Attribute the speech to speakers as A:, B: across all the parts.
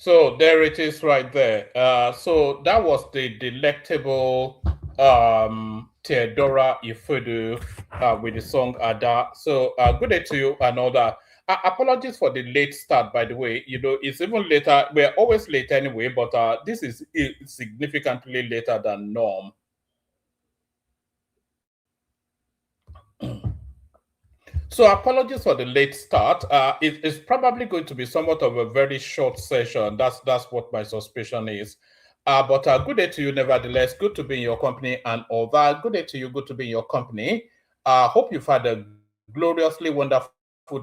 A: So there it is right there. So that was the delectable Theodora Ifudu with the song Ada. So good day to you and all that. Apologies for the late start, by the way. You know, it's even later. We're always late anyway, but this is significantly later than norm. So apologies for the late start. It's probably going to be somewhat of a very short session. That's what my suspicion is. But good day to you, nevertheless. Good to be in your company and all that. Good day to you. Good to be in your company. Hope you've had a gloriously wonderful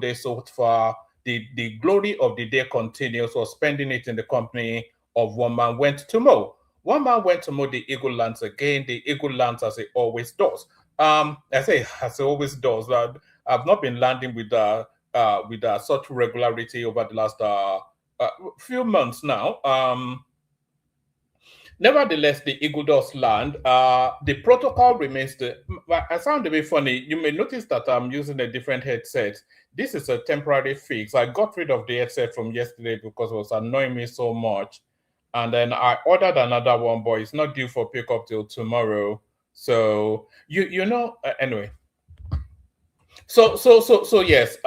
A: day so far. The glory of the day continues. Or spending it in the company of one man went to mow. One man went to mow the eagle lands again. The eagle lands as it always does. I say as it always does. I've not been landing with such regularity over the last few months now. Nevertheless, the eagle does land. The protocol remains the. I sound a bit funny. You may notice that I'm using a different headset. This is a temporary fix. I got rid of the headset from yesterday because it was annoying me so much, and then I ordered another one, but it's not due for pickup till tomorrow. So you know anyway. So yes.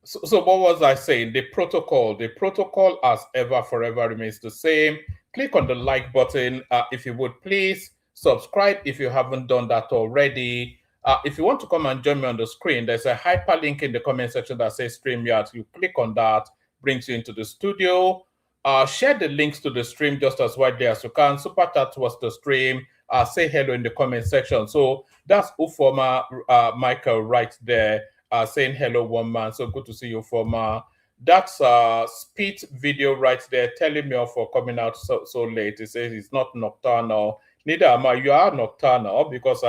A: So what was I saying? The protocol as ever forever remains the same. Click on the like button if you would please. Subscribe if you haven't done that already. If you want to come and join me on the screen, there's a hyperlink in the comment section that says StreamYard. You click on that, brings you into the studio. Share the links to the stream just as widely as you can. Super chat towards the stream. Say hello in the comment section. So that's Ufoma Michael right there saying hello, one man. So good to see you, Ufoma. That's Speed video right there telling me off for coming out so late. It says it's not nocturnal. Neither am I. You are nocturnal because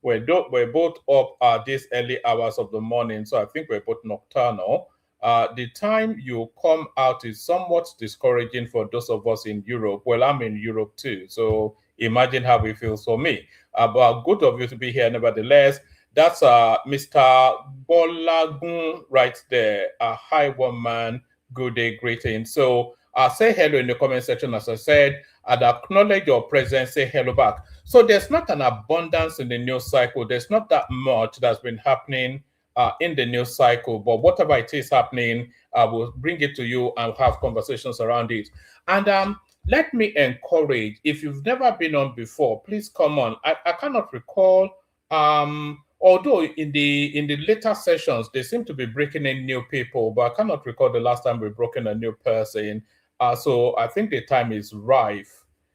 A: we're both up these early hours of the morning. So I think we're both nocturnal. The time you come out is somewhat discouraging for those of us in Europe. Well, I'm in Europe too. So imagine how it feels for me. But good of you to be here nevertheless. That's Mr. Bolagun right there. Hi, one man. Good day, greeting. So say hello in the comment section, as I said, and acknowledge your presence. Say hello back. So there's not an abundance in the news cycle. There's not that much that's been happening in the news cycle, but whatever it is happening, I will bring it to you and have conversations around it. And let me encourage, if you've never been on before, please come on. I cannot recall, although in the later sessions, they seem to be breaking in new people, but I cannot recall the last time we broke in a new person. So I think the time is ripe.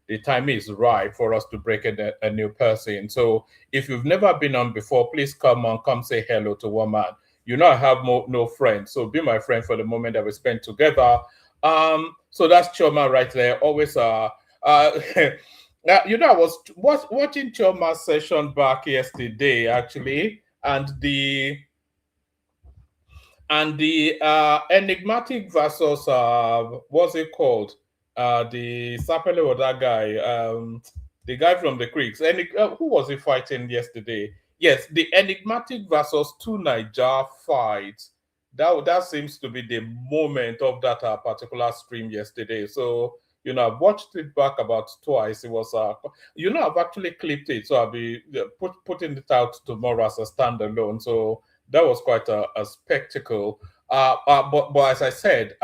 A: The time is right for us to break in a new person. So if you've never been on before, please come on, come say hello to one man. You know I have no friends, so be my friend for the moment that we spend together. So that's Choma right there. Always you know, I was watching Choma's session back yesterday actually, and the enigmatic versus what's it called? The Sapele or that guy, the guy from the Creeks. Who was he fighting yesterday? Yes, the enigmatic versus two Niger fight. That seems to be the moment of that particular stream yesterday. So you know, I've watched it back about twice. It was you know, I've actually clipped it, so I'll be putting it out tomorrow as a standalone. So that was quite a spectacle. But as I said,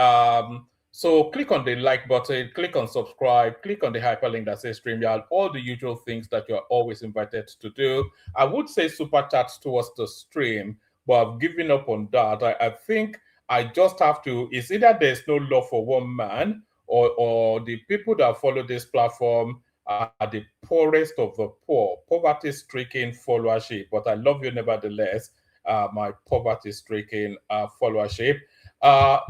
A: so click on the like button, click on subscribe, click on the hyperlink that says StreamYard, all the usual things that you're always invited to do. I would say super chats towards the stream, but I've given up on that. I think I just have to, it's either there's no love for one man or the people that follow this platform are the poorest of the poor, poverty-stricken followership. But I love you nevertheless, my poverty-stricken followership.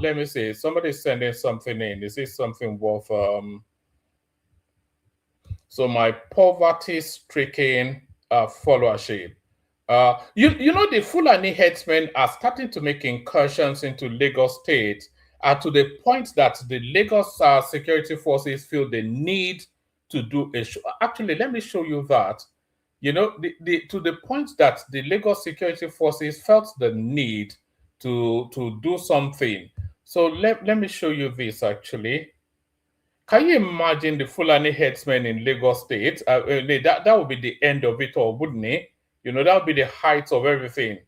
A: Let me see. Somebody's sending something in. Is this something worth? So my poverty-stricken followership. You know, the Fulani headsmen are starting to make incursions into Lagos State, to the point that the Lagos security forces feel the need to do a show. Actually, let me show you that. You know, to the point that the Lagos security forces felt the need to do something. So let me show you this actually. Can you imagine the Fulani headsmen in Lagos State? That would be the end of it all, wouldn't it? You know, that would be the height of everything.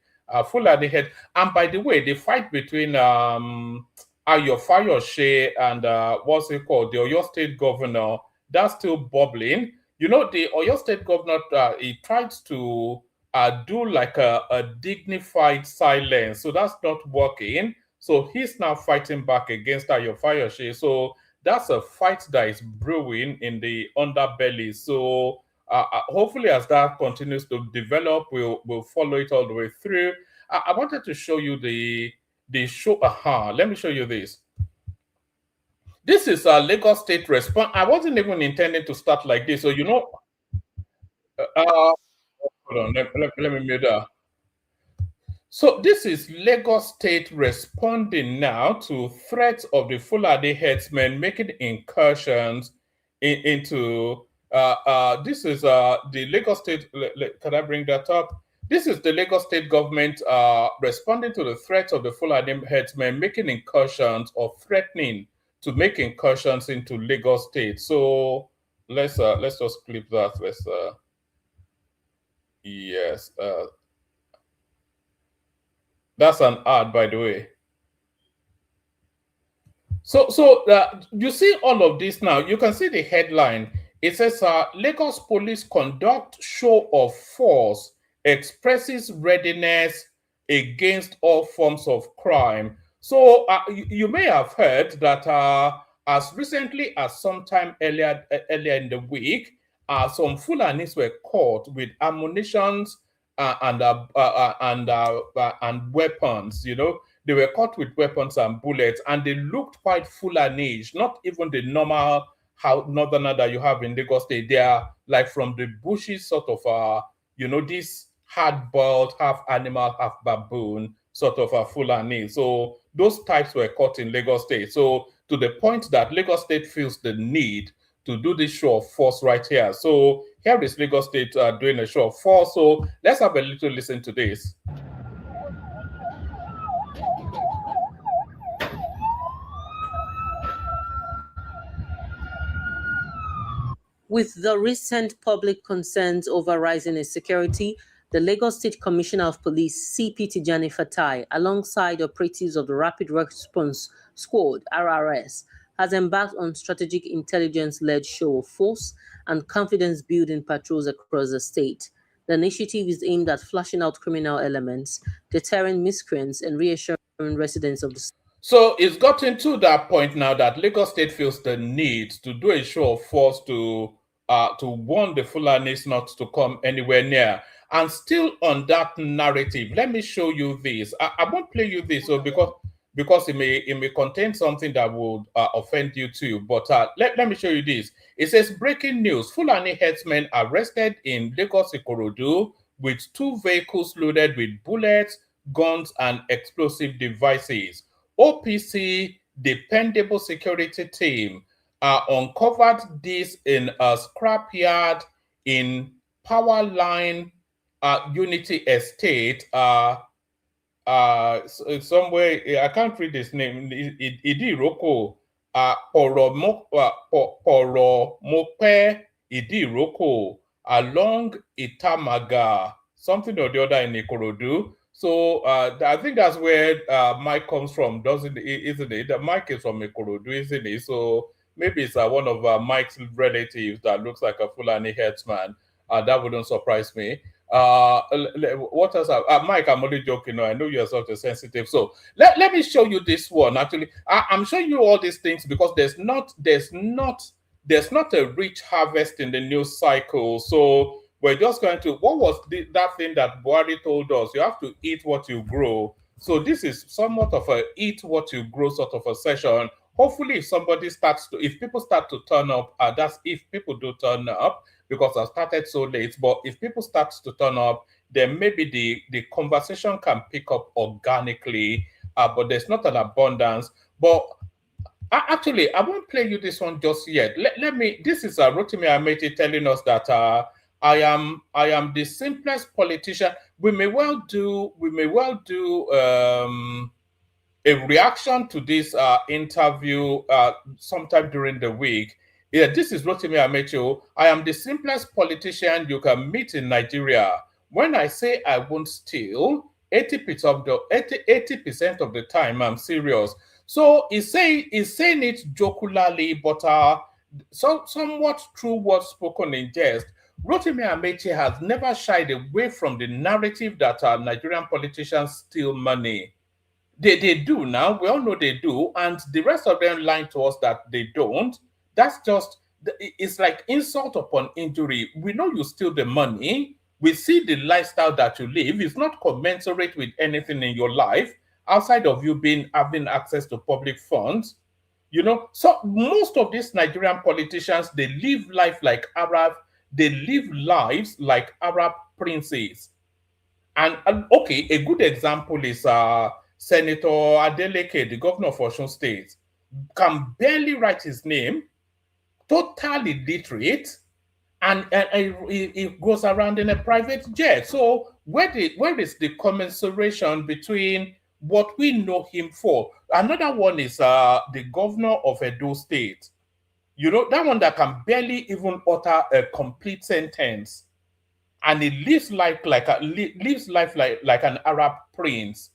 A: Fulani head. And by the way, the fight between Ayo Fayose and what's it called, the Oyo State governor, that's still bubbling. You know, the Oyo State governor, he tried to do like a dignified silence, so that's not working. So he's now fighting back against Ayo Fayose. So that's a fight that is brewing in the underbelly. So hopefully, as that continues to develop, we'll follow it all the way through. I wanted to show you the show. Let me show you this. This is a Lagos State response. I wasn't even intending to start like this. So you know, hold on. Let me mute that. So this is Lagos State responding now to threats of the Fulani headsmen making incursions into. This is the Lagos State. Can I bring that up? This is the Lagos State government responding to the threats of the Fulani headsmen making incursions or threatening to make incursions into Lagos State. So let's just clip that. Yes. That's an ad, by the way. So you see all of this now. You can see the headline. It says, Lagos police conduct show of force, expresses readiness against all forms of crime. So you may have heard that as recently as sometime earlier in the week, some Fulanis were caught with ammunitions and weapons. You know, they were caught with weapons and bullets, and they looked quite Fulanish, not even the normal how northerner that you have in Lagos State. They are like from the bushes, sort of you know, this hard-boiled, half animal, half baboon sort of a Fulani. So those types were caught in Lagos State. So to the point that Lagos State feels the need to do this show of force right here. So here is Lagos State doing a show of force. So let's have a little listen to this.
B: With the recent public concerns over rising insecurity, the Lagos State Commissioner of Police, CP Tijani Fatai, alongside operatives of the Rapid Response Squad, RRS, has embarked on strategic intelligence-led show of force and confidence-building patrols across the state. The initiative is aimed at flashing out criminal elements, deterring miscreants, and reassuring residents of the state.
A: So it's gotten to that point now that Lagos State feels the need to do a show of force to warn the Fulanis not to come anywhere near. And still on that narrative, let me show you this. I won't play you this because it may contain something that would offend you too. But let me show you this. It says, breaking news: Fulani headsmen arrested in Lagos Ikorodu with 2 vehicles loaded with bullets, guns, and explosive devices. OPC dependable security team uncovered this in a scrapyard in Powerline Unity Estate. Somewhere, I can't read his name. Idiroko Poromope Idiroko along Itamaga, something or the other in Ikorodu. So I think that's where Mike comes from, isn't it? The Mike is from Ikorodu, isn't it? So maybe it's one of Mike's relatives that looks like a Fulani headsman. That wouldn't surprise me. What else? Mike, I'm only joking. I know you're such a sensitive. So let me show you this one. Actually, I'm showing you all these things because there's not a rich harvest in the news cycle. So we're just going to, what was that thing that Buhari told us? You have to eat what you grow. So this is somewhat of a eat what you grow sort of a session. Hopefully, if people start to turn up, that's if people do turn up, because I started so late. But if people start to turn up, then maybe the conversation can pick up organically. But there's not an abundance. But actually, I won't play you this one just yet. Let me. This is Rotimi Ameti telling us that I am the simplest politician. We may well do a reaction to this interview sometime during the week. Yeah, this is Rotimi Amecho. I am the simplest politician you can meet in Nigeria. When I say I won't steal, 80% of the time I'm serious. So he's saying it jocularly, but somewhat true words spoken in jest. Rotimi Amechi has never shied away from the narrative that Nigerian politicians steal money. They do now. We all know they do, and the rest of them lying to us that they don't. That's just it's like insult upon injury. We know you steal the money. We see the lifestyle that you live. It's not commensurate with anything in your life outside of you having access to public funds. You know, so most of these Nigerian politicians, they live life like Arab. They live lives like Arab princes. And okay, a good example is Senator Adeleke, the governor of Osun State, can barely write his name, totally illiterate, and he goes around in a private jet. So where is the commensuration between what we know him for? Another one is the governor of Edo State. You know, that one that can barely even utter a complete sentence, and he lives life like an Arab prince.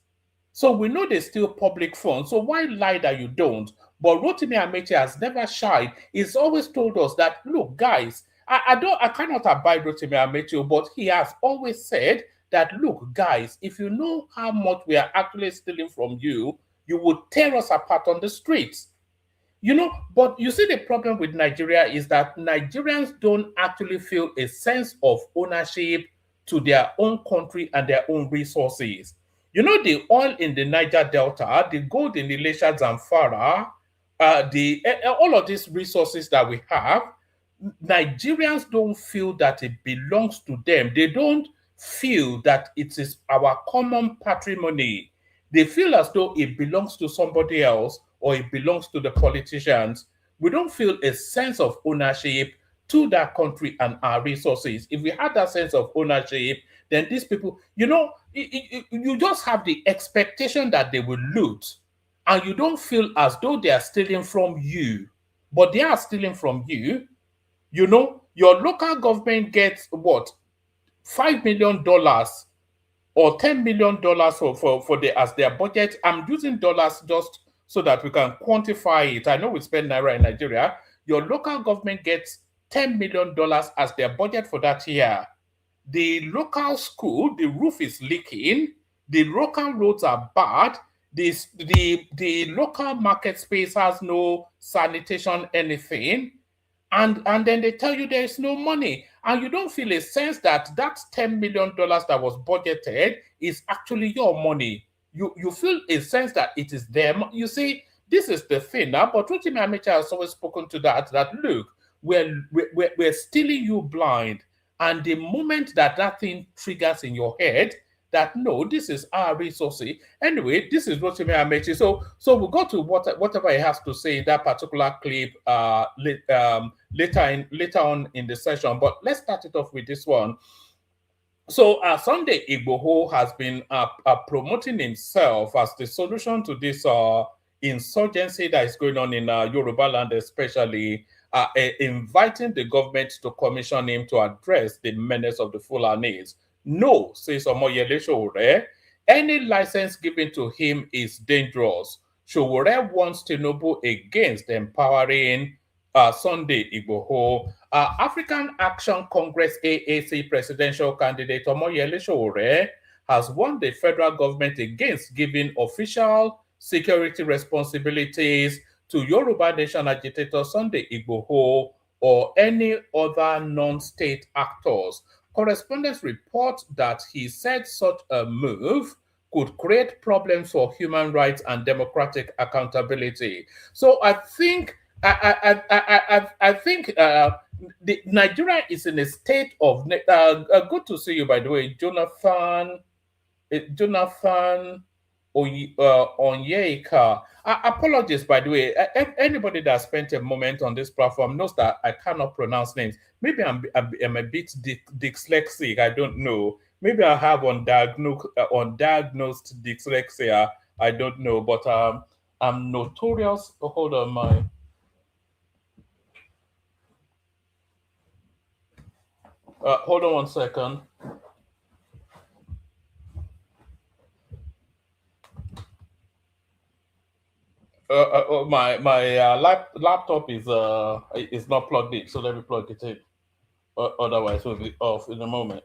A: So we know they steal public funds. So why lie that you don't? But Rotimi Amechi has never shied. He's always told us that, look, guys, I cannot abide Rotimi Amechi, but he has always said that, look, guys, if you know how much we are actually stealing from you, you would tear us apart on the streets. You know, but you see, the problem with Nigeria is that Nigerians don't actually feel a sense of ownership to their own country and their own resources. You know, the oil in the Niger Delta, the gold in the Elisha Zamfara, all of these resources that we have, Nigerians don't feel that it belongs to them. They don't feel that it is our common patrimony. They feel as though it belongs to somebody else or it belongs to the politicians. We don't feel a sense of ownership to that country and our resources. If we had that sense of ownership, then these people, you know, you just have the expectation that they will loot, and you don't feel as though they are stealing from you, but they are stealing from you. You know, your local government gets what, $5 million or $10 million for the as their budget. I'm using dollars just so that we can quantify it. I know we spend naira in Nigeria. Your local government gets $10 million as their budget for that year. The local school, the roof is leaking. The local roads are bad. The local market space has no sanitation, anything. And then they tell you there is no money. And you don't feel a sense that that $10 million that was budgeted is actually your money. You feel a sense that it is them. You see, this is the thing now. But Rotimi Amechi has always spoken to that look, we're stealing you blind. And the moment that thing triggers in your head, that no, this is our resources. Anyway, this is Rotimi Amechi. So we'll go to whatever he has to say in that particular clip later on in the session. But let's start it off with this one. So Sunday Igboho has been promoting himself as the solution to this insurgency that is going on in Yoruba land, especially inviting the government to commission him to address the menace of the Fulanis. No, says Omoyele Sowore, any license given to him is dangerous. Sowore wants Tinubu against empowering Sunday Igboho. African Action Congress AAC presidential candidate Omoyele Sowore has warned the federal government against giving official security responsibilities to Yoruba Nation agitator Sunday Igboho or any other non-state actors. Correspondents report that he said such a move could create problems for human rights and democratic accountability. So I think Nigeria is in a state of good to see you, by the way, Jonathan Onyeka. Apologies, by the way. Anybody that spent a moment on this platform knows that I cannot pronounce names. Maybe I'm a bit dyslexic. I don't know. Maybe I have undiagnosed dyslexia. I don't know, but I'm notorious. Oh, hold on, my. Hold on 1 second. My laptop is not plugged in, so let me plug it in. Otherwise, we'll be off in a moment.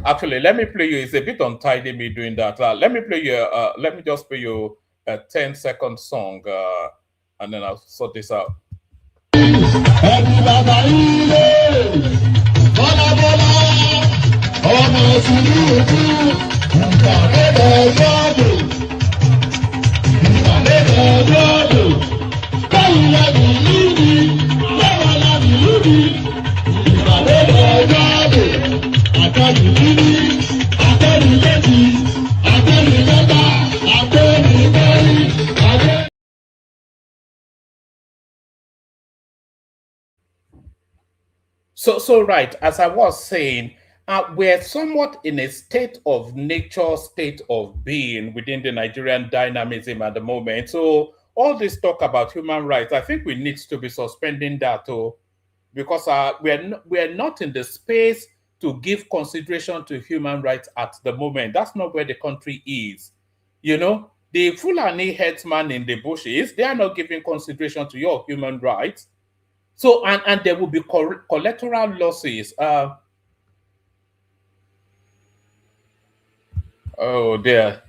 A: Actually, let me play you. It's a bit untidy me doing that. Let me play you. Let me just play you a 10-second song, and then I'll sort this out. So right, as I was saying, we're somewhat in a state of nature, state of being within the Nigerian dynamism at the moment. So all this talk about human rights, I think we need to be suspending that too, because we're not in the space to give consideration to human rights at the moment. That's not where the country is. You know, the Fulani headsman in the bushes, they are not giving consideration to your human rights. So, and there will be collateral losses. Oh dear.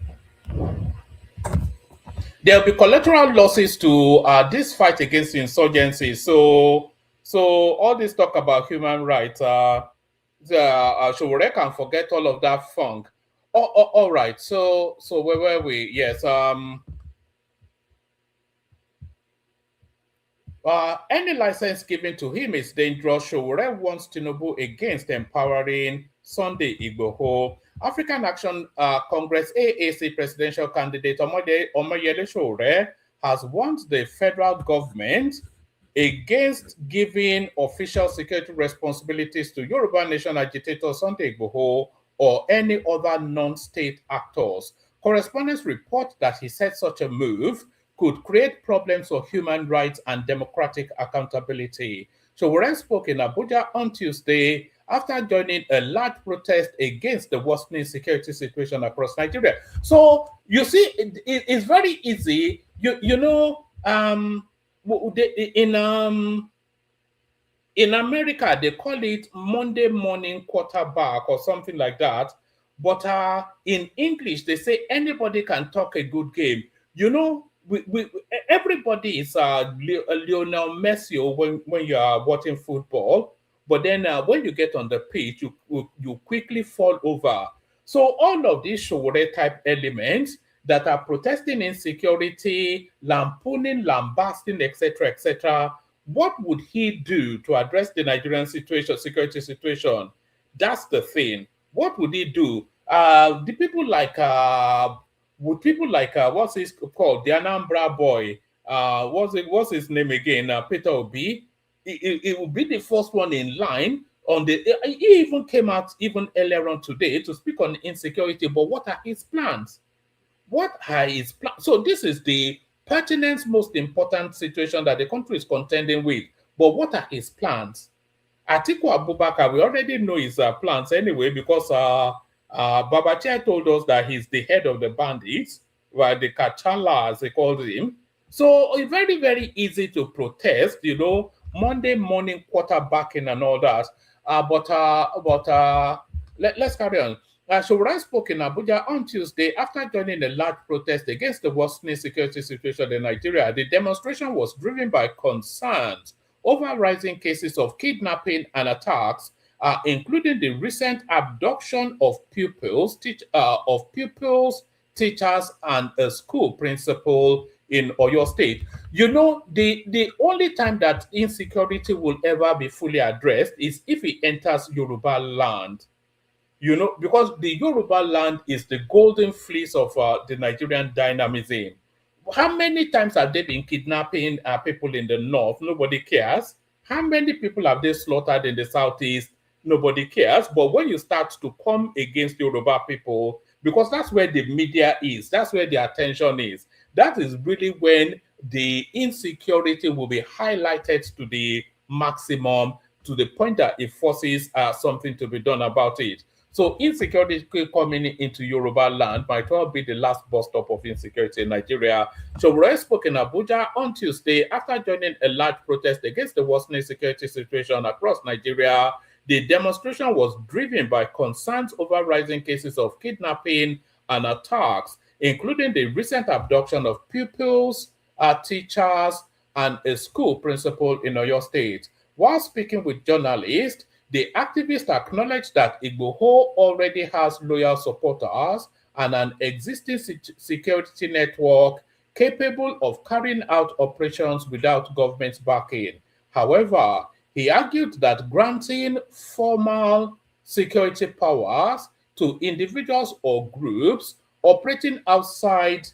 A: There will be collateral losses to this fight against insurgency. So all this talk about human rights, Showore can forget all of that funk. All right. So where were we? Yes. Any license given to him is dangerous. Showore wants Tinubu against empowering Sunday Igboho. African Action Congress AAC presidential candidate Omoyele Showore has warned the federal government against giving official security responsibilities to Yoruba Nation agitator Sunday Igboho or any other non-state actors. Correspondents report that he said such a move could create problems for human rights and democratic accountability. So Warren spoke in Abuja on Tuesday after joining a large protest against the worsening security situation across Nigeria. So you see, it's very easy. In America, they call it Monday morning quarterback or something like that. But in English, they say anybody can talk a good game. You know, everybody is Lionel Messi when you are watching football. But then when you get on the pitch, you quickly fall over. So all of these Showore type elements that are protesting insecurity, lampooning, lambasting, etc., what would he do to address the Nigerian situation, security situation? That's the thing. What would he do? The people like would people like what's his called, the Anambra boy? What's his name again? Peter Obi. It would be the first one in line on the. He even came out even earlier on today to speak on insecurity. But what are his plans? What are his plans? So this is the pertinent, most important situation that the country is contending with. But what are his plans? Atiku Abubakar, we already know his plans anyway, because Babachia told us that he's the head of the bandits, well, the Kachala, as they called him. So it's very, very easy to protest, Monday morning quarterbacking and all that. Let's carry on. Showore spoke in Abuja on Tuesday after joining a large protest against the worsening security situation in Nigeria. The demonstration was driven by concerns over rising cases of kidnapping and attacks, including the recent abduction of pupils, teachers, and a school principal in Oyo State. The only time that insecurity will ever be fully addressed is if it enters Yoruba land. Because the Yoruba land is the golden fleece of the Nigerian dynamism. How many times have they been kidnapping people in the north? Nobody cares. How many people have they slaughtered in the southeast? Nobody cares. But when you start to come against Yoruba people, because that's where the media is, that's where the attention is. That is really when the insecurity will be highlighted to the maximum, to the point that it forces something to be done about it. So insecurity coming into Yoruba land might well be the last bus stop of insecurity in Nigeria. Showore spoke in Abuja on Tuesday after joining a large protest against the worsening security situation across Nigeria. The demonstration was driven by concerns over rising cases of kidnapping and attacks, including the recent abduction of pupils, teachers, and a school principal in Oyo State. While speaking with journalists, the activist acknowledged that Igboho already has loyal supporters and an existing security network capable of carrying out operations without government backing. However, he argued that granting formal security powers to individuals or groups operating outside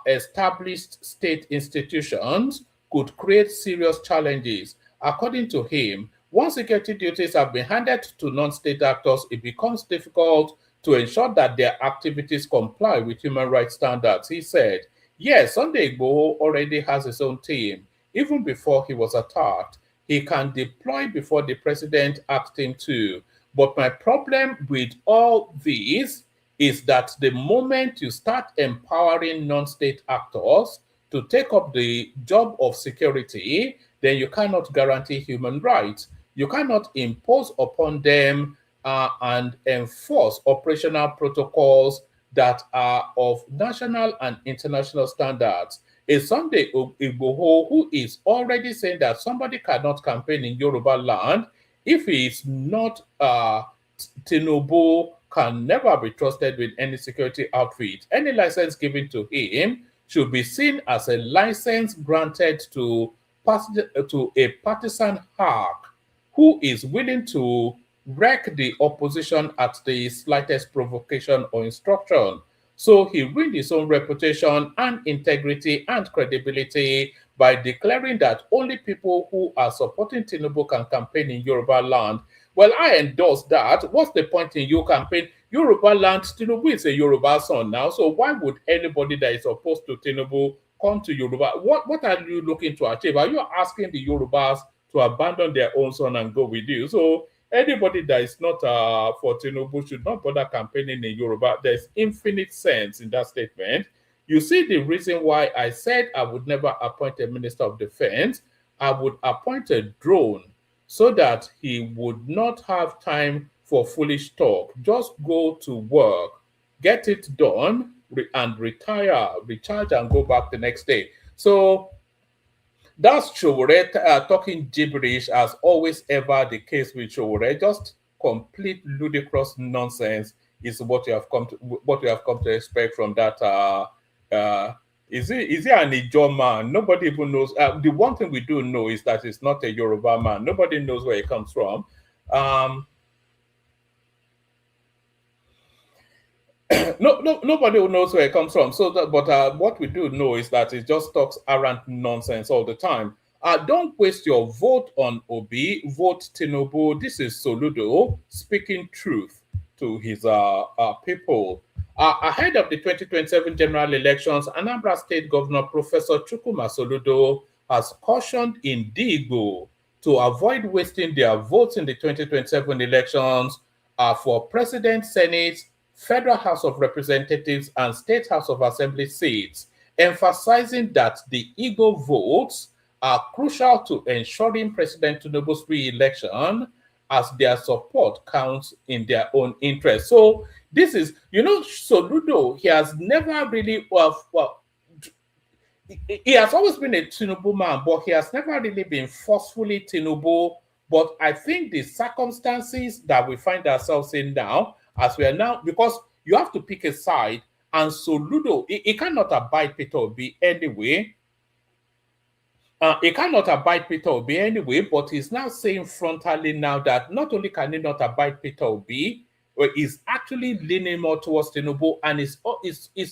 A: established state institutions could create serious challenges. According to him, once security duties have been handed to non-state actors, it becomes difficult to ensure that their activities comply with human rights standards. He said, yes, Sunday Igboho already has his own team. Even before he was attacked, he can deploy before the president asked him to. But my problem with all this is that the moment you start empowering non-state actors to take up the job of security, then you cannot guarantee human rights. You cannot impose upon them and enforce operational protocols that are of national and international standards. A Sunday Igboho who is already saying that somebody cannot campaign in Yoruba land if he is not Tinubu, can never be trusted with any security outfit. Any license given to him should be seen as a license granted to a partisan hack who is willing to wreck the opposition at the slightest provocation or instruction. So he ruined his own reputation and integrity and credibility by declaring that only people who are supporting Tinubu can campaign in Yoruba land. Well, I endorse that. What's the point in you campaign? Yoruba land, Tinubu is a Yoruba son now. So why would anybody that is opposed to Tinubu come to Yoruba? What are you looking to achieve? Are you asking the Yorubas to abandon their own son and go with you? So anybody that is not for Tinubu should not bother campaigning in Yoruba. There's infinite sense in that statement. You see the reason why I said I would never appoint a minister of defense. I would appoint a drone so that he would not have time for foolish talk. Just go to work, get it done, and retire, recharge, and go back the next day. So that's Showore talking gibberish, as always ever the case with Showore. Just complete ludicrous nonsense is what you have come to expect from that. Is he an Ijaw man? Nobody even knows. The one thing we do know is that it's not a Yoruba man. Nobody knows where he comes from. Nobody knows where it comes from. So, but what we do know is that it just talks arrant nonsense all the time. Don't waste your vote on Obi. Vote Tinubu. This is Soludo speaking truth to his people. Ahead of the 2027 general elections, Anambra State Governor Professor Chukwuma Soludo has cautioned Ndigbo to avoid wasting their votes in the 2027 elections for President, Senate, Federal House of Representatives, and State House of Assembly seats, emphasizing that the Igbo votes are crucial to ensuring President Tinubu's re-election, as their support counts in their own interest. So this is, Soludo, he has never really, he has always been a Tinubu man, but he has never really been forcefully Tinubu. But I think the circumstances that we find ourselves in now, as we are now, because you have to pick a side, and Soludo, he cannot abide Peter Obi anyway. He cannot abide Peter Obi anyway, but he's now saying frontally now that not only can he not abide Peter Obi, but he's actually leaning more towards Tinubu, and is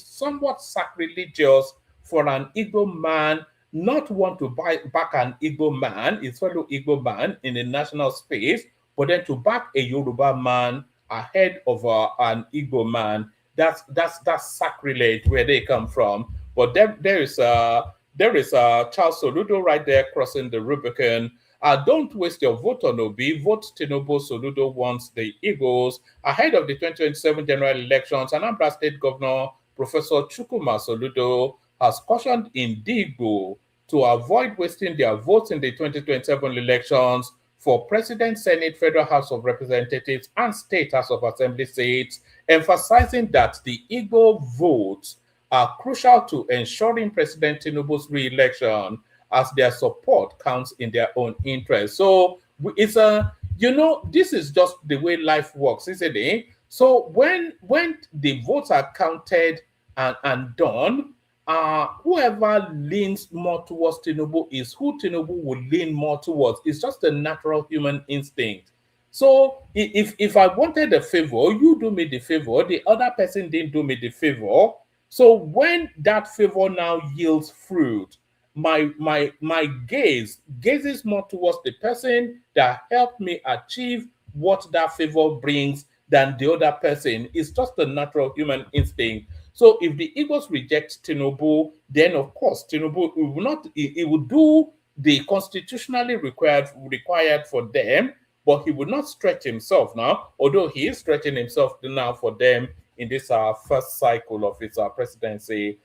A: somewhat sacrilegious for an Igbo man not want to back an Igbo man, his fellow Igbo man in the national space, but then to back a Yoruba man ahead of an Igbo man. that's sacrilege where they come from. But there is Charles Soludo right there crossing the Rubicon. Don't waste your vote on Obi. Vote Tinubu. Soludo wants the Eagles ahead of the 2027 general elections. Anambra State Governor Professor Chukuma Soludo has cautioned Ndigbo to avoid wasting their votes in the 2027 elections for President, Senate, Federal House of Representatives, and State House of Assembly seats, emphasizing that the Igbo votes are crucial to ensuring President Tinubu's re-election, as their support counts in their own interest. So it's this is just the way life works, isn't it? So when the votes are counted and done, whoever leans more towards Tinubu is who Tinubu would lean more towards. It's just a natural human instinct. So if I wanted a favor, you do me the favor, the other person didn't do me the favor. So when that favor now yields fruit, my gaze gazes more towards the person that helped me achieve what that favor brings than the other person. It's just a natural human instinct. So if the Eagles reject Tinubu, then of course Tinubu will not. It will do the constitutionally required for them, but he would not stretch himself now. Although he is stretching himself now for them in this first cycle of his presidency.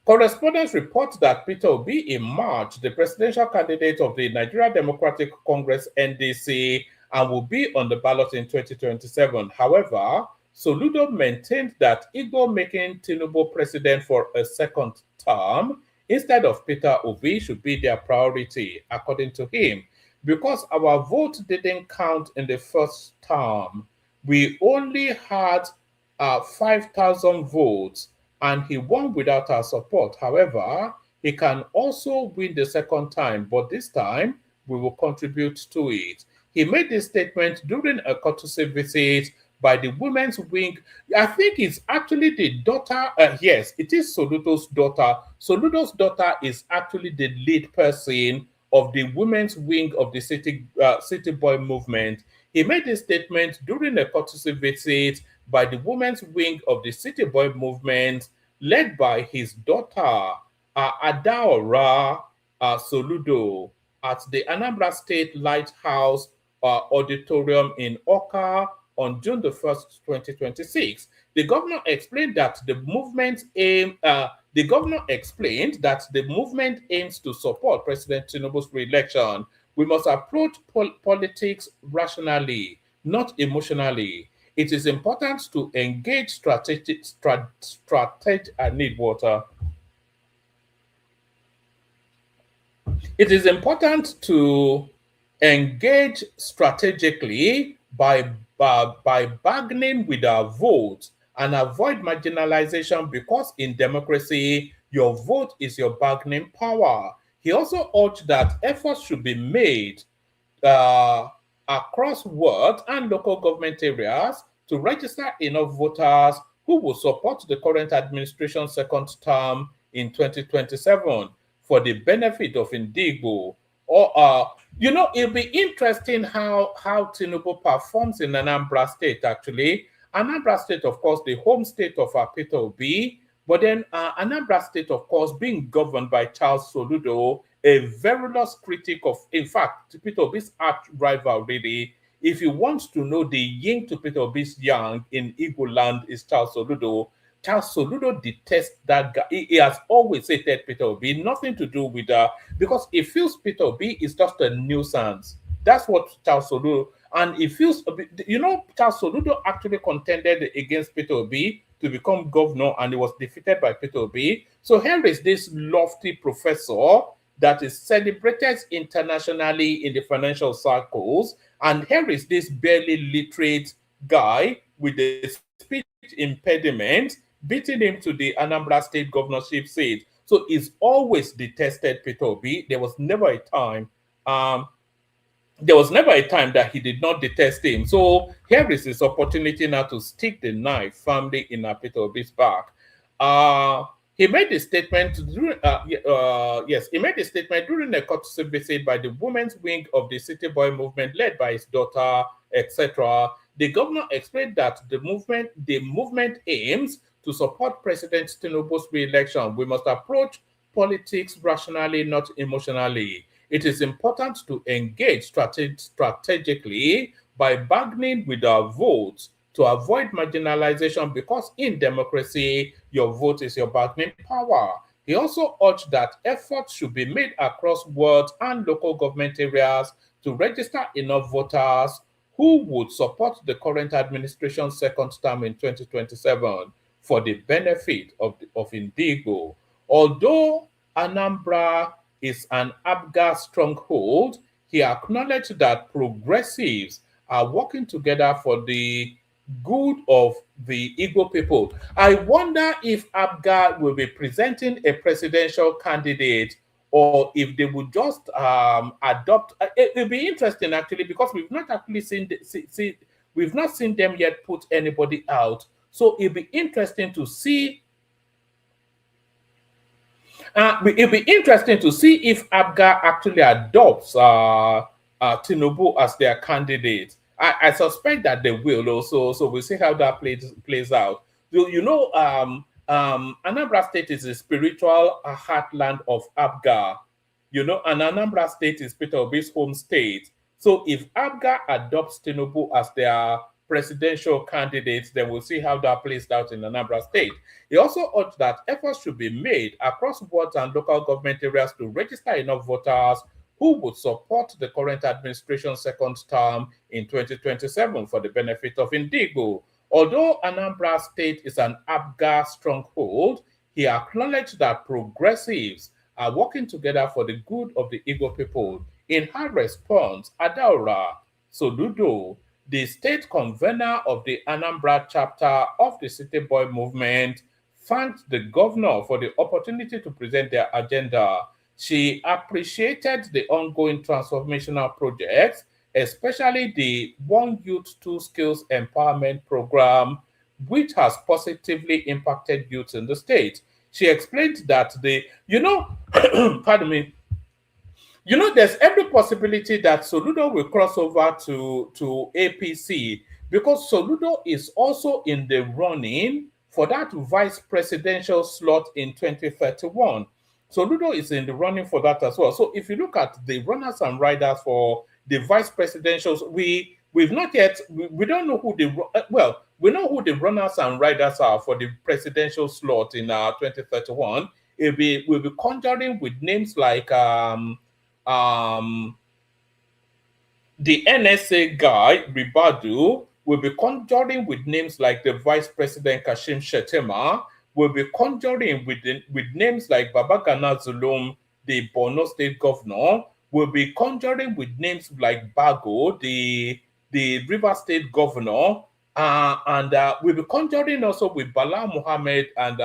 A: Correspondents report that Peter Obi in March, the presidential candidate of the Nigeria Democratic Congress (NDC), and will be on the ballot in 2027. However, Soludo maintained that Igbo making Tinubu president for a second term instead of Peter Obi should be their priority, according to him. Because our vote didn't count in the first term, we only had 5,000 votes, and he won without our support. However, he can also win the second time, but this time we will contribute to it. He made this statement during a courtesy visit by the women's wing. I think it's actually the daughter. Yes, it is Soludo's daughter. Soludo's daughter is actually the lead person of the women's wing of the City Boy movement. He made this statement during a courtesy visit by the women's wing of the City Boy movement, led by his daughter, Adaora Soludo, at the Anambra State Lighthouse Auditorium in Oka on June the 1st, 2026. The governor explained that the movement aims to support President Tinubu's re-election. We must approach politics rationally, not emotionally. It is important to engage I need water. It is important to engage strategically by bargaining with our votes and avoid marginalization, because in democracy, your vote is your bargaining power. He also urged that efforts should be made across ward and local government areas to register enough voters who will support the current administration's second term in 2027 for the benefit of Ndigbo. Or, it'll be interesting how Tinubu performs in Anambra State, actually. Anambra State, of course, the home state of Peter Obi, but then Anambra State, of course, being governed by Charles Soludo, a virulent critic of, in fact, Peter Obi's arch rival, really. If you want to know the yin to Peter Obi's yang in Igbo land is Charles Soludo. Charles Soludo detests that guy. He has always hated Peter Obi, nothing to do with because he feels Peter Obi is just a nuisance. That's what Charles Soludo, and he feels, Charles Soludo actually contended against Peter Obi to become governor, and he was defeated by Peter Obi. So here is this lofty professor that is celebrated internationally in the financial circles, and here is this barely literate guy with a speech impediment beating him to the Anambra State governorship seat. So he's always detested Peter Obi. There was never a time that he did not detest him. So here is his opportunity now to stick the knife firmly in Peter Obi's back. He made a statement during a courtesy visit by the women's wing of the City Boy movement, led by his daughter, etc. The governor explained that the movement aims to support President Tinubu's re-election. We must approach politics rationally, not emotionally. It is important to engage strategically by bargaining with our votes to avoid marginalization because in democracy, your vote is your bargaining power. He also urged that efforts should be made across wards and local government areas to register enough voters who would support the current administration's second term in 2027 for the benefit of Ndigbo. Although Anambra is an ABGA stronghold, he acknowledged that progressives are working together for the good of the Igbo people. I wonder if ABGA will be presenting a presidential candidate or if they would just adopt. It'll be interesting actually because we've not actually we've not seen them yet put anybody out. So it'll be interesting to see it'll be interesting to see if ABGA actually adopts Tinubu as their candidate. I suspect that they will also. So we'll see how that plays out. Anambra State is the spiritual heartland of ABGA. And Anambra State is Peter Obi's home state. So if ABGA adopts Tinubu as their presidential candidate, then we'll see how that plays out in Anambra State. He also urged that efforts should be made across wards and local government areas to register enough voters who would support the current administration's second term in 2027 for the benefit of Ndigbo. Although Anambra State is an ABGA stronghold, he acknowledged that progressives are working together for the good of the Igbo people. In her response, Adaura Soludo, the state convener of the Anambra chapter of the City Boy movement, thanked the governor for the opportunity to present their agenda. She appreciated the ongoing transformational projects, especially the One Youth, Two Skills Empowerment Program, which has positively impacted youth in the state. She explained that pardon me, there's every possibility that Soludo will cross over to APC because Soludo is also in the running for that vice presidential slot in 2031. Soludo is in the running for that as well. So if you look at the runners and riders for the vice presidentials, we don't know who we know who the runners and riders are for the presidential slot in 2031. We'll be conjuring with names like the NSA guy, Ribadu, will be conjuring with names like the Vice President Kashim Shettima, will be conjuring with names like Babagana Zulum, the Borno State Governor, will be conjuring with names like Bago, the River State Governor, and we'll be conjuring also with Bala Muhammad and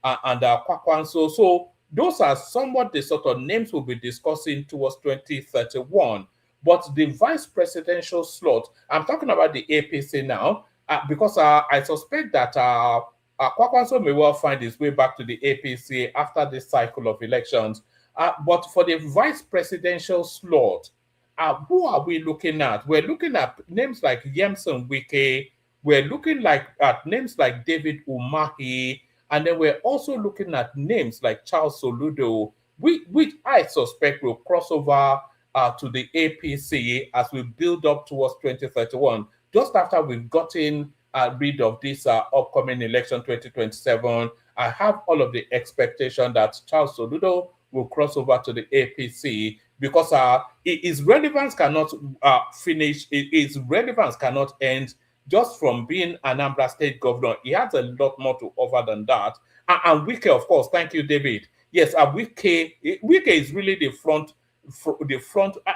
A: Kwakwanso. So those are somewhat the sort of names we'll be discussing towards 2031. But the vice presidential slot, I'm talking about the APC now, because I suspect that Kwakwanso may well find his way back to the APC after this cycle of elections. But for the vice presidential slot, who are we looking at? We're looking at names like Yemson Wike. We're looking at names like David Umahi. And then we're also looking at names like Charles Soludo, which I suspect will cross over to the APC as we build up towards 2031, just after we've gotten rid of this upcoming election 2027. I have all of the expectation that Charles Soludo will cross over to the APC because his relevance cannot finish, his relevance cannot end just from being Anambra State Governor. He has a lot more to offer than that. And Wike, of course, thank you, David. Yes, Wike is really the front.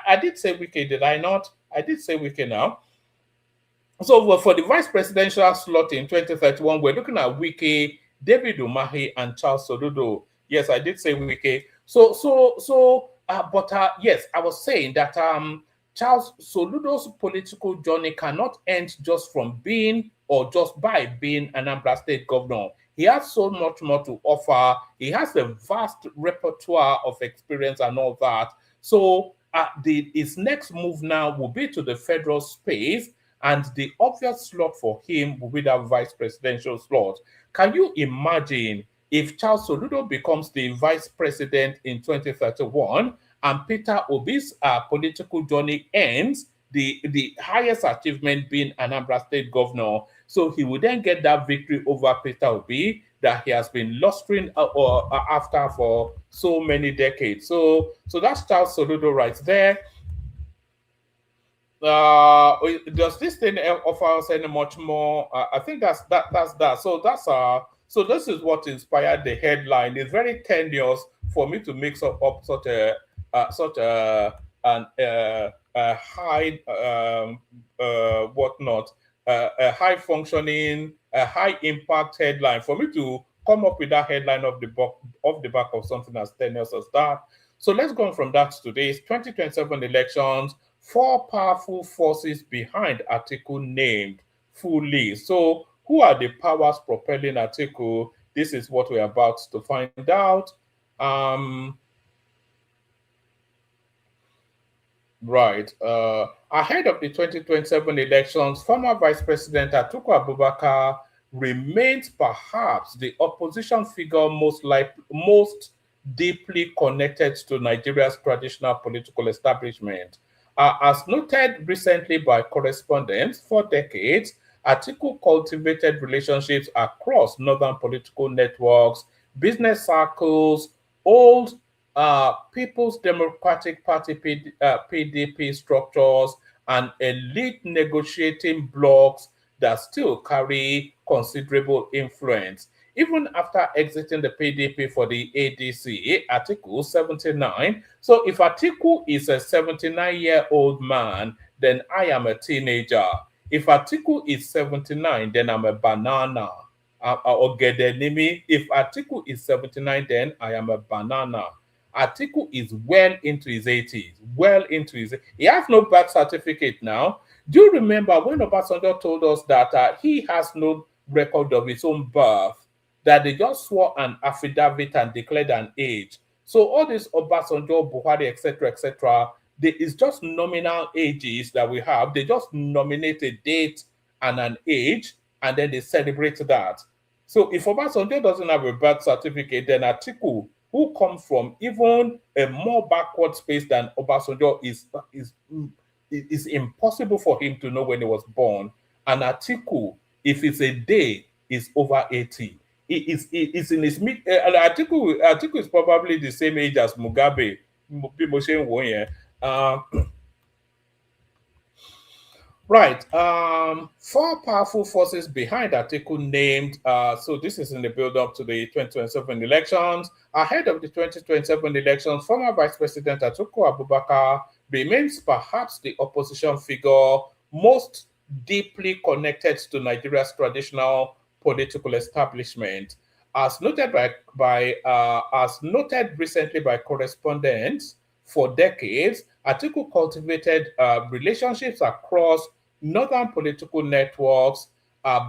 A: I did say Wike, did I not? I did say Wike now. So for the vice presidential slot in 2031, we're looking at Wike, David Umahi, and Charles Soludo. Yes, I did say Wike. Yes, I was saying that Charles Soludo's political journey cannot end just from being or just by being Anambra State Governor. He has so much more to offer. He has a vast repertoire of experience and all that. So his next move now will be to the federal space. and the obvious slot for him will be that vice presidential slot. Can you imagine if Charles Soludo becomes the vice president in 2031 and Peter Obi's political journey ends, the highest achievement being Anambra State governor? So he will then get that victory over Peter Obi that he has been lustering after for so many decades. So that's Charles Soludo right there. Does this thing offer us any much more? I think that's that. So this is what inspired the headline. It's very tenuous for me to mix up such a high whatnot, a high functioning, a high impact headline. For me to come up with that headline off the back of something as tenuous as that. So let's go on from that to today's 2027 elections. Four powerful forces behind Atiku named fully. So, who are the powers propelling Atiku? This is what we're about to find out. Right. Ahead of the 2027 elections, former Vice President Atiku Abubakar remains perhaps the opposition figure most deeply connected to Nigeria's traditional political establishment. As noted recently by correspondents, for decades, Atiku cultivated relationships across northern political networks, business circles, old People's Democratic Party PDP structures, and elite negotiating blocs that still carry considerable influence. Even after exiting the PDP for the ADC, Atiku 79. So if Atiku is a 79-year-old man, then I am a teenager. If Atiku is 79, then I'm a banana. Or Gedenimi. If Atiku is 79, then I am a banana. Atiku is well into his 80s. Well into his. He has no birth certificate now. Do you remember when Obasanjo told us that he has no record of his own birth, that they just swore an affidavit and declared an age? So all this Obasanjo, Buhari, etc., there is just nominal ages that we have. They just nominate a date and an age, and then they celebrate that. So if Obasanjo doesn't have a birth certificate, then Atiku, who comes from even a more backward space than Obasanjo, is impossible for him to know when he was born. And Atiku, if it's a day, is over 80. It's in his mid. Atiku is probably the same age as Mugabe. Uh, Right. Four powerful forces behind Atiku named. So this is in the build-up to the 2027 elections. Ahead of the 2027 elections, former Vice President Atiku Abubakar remains perhaps the opposition figure most deeply connected to Nigeria's traditional political establishment. As noted recently by correspondents, for decades, Atiku cultivated relationships across northern political networks,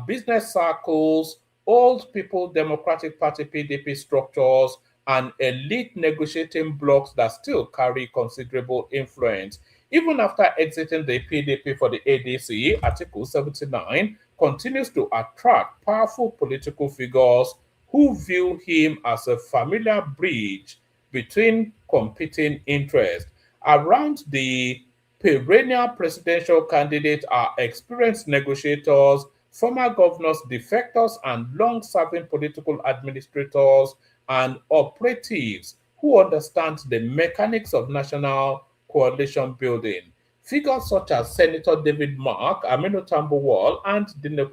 A: business circles, old People Democratic Party PDP structures, and elite negotiating blocs that still carry considerable influence. Even after exiting the PDP for the ADC, Article 79 continues to attract powerful political figures who view him as a familiar bridge between competing interests. Around the perennial presidential candidate are experienced negotiators, former governors, defectors, and long serving political administrators and operatives who understand the mechanics of national coalition building. Figures such as Senator David Mark, Aminu Tambuwal, and Dino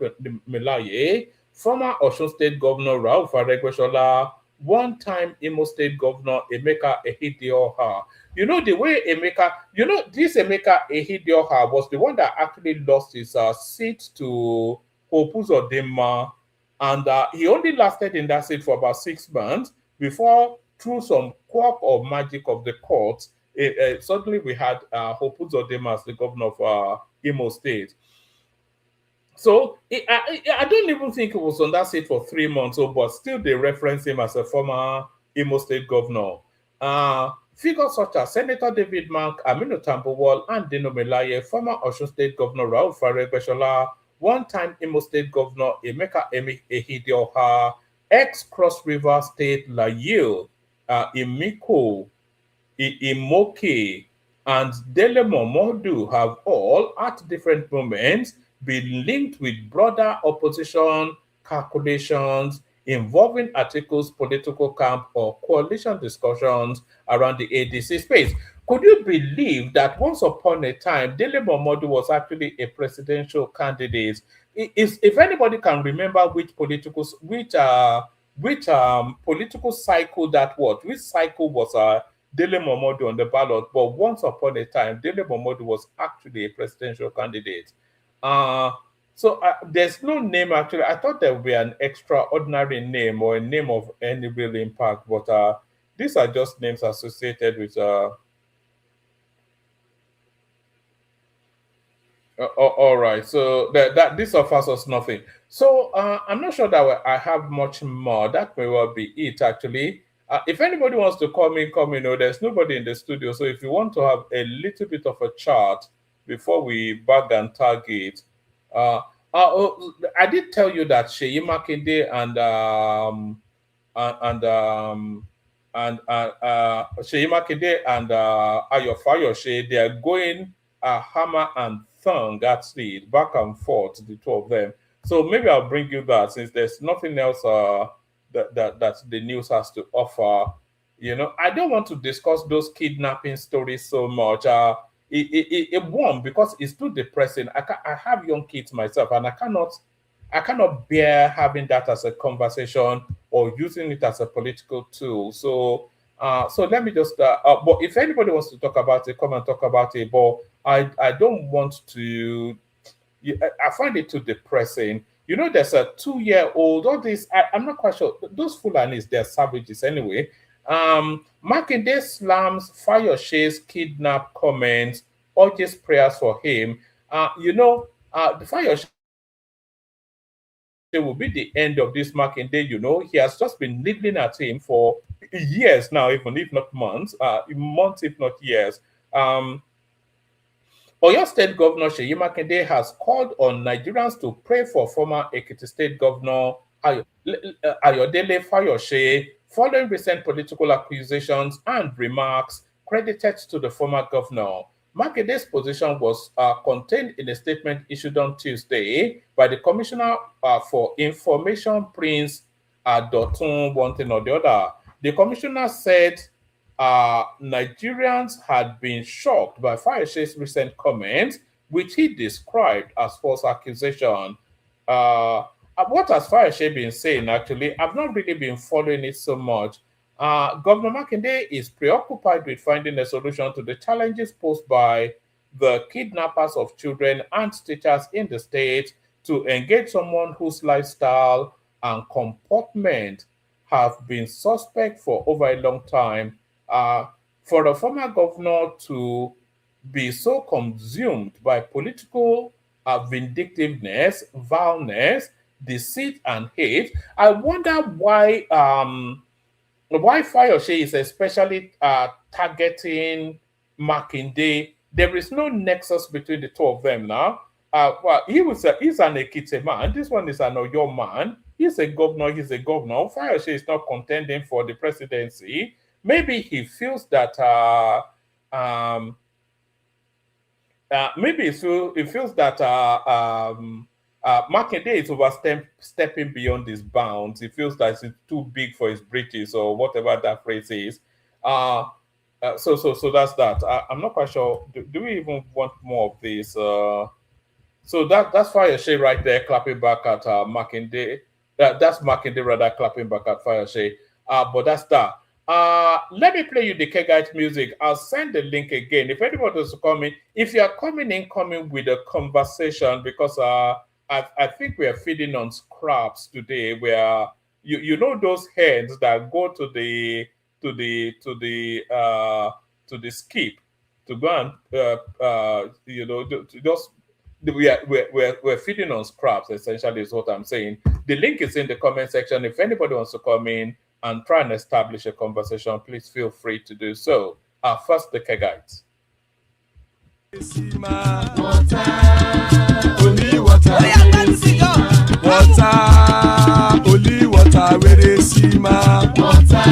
A: Melaye, former Osun State Governor Rauf Aregbesola, one-time Imo State Governor Emeka Ehidioha. You know the way this Emeka Ehidioha was the one that actually lost his seat to Hope Uzodinma, and he only lasted in that seat for about 6 months before, through some quirk or magic of the court, suddenly we had Hope Uzodinma as the governor of Imo State. So I don't even think he was on that seat for 3 months, but still they reference him as a former Imo State governor. Figures such as Senator David Mark, Aminu Tambuwal, and Dino Melaye, former Osun State Governor Raul Faregbeshola, one-time Imo State Governor Emeka Ehidioha, ex-Cross River State Layil, Imiko, Imoke, and Dele Momodu have all, at different moments, been linked with broader opposition calculations involving articles, political camp, or coalition discussions around the ADC space. Could you believe that once upon a time, Dele Momodu was actually a presidential candidate? If anybody can remember which political cycle that was, which cycle was Dele Momodu on the ballot, but once upon a time, Dele Momodu was actually a presidential candidate. Uh, so there's no name actually. I thought there would be an extraordinary name or a name of any real impact, but these are just names associated with. All right, so that this offers us nothing. So I'm not sure that I have much more. That may well be it actually. If anybody wants to call me, come. There's nobody in the studio. So if you want to have a little bit of a chat before we bag and target, I did tell you that Sheyi Makinde and Sheyi Makinde and Ayo Fayoshe, they are going hammer and thong actually back and forth, the two of them. So maybe I'll bring you that since there's nothing else that the news has to offer. I don't want to discuss those kidnapping stories so much. It won't, because it's too depressing. I have young kids myself, and I cannot bear having that as a conversation or using it as a political tool. So let me just. But if anybody wants to talk about it, come and talk about it. But I don't want to. I find it too depressing. There's a 2-year-old. All this, I'm not quite sure. Those Fulanis, they're savages anyway. Makinde slams Fayoshe's kidnap comments, urges prayers for him. The Fayoshe will be the end of this Makinde. He has just been niggling at him for years now, even if not months, if not years. Oyo State Governor Sheyi Makinde has called on Nigerians to pray for former Ekiti State Governor Ayodele Fayoshe following recent political accusations and remarks credited to the former governor. Makinde's position was contained in a statement issued on Tuesday by the Commissioner for Information, Prince Dotun, one thing or the other. The commissioner said Nigerians had been shocked by Fayoshe's recent comments, which he described as false accusation. What has Fayoshe been saying, actually? I've not really been following it so much. Governor Makinde is preoccupied with finding a solution to the challenges posed by the kidnappers of children and teachers in the state to engage someone whose lifestyle and comportment have been suspect for over a long time. For the former governor to be so consumed by political vindictiveness, vileness, deceit, and hate, I wonder why Fayoshe is especially targeting Makinde. There is no nexus between the two of them now. Well, he's an Ekiti man. This one is an Oyo man. He's a governor. Fayoshe is not contending for the presidency. Maybe he feels that Makinde is overstepping beyond his bounds. He feels that it's too big for his britches or whatever that phrase is. So that's that. I'm not quite sure. Do we even want more of this? So that's Fayoshe right there clapping back at Makinde. That's Makinde rather clapping back at Fayoshe. But that's that. Let me play you the Kegite music. I'll send the link again. If anybody wants to come in, if you are coming with a conversation, because I think we are feeding on scraps today, where those hens that go to the skip to go and to just we're feeding on scraps, essentially, is what I'm saying. The link is in the comment section. If anybody wants to come in and try and establish a conversation, please feel free to do so. First, the Kegites.
C: Only water, where they see ma. Water,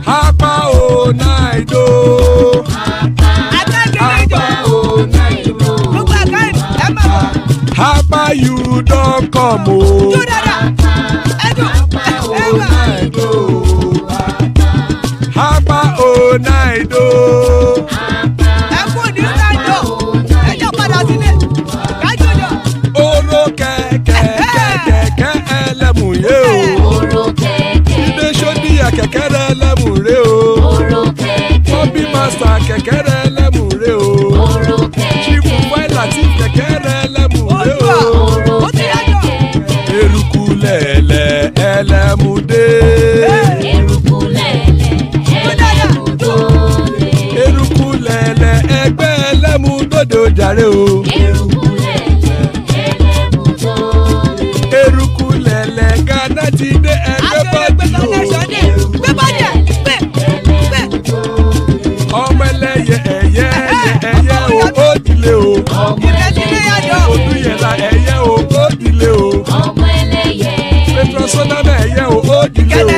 C: Hapa o naido. Hapa you don't come o. Hapa o naido. Oro kẹ̀kẹ́ ẹlẹ́mù yé o. Ilé sọ́dí àkẹ́kẹ́ rẹ̀ ẹlẹ́mù rẹ̀ o. Bobby Master kẹ̀kẹ́ rẹ̀ ẹlẹ́mù rẹ̀ o. Chief Wáìlà tí kẹ̀kẹ́ rẹ̀ ẹlẹ́mù rẹ̀ o. Eruku lẹ̀lẹ̀ ẹlẹ́mù dé. Eruku lẹ̀lẹ̀ ẹgbẹ́ ẹlẹ́mù dòde ojàre o. Eruku lẹ̀lẹ̀ Ghana ti dé ẹgbẹ́ bọ́ọ̀dì o. Ọmọ ẹlẹ́yẹ ẹyẹ o ó dìlé o. Odúyẹ̀lá ẹyẹ o ó dìlé o. Petrosonana ẹyẹ o ó dìlé o.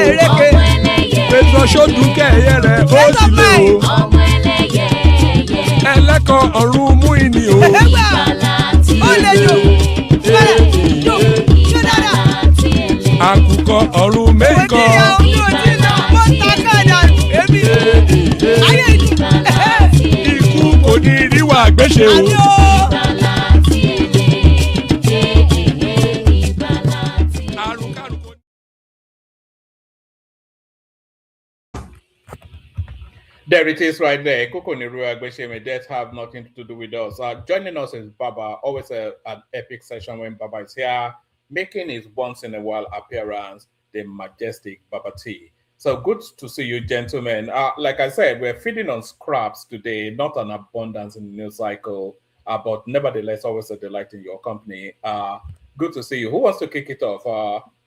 C: Petrosodúnkẹ́ ẹyẹ rẹ̀ ó dìlé o. Ẹlẹ́kọ̀ ọ̀run mú ìní o. Àkùkọ ọ̀run mẹ́kọ̀. Ikú kò ní ríwà gbéṣe o.
A: There it is right there. Koko Niru Agbesheme, death have nothing to do with us. Joining us is Baba, always an epic session when Baba is here, making his once in a while appearance, the majestic Baba T. So good to see you, gentlemen. Like I said, we're feeding on scraps today, not an abundance in the news cycle, but nevertheless, always a delight in your company. Good to see you. Who wants to kick it off?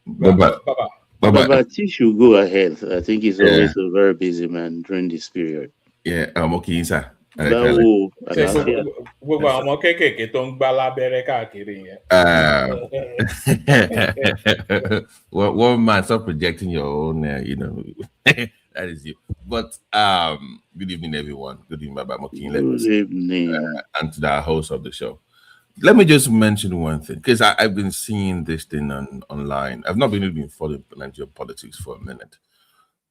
D: Baba.
A: Baba.
D: Baba T should go ahead. I think he's always a very busy man during this period.
C: Yeah, I'm okay, sir. Well, one man, stop projecting your own, that is you. But good evening, everyone. Good evening, Baba Mokin.
D: Good evening.
C: And to the host of the show. Let me just mention one thing, because I've been seeing this thing online. I've not really been following Nigerian politics for a minute.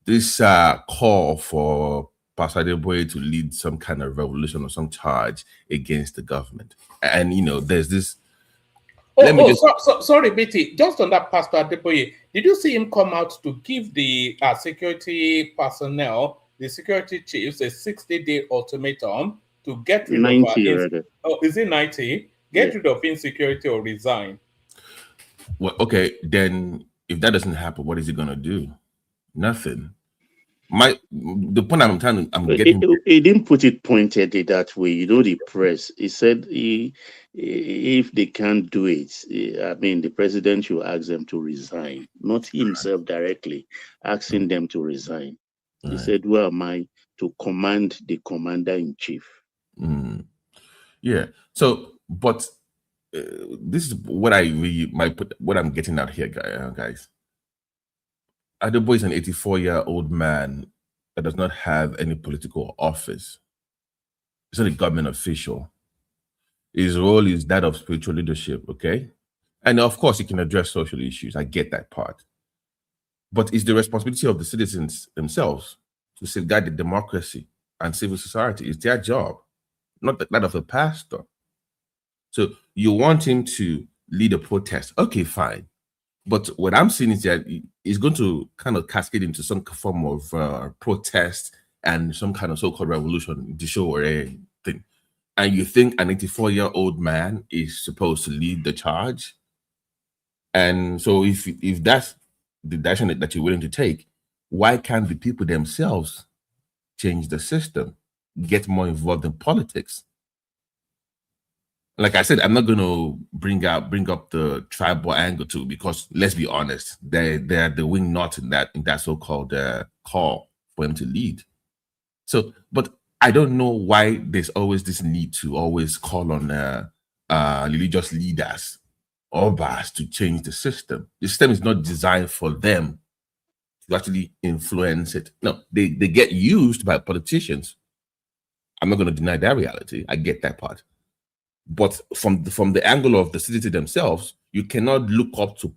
C: This call for Pastor Adeboye to lead some kind of revolution or some charge against the government. And, there's this...
A: Sorry, Betty. Just on that, Pastor Adeboye, did you see him come out to give the security personnel, the security chiefs, a 60-day ultimatum to get rid
D: 90
A: of... is it 90? Get rid of insecurity or resign.
C: Well, okay, then if that doesn't happen, what is he going to do? Nothing. The point I'm getting...
D: He didn't put it pointedly that way. The press. He said if they can't do it, the president should ask them to resign. Not himself directly, asking them to resign. Right. He said, who am I to command the commander-in-chief?
C: Yeah. So, but this is what what I'm getting out here, guys. Adeboye is an 84-year-old man that does not have any political office. He's not a government official. His role is that of spiritual leadership, okay? And of course, he can address social issues. I get that part. But it's the responsibility of the citizens themselves to safeguard the democracy and civil society. It's their job, not that of the pastor. So you want him to lead a protest. Okay, fine. But what I'm seeing is that he's going to kind of cascade into some form of protest and some kind of so-called revolution, the show or anything. And you think an 84-year-old man is supposed to lead the charge? And so if that's the direction that you're willing to take, why can't the people themselves change the system, get more involved in politics? like I said, I'm not going to bring up the tribal angle too, because let's be honest, they're the wing nut in that so-called call for him to lead. So, but I don't know why there's always this need to always call on religious leaders or bars to change the system. The system is not designed for them to actually influence it. No, they get used by politicians. I'm not going to deny that reality. I get that part. But from the angle of the city themselves, you cannot look up to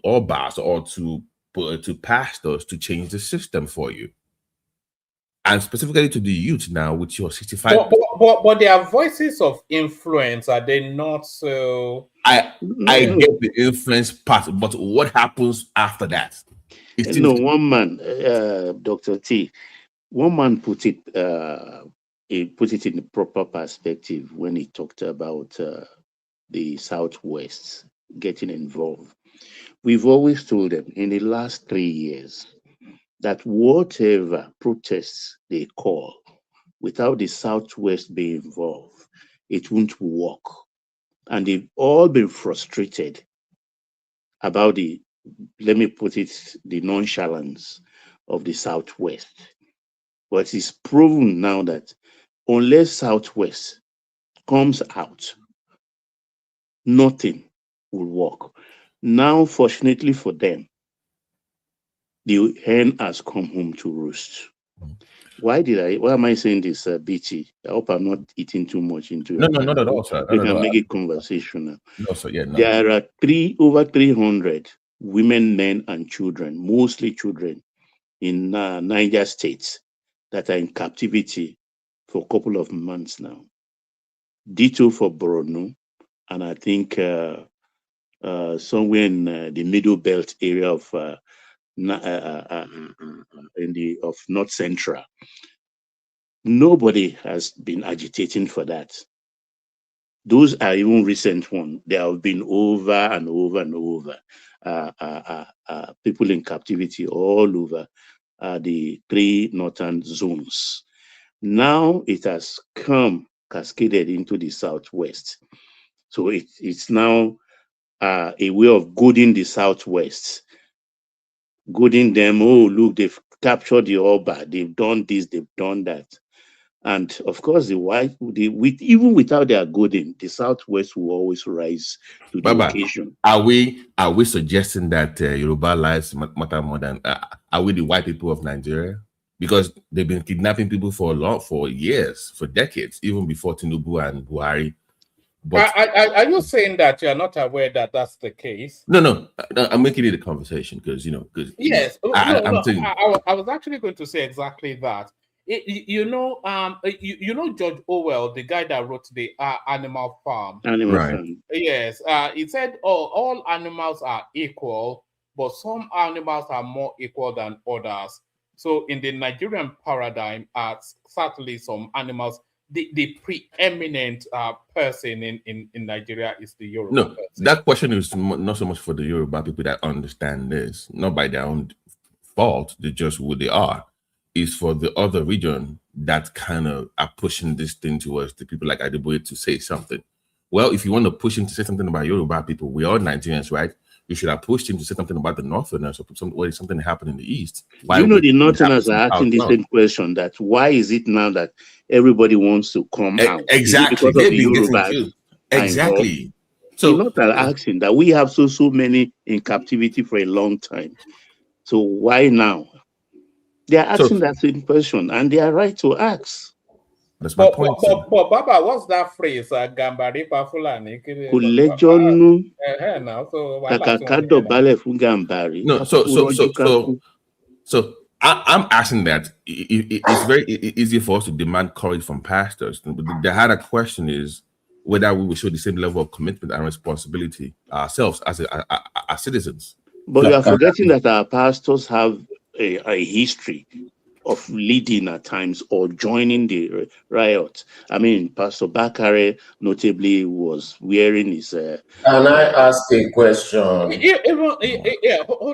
C: Orbas or to pastors to change the system for you. And specifically to the youth now, with your 65.
A: But their voices of influence, are they not so?
C: I get the influence part, but what happens after that?
D: One man, Dr. T, one man put it in the proper perspective when he talked about the Southwest getting involved. We've always told them in the last 3 years that whatever protests they call, without the Southwest being involved, it won't work. And they've all been frustrated about the nonchalance of the Southwest. But it's proven now that unless Southwest comes out, nothing will work. Now, fortunately for them, the hen has come home to roost. Why am I saying this, BT? I hope I'm not eating too much into it.
C: No, not at all, sir.
D: We can make it conversational.
C: No, sir. Yeah, no.
D: There are over 300 women, men, and children, mostly children, in Niger State that are in captivity for a couple of months now. Ditto for Borno, and I think somewhere in the Middle Belt area of North Central. Nobody has been agitating for that. Those are even recent ones. There have been over and over and over people in captivity all over the 3 northern zones. Now it has come cascaded into the Southwest. So it's now a way of goading the Southwest, goading them. Oh, look, they've captured the Oba, they've done this, they've done that. And of course, even without their goading, the Southwest will always rise to the occasion.
C: Are we suggesting that Yoruba lives matter more than are we the white people of Nigeria? Because they've been kidnapping people for years, for decades, even before Tinubu and Buhari.
A: But are you saying that you are not aware that that's the case?
C: No, I'm making it a conversation because
A: yes,
C: I
A: was actually going to say exactly that. George Orwell, the guy that wrote the Animal Farm.
D: Farm.
A: Yes, he said, all animals are equal, but some animals are more equal than others. So in the Nigerian paradigm, certainly some animals, the preeminent person in Nigeria is the Yoruba person.
C: That question is not so much for the Yoruba people that understand this, not by their own fault, they're just who they are. Is for the other region that kind of are pushing this thing towards the people like Ndigbo to say something. Well, if you want to push him to say something about Yoruba people, we are Nigerians, right? You should have pushed him to say something about the Northerners or something happened in the East.
D: Why the Northerners are asking the same question, that why is it now that everybody wants to come out?
C: Exactly.
D: Because of the Yoruba.
C: Exactly.
D: So the North are asking that we have so many in captivity for a long time. So why now? They are asking that same question, and they are right to ask.
C: That's my point.
A: But Baba, what's that phrase? Gambari Pafulani.
C: So I'm asking that. It's very easy for us to demand courage from pastors. The harder question is whether we will show the same level of commitment and responsibility ourselves as citizens.
D: But you are forgetting that our pastors have a history of leading at times or joining the riot. I mean, Pastor Bakare notably was wearing his...
E: Can I ask a question?
A: Hold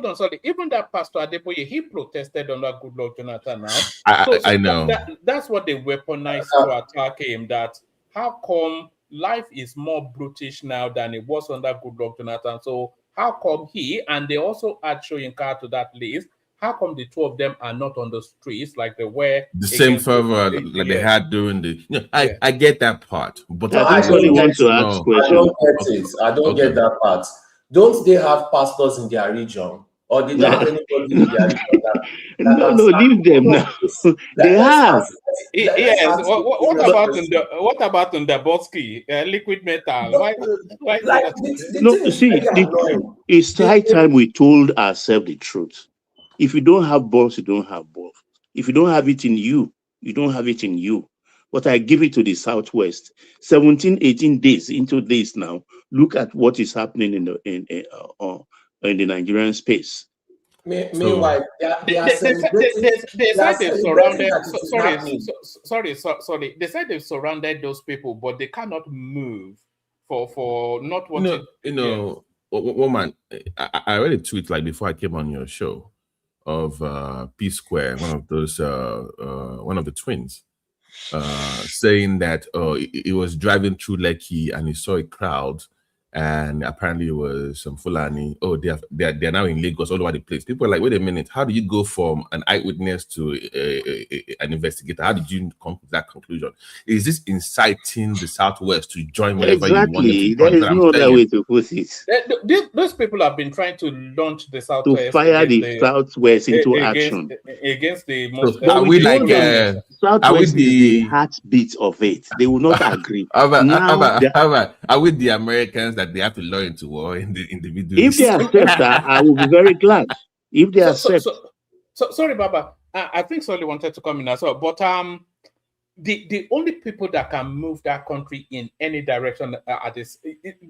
A: on, sorry. Even that Pastor Adeboye, he protested under Goodluck Jonathan now.
C: I know.
A: That's what they weaponized to attack him, that how come life is more brutish now than it was under Goodluck Jonathan. So how come he, and they also add Soyinka to that list, how come the two of them are not on the streets like they were
C: the same
A: against
C: fervor like they had during the.
A: Yeah.
C: I get that part, but
D: I
E: No,
D: think
E: I
D: Solly
E: don't get
D: wants to
E: it.
D: ask
E: I
D: question.
E: don't get it. I don't
C: Okay.
E: get that part. Don't they have pastors in their region? Or they don't have anybody in their region that
D: No,
E: can
D: no,
E: stand
D: leave them now. They
E: let's
D: have.
E: let's
A: Yes.
E: ask a
A: What
E: serious
A: about
E: question.
A: what about Ndigbo, liquid metal?
E: But,
A: Why is
E: like
A: it
E: the
D: No,
E: thing is
D: see,
E: very annoying.
D: it's
E: They,
D: high time we told ourselves the truth. If you don't have balls, you don't have balls. If you don't have it in you, you don't have it in you. But I give it to the Southwest. 17, 18 days into this now, look at what is happening in the Nigerian space.
E: meanwhile, they are
A: They
E: celebrating. They are
A: said they've
E: celebrating
A: surrounded.
E: that it is happening.
A: Sorry. They said they've surrounded those people, but they cannot move for not wanting.
C: Woman, I read a tweet like before I came on your show of P Square, one of those one of the twins, saying that he was driving through Lekki and he saw a crowd, and apparently it was some Fulani. Oh, they're now in Lagos all over the place. People are like, wait a minute, how do you go from an eyewitness to an investigator? How did you come to that conclusion? Is this inciting the Southwest to join whatever you want them to
D: Exactly.
C: join?
D: There
C: That's
D: is
C: what I'm
D: no other
C: saying.
D: way to put it.
A: Those people have been trying to launch the
D: To
A: Southwest
D: fire the Southwest into action.
A: against the
C: So
A: most.
D: But
C: are
D: we
C: we like
D: told them
C: are we
D: Southwest is the
C: the
D: heartbeat of it. They will not agree.
C: are we the Americans that they have to lure into war in the Middle
D: If they
C: East?
D: accept that, I will be very glad. If they accept.
A: Sorry, Baba. I think Solly wanted to come in as well, but the only people that can move that country in any direction are this.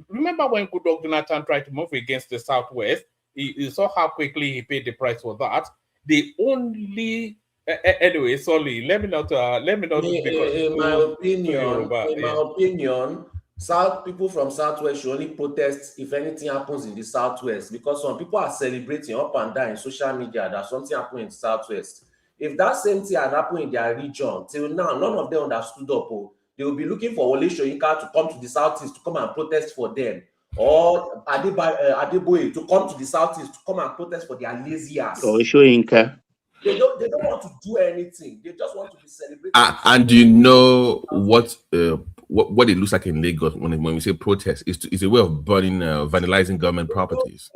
A: Remember when Goodluck Jonathan tried to move against the Southwest? You saw how quickly he paid the price for that. The only anyway, Solly, let me not because
E: In my opinion, South people from Southwest should only protest if anything happens in the Southwest, because some people are celebrating up and down in social media that something happened in the Southwest. If that same thing had happened in their region, till now, none of them understood up. They will be looking for Wole Soyinka to come to the Southeast to come and protest for them, or Adeboye to come to the Southeast to come and protest for their lazy ass.
D: Or Soyinka.
E: They don't want to do anything. They just want to be celebrating.
C: And do you know what it looks like in Lagos when we say protest? It's a way of burning, vandalizing government properties.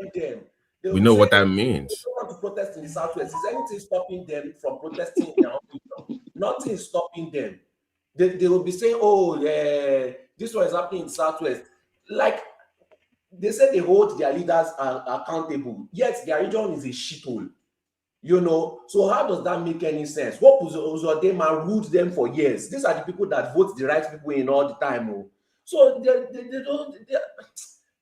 C: We know what that means.
E: They don't want to protest in the Southwest. Is anything stopping them from protesting in their own region? Nothing is stopping them. They will be saying, oh, yeah, this one is happening in the Southwest. Like, they say they hold their leaders accountable, yet their region is a shithole. So how does that make any sense? What Uzodema ruled them for years? These are the people that vote the right people in all the time. So they don't,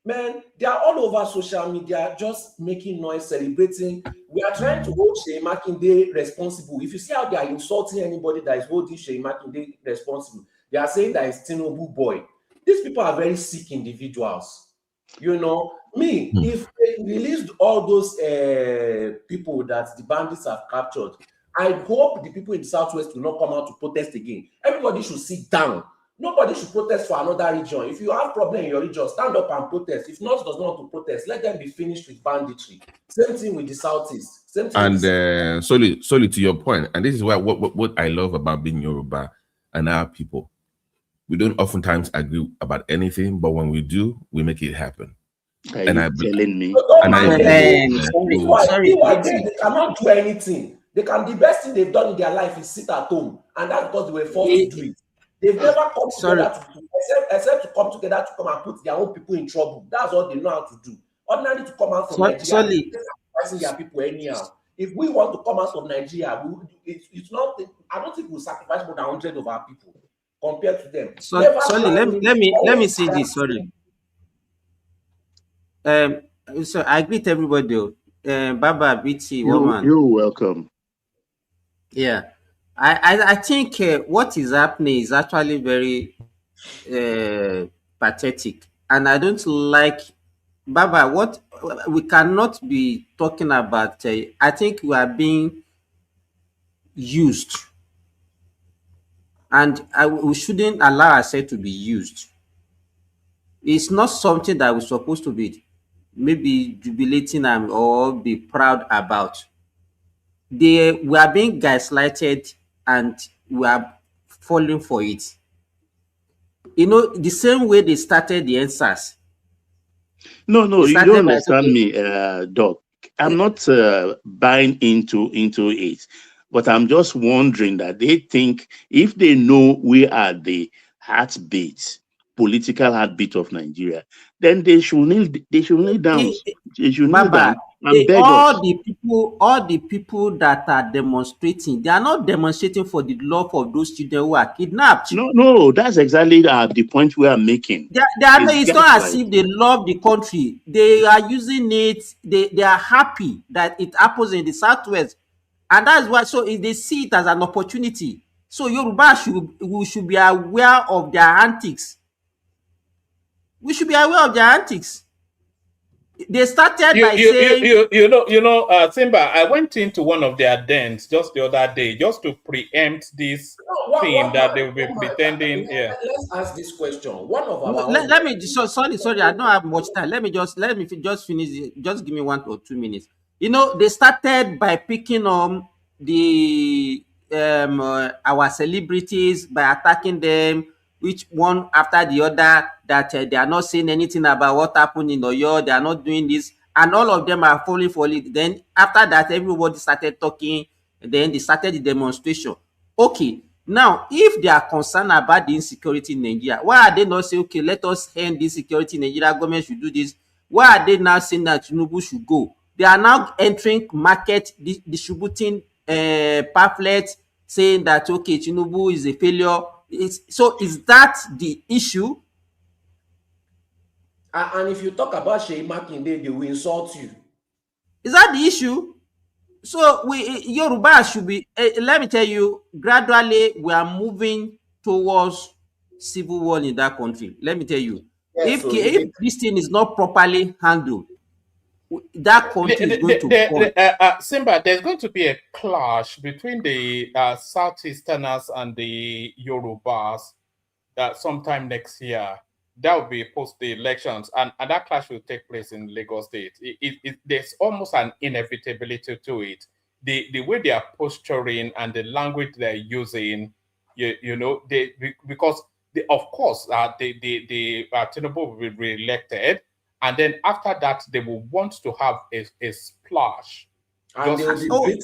E: man, they are all over social media just making noise, celebrating. We are trying to hold Seyi Makinde responsible. If you see how they are insulting anybody that is holding Seyi Makinde responsible, they are saying that it's Tinubu boy. These people are very sick individuals. If they released all those people that the bandits have captured, I hope the people in the Southwest will not come out to protest again. Everybody should sit down. Nobody should protest for another region. If you have problem in your region, stand up and protest. If North does not want to protest, let them be finished with banditry. Same thing with the Southeast. Same thing.
C: And solely to your point, and this is what I love about being Yoruba and our people. We don't oftentimes agree about anything, but when we do, we make it happen.
D: Are you telling me?
E: Sorry, they cannot do anything. The best thing they've done in their life is sit at home, and that's because they were forced to do it. They've never come together except to come together to come and put their own people in trouble. That's all they know how to do. Ordinarily, to come out from Nigeria, sacrificing their people anyhow. If we want to come out of Nigeria, it's not. I don't think we'll sacrifice more than 100 of our people compared to them.
B: Let me say this. Sorry. So I greet everybody. Baba, BT, woman.
D: You're welcome.
B: Yeah, I think what is happening is actually very pathetic, and I don't like Baba. What we cannot be talking about. I think we are being used, and we shouldn't allow ourselves to be used.
F: It's not something that we're supposed to be maybe jubilating or be proud about. We are being gaslighted and we are falling for it. You know, the same way they started the answers.
D: No,
F: They
D: you don't
F: started by
D: understand
F: saying,
D: me, Doc. I'm not buying into it, but I'm just wondering that they think if they know we are the heartbeat, political heartbeat of Nigeria, then they should kneel down. They should kneel
F: Baba,
D: down and beg
F: all
D: us.
F: the people that are demonstrating, they are not demonstrating for the love of those children who are kidnapped.
D: No, that's exactly the point we are making.
F: It's not as if they love the country. They are using it. They are happy that it happens in the southwest, and that's why. So if they see it as an opportunity, so Yoruba we should be aware of their antics. We should be aware of their antics. They started by saying,
A: Simba, I went into one of their dens just the other day just to preempt this thing that they will be pretending. Yeah.
E: Let's ask this question. One of our
F: let me sorry, I don't have much time. Let me just finish it. Just give me 1 or 2 minutes. You know, they started by picking on the our celebrities by attacking them, which one after the other, that they are not saying anything about what happened in Oyo. They are not doing this, and all of them are falling for it. Then after that, everybody started talking. Then they started the demonstration. Okay, now if they are concerned about the insecurity in Nigeria, why are they not saying, okay, let us end this security in Nigeria, government should do this? Why are they now saying that Tinubu should go? They are now entering market, distributing pamphlets saying that, okay, Tinubu is a failure. So is that the issue?
E: and if you talk about Sheyi Makinde, they will insult you.
F: Is that the issue? So Yoruba should be, let me tell you, gradually we are moving towards civil war in that country. Let me tell you,
E: Yes, so
F: if this thing is not properly handled, that country is going to fall.
A: Simba, there's going to be a clash between the Southeasterners and the Yorubas sometime next year. That will be post the elections, and that clash will take place in Lagos State. There's almost an inevitability to it. The way they are posturing and the language they're using, because of course the Tinubu will be re-elected, and then after that they will want to have a splash.
E: And they will be
F: Oh,
E: beating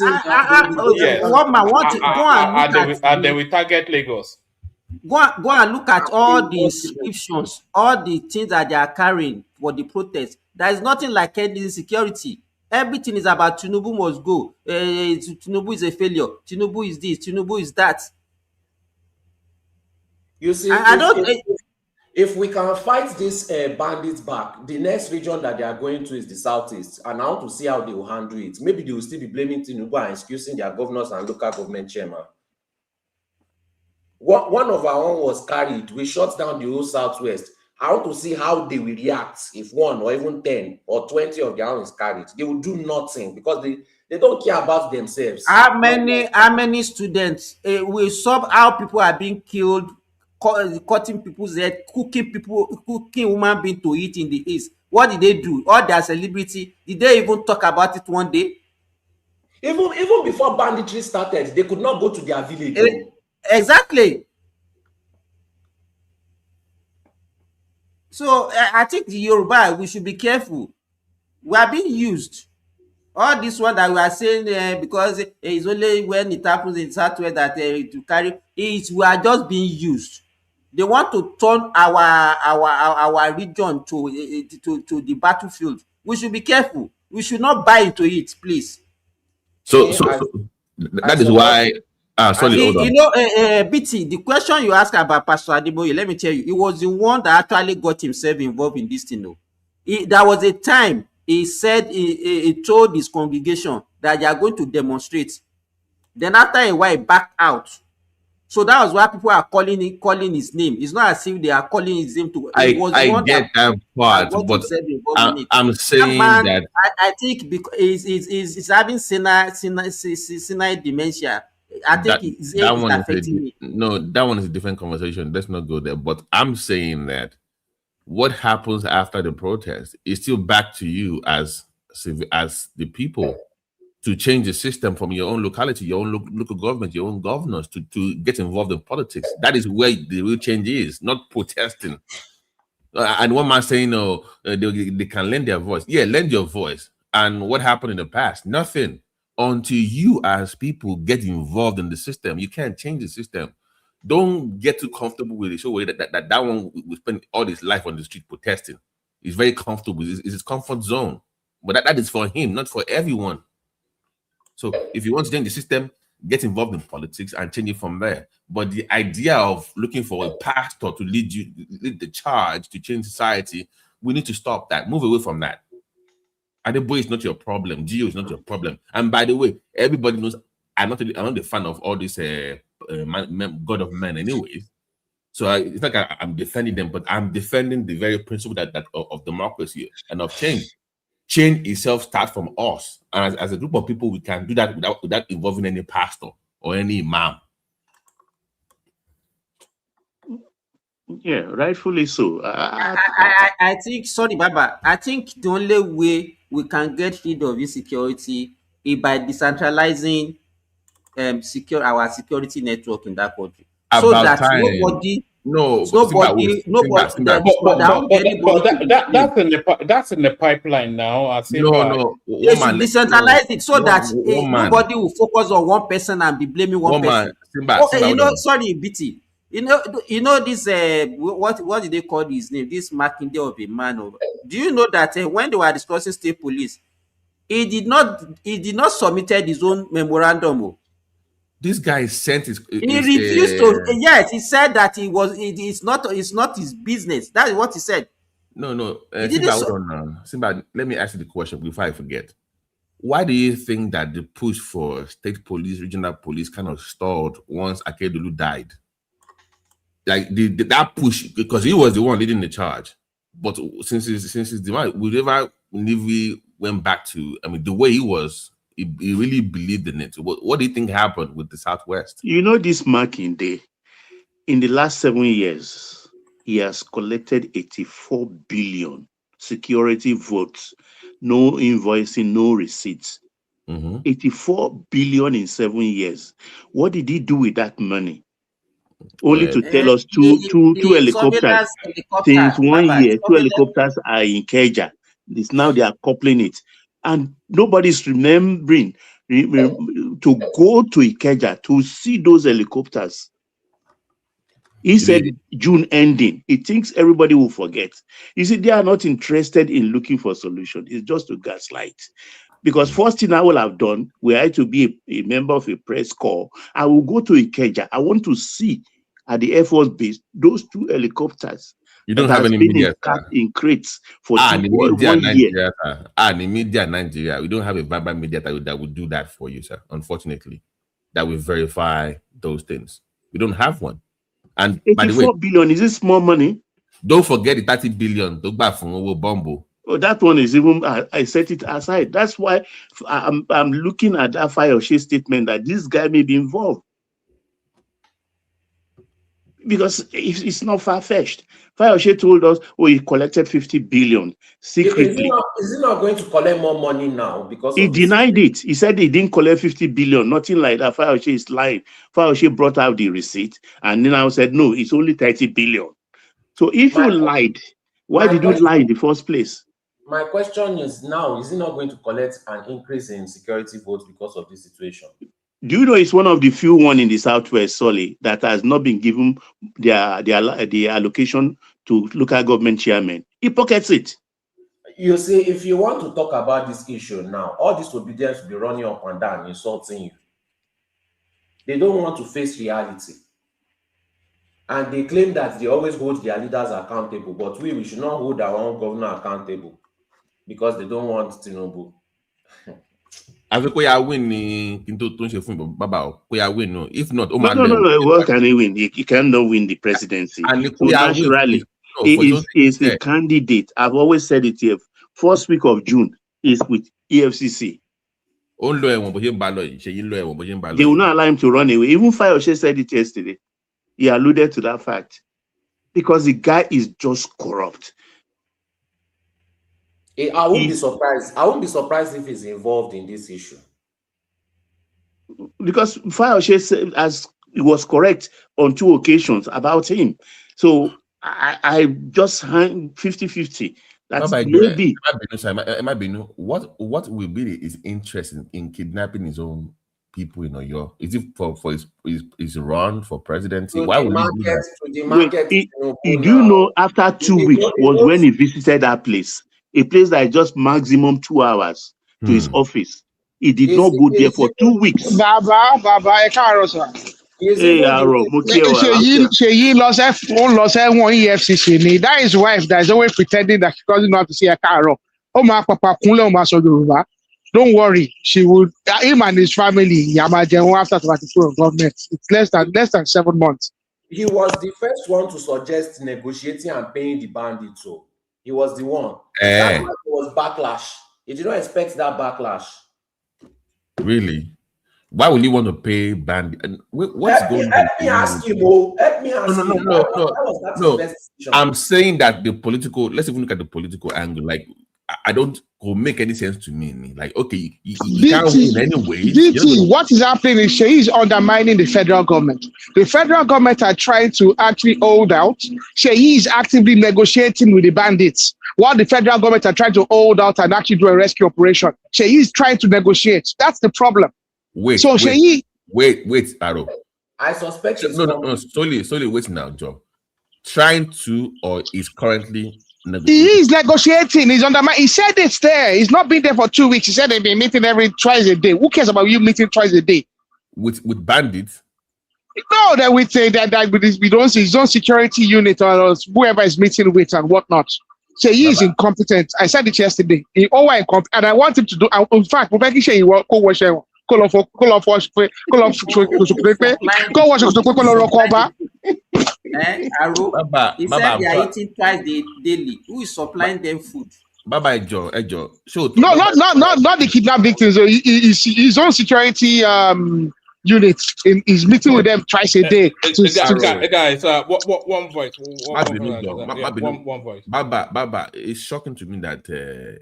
A: Yes.
F: one man want to go and look at
A: they will target Lagos.
F: go and look at all the inscriptions, all the things that they are carrying for the protest. There is nothing like any insecurity. Everything is about Tinubu must go. Tinubu is a failure. Tinubu is this. Tinubu is that.
E: You see,
F: I don't.
E: if we can fight these bandits back, the next region that they are going to is the southeast, and I want to see how they will handle it. Maybe they will still be blaming Tinubu and excusing their governors and local government chairman. One of our own was carried. We shut down the whole southwest. I want to see how they will react if 1 or even 10 or 20 of their own is carried. They will do nothing because they don't care about themselves.
F: How many students we saw how people are being killed, cutting people's head, cooking human being to eat in the east? What did they do? All their celebrity, did they even talk about it one day?
E: Even before banditry started, they could not go to their village.
F: Exactly. So I think the Yoruba, we should be careful. We are being used. All this one that we are saying because it's only when it happens in Southwest that to carry it, we are just being used. They want to turn our region to the battlefield. We should be careful. We should not buy into it, please.
C: So that is why. Sorry, hold on.
F: You know, BT, the question you asked about Pastor Adeboye, let me tell you, he was the one that actually got himself involved in this thing. There was a time he said he told his congregation that they are going to demonstrate. Then after a while, he backed out. So that was why people are calling his name. It's not as if they are calling his name to.
C: I get that part, but I'm saying that
F: I think because he's having senile dementia. I think his age is affecting me.
C: No, that one is a different conversation. Let's not go there. But I'm saying that What happens after the protest is still back to you as the people to change the system from your own locality, your own local government, your own governors to get involved in politics. That is where the real change is, not protesting. And one man saying, "No, they can lend their voice." Yeah, lend your voice. And what happened in the past? Nothing. Until you, as people, get involved in the system, you can't change the system. Don't get too comfortable with it. So that one will spend all his life on the street protesting. He's very comfortable. It's his comfort zone. But that is for him, not for everyone. So if you want to change the system, get involved in politics and change it from there. But the idea of looking for a pastor to lead the charge to change society, we need to stop that. Move away from that. Adebo is not your problem. Geo is not your problem. And by the way, everybody knows I'm not a fan of all this God of men anyways. So it's like I'm defending them, but I'm defending the very principle that of democracy and of change. Change itself starts from us. And as a group of people, we can do that without involving any pastor or any imam.
D: Yeah, rightfully so.
F: I think, sorry, Baba, I think the only way we can get rid of insecurity is by decentralizing our security network in that country. So
C: About
F: that
C: time.
F: nobody
C: That's
A: in the pipeline now.
F: They should decentralize it so that nobody will focus on one person and be blaming one person. Sorry, BT. You know this. What did they call his name? This Marking Day of a man. Do you know that when they were discussing state police, he did not submitted his own memorandum.
C: This guy sent his.
F: He refused to. Yes, he said that it's not his business. That is what he said.
C: No. Simba, let me ask you the question before I forget. Why do you think that the push for state police, regional police, kind of stalled once Akedolu died? Like that push, because he was the one leading the charge. But since his demise, we went back to, the way he was. He really believed in it. What do you think happened with the Southwest?
D: You know, this Marking Day, in the last 7 years, he has collected 84 billion security votes, no invoicing, no receipts. 84 billion in 7 years. What did he do with that money? Only to tell us two helicopters. Since 1 year, 2 helicopters are in Keja. Now they are coupling it. And nobody's remembering to go to Ikeja to see those helicopters. He said June ending. He thinks everybody will forget. You see, they are not interested in looking for a solution. It's just to gaslight. Because first thing I will have done, were I to be a member of a press corps, I will go to Ikeja. I want to see at the Air Force base those 2 helicopters.
C: You don't have any media
D: in crates for 1 year.
C: The media in Nigeria, we don't have a vibrant media that would do that for you, sir. Unfortunately, that will verify those things. We don't have one. And
D: 84
C: by the way,
D: billion, is it small money?
C: Don't forget the 30 billion. Don't buy from Bombo.
D: Oh, that one is even. I set it aside. That's why I'm looking at that Fayoshe statement that this guy may be involved. Because it's not far-fetched. Fayoshe told us, he collected 50 billion secretly.
E: Is he not going to collect more money now? Because
D: he denied it. He said he didn't collect 50 billion. Nothing like that. Fayoshe is lying. Fayoshe brought out the receipt and then I said, no, it's only 30 billion. So if you lied, why did you lie in the first place?
E: My question is now, is he not going to collect an increase in security votes because of this situation?
D: Do you know it's one of the few one in the Southwest, Solly, that has not been given the allocation to local government chairman? He pockets it.
E: You see, if you want to talk about this issue now, all this obedience will be running up and down, insulting you. They don't want to face reality. And they claim that they always hold their leaders accountable, but we should not hold our own governor accountable because they don't want Tinubu.
C: If not,
D: no. What can he win? He cannot win the presidency. So naturally, he is a candidate. I've always said it here. First week of June is with EFCC. They will not allow him to run away. Even Fayoshe said it yesterday. He alluded to that fact. because the guy is just corrupt.
E: I won't be surprised. I won't be surprised if he's involved in this issue.
D: Because Fayose said, as he was correct on 2 occasions about him. So I just hang 50-50. That's maybe.
C: What will be his interest in kidnapping his own people in Oyo? Is it for his run for presidency? Why would he do that?
E: To the market,
D: do you know after 2 weeks was when he visited that place? A place that is just maximum 2 hours to his office. He did not go there for 2 weeks.
G: Baba,
D: Hey, Aro,
G: Sheyi lost one EFCC ni. That is wife that is always pretending that she doesn't know how to see a car. Oh my papa, don't worry, she would. Him and his family, Yamajen, after 22 of government. It's less than 7 months.
E: He was the first one to suggest negotiating and paying the bandits. So he was the one. That was backlash. He did not expect that backlash.
C: Really? Why would he want to pay bandit? What's going on?
E: Let me ask you.
C: No. I'm saying that the political. Let's even look at the political angle. Like, I don't make any sense to me. Like, okay, you can't win anyway.
G: What is happening is Sheyi is undermining the federal government. The federal government are trying to actually hold out. Sheyi is actively negotiating with the bandits, while the federal government are trying to hold out and actually do a rescue operation. Sheyi is trying to negotiate. That's the problem.
C: Wait, Aro.
E: I suspect
C: no. Solely wait now, Joe. Trying to or is currently negotiating.
G: He is negotiating. He's he said it's there. He's not been there for 2 weeks. He said they've been meeting twice a day. Who cares about you meeting twice a day?
C: With bandits?
G: No, that we say that with his own security unit or whoever is meeting with and whatnot. So he is incompetent. I said it yesterday. He incompetent, and I want him to do. In fact, go wash
F: He said they are eating twice daily. Who is supplying them food?
C: Bye, Joe. Show.
G: No, not the kidnapped victims. His own security unit. He's meeting with them twice a day.
A: Guys, one voice. One voice.
C: Baba, it's shocking to me that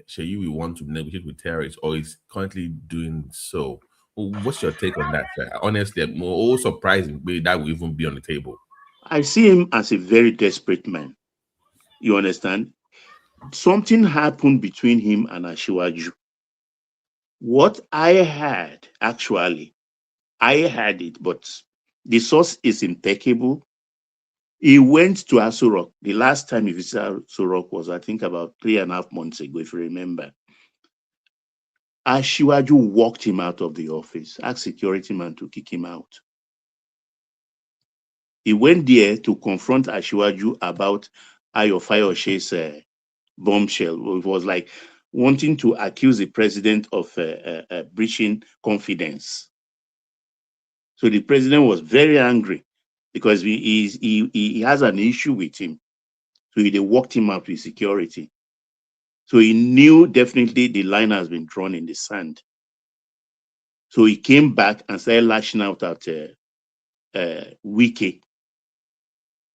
C: Sheyi will want to negotiate with terrorists or is currently doing so. What's your take on that, sir? Honestly, I'm more surprising that will even be on the table.
D: I see him as a very desperate man. You understand? Something happened between him and Asiwaju. What I heard, actually, I heard it, but the source is impeccable. He went to Aso Rock. The last time he visited Aso Rock was, I think, about 3.5 months ago, if you remember. Asiwaju walked him out of the office, asked security man to kick him out. He went there to confront Asiwaju about Ayo Fayoshe's bombshell. It was like wanting to accuse the president of breaching confidence. So the president was very angry because he has an issue with him. So they walked him out with security. So he knew definitely the line has been drawn in the sand. So he came back and started lashing out at Wike.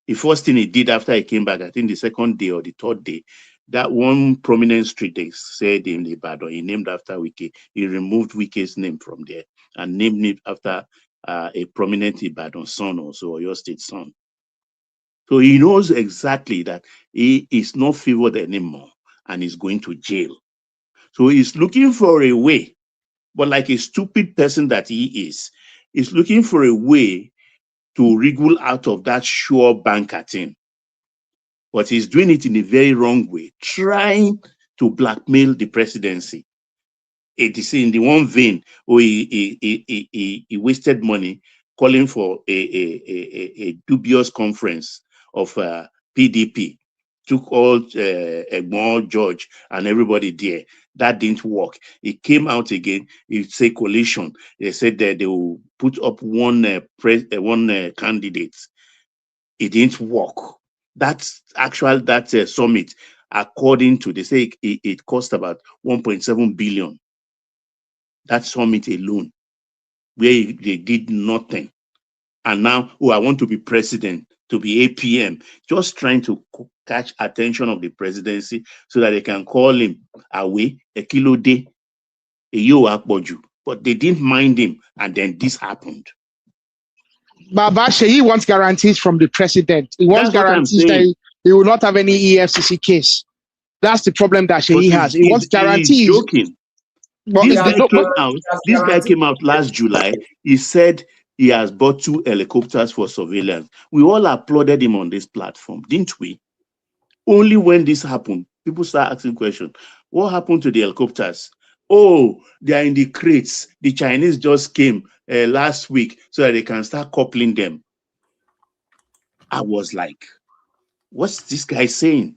D: The first thing he did after he came back, I think the second day or the third day, that one prominent street they said in Ibadan, he named after Wike. He removed Wike's name from there and named it after a prominent Ibadan son, also Oyo State son. So he knows exactly that he is not favored anymore and is going to jail. So he's looking for a way, but like a stupid person that he is, he's looking for a way to wriggle out of that sure banker thing. But he's doing it in a very wrong way, trying to blackmail the presidency. It is in the one vein where he wasted money calling for a dubious conference of PDP. Took all Egbon, George, and everybody there. That didn't work. It came out again. It said coalition. They said that they will put up one candidate. It didn't work. That's that summit, according to, they say it cost about 1.7 billion. That summit alone, where they did nothing. And now, I want to be president. to be APM, just trying to catch attention of the presidency so that they can call him away, a kilo day, a yo akboju. But they didn't mind him, and then this happened.
G: Baba Sheyi wants guarantees from the president. He wants
D: That's what I'm
G: guarantees that
D: saying.
G: he will not have any EFCC case. That's the problem that Sheyi
D: But
G: has. He wants
D: he's
G: guarantees.
D: joking.
G: But
D: This
G: the-
D: guy came
G: but-
D: out. This guy came out last July. He said he has bought 2 helicopters for surveillance. We all applauded him on this platform, didn't we? Only when this happened, people start asking questions. What happened to the helicopters? Oh, they are in the crates. The Chinese just came last week so that they can start coupling them. I was like, what's this guy saying?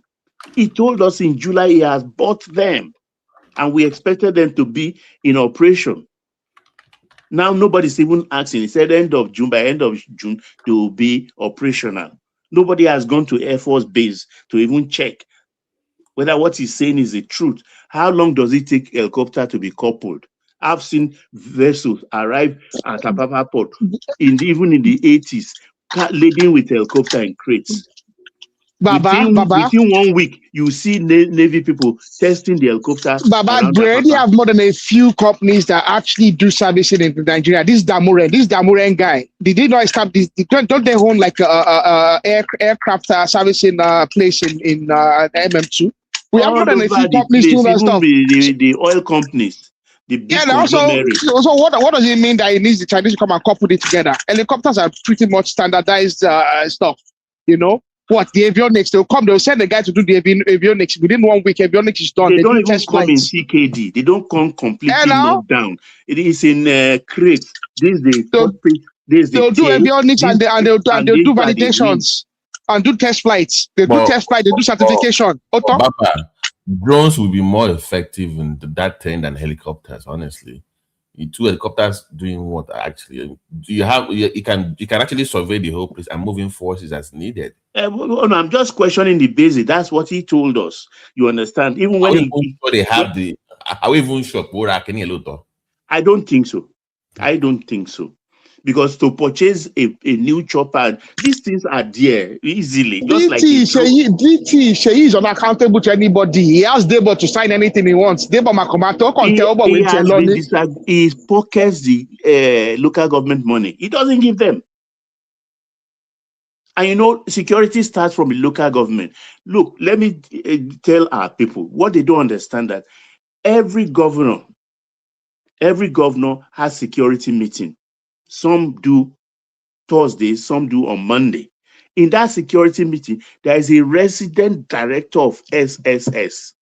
D: He told us in July he has bought them, and we expected them to be in operation. Now nobody's even asking. He said end of June, by end of June, they will be operational. Nobody has gone to Air Force Base to even check whether what he's saying is the truth. How long does it take a helicopter to be coupled? I've seen vessels arrive at Apapa Port even in the 80s, laden with helicopter and crates.
G: Baba,
D: Within 1 week, you see Navy people testing the helicopter.
G: Baba, we already have more than a few companies that actually do servicing in Nigeria. This Damoren guy, did they not establish? Don't they own like a aircraft servicing place in MM2? We have more than a few companies doing that stuff.
D: The oil companies, the big conglomerates.
G: Also, what does it mean that it needs the Chinese to come and couple it together? Helicopters are pretty much standardized stuff, you know. What, the avionics, they'll send the guy to do the avionics. Within 1 week, avionics is done.
D: They don't even come in CKD. They don't come completely knocked down. It is in crates. This is the cockpit.
G: They'll do avionics and they'll do validations and do test flights. They do test flights, they do certification.
C: Baba, drones will be more effective in that thing than helicopters, honestly. 2 helicopters doing what actually? You can actually survey the whole place and moving forces as needed.
D: No, I'm just questioning the basic. That's what he told us. You understand? Even when
C: are we even sure?
D: I don't think so. I don't think so. Because to purchase a new chopper, these things are there easily. Just
G: DT, Sheyi is unaccountable to anybody. He has Ndigbo to sign anything he wants. He
D: pockets the local government money. He doesn't give them. And you know, security starts from the local government. Look, let me tell our people what they don't understand, that every governor has security meeting. Some do Thursday, some do on Monday. In that security meeting, there is a resident director of SSS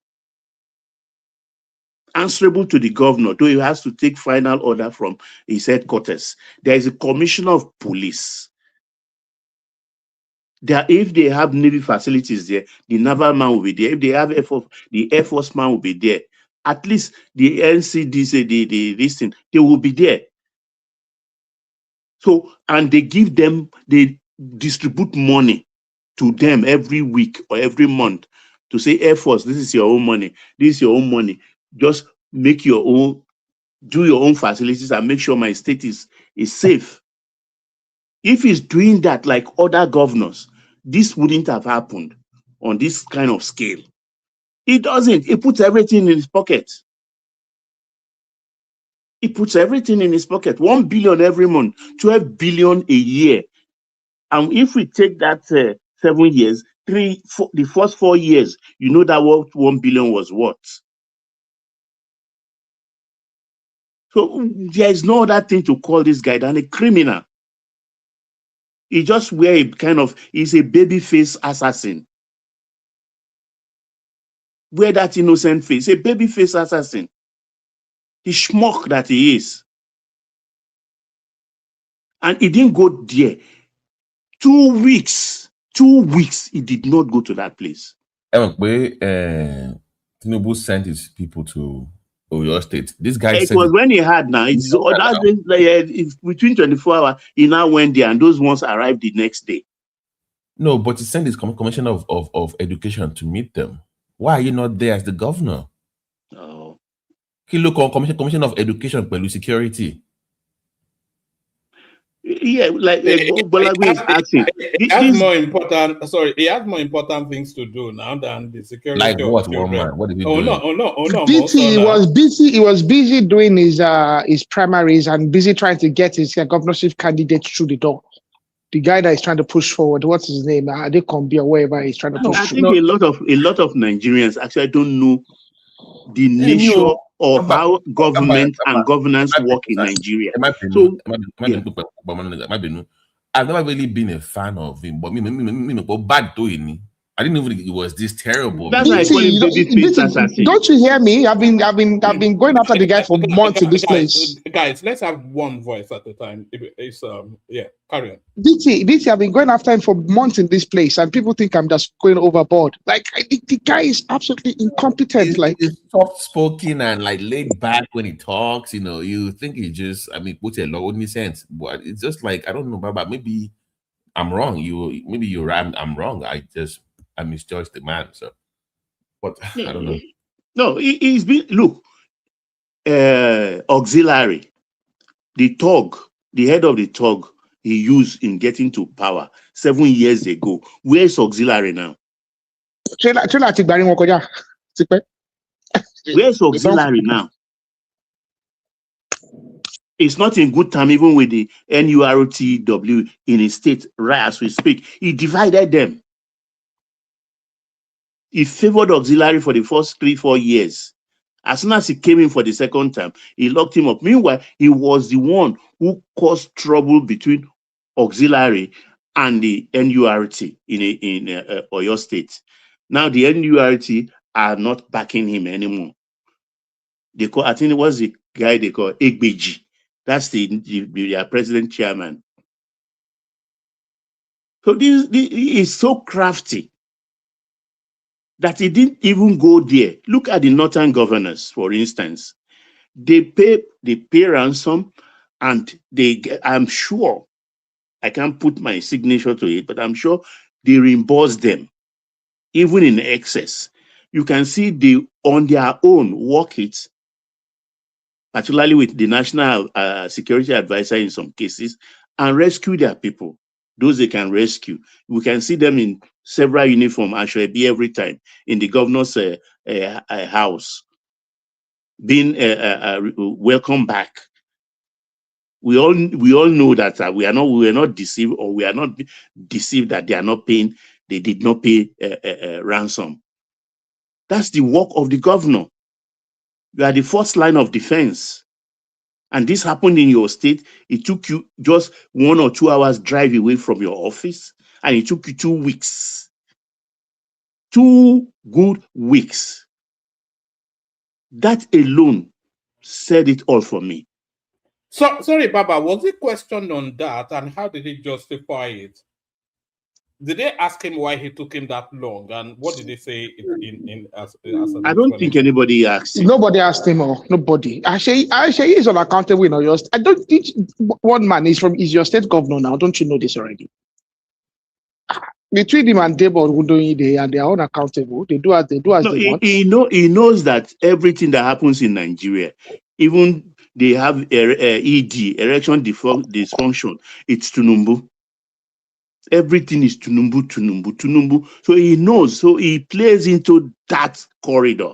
D: answerable to the governor, though he has to take final order from his headquarters. There is a commissioner of police. If they have Navy facilities there, the naval man will be there. If they have Air Force, the Air Force man will be there. At least the NCDC, this thing, they will be there. So, and they distribute money to them every week or every month to say, Air Force, this is your own money. This is your own money. Just make your own, do your own facilities and make sure my state is safe. If he's doing that like other governors, this wouldn't have happened on this kind of scale. He doesn't. He puts everything in his pocket. He puts everything in his pocket. 1 billion every month, 12 billion a year. And if we take that 7 years, the first 4 years, you know that what 1 billion was what? So there is no other thing to call this guy than a criminal. He just he's a baby face assassin. Wear that innocent face, a baby face assassin. The schmuck that he is. And he didn't go there. 2 weeks, he did not go to that place.
C: Tinubu sent his people to Oyo State. This guy
D: it was when he had now. It's between 24 hours, he now went there, and those ones arrived the next day.
C: No, but he sent his commissioner of education to meet them. Why are you not there as the governor?
D: Oh.
C: He look on commissioner of education, but security.
D: Yeah, like
A: It
D: Bolagu is asking.
A: has
D: This
A: more important. Sorry, it has more important things to do now than the
C: Like
A: security of
C: what, one
A: children.
C: man? What are we
A: Oh no!
C: doing?
A: Oh no! Oh no!
G: BT,
A: Monso
G: he
A: now.
G: was busy. He was busy doing his primaries and busy trying to get his governorship candidate through the door. The guy that is trying to push forward, what's his name? Adekombi or wherever he's trying to
C: No,
G: push
D: I
G: through.
D: think a lot of Nigerians actually don't know the nature of how government and governance work in Nigeria. So yeah.
C: I've never really been a fan of him, but but bad to him. I didn't even think it was this terrible.
D: That's why I call him baby face assassin.
G: Don't you hear me? I've been going after the guy for months in this place.
A: Guys, let's have one voice at a time. It's yeah, carry on.
G: BT, I've been going after him for months in this place, and people think I'm just going overboard. Like the guy is absolutely incompetent.
C: He's soft spoken and like laid back when he talks. You know, you think he just, I mean, put a lot in sense, but it's just like I don't know, but maybe I'm wrong. Maybe you're right. I'm wrong. I misjudged the man. So, but I don't know.
D: No, he's been auxiliary, the thug, the head of the thug he used in getting to power 7 years ago. Where's auxiliary now? Where's auxiliary now? It's not in good time, even with the NURTW in his state, right as we speak. He divided them. He favored auxiliary for the first 3-4 years. As soon as he came in for the second time, he locked him up. Meanwhile, he was the one who caused trouble between auxiliary and the NURT in Oyo State. Now the NURT are not backing him anymore. They call, I think it was the guy they call Egbeji. That's the president chairman. So this is so crafty that he didn't even go there. Look at the northern governors, for instance. They pay ransom, and I'm sure, I can't put my signature to it, but I'm sure they reimburse them, even in excess. You can see they, on their own, work it, particularly with the National Security Advisor in some cases, and rescue their people, those they can rescue. We can see them in several uniform, actually, every time in the governor's house, being welcome back. We all know that we are not deceived, or we are not deceived that they did not pay ransom. That's the work of the governor. You are the first line of defense. And this happened in your state. It took you just 1 or 2 hours drive away from your office, and it took you 2 weeks. 2 good weeks. That alone said it all for me.
A: So sorry, Baba, was he questioned on that, and how did he justify it? Did they ask him why he took him that long, and what did they say as
D: I don't think anybody asked him.
G: Nobody asked him, or nobody. Actually, is unaccountable in Oyo State. I don't think one man is your state governor now. Don't you know this already? Between him and Ndigbo, who doing they are unaccountable. They do as they want.
D: He knows that everything that happens in Nigeria, even they have ED, erection dysfunction, it's Tunumbu. Everything is Tunumbu. So he knows. So he plays into that corridor.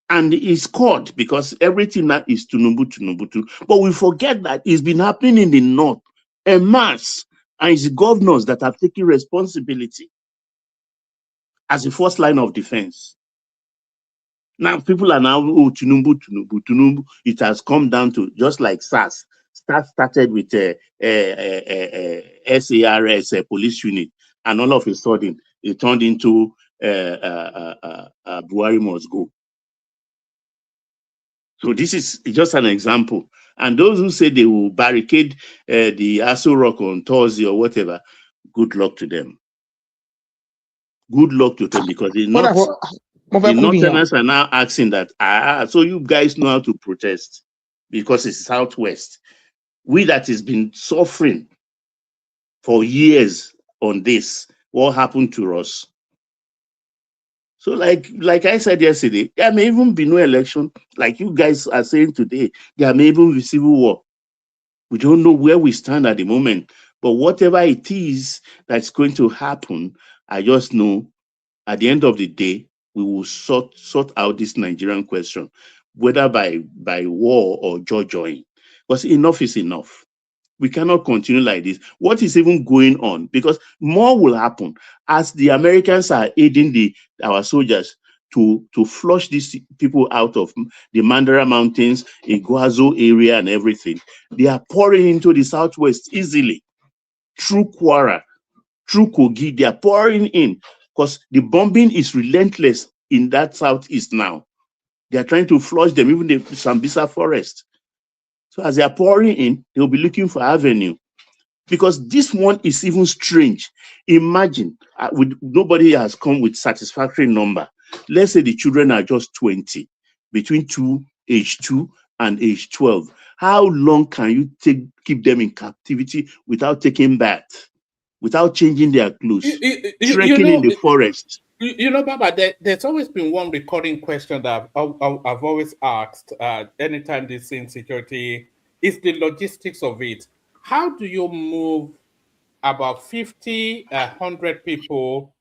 D: And he's caught because everything that is Tunumbu. But we forget that it's been happening in the north en masse. And it's the governors that have taken responsibility as the first line of defense. Now people are now, oh, Tunumbu. It has come down to just like SARS. SARS started with SARS, police unit, and all of a sudden it turned into Buhari must go. So this is just an example. And those who say they will barricade the Aso Rock on Thursday or whatever, good luck to them. Good luck to them, because the Northerners are now asking that, so you guys know how to protest because it's Southwest. We that has been suffering for years on this, what happened to us? So like I said yesterday, there may even be no election. Like you guys are saying today, there may even be civil war. We don't know where we stand at the moment. But whatever it is that's going to happen, I just know at the end of the day, we will sort out this Nigerian question, whether by war or join. Because enough is enough. We cannot continue like this. What is even going on? Because more will happen as the Americans are aiding our soldiers to flush these people out of the Mandara Mountains, Iguazu area, and everything. They are pouring into the southwest easily through Kwara, through Kogi. They are pouring in because the bombing is relentless in that southeast now. They are trying to flush them, even the Sambisa forest. So as they are pouring in, they'll be looking for avenue. Because this one is even strange. Imagine, nobody has come with satisfactory number. Let's say the children are just 20, between age 2 and age 12. How long can you keep them in captivity without taking bath, without changing their clothes, trekking in the forest?
A: Baba, there's always been one recurring question that I've always asked anytime this insecurity is the logistics of it. How do you move about 50, 100 people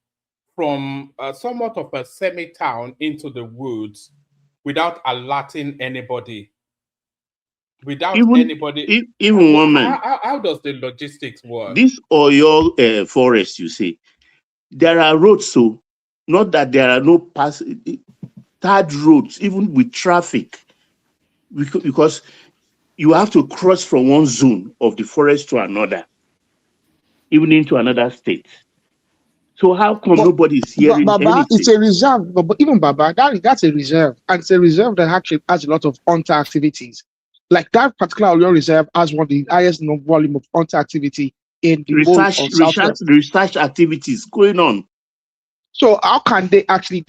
A: from somewhat of a semi-town into the woods without alerting anybody?
D: Even one man.
A: How does the logistics work?
D: This Oyo forest, you see, there are roads, so not that there are no third roads, even with traffic, because you have to cross from one zone of the forest to another, even into another state. So how come nobody is hearing
G: Baba,
D: anything?
G: it's a reserve, but even Baba, that's a reserve, and it's a reserve that actually has a lot of hunter activities. Like that particular Oyo reserve has one of the highest volume of hunter activity in the whole of Southwest.
D: Research activities going on.
G: So how can they actually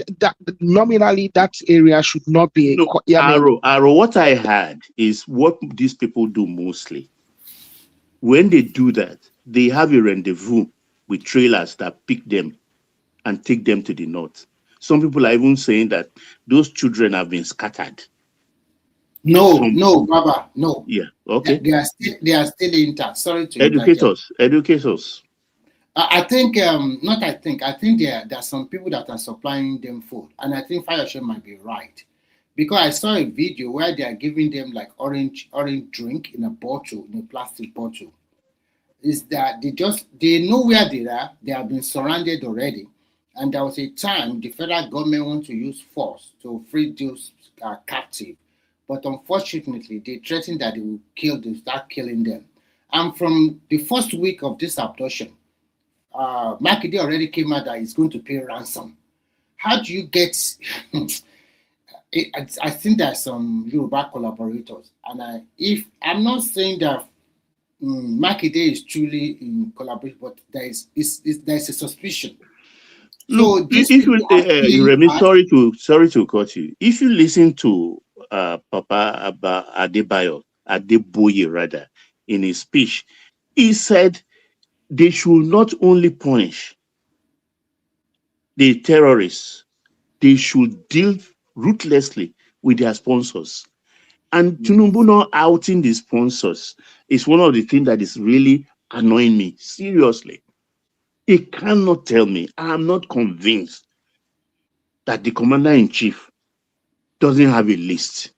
G: nominally that area should not be?
D: Arrow, what I heard is what these people do mostly. When they do that, they have a rendezvous with trailers that pick them and take them to the north. Some people are even saying that those children have been scattered.
H: No, Baba, no.
D: Yeah, okay.
H: They are still intact. Sorry to
D: educate us.
H: I think there are some people that are supplying them food, and I think Fayoshe might be right, because I saw a video where they are giving them like orange drink in a bottle, in a plastic bottle. Is that they know where they are? They have been surrounded already, and there was a time the federal government want to use force to free those captive, but unfortunately they threatened that they will start killing them. And from the first week of this abduction, Makinde already came out that he's going to pay ransom. How do you get? I think there's some Yoruba collaborators, and I'm not saying that Makinde is truly in collaboration, but there's a suspicion.
D: Look, sorry to cut you. If you listen to Papa Adeboye rather, in his speech, he said they should not only punish the terrorists, they should deal ruthlessly with their sponsors. And Tinubu not outing the sponsors is one of the things that is really annoying me. Seriously. He cannot tell me. I'm not convinced that the commander-in-chief doesn't have a list.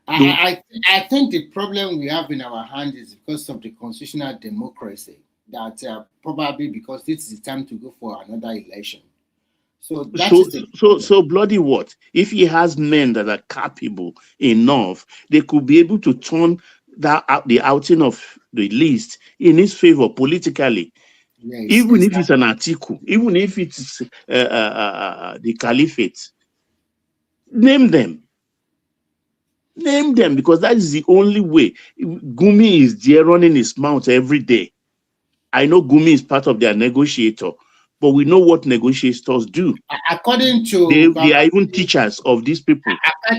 H: I think the problem we have in our hand is because of the constitutional democracy, that probably because this is the time to go for another election. So
D: bloody what? If he has men that are capable enough, they could be able to turn the outing of the list in his favor politically. Yes, even if it's an article, even if it's the caliphate, name them, because that is the only way. Gumi is there running his mouth every day. I know Gumi is part of their negotiator, but we know what negotiators do.
H: According to
D: they are even teachers of these people.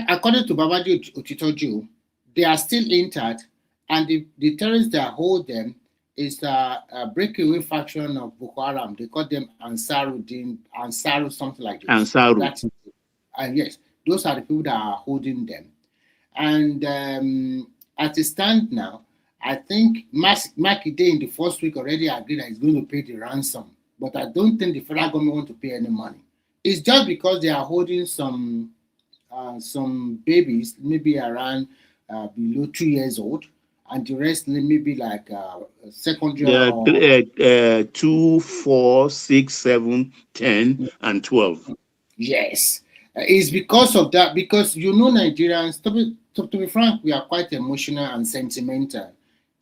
H: According to Babadi Otitoju, they are still intact, and the terrorists that hold them is a breakaway faction of Boko Haram. They call them Ansaru, something like this.
D: Ansaru.
H: Yes, those are the people that are holding them. And as it stands now, I think Makinde in the first week already agreed that he's going to pay the ransom, but I don't think the federal government want to pay any money. It's just because they are holding some babies, maybe around below 2 years old, and the rest maybe like secondary or
D: 2, 4, 6, 7, 10, and 12.
H: yes. It's because of that, because Nigerians, to be frank, we are quite emotional and sentimental.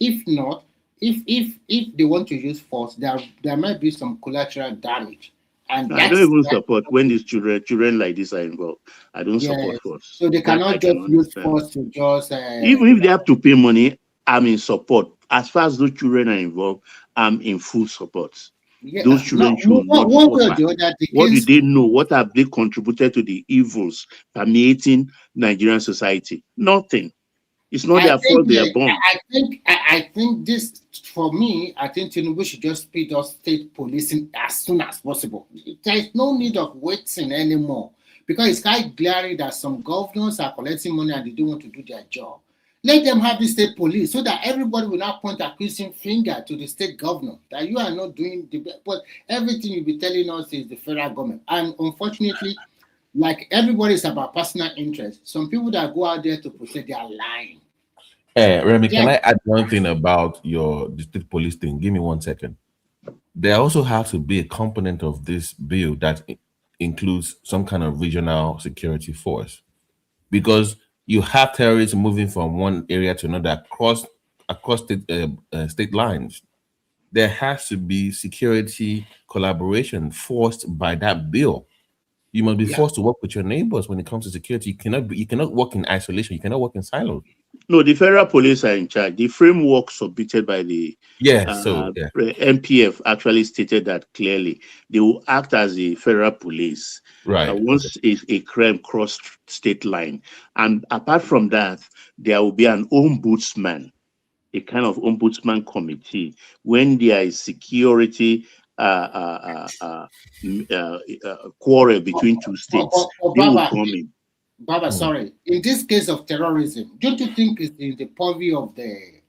H: If not, if they want to use force, there might be some collateral damage. And
D: I don't even support when these children like this are involved. I don't support force.
H: So they cannot just use force to just.
D: Even if they have to pay money, I'm in support. As far as those children are involved, I'm in full support.
H: Yeah,
D: those children should not suffer. What do they know? What have they contributed to the evils permeating Nigerian society? Nothing. It's not their fault they are born.
H: I think this, for me, I think Tinubu should just speed up state policing as soon as possible. There is no need of waiting anymore, because it's quite glaring that some governors are collecting money and they don't want to do their job. Let them have the state police so that everybody will not point accusing finger to the state governor that you are not doing the best. But everything you'll be telling us is the federal government. And unfortunately, like everybody is about personal interest. Some people that go out there to protect, they are lying.
C: Remy, can I add one thing about your district police thing? Give me 1 second. There also has to be a component of this bill that includes some kind of regional security force, because you have terrorists moving from one area to another across state lines. There has to be security collaboration forced by that bill. You must be forced to work with your neighbors when it comes to security. You cannot work in isolation. You cannot work in silos.
D: No, the federal police are in charge. The framework submitted by the MPF actually stated that clearly. They will act as the federal police once a crime crossed state line. And apart from that, there will be an ombudsman, a kind of ombudsman committee. When there is security quarrel between two states, they will come in.
H: Baba, sorry. In this case of terrorism, don't you think it's in the purview of the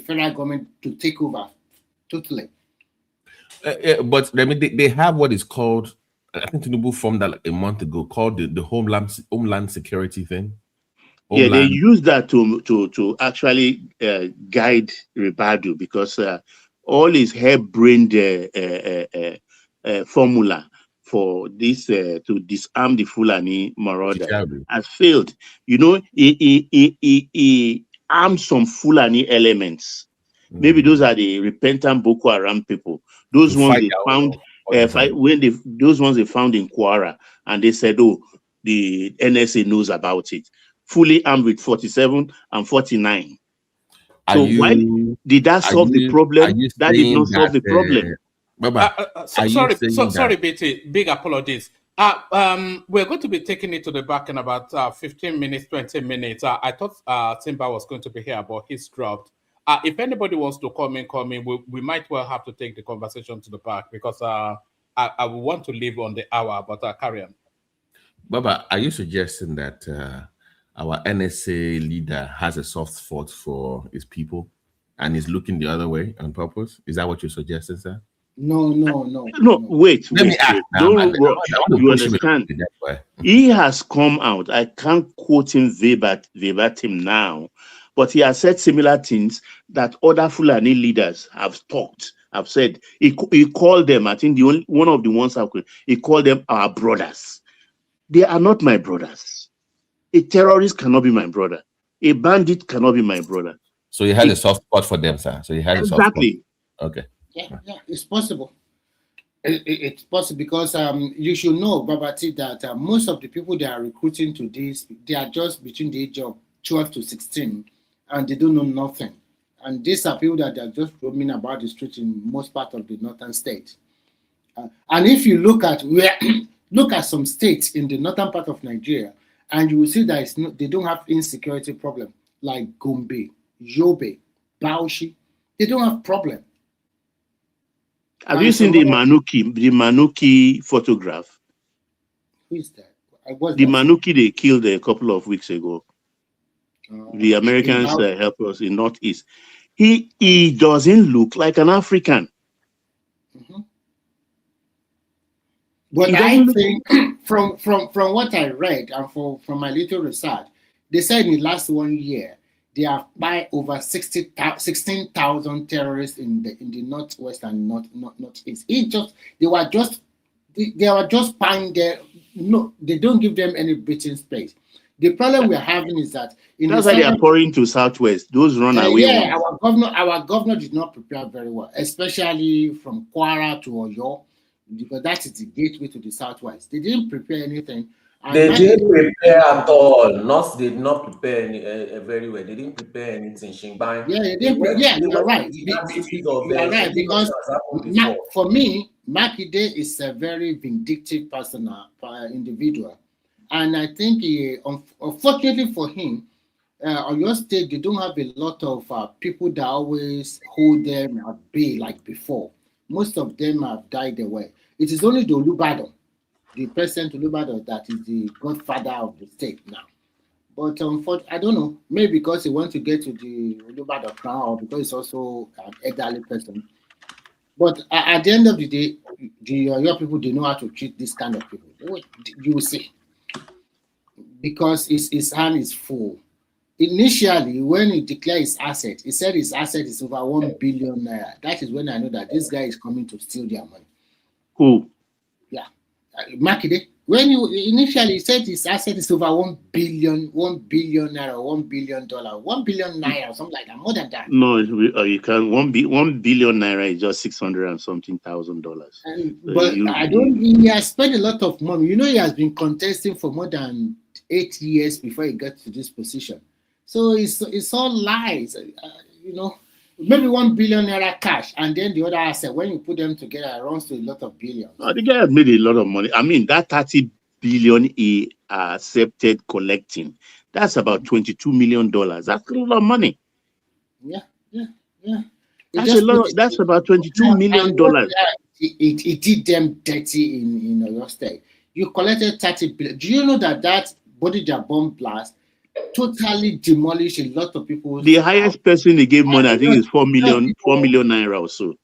H: federal government to take over totally?
C: But I mean, they have what is called, I think Tinubu formed that like a month ago, called the Homeland Security thing.
D: Yeah, they use that to actually guide Ribadu, because all his hair-brained formula for this to disarm the Fulani marauder has failed. He armed some Fulani elements. Maybe those are the repentant Boko Haram people. Those ones they found those ones they found in Kwara, and they said, "Oh, the NSA knows about it." Fully armed with 47 and 49. So why did that solve the problem? That did not solve the problem.
A: Sorry, BT. Big apologies. We're going to be taking it to the back in about 15 minutes, 20 minutes. I thought Timba was going to be here, but he's dropped. If anybody wants to come in, we might well have to take the conversation to the back, because I want to leave on the hour, but carry on.
C: Baba, are you suggesting that our NSA leader has a soft spot for his people and is looking the other way on purpose? Is that what you're suggesting, sir?
H: No.
D: Wait. Don't rush. You understand? He has come out. I can't quote him verbatim now, but he has said similar things that other Fulani leaders have said. He called them, I think one of the ones he called them our brothers. They are not my brothers. A terrorist cannot be my brother. A bandit cannot be my brother.
C: So he has a soft spot for them, sir. So he has a soft spot. Okay.
H: Yeah, it's possible. It's possible, because you should know, Babati, that most of the people they are recruiting to this, they are just between the age of 12 to 16, and they don't know nothing. And these are people that are just roaming about the streets in most part of the northern states. And if you look at some states in the northern part of Nigeria, and you will see that they don't have insecurity problem, like Gombe, Yobe, Bauchi. They don't have problem.
D: Have you seen the Manuki photograph?
H: Who is that?
D: The Manuki they killed a couple of weeks ago. The Americans helped us in Northeast. He doesn't look like an African.
H: But
D: He
H: I
D: doesn't look-
H: think from what I read and from my little research, they said in the last 1 year they have by over 16,000 terrorists in the northwest and northeast. They were just spying there. No, they don't give them any breathing space. The problem we're having is that
D: That's why they are pouring to southwest. Those run away.
H: Yeah, our governor did not prepare very well, especially from Kwara to Oyo, because that is the gateway to the southwest. They didn't prepare anything.
E: They didn't prepare at all. North did not prepare very well. They didn't prepare anything. Shingbai.
H: Yeah, they didn't. You're right. You're right, because for me, Makinde is a very vindictive person, individual, and I think unfortunately for him, on your state, they don't have a lot of people that always hold them at bay like before. Most of them have died away. It is only the Olubado, the President Olubado, that is the godfather of the state now. But unfortunately, I don't know, maybe because he wants to get to the Olubado crown, or because he's also an elderly person. But at the end of the day, your people, they know how to treat this kind of people. You will see. Because his hand is full. Initially, when he declared his asset, he said his asset is over 1 billion naira. That is when I know that this guy is coming to steal their money.
D: Who?
H: Yeah. Makinde, when you initially said his asset is over 1 billion naira, $1 billion, 1 billion naira, or something like that, more than that.
D: No, you can 1 billion naira is just $600 and something thousand.
H: But he has spent a lot of money. You know, he has been contesting for more than 8 years before he got to this position. So it's all lies, you know. Maybe 1 billion naira cash, and then the other asset, when you put them together, it runs to a lot of billions.
D: Oh, the guy has made a lot of money. I mean, that 30 billion he accepted collecting, that's about $22 million. That's a lot of money.
H: Yeah.
D: That's a lot. That's about $22 million.
H: It did them dirty in your state. You collected 30 billion. Do you know that Bodija bomb blast totally demolished a lot of people?
D: The highest person they gave money, I think, is 4 million naira or so.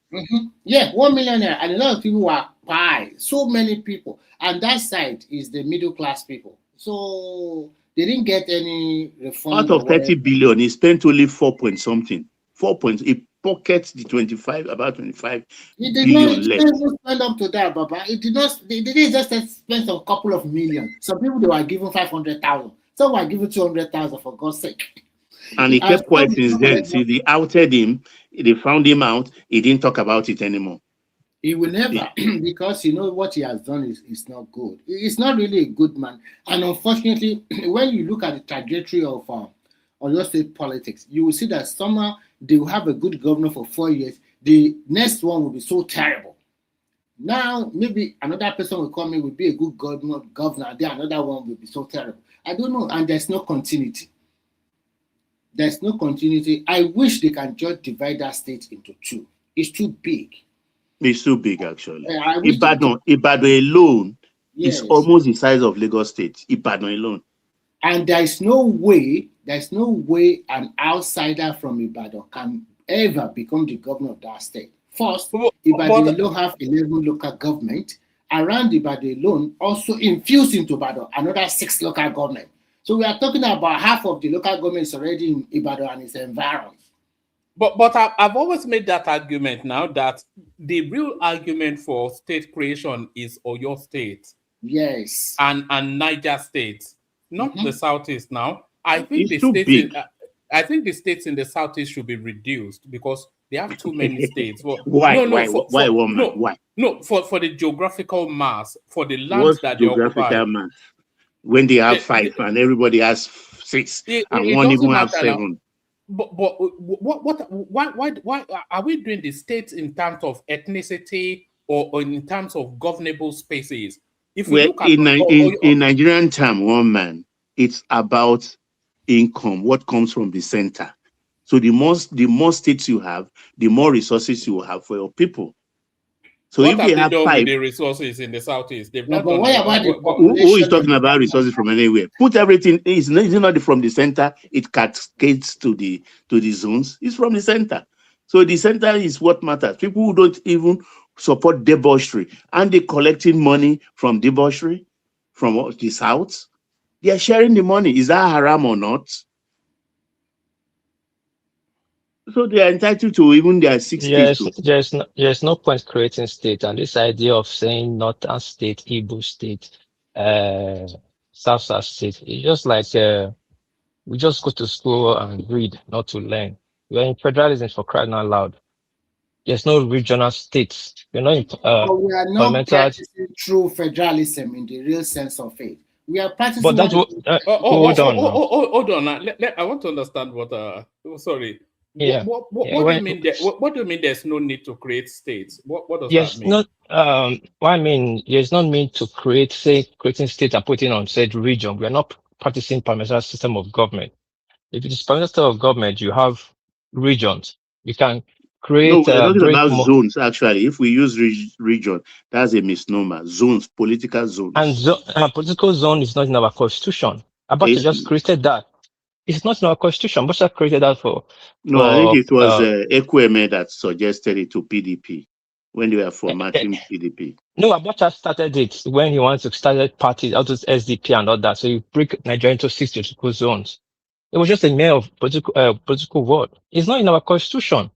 H: Yeah, 1 million naira, and a lot of people were by so many people, and that side is the middle class people. So they didn't get any refund.
D: Out of 30 billion, he spent only 4 point something. 4 points. He pockets the 25 billion
H: left. He didn't spend up to that, Baba. It did not. They didn't just spend a couple of million. Some people, they were given 500,000. Some were given 200,000, for God's sake.
D: And he kept quiet since then. See, they outed him. They found him out. He didn't talk about it anymore.
H: He will never, because you know what he has done is not good. He's not really a good man. And unfortunately, when you look at the trajectory of your state politics, you will see that somehow they will have a good governor for 4 years. The next one will be so terrible. Now, maybe another person will come in, will be a good governor, then another one will be so terrible. I don't know, and there's no continuity. There's no continuity. I wish they can just divide that state into two. It's too big.
D: It's too big, actually. Ibadan alone is almost the size of Lagos State. Ibadan alone.
H: And there's no way an outsider from Ibadan can ever become the governor of that state. First, Ibadan alone have 11 local government. Around Ibadan alone, also infused into Ibadan, another 6 local government. So we are talking about half of the local government is already in Ibadan and its environs.
A: But I've always made that argument now that the real argument for state creation is Oyo State.
H: Yes.
A: And Niger State, not the Southeast now. I think the states in the Southeast should be reduced because they have too many states. Well,
D: why? Why?
A: No, for the geographical mass, for the land that they occupy.
D: Mass? When they have 5 and everybody has 6 and one even have 7.
A: But why are we doing the states in terms of ethnicity or in terms of governable spaces? If we look at
D: in Nigerian term, one man, it's about income, what comes from the center. So the more states you have, the more resources you will have for your people. So
A: what
D: if
A: have
D: they
A: they
D: have
A: done with
D: five,
A: the resources in the southeast? They've
H: No,
A: not
H: but
A: done
H: what
A: anything.
H: about the
D: who is
H: population
D: talking
H: of
D: about
H: that
D: resources
H: country?
D: from anywhere? Put everything. Is it not from the center? It cascades to the zones. It's from the center. So the center is what matters. People who don't even support debauchery and they collecting money from debauchery from the south. They are sharing the money. Is that haram or not? So they are entitled to even their 6 feet
I: Yes,
D: too.
I: there's no point creating state, and this idea of saying northern state, Igbo state, uh, South state, it's just like we just go to school and read, not to learn. We're in federalism for crying out loud. There's no regional states. We're not in
H: But we are not
I: parliamentary,
H: practicing true federalism in the real sense of it. We are
I: but
H: practicing
I: that's
H: what
I: what. Hold on now.
A: Hold on. I want to understand what. Sorry.
I: Yeah, yeah.
A: What do you mean? What do you mean? There's no need to create states. What does that
I: Yes,
A: mean?
I: not what I mean, there's not mean to creating state and putting on said region. We are not practicing parliamentary system of government. If it is parliamentary system of government, you have regions. You can
D: No,
I: create
D: we are talking
I: bring
D: about
I: more
D: zones. Actually, if we use region, that's a misnomer. Zones, political
I: and
D: zones.
I: political zone is not in our constitution. Abacha
D: It's,
I: just created that. It's not in our constitution. Abacha created that
D: no, I think
I: for
D: it was Ekweme that suggested it to PDP when they were formatting PDP.
I: no, Abacha started it when he wanted to start parties, out of SDP and all that. So you break Nigeria into 6 political zones. It was just a mere of political word. It's not in our constitution.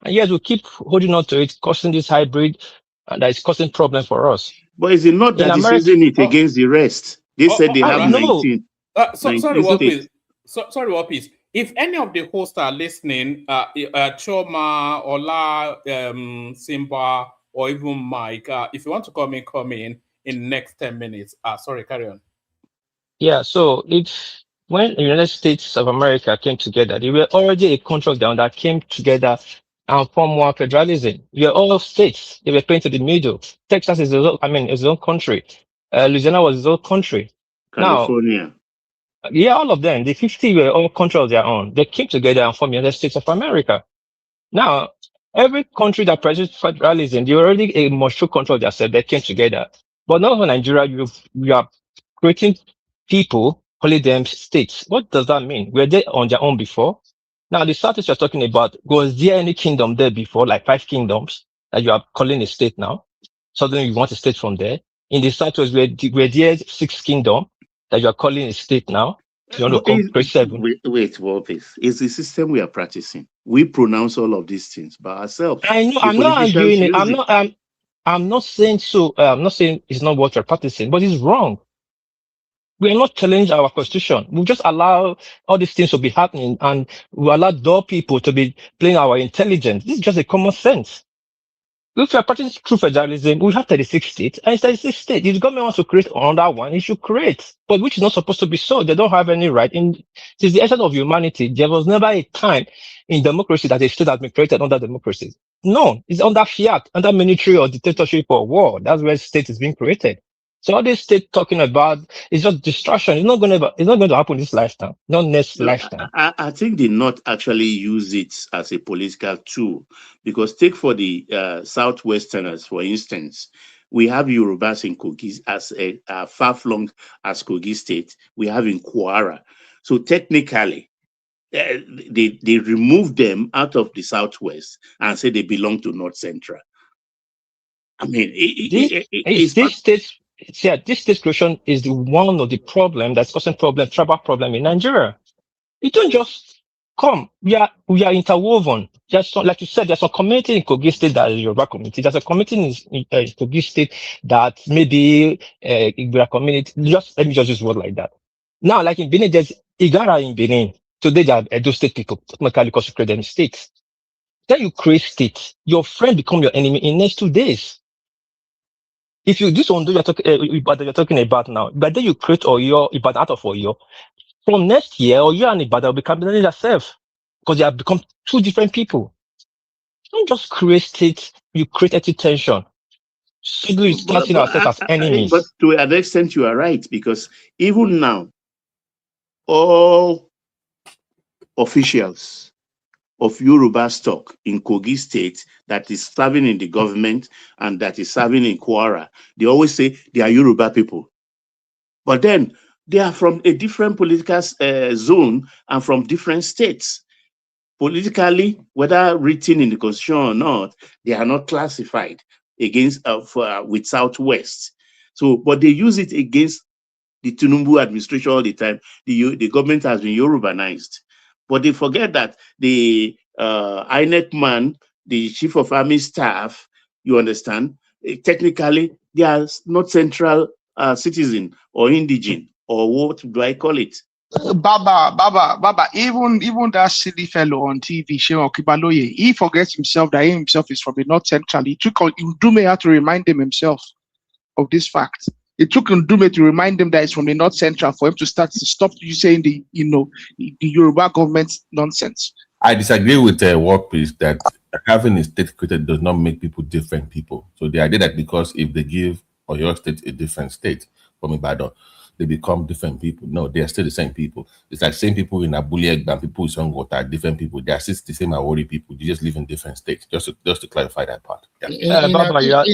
I: And yet we keep holding on to it, causing this hybrid that is causing problem for us.
D: But is it not
I: In
D: that is
I: America,
D: using it against the rest? They said they
A: All
D: have
A: right.
I: no,
A: sorry,
D: 19
A: what
D: states.
A: please? Sorry, what please? If any of the hosts are listening, Choma, Ola, Simba, or even Mike, if you want to come in the next 10 minutes. Sorry, carry on.
I: yeah. So it's when the United States of America came together, they were already a country of their own that came together and formed one federalism. We are all states. They were playing to the middle. Texas is its own country. Louisiana was its own country. Now,
D: California.
I: yeah, all of them, the 50 were all country of their own. They came together and formed the United States of America. Now, every country that practices federalism, they already a mature country of themselves. They came together. But now for Nigeria, we are creating people, calling them states. What does that mean? Were they on their own before? Now, the Southeast you're talking about, was there any kingdom there before, like 5 kingdoms that you are calling a state now? Suddenly you want a state from there. In the Southwest, were there 6 kingdoms that you are calling a state now? You want to call create 7?
D: Wait, what is? It's the system we are practicing. We pronounce all of these things by ourselves.
I: I know,
D: The
I: I'm not
D: politicians
I: arguing it.
D: use it.
I: I'm not saying so. I'm not saying it's not what you're practicing, but it's wrong. We are not challenging our constitution. We just allow all these things to be happening, and we allow dull people to be playing our intelligence. This is just a common sense. If you are practicing true federalism, we have 36 states, and it's 36 states. If the government wants to create another one, it should create, but which is not supposed to be so. They don't have any right. Since the essence of humanity, there was never a time in democracy that a state has been created under democracy. No, it's under fiat, under military or dictatorship or war. That's where state is being created. So all this state talking about is just distraction. It's not going to happen this lifetime, not next
D: No,
I: lifetime.
D: I think they not actually use it as a political tool, because take for the Southwesterners, for instance, we have Yorubas in Kogi as a far-flung as Kogi State. We have in Kwara. So technically, they remove them out of the Southwest and say they belong to North Central. I mean,
I: this discussion is the one of the problem that's causing tribal problem in Nigeria. You don't just come. We are interwoven. Like you said, there's a community in Kogi State that is Yoruba community. There's a community in Kogi State that maybe Igbo community. Let me just use word like that. Now, like in Benin, there's Igara in Benin. Today, they are Edo State people, technically because you create them states. Then you create states. Your friend become your enemy in next 2 days. If you this one you're talking about now, but then you create Oyo Ibadan out of Oyo. From next year, Oyo and Ibadan will become yourself because they have become 2 different people. Don't just create states, you create a tension. So we start seeing ourselves as enemies.
D: But to an extent, you are right, because even now, all officials of Yoruba stock in Kogi State that is serving in the government and that is serving in Kwara, they always say they are Yoruba people. But then they are from a different political zone and from different states. Politically, whether written in the constitution or not, they are not classified against with Southwest. So, but they use it against the Tinubu administration all the time. The government has been Yorubanized, but they forget that the INEC man, the chief of army staff, you understand, technically they are not central citizen or indigene, or what do I call it?
G: Baba, even that silly fellow on TV, Sheon Kibaloye, he forgets himself that he himself is from the North Central. It took Ndume to remind him himself of this fact. It took Ndume to remind him that it's from the North Central for him to stop you saying the Yoruba government nonsense.
C: I disagree with Workpiece that having a state created does not make people different people. So the idea that because if they give Oyo State a different state from Ibadan, they become different people. No, they are still the same people. It's like same people in Abule and people in Songot are different people. They are still the same Awori people. They just live in different states. Just to clarify that part. Yeah.
I: Baba, you're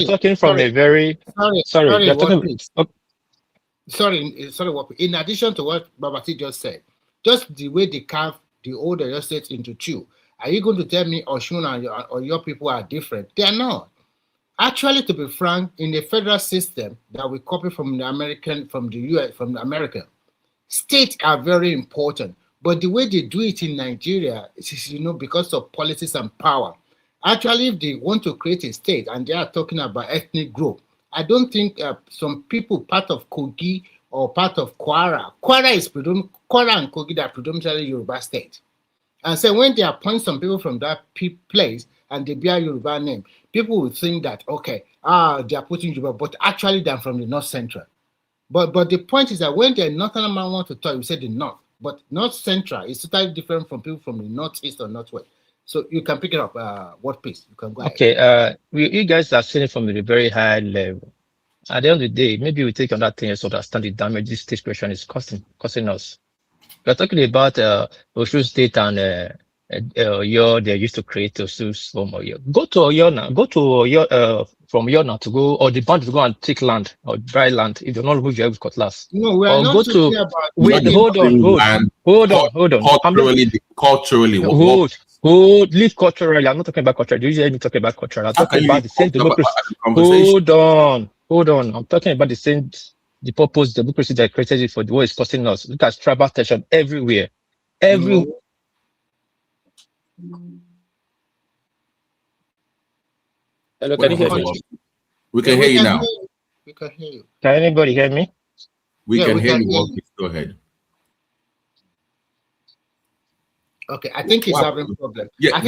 I: talking from a very sorry. You're talking.
H: Sorry. In addition to what Babati just said, just the way they carve the old Oyo State into two, are you going to tell me Oshun or your people are different? They are not. Actually, to be frank, in the federal system that we copy from the US, from the American, states are very important. But the way they do it in Nigeria is, because of politics and power. Actually, if they want to create a state and they are talking about ethnic group, I don't think some people part of Kogi or part of Kwara and Kogi are predominantly Yoruba state. And so when they appoint some people from that place and they bear Yoruba name, people will think that, okay, they are putting Yoruba, but actually they're from the North Central. But the point is that when the Northern man want to talk, you say the North, but North Central is totally different from people from the Northeast or Northwest. So you can pick it up. What piece? You can go ahead.
I: Okay, you guys are saying it from a very high level. At the end of the day, maybe we take on that thing to understand the damage this state question is causing us. We're talking about Oshu State and Oyo. They used to create Osu from Oyo. Go to Oyo now. Go to Oyo from Oyo now to go, or the band to go and take land or dry land if you're not remove your cutlass.
H: No, we are
I: or
H: not
I: go
H: talking
I: to
H: about.
I: wait. Hold on.
C: Culturally,
I: Leave culturally. I'm not talking about culture. You usually talking about culture. I'm talking about the same democracy. Hold on. I'm talking about the purpose democracy that created it for the way it's costing us. Look at tribal tension everywhere. Hello, can you hear me?
C: We can hear you now.
H: We can hear you.
I: Can anybody hear me?
C: We can hear you. Go ahead.
H: Okay, I think he's having a problem.
C: Yeah,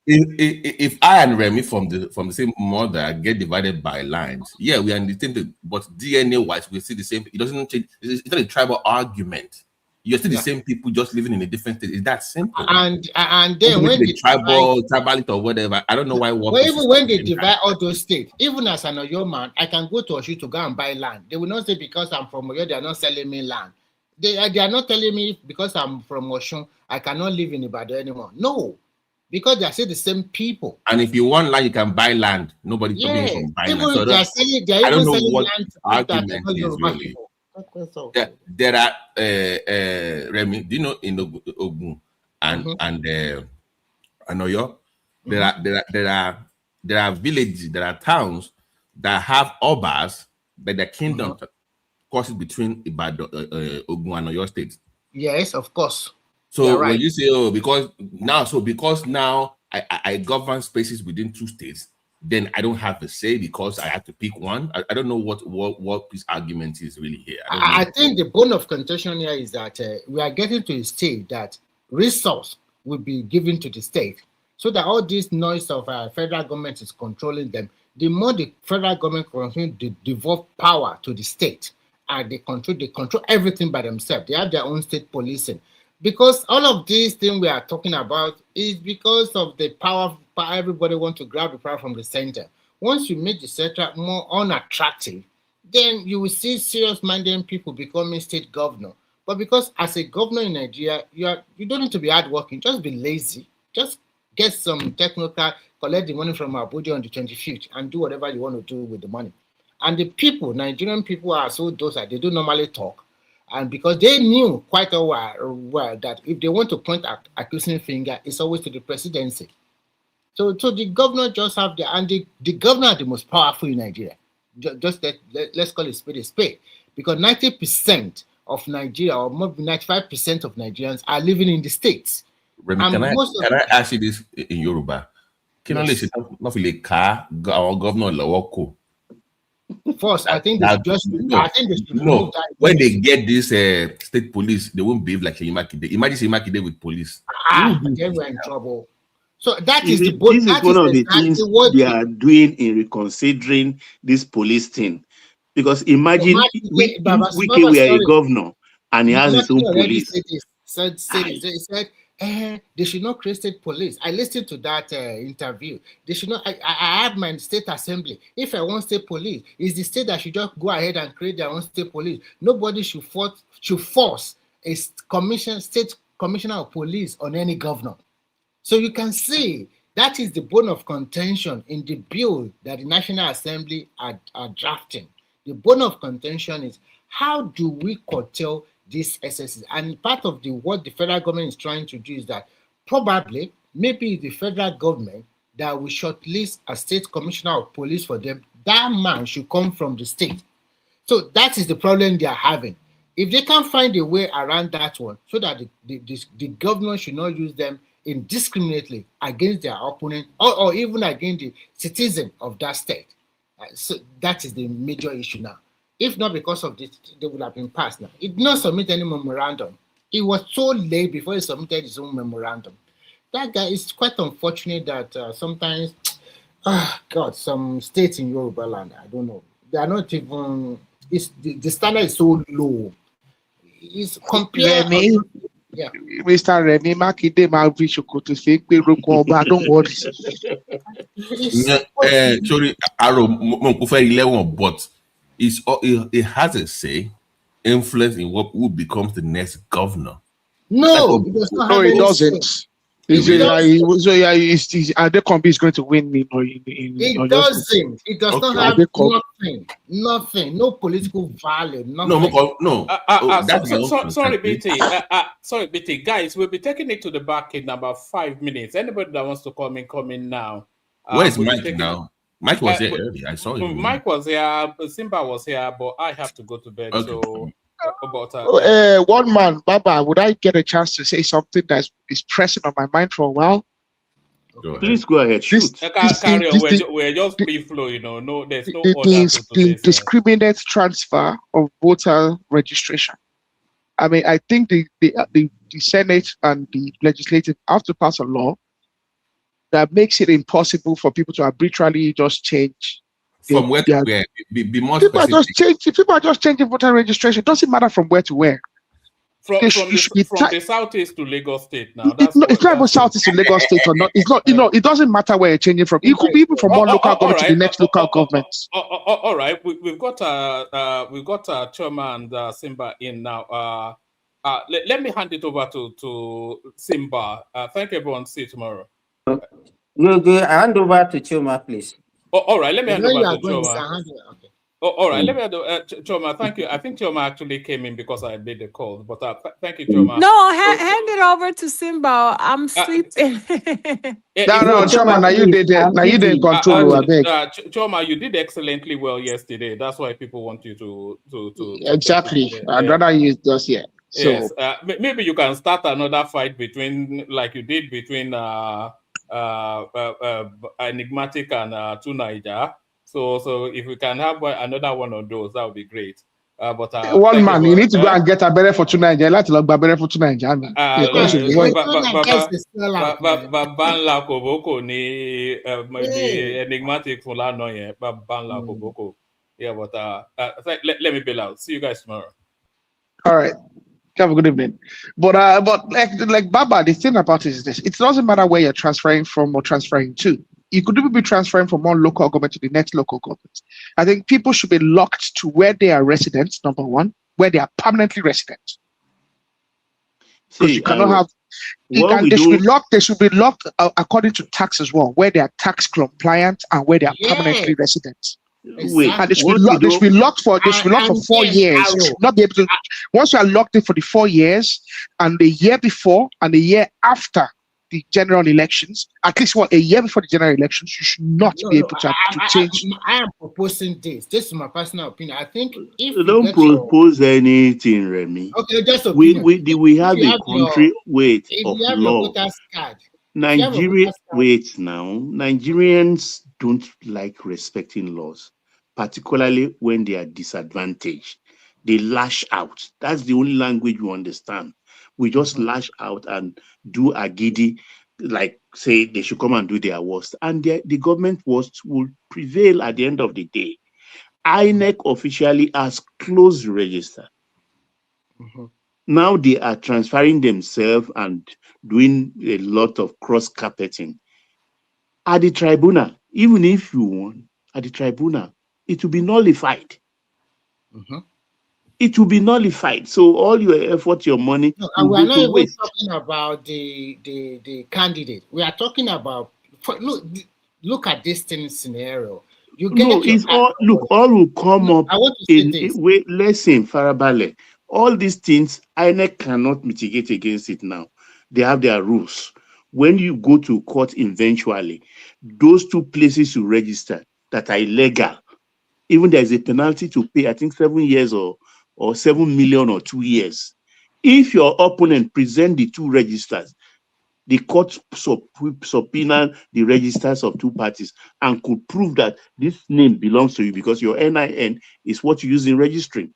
C: if I and Remy from the same mother get divided by lines, yeah, we understand. But DNA wise, we see the same. It doesn't change. It's not a tribal argument. You're still the same people, just living in a different state. It's that simple.
H: And then when
C: the tribalist or whatever, I don't know why.
H: Even when they divide all those states, even as an Oyo man, I can go to Oshu to go and buy land. They will not say because I'm from Oyo, they are not selling me land. They are not telling me because I'm from Oshun, I cannot live in Ibadan anymore. No, because they are still the same people.
C: And if you want land, you can buy land. Nobody talking from buying land. So I don't know what argument is really. Yeah, there are Remy, do you know in Ogun and Oyo, there are villages, there are towns that have obas, but the kingdom crosses between Ibadan, Ogun and Oyo State.
H: Yes, of course.
C: So when you say because now I govern spaces within two states, then I don't have a say because I have to pick one. I don't know what this argument is really here.
H: I think the bone of contention here is that we are getting to a state that resource will be given to the state, so that all this noise of federal government is controlling them. The more the federal government continues to devolve power to the state, and they control everything by themselves. They have their own state policing. Because all of these things we are talking about is because of the power. Everybody wants to grab the power from the center. Once you make the center more unattractive, then you will see serious-minded people becoming state governor. But because as a governor in Nigeria, you don't need to be hardworking. Just be lazy. Just get some technocrat, collect the money from Abuja on the 25th, and do whatever you want to do with the money. And the people, Nigerian people, are so docile. They don't normally talk, and because they knew quite a while that if they want to point at accusing finger, it's always to the presidency. So the governor just have the governor are the most powerful in Nigeria. Just let's call it a spade, because 90% of Nigeria, or more than 95% of Nigerians, are living in the states.
C: Remy,
H: And
C: can
H: most of
C: I ask you this in Yoruba? Can I listen? Not really car our governor Lawoko.
H: First, I think they should just remove that.
C: When they get this state police, they won't behave like Seyimakide. Imagine Seyimakide with police.
H: Then we're in trouble. So that
D: This
H: is
D: is one of the things they are doing in reconsidering this police thing. Because imagine Wike were a governor and he has his own police.
H: They said they should not create state police. I listened to that interview. They should not. I have my state assembly. If I want state police, it's the state that should just go ahead and create their own state police. Nobody should force a state commissioner of police on any governor. So you can see that is the bone of contention in the bill that the National Assembly are drafting. The bone of contention is how do we curtail these excesses? And part of what the federal government is trying to do is that probably maybe the federal government that will shortlist a state commissioner of police for them, that man should come from the state. So that is the problem they are having. If they can find a way around that one so that the government should not use them indiscriminately against their opponent or even against the citizen of that state. So that is the major issue now. If not because of this, they would have been passed now. It did not submit any memorandum. It was so late before he submitted his own memorandum. That guy is quite unfortunate that sometimes, some states in Yoruba land, I don't know, they are not even, the standard is so low. It's compared. Yeah.
G: Mr. Remy Makinde Mavishokoto say don't worry.
C: Sorry, but it has a say, influence in who becomes the next governor.
H: No, it
G: doesn't. Adekombi is going to win
H: it doesn't. It does not have nothing, no political value, nothing.
A: Sorry, BT, guys, we'll be taking it to the back in about 5 minutes. Anybody that wants to come in now.
C: Where's Mike now? Mike was here earlier. I saw him.
A: Mike was here, Simba was here, but I have to go to bed. Okay. So
G: one man, Baba, would I get a chance to say something that is pressing on my mind for a while?
D: Please go ahead. Shoot.
A: We're just free flow, No, there's no order
G: the discriminate transfer of voter registration. I mean, I think the Senate and the legislative have to pass a law that makes it impossible for people to arbitrarily just change.
C: From where to where? Be more
G: people
C: specific.
G: People are just changing voter registration. It doesn't matter from where to where.
A: From the southeast to Lagos State now.
G: It's not about southeast to Lagos State or not. It's not. It doesn't matter where you're changing from. It could be even from one local government to the next local government.
A: All right, we've got Choma and Simba in now. Let me hand it over to Simba. Thank you, everyone. See you tomorrow.
F: Go. Hand over to Choma, please.
A: All right, let me hand over to Choma. All right, let me Choma. Thank you. I think Choma actually came in because I made the call, but thank you, Choma.
J: No, hand it over to Simba. I'm sleeping.
G: No, Choma. Now you did control.
A: Choma, you did excellently well yesterday. That's why people want you to
G: exactly. I'd rather use just here. So
A: yes, maybe you can start another fight like you did between Enigmatic and Tunaija. So if we can have another one of those, that would be great. But
G: one man, you need to go and get a better for Tunaija. Let's look better for Tunaija.
A: Banla Koboko ni Enigmatic for Lanoye. Banla Koboko. Yeah, but let me bail out. See you guys tomorrow.
G: All right. Have a good evening. But like Baba, the thing about it is this: it doesn't matter where you're transferring from or transferring to. You could even be transferring from one local government to the next local government. I think people should be locked to where they are residents, number one, where they are permanently resident. because you cannot have. And they should be locked according to tax as well, where they are tax compliant and where they are permanently resident.
D: Wait,
G: And they should be locked for 4 years. You should not be able to. Once you are locked in for the 4 years, and the year before and the year after the general elections, at least a year before the general elections, you should not be able to change.
H: I am proposing this. This is my personal opinion. I think if
D: you don't propose anything, Remy.
H: Okay, just
D: we have a country of law. Nigerians don't like respecting laws, particularly when they are disadvantaged. They lash out. That's the only language you understand. We just lash out and do a giddy, like say they should come and do their worst. And the government worst will prevail at the end of the day. INEC officially has closed the register. Now they are transferring themselves and doing a lot of cross-carpeting. At the tribunal, even if you won, at the tribunal, it will be nullified. It will be nullified. So all your effort, your money.
H: No, we are not even talking about the candidate. We are talking about look at this scenario.
D: All will come up.
H: I want to say this.
D: Wait, listen, Farabale. All these things, INEC cannot mitigate against it now. They have their rules. When you go to court eventually, those two places you register that are illegal, even there is a penalty to pay, I think 7 years or 7 million or 2 years. If your opponent present the two registers, the court subpoena the registers of two parties and could prove that this name belongs to you because your NIN is what you use in registering.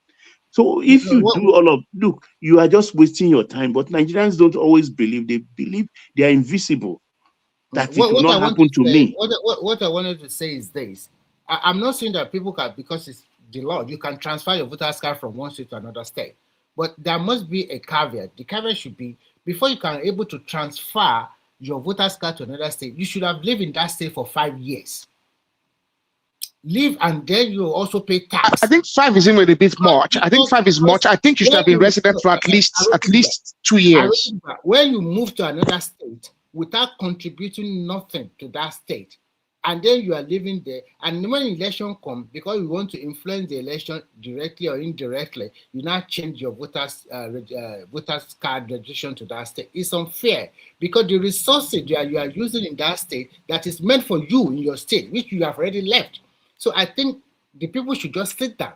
D: So if you you are just wasting your time. But Nigerians don't always believe. They believe they are invisible. That it will not happen to me.
H: What I wanted to say is this. I'm not saying that people can, because it's the law, you can transfer your voter's card from one state to another state. But there must be a caveat. The caveat should be, before you can able to transfer your voter's card to another state, you should have lived in that state for 5 years. Live, and then you also pay tax.
G: I think 5 is even a bit much. I think 5 is much. I think you should have been resident for at least 2 years.
H: When you move to another state without contributing nothing to that state, and then you are living there, and when election comes, because you want to influence the election directly or indirectly, you now change your voters card registration to that state. It's unfair, because the resources you are using in that state that is meant for you in your state, which you have already left. So I think the people should just sit down.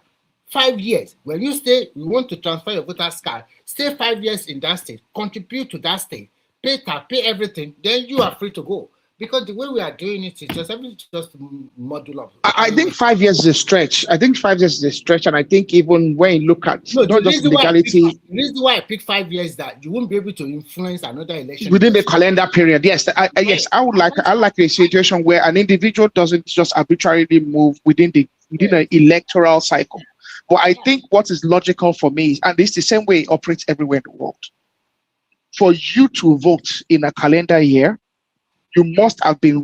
H: 5 years. When you want to transfer your voter's card, stay 5 years in that state, contribute to that state, pay tax, pay everything, then you are free to go. Because the way we are doing it is just everything just modular.
G: I think 5 years is a stretch. And I think even when you look at not just legality.
H: The reason why I picked 5 years that you won't be able to influence another election
G: within the calendar period. Yes, I would like a situation where an individual doesn't just arbitrarily move within an electoral cycle. But I think what is logical for me is, and it's the same way it operates everywhere in the world. For you to vote in a calendar year, you must have been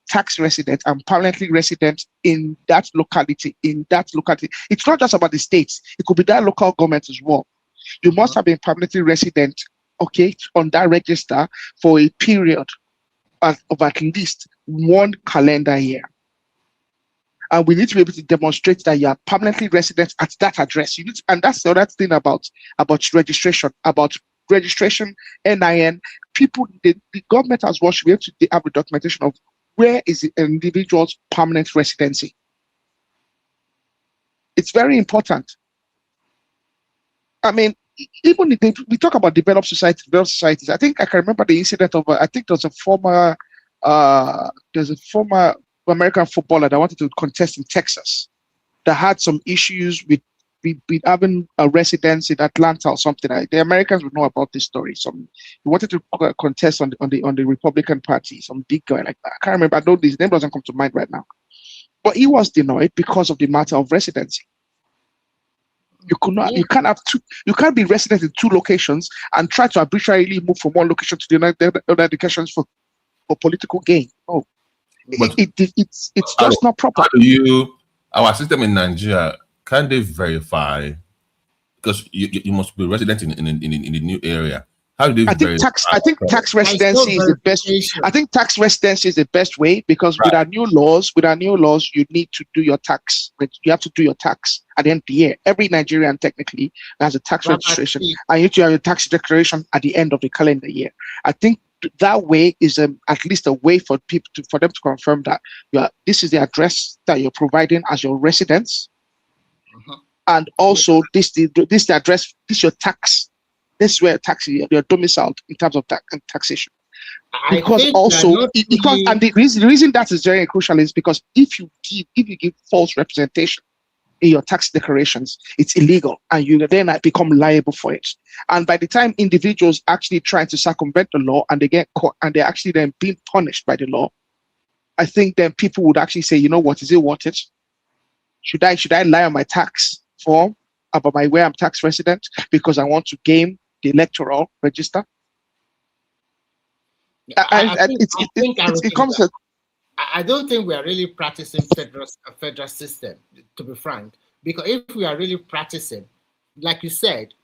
G: tax resident, and permanently resident in that locality. It's not just about the states. It could be that local government as well. You must have been permanently resident, on that register for a period of at least 1 calendar year. And we need to be able to demonstrate that you are permanently resident at that address. And that's the other thing about registration, NIN. People, the government as well should be able to have a documentation of where is the individual's permanent residency. It's very important. I mean, even if we talk about developed societies, I think I can remember the incident of I think there's a former American footballer that wanted to contest in Texas that had some issues with having a residence in Atlanta or something. The Americans would know about this story. He wanted to contest on the Republican Party, some big guy like that. I can't remember. I know his name doesn't come to mind right now. But he was denied because of the matter of residency. You can't be resident in 2 locations and try to arbitrarily move from one location to the other locations for political gain. Oh, it's just not proper.
C: Our system in Nigeria, can they verify? Because you must be resident in the new area. How do
G: I think tax residency is the best. I think tax residency is the best way because with our new laws, you need to do your tax. You have to do your tax at the end of the year. Every Nigerian technically has a tax registration, and you need to have your tax declaration at the end of the calendar year. I think that way is at least a way for people for them to confirm that this is the address that you're providing as your residence, and also this the address. This is your tax. This is where you're domiciled in terms of taxation. Because also, and the reason that is very crucial is because if you give false representation in your tax declarations, it's illegal, and you then become liable for it. And by the time individuals actually try to circumvent the law and they get caught and they're actually then being punished by the law, I think then people would actually say, you know what, is it worth it? Should I lie on my tax form about where I'm tax resident because I want to game the electoral register?
H: I don't think we are really practicing federal system, to be frank, because if we are really practicing, like you said,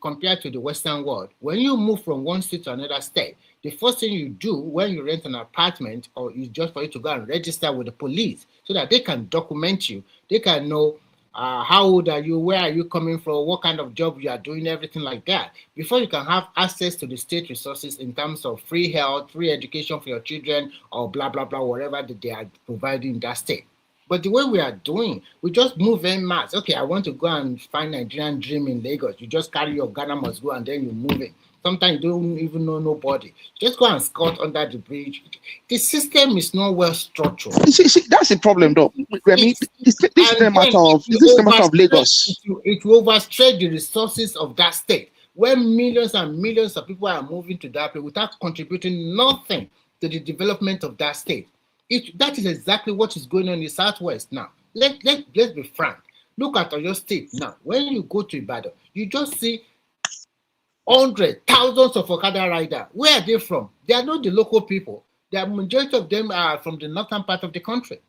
H: compared to the Western world, when you move from one state to another state, the first thing you do when you rent an apartment or is just for you to go and register with the police so that they can document you, they can know how old are you, where are you coming from, what kind of job you are doing, everything like that, before you can have access to the state resources in terms of free health, free education for your children, or blah, blah, blah, whatever that they are providing in that state. But the way we are doing, we just move en masse. Okay, I want to go and find Nigerian dream in Lagos. You just carry your Ghana must go and then you move it. Sometimes you don't even know nobody. Just go and scout under the bridge. The system is not well structured.
G: See, that's the problem, though. I mean, this is the matter of Lagos.
H: It will overstretch the resources of that state, where millions and millions of people are moving to that place without contributing nothing to the development of that state. That is exactly what is going on in the Southwest now. Let's be frank. Look at your state now. When you go to Ibadan, you just see hundreds, thousands of Okada riders. Where are they from? They are not the local people. The majority of them are from the northern part of the country.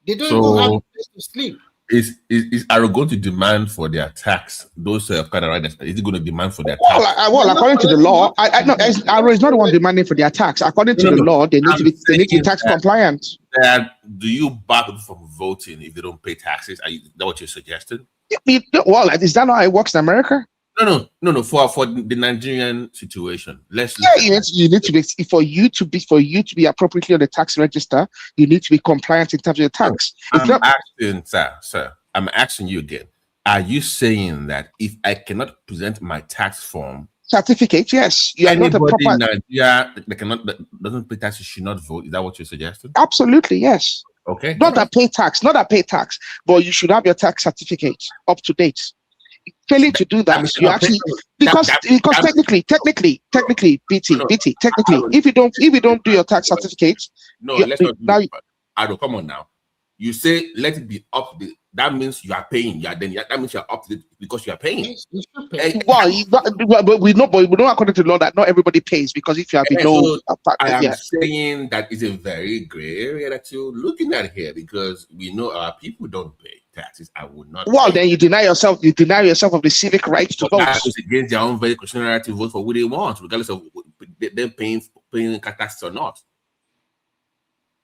H: They don't even have a place to sleep.
C: Is Aro going to demand for their tax? Those Okada riders, is it going to demand for their tax?
G: Well, according to the law, Aro is not the one demanding for their tax. According to the law, they need to be tax compliant.
C: Do you bar people from voting if they don't pay taxes? Is that what you're suggesting?
G: Well, is that how it works in America?
C: No. For the Nigerian situation,
G: you need to be for you to be appropriately on the tax register. You need to be compliant in terms of the tax.
C: I'm asking you again. Are you saying that if I cannot present my tax form
G: certificate, yes, you are not a proper
C: in Nigeria that doesn't pay taxes should not vote? Is that what you're suggesting?
G: Absolutely, yes.
C: Okay.
G: Not that pay tax, but you should have your tax certificate up to date. Failing to do that, you actually because technically, BT, if you don't do your tax certificate,
C: let's not do now. Come on now. You say let it be up. That means you are paying. That means you are up because you are paying. But
G: we know according to the law that not everybody pays because if you have
C: I am saying that is a very gray area that you're looking at here because we know our people don't pay taxes. I would not.
G: Well, then you deny yourself of the civic right to vote.
C: That is against their own very constitutional right to vote for who they want, regardless of them paying taxes or not.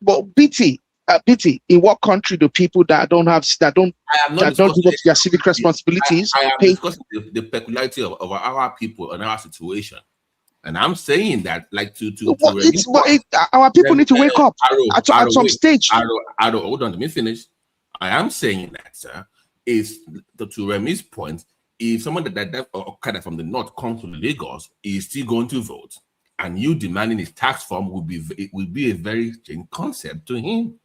G: But BT, in what country do people that don't live up to their civic responsibilities
C: I am discussing the peculiarity of our people and our situation. And I'm saying that, like,
G: our people need to wake up at some stage.
C: Hold on, let me finish. I am saying that, sir, is to Remi's point, if someone that Okada from the north comes to Lagos, is still going to vote, and you demanding his tax form will be a very strange concept to him.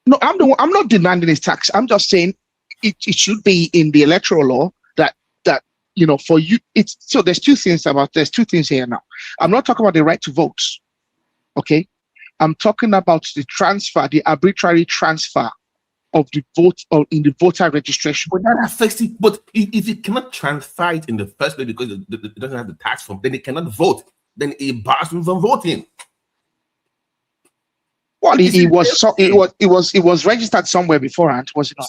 G: No, I'm not demanding his tax. I'm just saying it should be in the electoral law that for you. There's two things here now. I'm not talking about the right to vote. Okay, I'm talking about the arbitrary transfer of the vote or in the voter registration.
C: But that affects it. But if it cannot transfer it in the first place because it doesn't have the tax form, then it cannot vote. Then it bars him from voting.
G: Well, it was registered somewhere beforehand, was it not?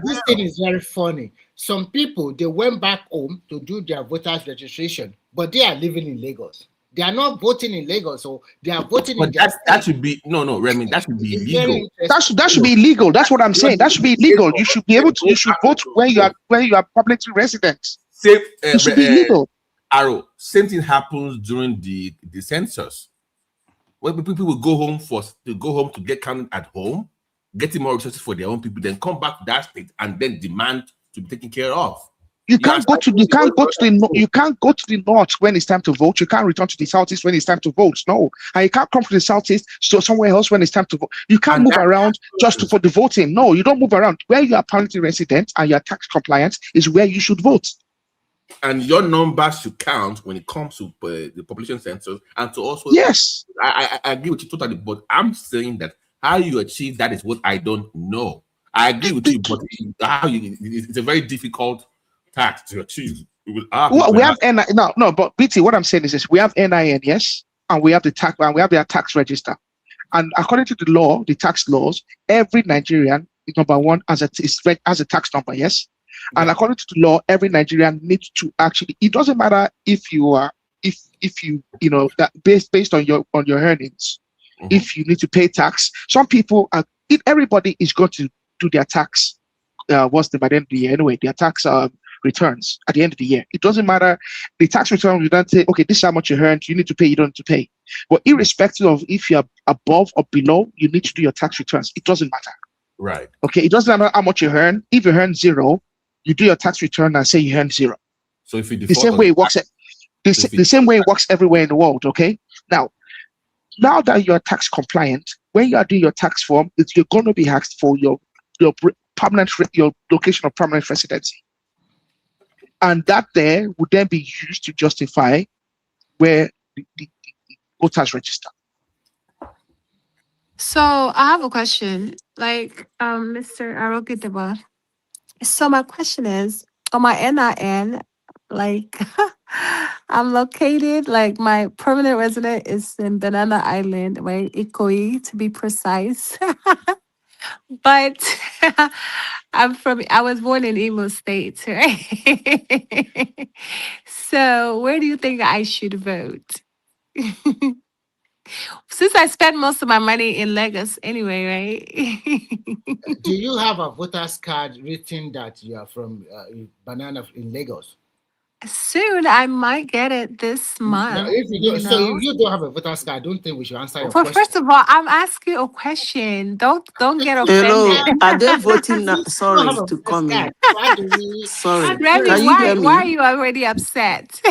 H: This thing is very funny. some people, they went back home to do their voters registration, but they are living in Lagos. They are not voting in Lagos, so they are voting in their
C: that should be Remy. That should be illegal.
G: That should be illegal. That's what I'm saying. That should be illegal. You should be able to. You should vote where you are permanently resident.
C: Same,
G: It should be illegal.
C: Arrow. Same thing happens during the census. When people will go home to get counted at home, getting more resources for their own people, then come back to that state and then demand to be taken care of. You can't go to the north when it's time to vote. You can't return to the southeast when it's time to vote. No, and you can't come to the southeast to somewhere else when it's time to vote. You can't move around just for the voting. No, you don't move around. Where you are permanently resident and you are tax compliant is where you should vote. And your numbers should count when it comes to the population census, and to also
G: yes,
C: I agree with you totally. But I'm saying that how you achieve that is what I don't know. I agree with you, but it's a very difficult tax to achieve.
G: Well, we have NIN. No, but BT, what I'm saying is this: we have NIN, yes, and we have the tax, and we have their tax register. And according to the law, the tax laws, every Nigerian is number one as a tax number, yes. Yeah. And according to the law, every Nigerian needs to actually. It doesn't matter if you are, if you that based on your earnings, if you need to pay tax. Some people are. Everybody is going to do their tax. By the end of the year anyway? Their tax returns at the end of the year. It doesn't matter. The tax return, you don't say, okay, this is how much you earned, you need to pay, you don't need to pay. But irrespective of if you're above or below, you need to do your tax returns. It doesn't matter.
C: Right.
G: Okay, it doesn't matter how much you earn. If you earn zero, you do your tax return and say you earned zero.
C: So if you
G: the same way it works, the same way it works everywhere in the world, okay? Now that you're tax compliant, when you are doing your tax form, you're going to be asked for your location of permanent residency. And that there would then be used to justify where the voters register.
J: So I have a question, like Mr. Arokitaba. So my question is, on my NIN, like I'm located, like my permanent resident is in Banana Island, right? Ikoyi to be precise. But I was born in Imo State, right? So where do you think I should vote? Since I spend most of my money in Lagos anyway, right?
H: Do you have a voter's card written that you are from Banana in Lagos?
J: Soon I might get it this month.
H: No, if you don't, so if you don't have a voter's card, I don't think we should answer your question.
J: First of all, I'm asking a question. Don't get offended.
K: Hello, are they voting now? Sorry to come in. Sorry.
J: Remy,
K: can you hear me?
J: Why are you already upset?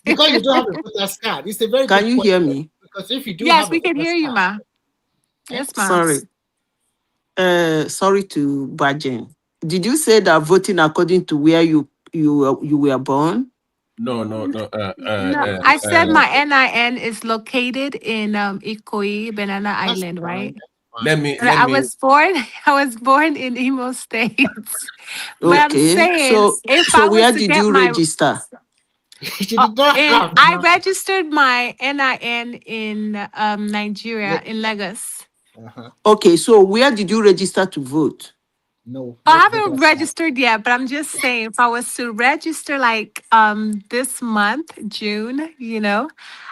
H: Because you don't have a voter's card. It's a very
K: Can you hear me?
H: Because if you do
J: yes, we can hear you, ma. Yes, ma.
K: Sorry. Sorry to Bajen. Did you say that voting according to where you were born?
C: No.
J: No, I said my NIN is located in Ikoyi, Banana Island, right? I was born in Imo State. But I'm saying,
K: so where did you register?
J: I registered my NIN in Nigeria, in Lagos.
K: Okay, so where did you register to vote?
H: No,
J: I haven't registered yet, but I'm just saying, if I was to register like this month, June,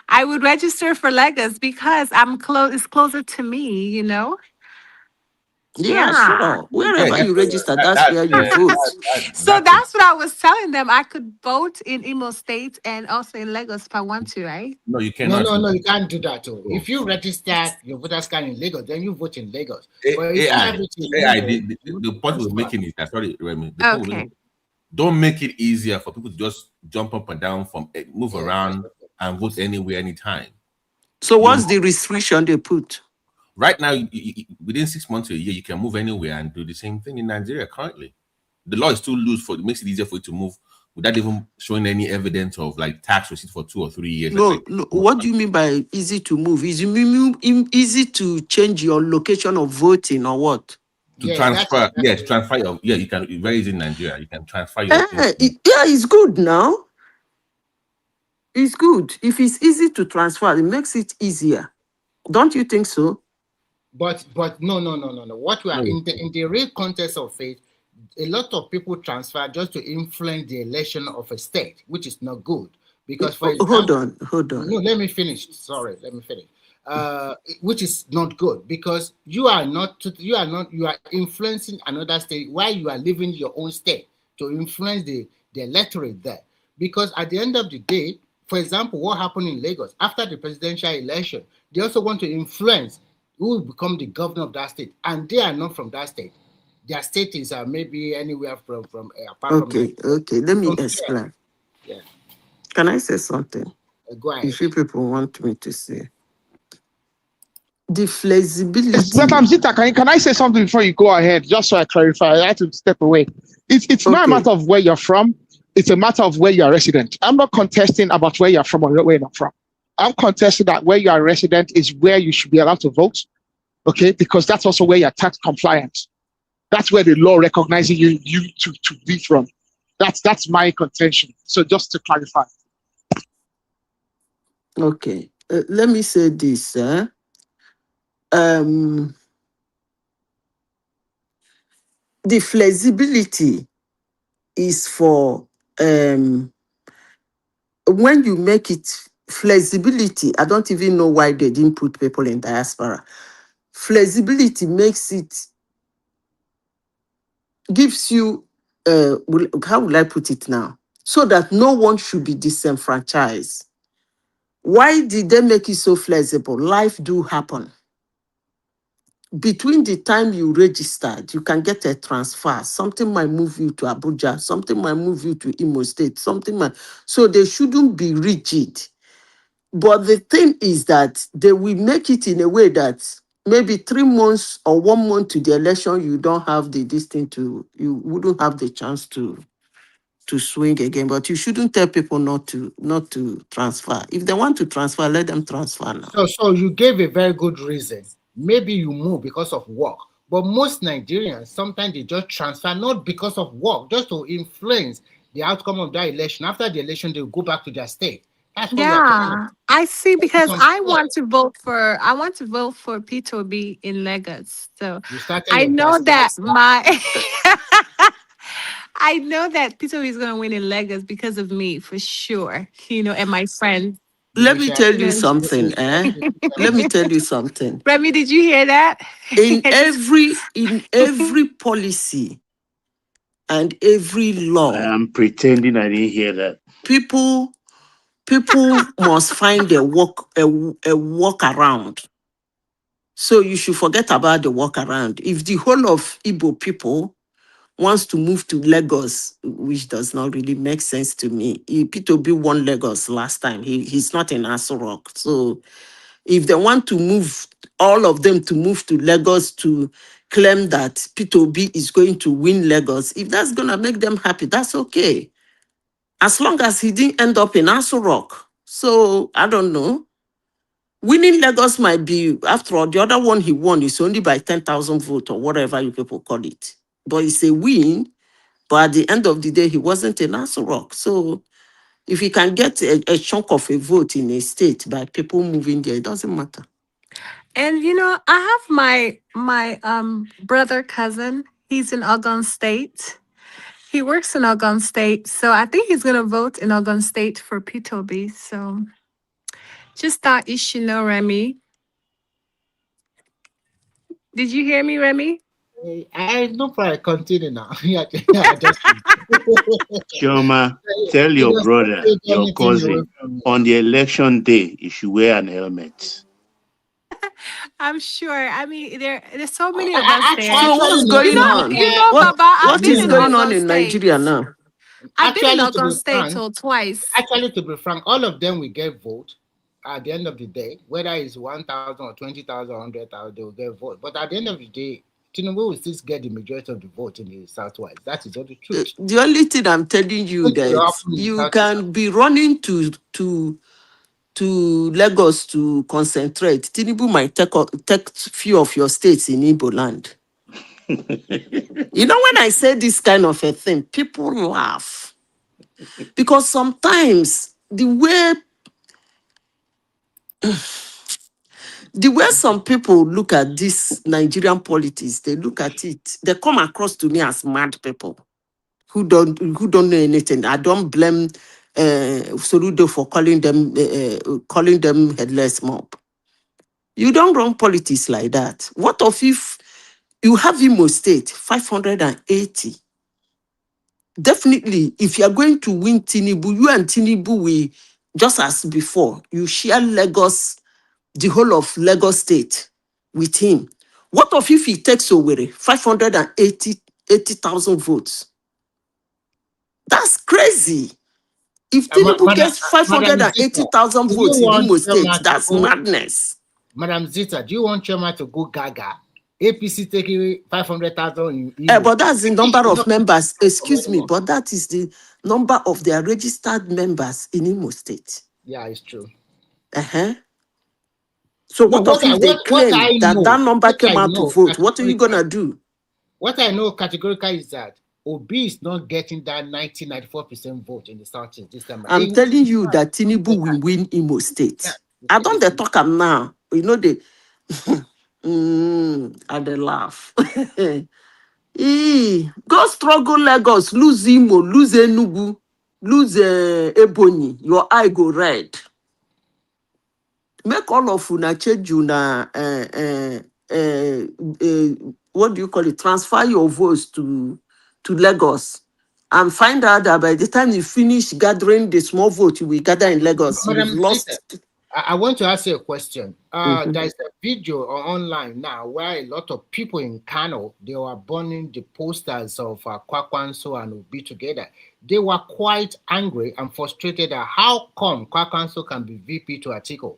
J: I would register for Lagos because it's closer to me,
K: Yeah, sure. Wherever you register, that's where you vote.
J: So that's what I was telling them. I could vote in Imo State and also in Lagos if I want to, right?
C: No, you cannot.
H: No, you can't do that. Too. If you register your voter's card in Lagos, then you vote in Lagos.
C: The point we're making is that, sorry, Remy, don't make it easier for people to just jump up and down, move around and vote anywhere, anytime.
K: So what's the restriction they put?
C: Right now, within 6 months to a year, you can move anywhere and do the same thing in Nigeria currently. The law is too loose it makes it easier for you to move without even showing any evidence of like tax receipt for 2 or 3 years.
K: No. What do you mean by easy to move? Is it easy to change your location of voting or what?
C: To transfer, yes, transfer your, you can, very easy in Nigeria. You can transfer your.
K: It's good now. It's good. If it's easy to transfer, it makes it easier. Don't you think so?
H: But no. What we are in the real context of faith, a lot of people transfer just to influence the election of a state, which is not good. Because, for example,
K: hold on.
H: no, let me finish. Sorry, let me finish. Which is not good because you are influencing another state while you are leaving your own state to influence the electorate there. Because at the end of the day, for example, what happened in Lagos after the presidential election, they also want to influence who will become the governor of that state, and they are not from that state. Their state is maybe anywhere from apart from
K: Okay, let me
H: from
K: explain.
H: yeah.
K: Can I say something?
H: Go ahead.
K: If you people want me to say. The flexibility.
G: Zita, can I say something before you go ahead? Just so I clarify, I had to step away. It's not a matter of where you're from. It's a matter of where you're resident. I'm not contesting about where you're from or where you're not from. I'm contesting that where you are resident is where you should be allowed to vote. Okay, because that's also where you're tax compliant. That's where the law recognizing you to be from. That's my contention. So just to clarify.
K: Okay, let me say this. The flexibility is for when you make it flexibility. I don't even know why they didn't put people in diaspora. Flexibility makes it, gives you how will I put it now? So that no one should be disenfranchised. Why did they make it so flexible? Life do happen. Between the time you registered, you can get a transfer. Something might move you to Abuja, something might move you to Imo State, so they shouldn't be rigid. But the thing is that they will make it in a way that maybe 3 months or 1 month to the election, you don't have you wouldn't have the chance to swing again. But you shouldn't tell people not to transfer. If they want to transfer, let them transfer now.
H: So you gave a very good reason. Maybe you move because of work. But most Nigerians, sometimes they just transfer not because of work, just to influence the outcome of that election. After the election, they'll go back to their state. That's what we are talking about.
J: I see, because I want to vote for P2B in Lagos. So I know that I know that P2B is gonna win in Lagos because of me, for sure. And my friend.
K: Let me tell you something. Let me tell you something.
J: Remy, did you hear that?
K: In every policy and every law,
D: I'm pretending I didn't hear that.
K: people must find a walk around. So you should forget about the walk around. If the whole of Igbo people wants to move to Lagos, which does not really make sense to me. P2B won Lagos last time. He's not in Aso Rock. So if they want to move, all of them to move to Lagos to claim that P2B is going to win Lagos, if that's going to make them happy, that's okay. As long as he didn't end up in Aso Rock. So, I don't know. Winning Lagos might be, after all, the other one he won is only by 10,000 votes or whatever you people call it. But it's a win. But at the end of the day, he wasn't in Aso Rock. So if he can get a chunk of a vote in a state by people moving there, it doesn't matter.
J: And I have my brother cousin. He's in Ogun State. He works in Ogun State, so I think he's gonna vote in Ogun State for P2B. So just thought you should know, Remy. Did you hear me, Remy?
H: I no problem. Continue now.
D: Chioma, tell your brother, your cousin, on the election day, you should wear an helmet.
J: I'm sure. I mean, there's so many of us there.
K: So what's going on? What is going on in Nigeria now?
J: I've been in Ogun State twice.
H: Actually, to be frank, all of them will get vote at the end of the day. Whether it's 1,000 or 20,000 or 100,000, they will get vote. But at the end of the day, Tinubu will still get the majority of the vote in the Southwest. That is all the truth.
K: The only thing I'm telling you that you can be running to Lagos to concentrate. Tinubu might take few of your states in Igbo land. When I say this kind of a thing, people laugh. Because sometimes the The way some people look at this Nigerian politics, they look at it, they come across to me as mad people who don't know anything. I don't blame Soludo for calling them headless mob. You don't run politics like that. What if you have Imo State 580? Definitely, if you are going to win Tinubu, you and Tinubu will, just as before, you share Lagos, the whole of Lagos State with him. What if he takes Owerri 580,000 votes? That's crazy. If Tinubu gets
H: Madam Zita,
K: 580,000
H: do you
K: votes in
H: want
K: Imo State,
H: Chema to
K: that's
H: go?
K: madness.
H: Madam Zita, do you want Chema to go gaga? APC taking 500,000 in Imo.
K: But that's the
H: I think
K: number
H: she's
K: of
H: not
K: members.
H: from
K: Excuse me,
H: anyone.
K: but that is the number of their registered members in Imo State.
H: Yeah, it's true.
K: Uh-huh. So
H: No,
K: what if they claim that number came out to vote? What are you gonna do?
H: What I know categorically is that Obi is not getting that 94% vote in the Southeast this time.
K: I'm telling you that Tinubu will win Imo State.
H: Yeah,
K: I don't they talk am now. You know they and they laugh. Go struggle Lagos, lose Imo, lose Enugu, lose Ebonyi. Your eye go red. Make all of una change una what do you call it? Transfer your votes to Lagos and find out that by the time you finish gathering the small vote you will gather in Lagos, you've
H: Madam
K: lost.
H: Zita, I want to ask you a question. There's a video online now where a lot of people in Kano, they were burning the posters of Kwakwanso and Obi together. They were quite angry and frustrated at how come Kwakwanso can be VP to Atiku,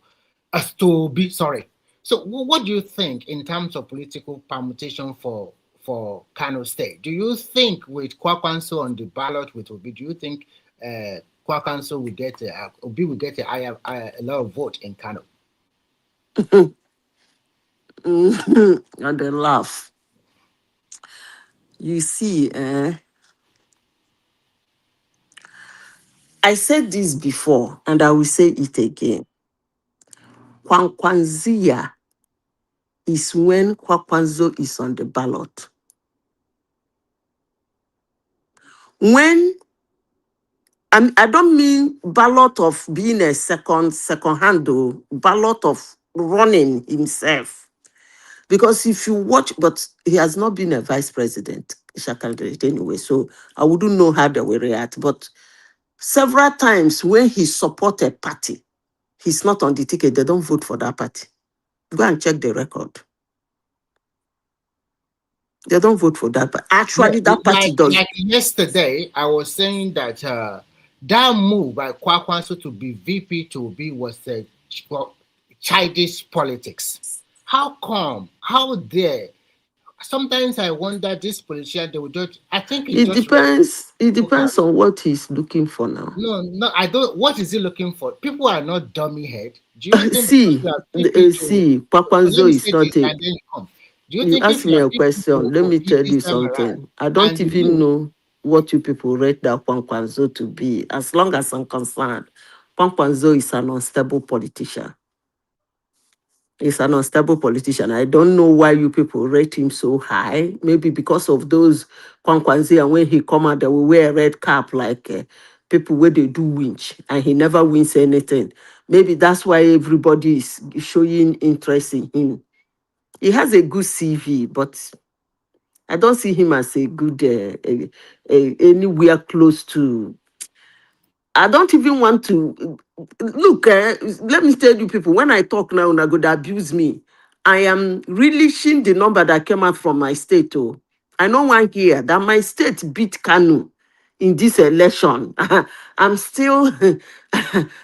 H: to Obi, sorry. So what do you think in terms of political permutation for Kano State? Do you think with Kwakwanso on the ballot with Obi, do you think Kwakwanso will get Obi will get a lot of vote in Kano?
K: And they laugh. You see, I said this before and I will say it again. Kwankwanzia is when Kwakwanzo is on the ballot. When I don't mean ballot of being a second handle, ballot of running himself. Because if you watch, but he has not been a vice president candidate anyway, so I wouldn't know how they will react. But several times when he support a party, he's not on the ticket, they don't vote for that party. Go and check the record. They don't vote for that, but actually that party does.
H: Like yesterday, I was saying that that move by Kwakwanso to be VP to be was childish politics. How come? How dare? Sometimes I wonder this politician they would just. I think
K: it depends. It depends on what he's looking for now.
H: No, I don't. What is he looking for? People are not dummy head. Do you think
K: see, Kwakwanzo is not a.
H: Do you
K: think ask me a question? Let me tell you something. I don't even know what you people rate that Kwankwanzo to be. As long as I'm concerned, Kwankwanzo is an unstable politician. He's an unstable politician. I don't know why you people rate him so high. Maybe because of those Kwankwanzi, and when he come out, they will wear a red cap like people where they do winch, and he never wins anything. Maybe that's why everybody is showing interest in him. He has a good CV, but I don't see him as a good anywhere close to. I don't even want to look. Let me tell you, people. When I talk now, you're going to abuse me. I am releasing the number that came out from my state. Oh, I know one here that my state beat Kanu in this election. I'm still,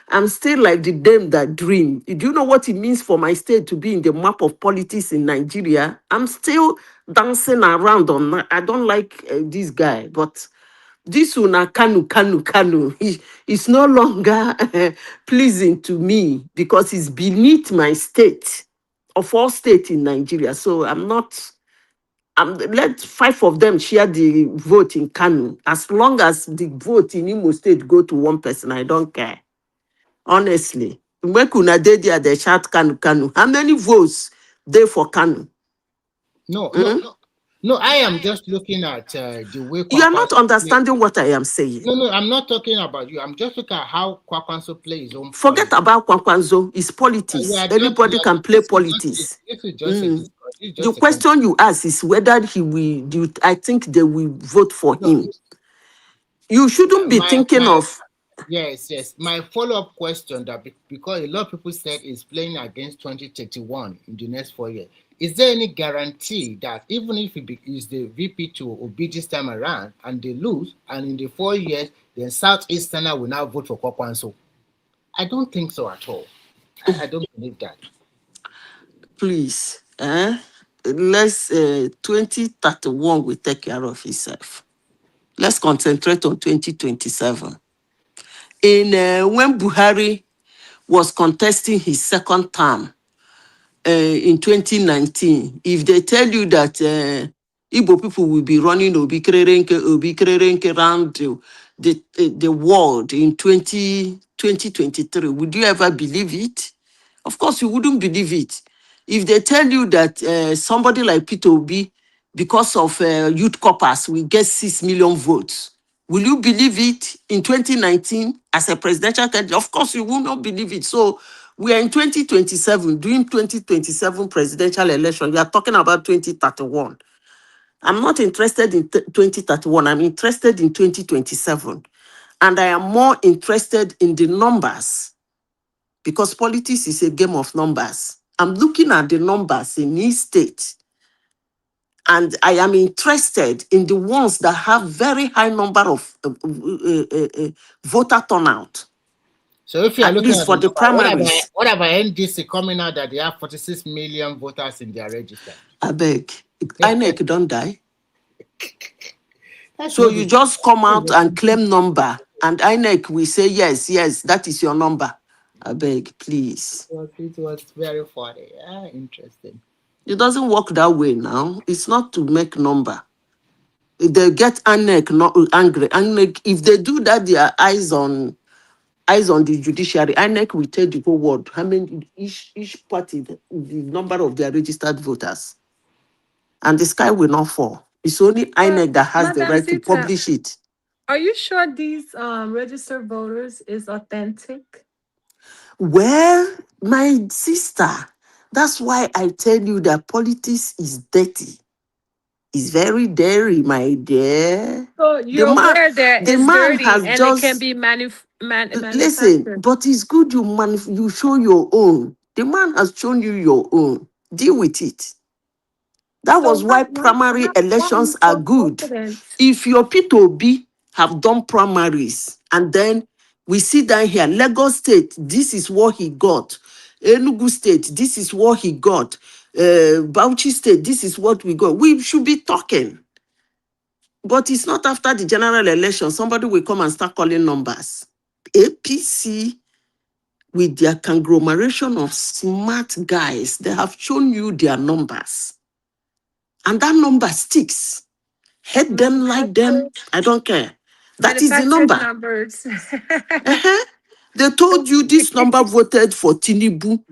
K: I'm still like the dame that dream. Do you know what it means for my state to be in the map of politics in Nigeria? I'm still dancing around on. I don't like this guy, but. This una Kanu. It's no longer pleasing to me because it's beneath my state, of all states in Nigeria. So let 5 of them share the vote in Kanu. As long as the vote in Imo State go to one person, I don't care. Honestly. Make una dey there, they shout Kanu Kanu. How many votes they for Kanu?
H: No, no, I am just looking at the way
K: You are not
H: Kwakwanso play.
K: understanding what I am saying.
H: No, I'm not talking about you. I'm just looking at how Kwakwanso plays his own
K: Forget
H: politics.
K: about Kwankwanzo. It's politics. Everybody can play politics.
H: This is just a discussion. It's
K: The
H: just a
K: question you ask is whether he will. I think they will vote for him. You shouldn't be thinking of.
H: Yes. My follow-up question because a lot of people said he's playing against 2031 in the next 4 years. Is there any guarantee that even if he is the VP to Obi this time around and they lose, and in the 4 years, then Southeasterner will now vote for Kwakwanso? I don't think so at all. I don't believe that.
K: Please, let's 2031 will take care of itself. Let's concentrate on 2027. When Buhari was contesting his second term in 2019, if they tell you that Igbo people will be running Obi Kerenke around the world in 2023, would you ever believe it? Of course, you wouldn't believe it. If they tell you that somebody like Peter Obi, because of youth corpus, will get 6 million votes, will you believe it in 2019 as a presidential candidate? Of course, you will not believe it. So we are in 2027, doing 2027 presidential election. You are talking about 2031. I'm not interested in 2031. I'm interested in 2027. And I am more interested in the numbers because politics is a game of numbers. I'm looking at the numbers in each state. And I am interested in the ones that have very high number of voter turnout.
H: So if you are
K: At
H: looking
K: least
H: at
K: for the primaries.
H: what about NDC coming out that they have 46 million voters in their register?
K: I beg. INEC don't die.
H: That's
K: So
H: what
K: you
H: it-
K: just come out and claim number, and INEC will say, yes, that is your number. I beg, please.
H: it was very funny. Interesting.
K: It doesn't work that way now. It's not to make number. If they get INEC not angry. INEC, if they do that, their eyes on the judiciary. INEC will tell the whole world how many each party the number of their registered voters, and the sky will not fall. It's only INEC that has the
J: Madam
K: right to
J: Zita,
K: publish it.
J: are you sure these registered voters is authentic?
K: Well, my sister, that's why I tell you that politics is dirty. It's very dirty, my dear.
J: So you're aware that
K: The
J: it's
K: man
J: dirty
K: has
J: and it can
K: just
J: be
K: listen,
J: manufactured.
K: but it's good you show your own. The man has shown you your own. Deal with it. That
J: So
K: was why primary
J: why are
K: elections
J: you
K: are
J: so
K: good.
J: confident?
K: If your P2B have done primaries and then we sit down here, Lagos State, this is what he got. Enugu State, this is what he got. Bauchi State, this is what we got. We should be talking. But it's not after the general election. Somebody will come and start calling numbers. APC, with their conglomeration of smart guys, they have shown you their numbers. And that number sticks. Hate them, like them, I don't care. That is the
J: Manufactured
K: number.
J: numbers.
K: They told you this number voted for Tinubu.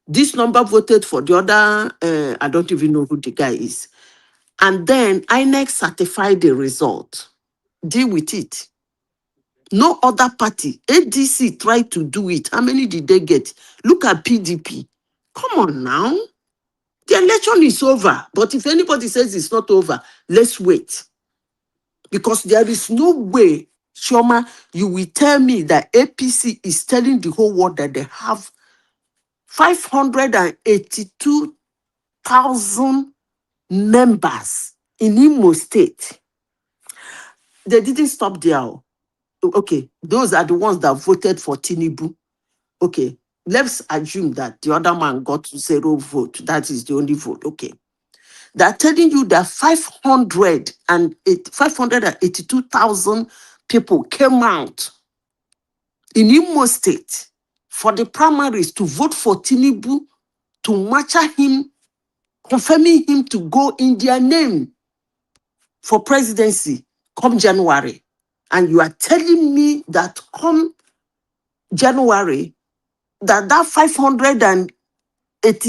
K: This number voted for the other, I don't even know who the guy is. And then INEC certified the result. Deal with it. No other party. ADC tried to do it. How many did they get? Look at PDP. Come on now. The election is over. But if anybody says it's not over, let's wait. Because there is no way, Shoma, you will tell me that APC is telling the whole world that they have 582,000 members in Imo State. They didn't stop there. Okay, those are the ones that voted for Tinubu. Okay, let's assume that the other man got 0 vote. That is the only vote. Okay. They're telling you that 582,000 people came out in Imo State for the primaries to vote for Tinubu, to match him, confirming him to go in their name for presidency come January. And you are telling me that come January, that 580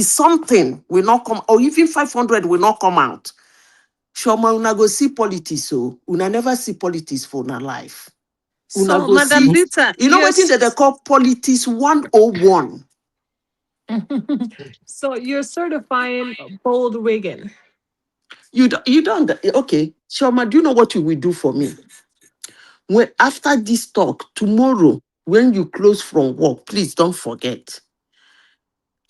K: something will not come, or even 500 will not come out. Shoma, una go see politics, so una never see politics for una life. Una
J: So,
K: go
J: Madam
K: see,
J: Zita,
K: you know what they call politics 101.
J: so you're certifying bold rigging.
K: You don't, okay. Shoma, do you know what you will do for me? When after this talk, tomorrow, when you close from work, please don't forget.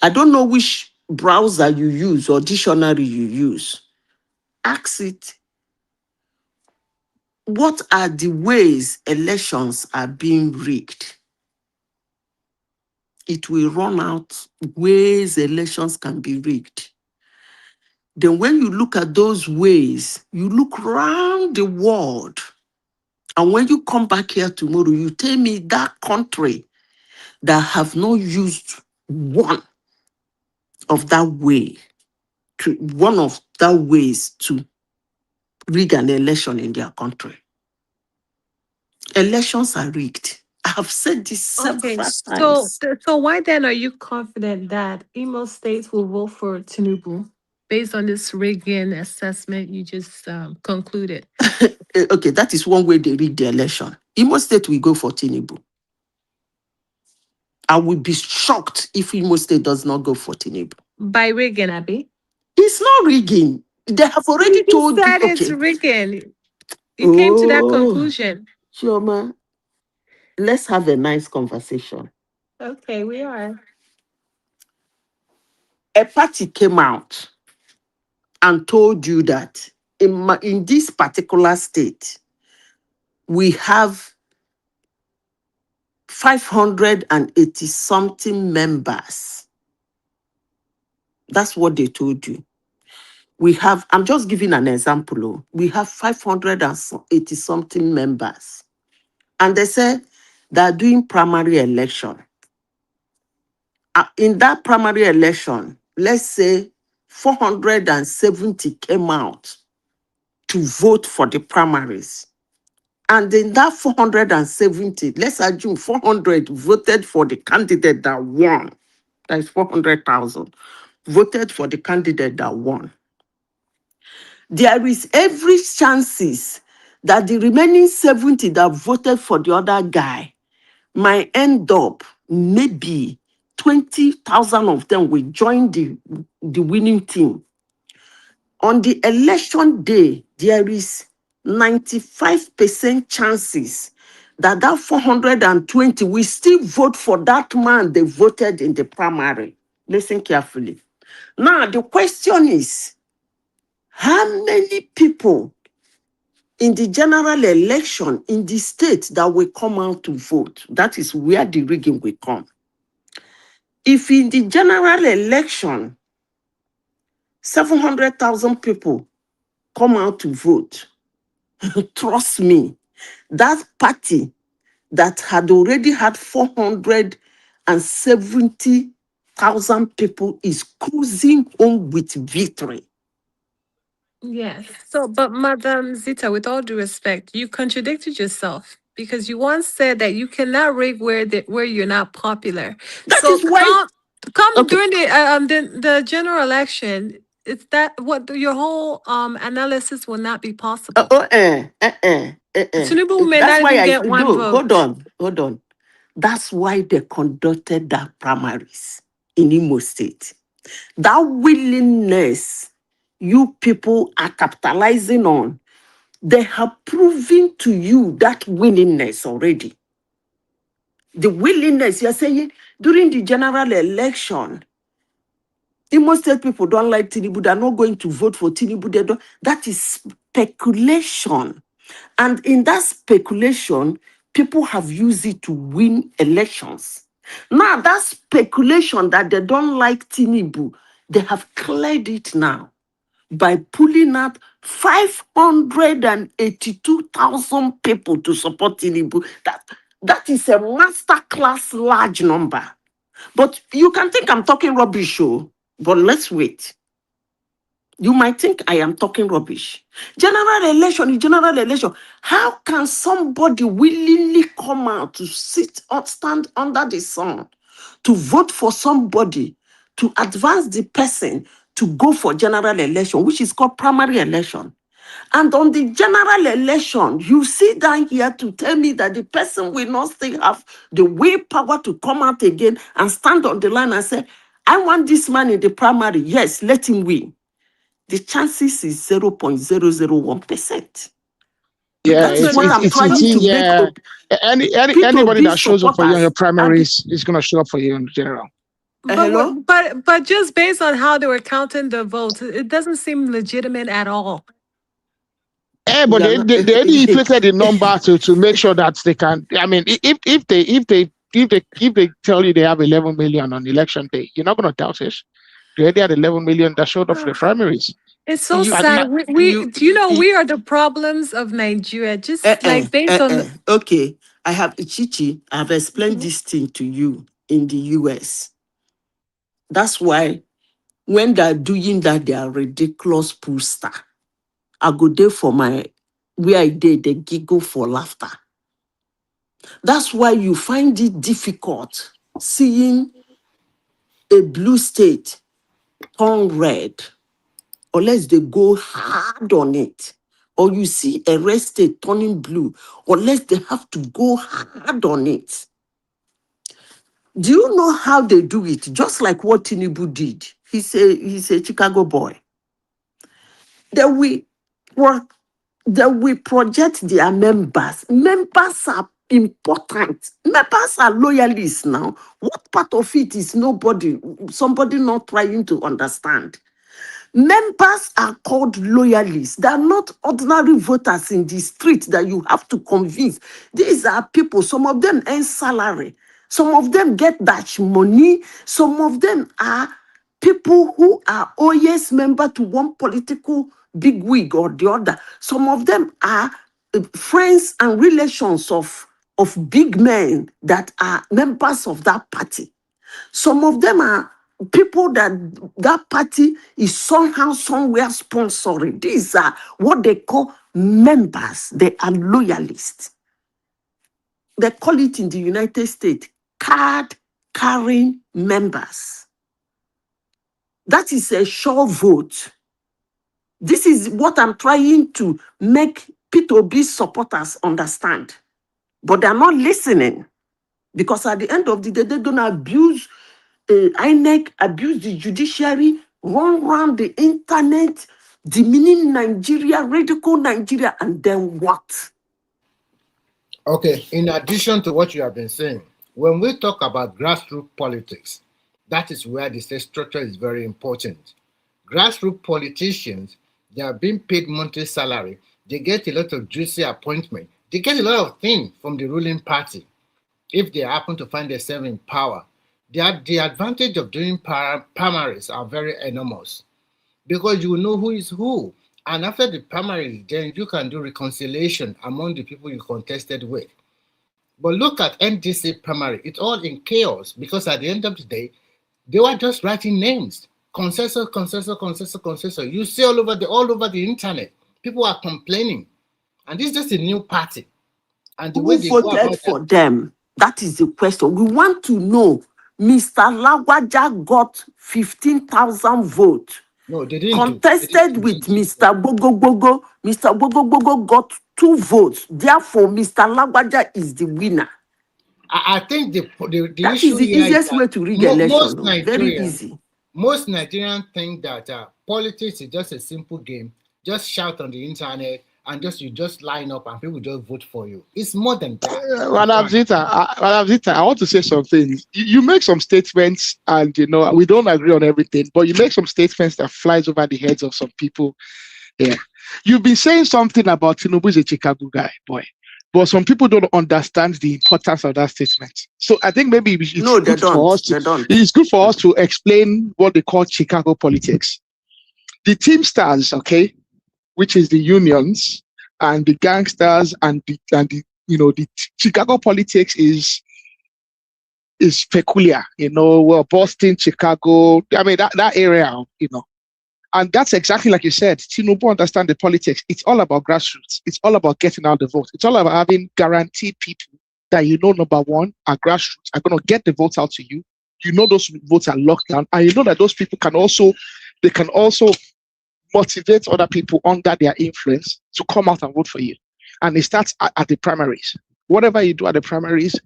K: I don't know which browser you use or dictionary you use. Ask it, what are the ways elections are being rigged? It will run out ways elections can be rigged. Then when you look at those ways, you look around the world. And when you come back here tomorrow, you tell me that country that have not used one of that way, one of that ways to rig an election in their country. Elections are rigged. I have said this
J: Okay,
K: several
J: so
K: times.
J: so why then are you confident that Imo states will vote for Tinubu based on this rigging assessment you just concluded?
K: Okay, that is one way they rig the election. Imo State will go for Tinubu. I will be shocked if Imo State does not go for Tinubu.
J: By rigging, Abby?
K: It's not rigging. They have already
J: You
K: told you,
J: said it's
K: okay.
J: rigging. You came to that
K: Oh,
J: conclusion.
K: Chioma, let's have a nice conversation.
J: Okay, we are.
K: A party came out and told you that in this particular state, we have 580 something members. That's what they told you. We have, I'm just giving an example. We have 580 something members. And they said they're doing primary election. In that primary election, let's say 470 came out to vote for the primaries. And in that 470, let's assume 400 voted for the candidate that won. That is 400,000 voted for the candidate that won. There is every chances that the remaining 70 that voted for the other guy might end up, maybe 20,000 of them will join the winning team. On the election day, there is 95% chances that 420 will still vote for that man they voted in the primary. Listen carefully. Now, the question is, how many people in the general election in the state that will come out to vote? That is where the rigging will come. If in the general election, 700,000 people come out to vote, trust me, that party that had already had 470,000 people is cruising home with victory.
J: Yes. So, but Madam Zita, with all due respect, you contradicted yourself because you once said that you cannot rig where you're not popular.
K: That
J: So
K: is why,
J: come
K: okay,
J: during the general election. It's that what your whole analysis will not be possible. Tinubu may
K: that's
J: not
K: why
J: even
K: I
J: get one
K: do. Hold
J: vote.
K: on. That's why they conducted that primaries in Imo State. That willingness you people are capitalizing on, they have proven to you that willingness already. The willingness, you're saying, during the general election, Imo State people don't like Tinubu, they're not going to vote for Tinubu. They don't. That is speculation. And in that speculation, people have used it to win elections. Now, that speculation that they don't like Tinubu, they have cleared it now by pulling out 582,000 people to support Tinubu. That is a masterclass large number. But you can think I'm talking rubbish, but let's wait. You might think I am talking rubbish. General election is general election. How can somebody willingly come out to sit or stand under the sun to vote for somebody to advance the person to go for general election, which is called primary election. And on the general election, you sit down here to tell me that the person will not still have the willpower to come out again and stand on the line and say, I want this man in the primary. Yes, let him win. The chances is 0.001%.
G: Yeah,
K: That is what I'm
G: it's
K: trying to make
G: yeah.
K: up.
G: Anybody
K: P2B
G: that shows up for you on your
K: supporters.
G: primaries is gonna show up for you in general.
K: Hello?
J: But just based on how they were counting the votes, it doesn't seem legitimate at all.
G: But
K: Yeah,
G: they only inflated the number to make sure that they can. I mean, if they tell you they have 11 million on election day, you're not gonna doubt it. They already had 11 million that showed up for the primaries.
J: It's so
K: You-
J: sad. Do you know
K: you-
J: we are the problems of Nigeria? Just like based on
K: Okay, I have Chichi. I've explained
J: Mhm.
K: this thing to you in the US. That's why when they're doing that, they are ridiculous poster. I go there for my where I did the giggle for laughter. That's why you find it difficult seeing a blue state turn red, unless they go hard on it. Or you see a red state turning blue, unless they have to go hard on it. Do you know how they do it? Just like what Tinubu did. He's a Chicago boy. They will project their members. Members are important. Members are loyalists now. What part of it is somebody not trying to understand? Members are called loyalists. They are not ordinary voters in the street that you have to convince. These are people, some of them earn salary. Some of them get Dutch money. Some of them are people who are always member to one political bigwig or the other. Some of them are friends and relations of big men that are members of that party. Some of them are people that party is somehow, somewhere sponsoring. These are what they call members. They are loyalists. They call it in the United States card-carrying members. That is a sure vote. This is what I'm trying to make P2B supporters understand. But they're not listening. Because at the end of the day, they're going to abuse INEC, abuse the judiciary, run around the internet, demeaning Nigeria, ridicule Nigeria, and then what?
H: Okay, in addition to what you have been saying, when we talk about grassroots politics, that is where the state structure is very important. Grassroots politicians, they are being paid monthly salary. They get a lot of juicy appointment. They get a lot of things from the ruling party. If they happen to find themselves in power, the advantage of doing primaries are very enormous because you know who is who. And after the primaries, then you can do reconciliation among the people you contested with. But look at NDC primary, it's all in chaos because at the end of the day, they were just writing names. Consensus. You see all over the internet, people are complaining. And this is just a new party. And the way
K: Who
H: they go
K: voted
H: about
K: for them? That is the question. We want to know. Mr. Lagwaja got 15,000 votes.
H: No, they didn't
K: contested with Mr. Bogo. Mr. Bogo got 2 votes. Therefore, Mr. Lagwaja is the winner.
H: I think the
K: that
H: issue
K: is the
H: here
K: easiest
H: is
K: way to rig election. Very
H: Nigerians,
K: easy.
H: Most Nigerians think that politics is just a simple game. Just shout on the internet and you just line up and people just vote for you. It's more than that.
G: Madam Zita, I want to say something. You make some statements, and we don't agree on everything, but you make some statements that flies over the heads of some people. Yeah, you've been saying something about Tinubu is a Chicago guy, boy. But some people don't understand the importance of that statement. So I think maybe it's good for us to explain what they call Chicago politics. The Teamsters, okay, which is the unions, and the gangsters, and the Chicago politics is peculiar. Well, Boston, Chicago. I mean that area, And that's exactly like you said. Tinubu understand the politics. It's all about grassroots. It's all about getting out the vote. It's all about having guaranteed people that you know, number one, are grassroots, are going to get the votes out to you. You know those votes are locked down, and you know that those people can also motivate other people under their influence to come out and vote for you. And it starts at the primaries. Whatever you do at the primaries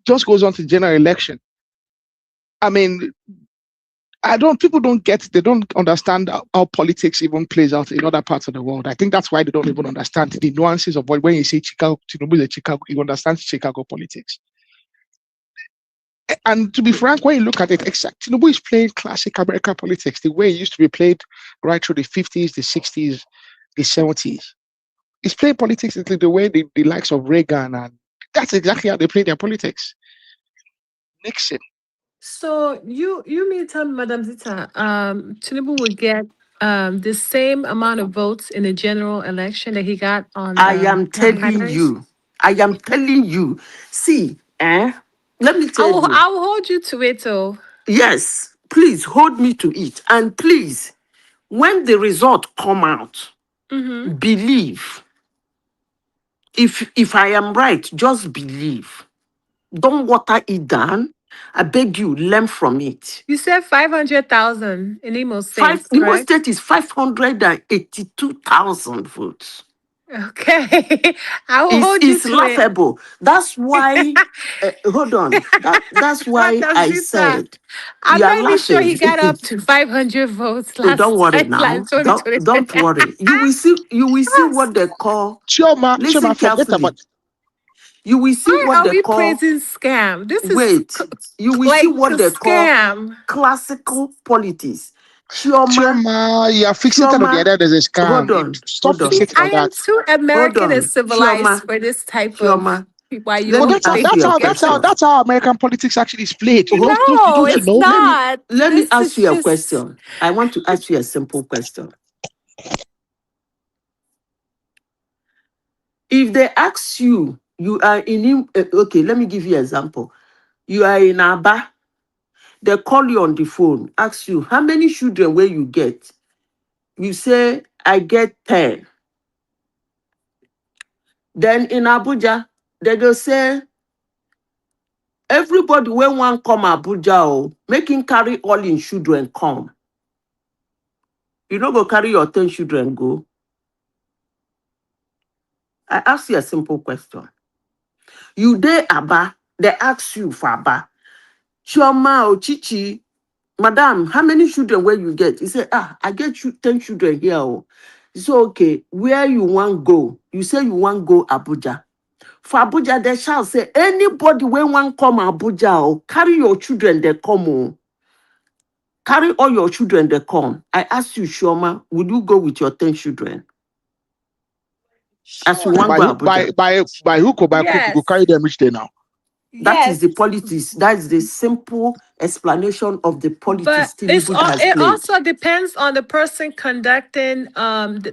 G: just goes on to the general election. I mean, people they don't understand how politics even plays out in other parts of the world. I think that's why they don't even understand the nuances of when you say Chicago, you understand Chicago politics. And to be frank, when you look at it, Tinubu is playing classic American politics, the way it used to be played right through the 50s, the 60s, the 70s. He's playing politics the way the likes of Reagan, and that's exactly how they play their politics. Nixon.
J: So you mean tell me, Madam Zita, Tinubu would get the same amount of votes in the general election that he got on
K: I
J: the
K: am telling
J: primaries?
K: you. I am telling you. See, let me tell you.
J: I will hold you to it, though.
K: Yes, please hold me to it. And please, when the result come out, believe. If I am right, just believe. Don't water it down. I beg you, learn from it.
J: You said 500,000 in Imo State,
K: Imo
J: correct?
K: State is 582,000 votes.
J: Okay, I will hold you
K: It's
J: to
K: laughable. That's why. Hold on. That's why
J: Madam
K: I
J: Zita,
K: said.
J: I'm
K: You are
J: not even sure he got
K: laughing.
J: up to 500 votes
K: Don't
J: last
K: worry
J: time,
K: now.
J: like 2023.
K: Don't worry. You will see what they call.
G: Chioma,
K: Listen
G: forget
K: carefully.
G: about.
K: You will see
J: Why
K: what
J: are
K: they
J: we
K: call.
J: praising scam? This is
K: Wait. You will
J: like
K: see what
J: a
K: they call
J: scam.
K: classical politics. Chioma,
G: Chioma, you are fixated on the idea there's a scam.
K: hold on.
G: Stop
K: Hold on.
J: See,
G: fixating
J: I
G: on
J: am
G: that.
J: too American
K: Hold
J: and
K: on.
J: civilized
K: Chioma,
J: for this type
K: Chioma,
J: of why you
K: let
G: But
K: me
J: won't
K: ask
J: think
K: you a
J: you get
K: question.
G: that's how American politics actually is played. You
K: Oh,
J: No,
G: don't
J: it's
G: know.
J: not.
K: Let me
J: This
K: ask
J: is
K: you a
J: just
K: question. I want to ask you a simple question. If they ask you, you are in, okay, let me give you an example. You are in Aba, they call you on the phone, ask you, how many children will you get? You say, I get 10. Then in Abuja, they go say, everybody when one come Abuja, make him carry all in children come. You don't go carry your 10 children go. I ask you a simple question. You dey Aba, they ask you for Aba. Chioma or Chichi, madam, how many children will you get? He say, I get you 10 children here. Oh. So okay, where you want go? You say you want go Abuja. For Abuja, they shall say, anybody when one come Abuja, oh, carry your children, they come. Oh. Carry all your children, they come. I ask you, Chioma, would you go with your 10 children? As you want go Abuja.
G: By hook or by crook, you
J: yes.
G: go carry them each day now.
K: That is
J: Yes,
K: the politics. That is the simple explanation of the
J: but
K: politics Tinubu has
J: it
K: played.
J: also depends on the person conducting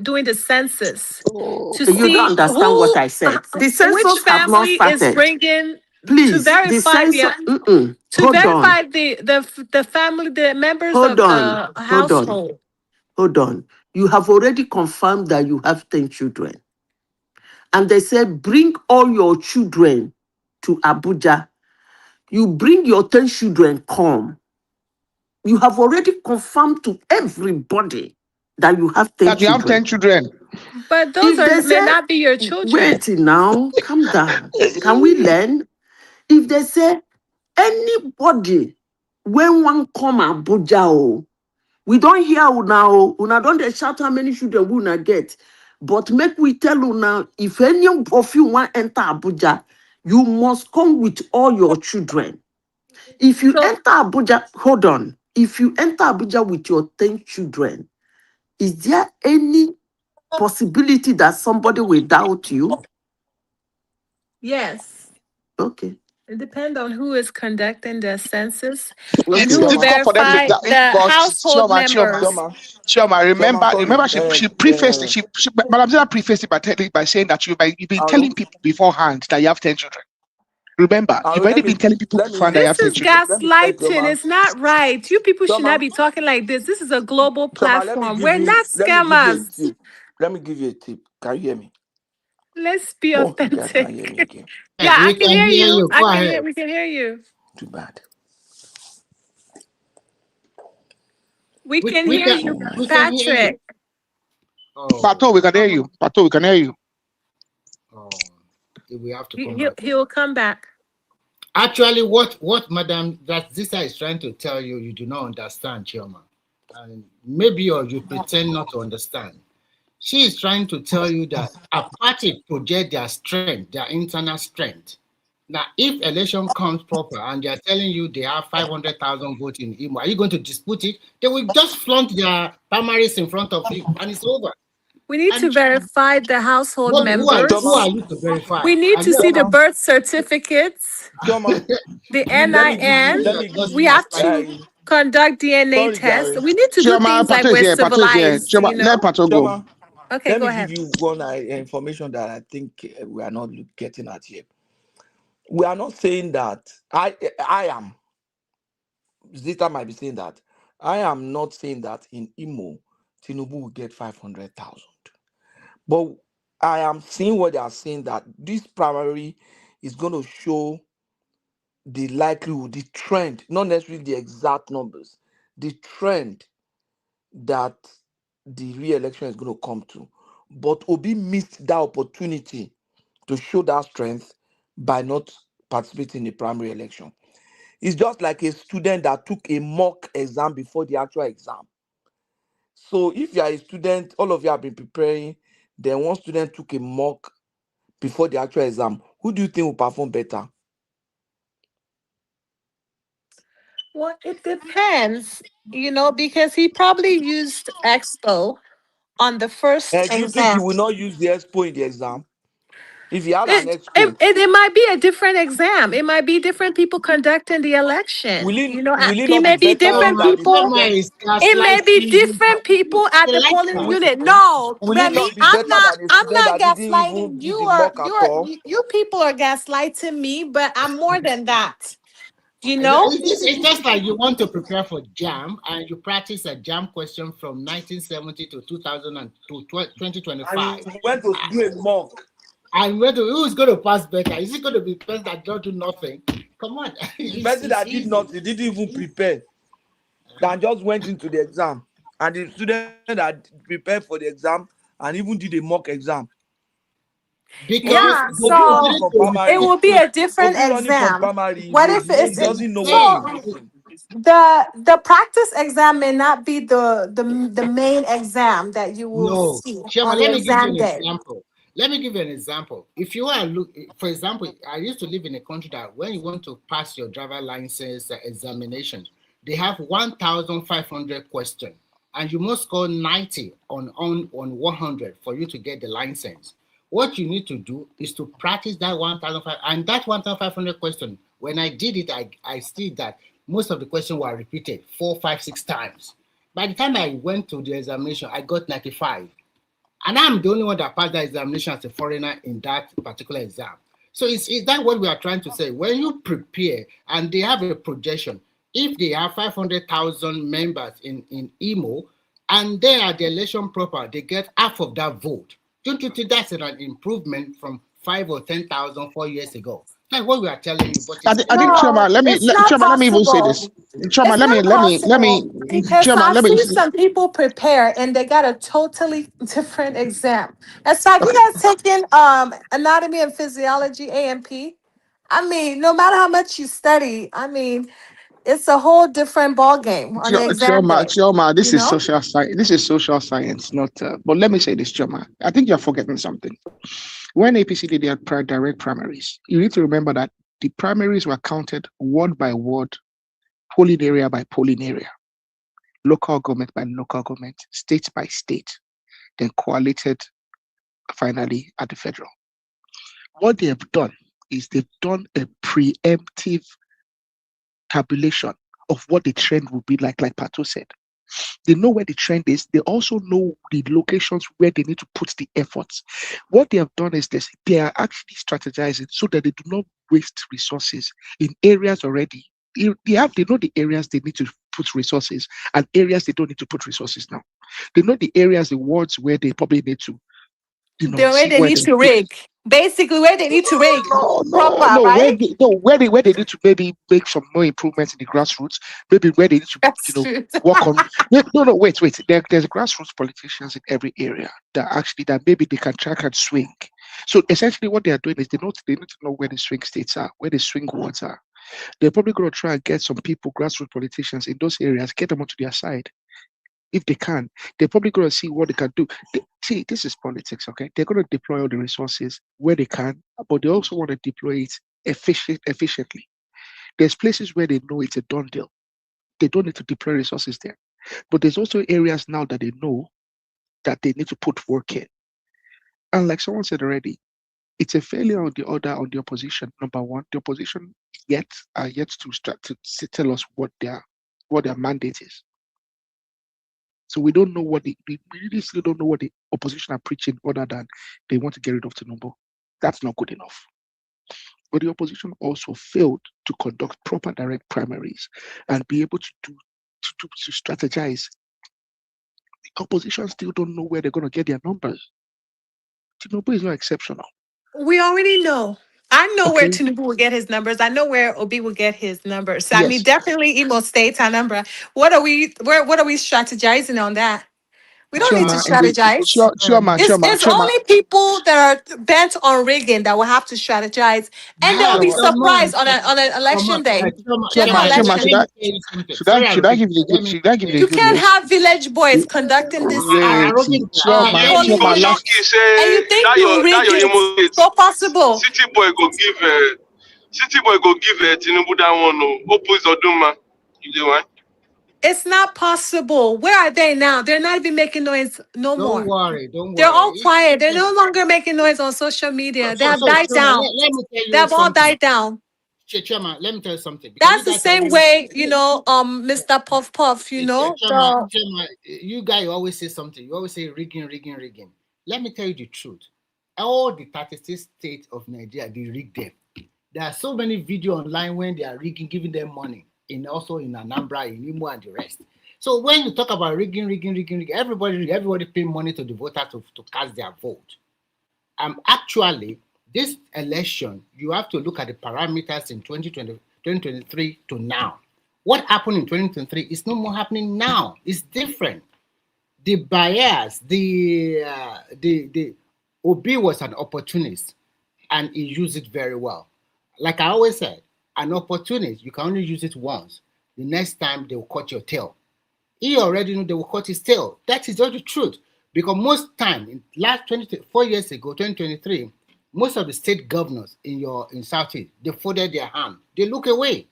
J: doing the census to
K: You
J: see
K: don't understand what I said. The
J: which
K: census have not
J: family is
K: started.
J: bringing to
K: Please, the
J: verify
K: census.
J: to
K: Hold on.
J: verify the family, the members
K: Hold
J: of
K: on.
J: the
K: Hold on.
J: household.
K: Hold on. You have already confirmed that you have 10 children. And they said, bring all your children to Abuja. You bring your 10 children, come. You have already confirmed to everybody that you have 10
G: That you have
K: children.
G: 10 children.
J: But those
K: If they
J: may
K: say,
J: not be your children.
K: wait now, calm down. Can we learn? If they say, anybody, when one come Abuja, oh, we don't hear now. Una don't they shout how many children we una get. But make we tell you now, if any of you want enter Abuja, you must come with all your children. If you
J: So
K: enter Abuja, hold on. If you enter Abuja with your 10 children, is there any possibility that somebody will doubt you?
J: yes.
K: Okay.
J: It depends on who is conducting the census and
K: Okay.
G: It's
J: who will
G: difficult for them to
J: verify the
G: but
J: household members.
G: Chioma, remember,
E: sorry.
G: she prefaced it. Madam Zena prefaced it by saying that you've been telling people beforehand that you have 10 children. Remember, you've already been telling people beforehand that you have
J: This
G: 10
J: is
G: children.
J: gaslighting. It's not right. You people should not be talking like this. This is a global platform. We're not scammers.
E: Let me give you a tip. Can you hear me?
J: Let's be
E: Oh, you guys can't hear me
J: authentic.
E: again.
J: Yeah, I
H: we
J: can
H: can
J: hear
H: hear
J: you.
H: you. Go ahead.
J: We can hear you.
C: Too bad.
J: We can hear you,
H: We can hear you.
J: Patrick.
H: Oh,
G: Pato, we can hear you. Pato, we can hear you.
H: oh, we have to come back.
J: He'll come back.
H: Actually, what Madam Zisa is trying to tell you, you do not understand, Chioma. And maybe or you pretend not to understand. She is trying to tell you that a party project their strength, their internal strength. Now, if election comes proper and they are telling you they have 500,000 votes in Imo, are you going to dispute it? They will just flaunt their primaries in front of you and it's over.
J: We need to
H: And
J: verify the household members.
H: who are you to verify?
J: We need to see the birth certificates,
L: Choma,
J: the
L: let
J: NIN.
L: me give
J: We
L: you.
J: have to conduct DNA
L: Sorry,
J: tests.
L: Gary.
J: We need to do
G: Chioma,
J: things like
G: Pato is
J: we're
G: here. Pato is here.
J: civilized,
G: Chioma, let Pato go.
L: Choma,
J: Okay,
L: let
J: go
L: me
J: ahead.
L: give you one information that I think we are not getting at here. We are not saying that I am. Zita might be saying that. I am not saying that in Imo, Tinubu will get 500,000. But I am seeing what they are saying that this primary is going to show the likelihood, the trend, not necessarily the exact numbers, the trend that the re-election is going to come to. But Obi missed that opportunity to show that strength by not participating in the primary election. It's just like a student that took a mock exam before the actual exam. So if you are a student, all of you have been preparing, then one student took a mock before the actual exam. Who do you think will perform better?
J: Well, it depends, because he probably used Expo on the first
L: And do you think he
J: exam.
L: will not use the expo in the exam? If he had an
J: It,
L: expo,
J: it might be a different exam. It might be different people conducting the election.
L: will it
J: It
L: not
J: may
L: be
J: be
L: better
J: different
L: than the
J: people.
H: Chioma
L: student?
H: is
J: It may be
H: gaslighting you.
J: different people at
H: She
J: the
H: likes
J: polling
H: her.
J: unit. No,
L: Will it
J: Remy,
L: not be better than a
J: I'm
L: student
J: not
L: that didn't even
J: gaslighting
L: do
J: you.
L: the mock at all?
J: You people are gaslighting me, but I'm more than that. You know?
H: It's just like you want to prepare for JAM and you practice a JAM question from 1970 to 2000 and to 2025.
L: And you went to do a mock.
H: And who's going to pass better? Is it going to be the person that don't do nothing? Come on.
L: The person that did not, he didn't even prepare, that just went into the exam. And the student that prepared for the exam and even did a mock exam.
H: Because
J: Yeah,
H: they
L: Obi
J: so
L: running
H: didn't
L: for
J: it
L: primary.
J: will be a different
L: Obi running for
J: exam.
L: primary.
J: What if
L: He
J: it's
L: doesn't know what
J: so
L: he's doing.
J: the practice exam may not be the main exam that you will
H: No,
J: see
H: Shema,
J: on the
H: let me give you
J: exam
H: an
J: day.
H: example. Let me give you an example. If you are for example, I used to live in a country that when you want to pass your driver license examination, they have 1,500 questions, and you must score 90 on 100 for you to get the license. What you need to do is to practice that 1,500 and that 1,500 question. When I did it, I see that most of the questions were repeated 4, 5, 6 times. By the time I went to the examination, I got 95. And I'm the only one that passed that examination as a foreigner in that particular exam. So is that what we are trying to say? When you prepare and they have a projection, if they have 500,000 members in Imo and they are the election proper, they get half of that vote. Don't you think that's an improvement from 5 or 10,000 4 years ago? That's what we are telling you. But
G: I think
J: No,
G: Chioma,
J: it's not
G: Chioma, let me even say this.
J: possible.
G: Chioma,
J: It's not
G: let me,
J: possible because
G: Chioma,
J: I've
G: let me.
J: seen some people prepare and they got a totally different exam. It's like you guys taking anatomy and physiology AMP. I mean, no matter how much you study, I mean, it's a whole different ball game on the exam day.
G: Chioma, this
J: You
G: is
J: know?
G: social science. This is social science, not. But let me say this, Chioma. I think you're forgetting something. When APC did their direct primaries, you need to remember that the primaries were counted ward by ward, polling area by polling area, local government by local government, state by state, then collated finally at the federal. What they have done is they've done a preemptive tabulation of what the trend will be like Pato said. They know where the trend is. They also know the locations where they need to put the efforts. What they have done is this: they are actually strategizing so that they do not waste resources in areas already. They know the areas they need to put resources and areas they don't need to put resources now. They know the areas, the wards where they probably need to,
J: The way
G: see
J: they
G: where
J: need
G: they
J: to
G: put.
J: rig. Basically, where they need to rig proper,
G: No.
J: right?
G: Where they need to maybe make some more improvements in the grassroots. Maybe where they need to,
J: That's true.
G: work on. No, wait. There's grassroots politicians in every area that maybe they can track and swing. So essentially, what they are doing is they need to know where the swing states are, where the swing wards are. They're probably going to try and get some people, grassroots politicians in those areas, get them onto their side. If they can, they're probably going to see what they can do. See, this is politics, okay? They're going to deploy all the resources where they can, but they also want to deploy it efficiently. There's places where they know it's a done deal. They don't need to deploy resources there. But there's also areas now that they know that they need to put work in. And like someone said already, it's a failure on the opposition. Number one, the opposition are yet to start to tell us what their mandate is. So we don't know we really still don't know what the opposition are preaching, other than they want to get rid of Tinubu. That's not good enough. But the opposition also failed to conduct proper direct primaries and be able to strategize. The opposition still don't know where they're going to get their numbers. Tinubu is not exceptional.
J: We already know. I know where
G: Okay.
J: Tinubu will get his numbers. I know where Obi will get his numbers. So, I mean,
G: Yes.
J: definitely Imo State, Anambra. What are we strategizing on that? We don't need to strategize. It's
G: Chioma.
J: only people that are bent on rigging that will have to strategize, and they'll be surprised on an election day.
G: Chioma, should I give you a
J: You
G: good
J: can't
G: news?
J: have village boys conducting this
G: Wait, Chioma,
J: policy, and you think you rig it? So possible.
C: City boy go give Tinubu that one. No, Opus Oduma. You do what?
J: It's not possible. Where are they now? They're not even making noise no more.
H: Don't worry.
J: They're all quiet. They're no longer making noise on social media. They have died down.
H: Let me tell you
J: They have all
H: something.
J: died down.
H: Chema, let me tell you something. Because
J: That's the same way, Mr. Puff Puff,
H: Chema, you guys always say something. You always say rigging. Let me tell you the truth. All the 36 states of Nigeria, they rig them. There are so many videos online when they are rigging, giving them money. Also in Anambra, in Imo, and the rest. So when you talk about rigging, everybody pay money to the voter to cast their vote. Actually, this election, you have to look at the parameters in 2023 to now. What happened in 2023 is no more happening now. It's different. The bias, the Obi was an opportunist, and he used it very well. Like I always said, an opportunist, you can only use it once. The next time they will cut your tail. He already knew they will cut his tail. That is not the truth. Because most time, in last 4 years ago, 2023, most of the state governors in Southeast, they folded their hand. They look away.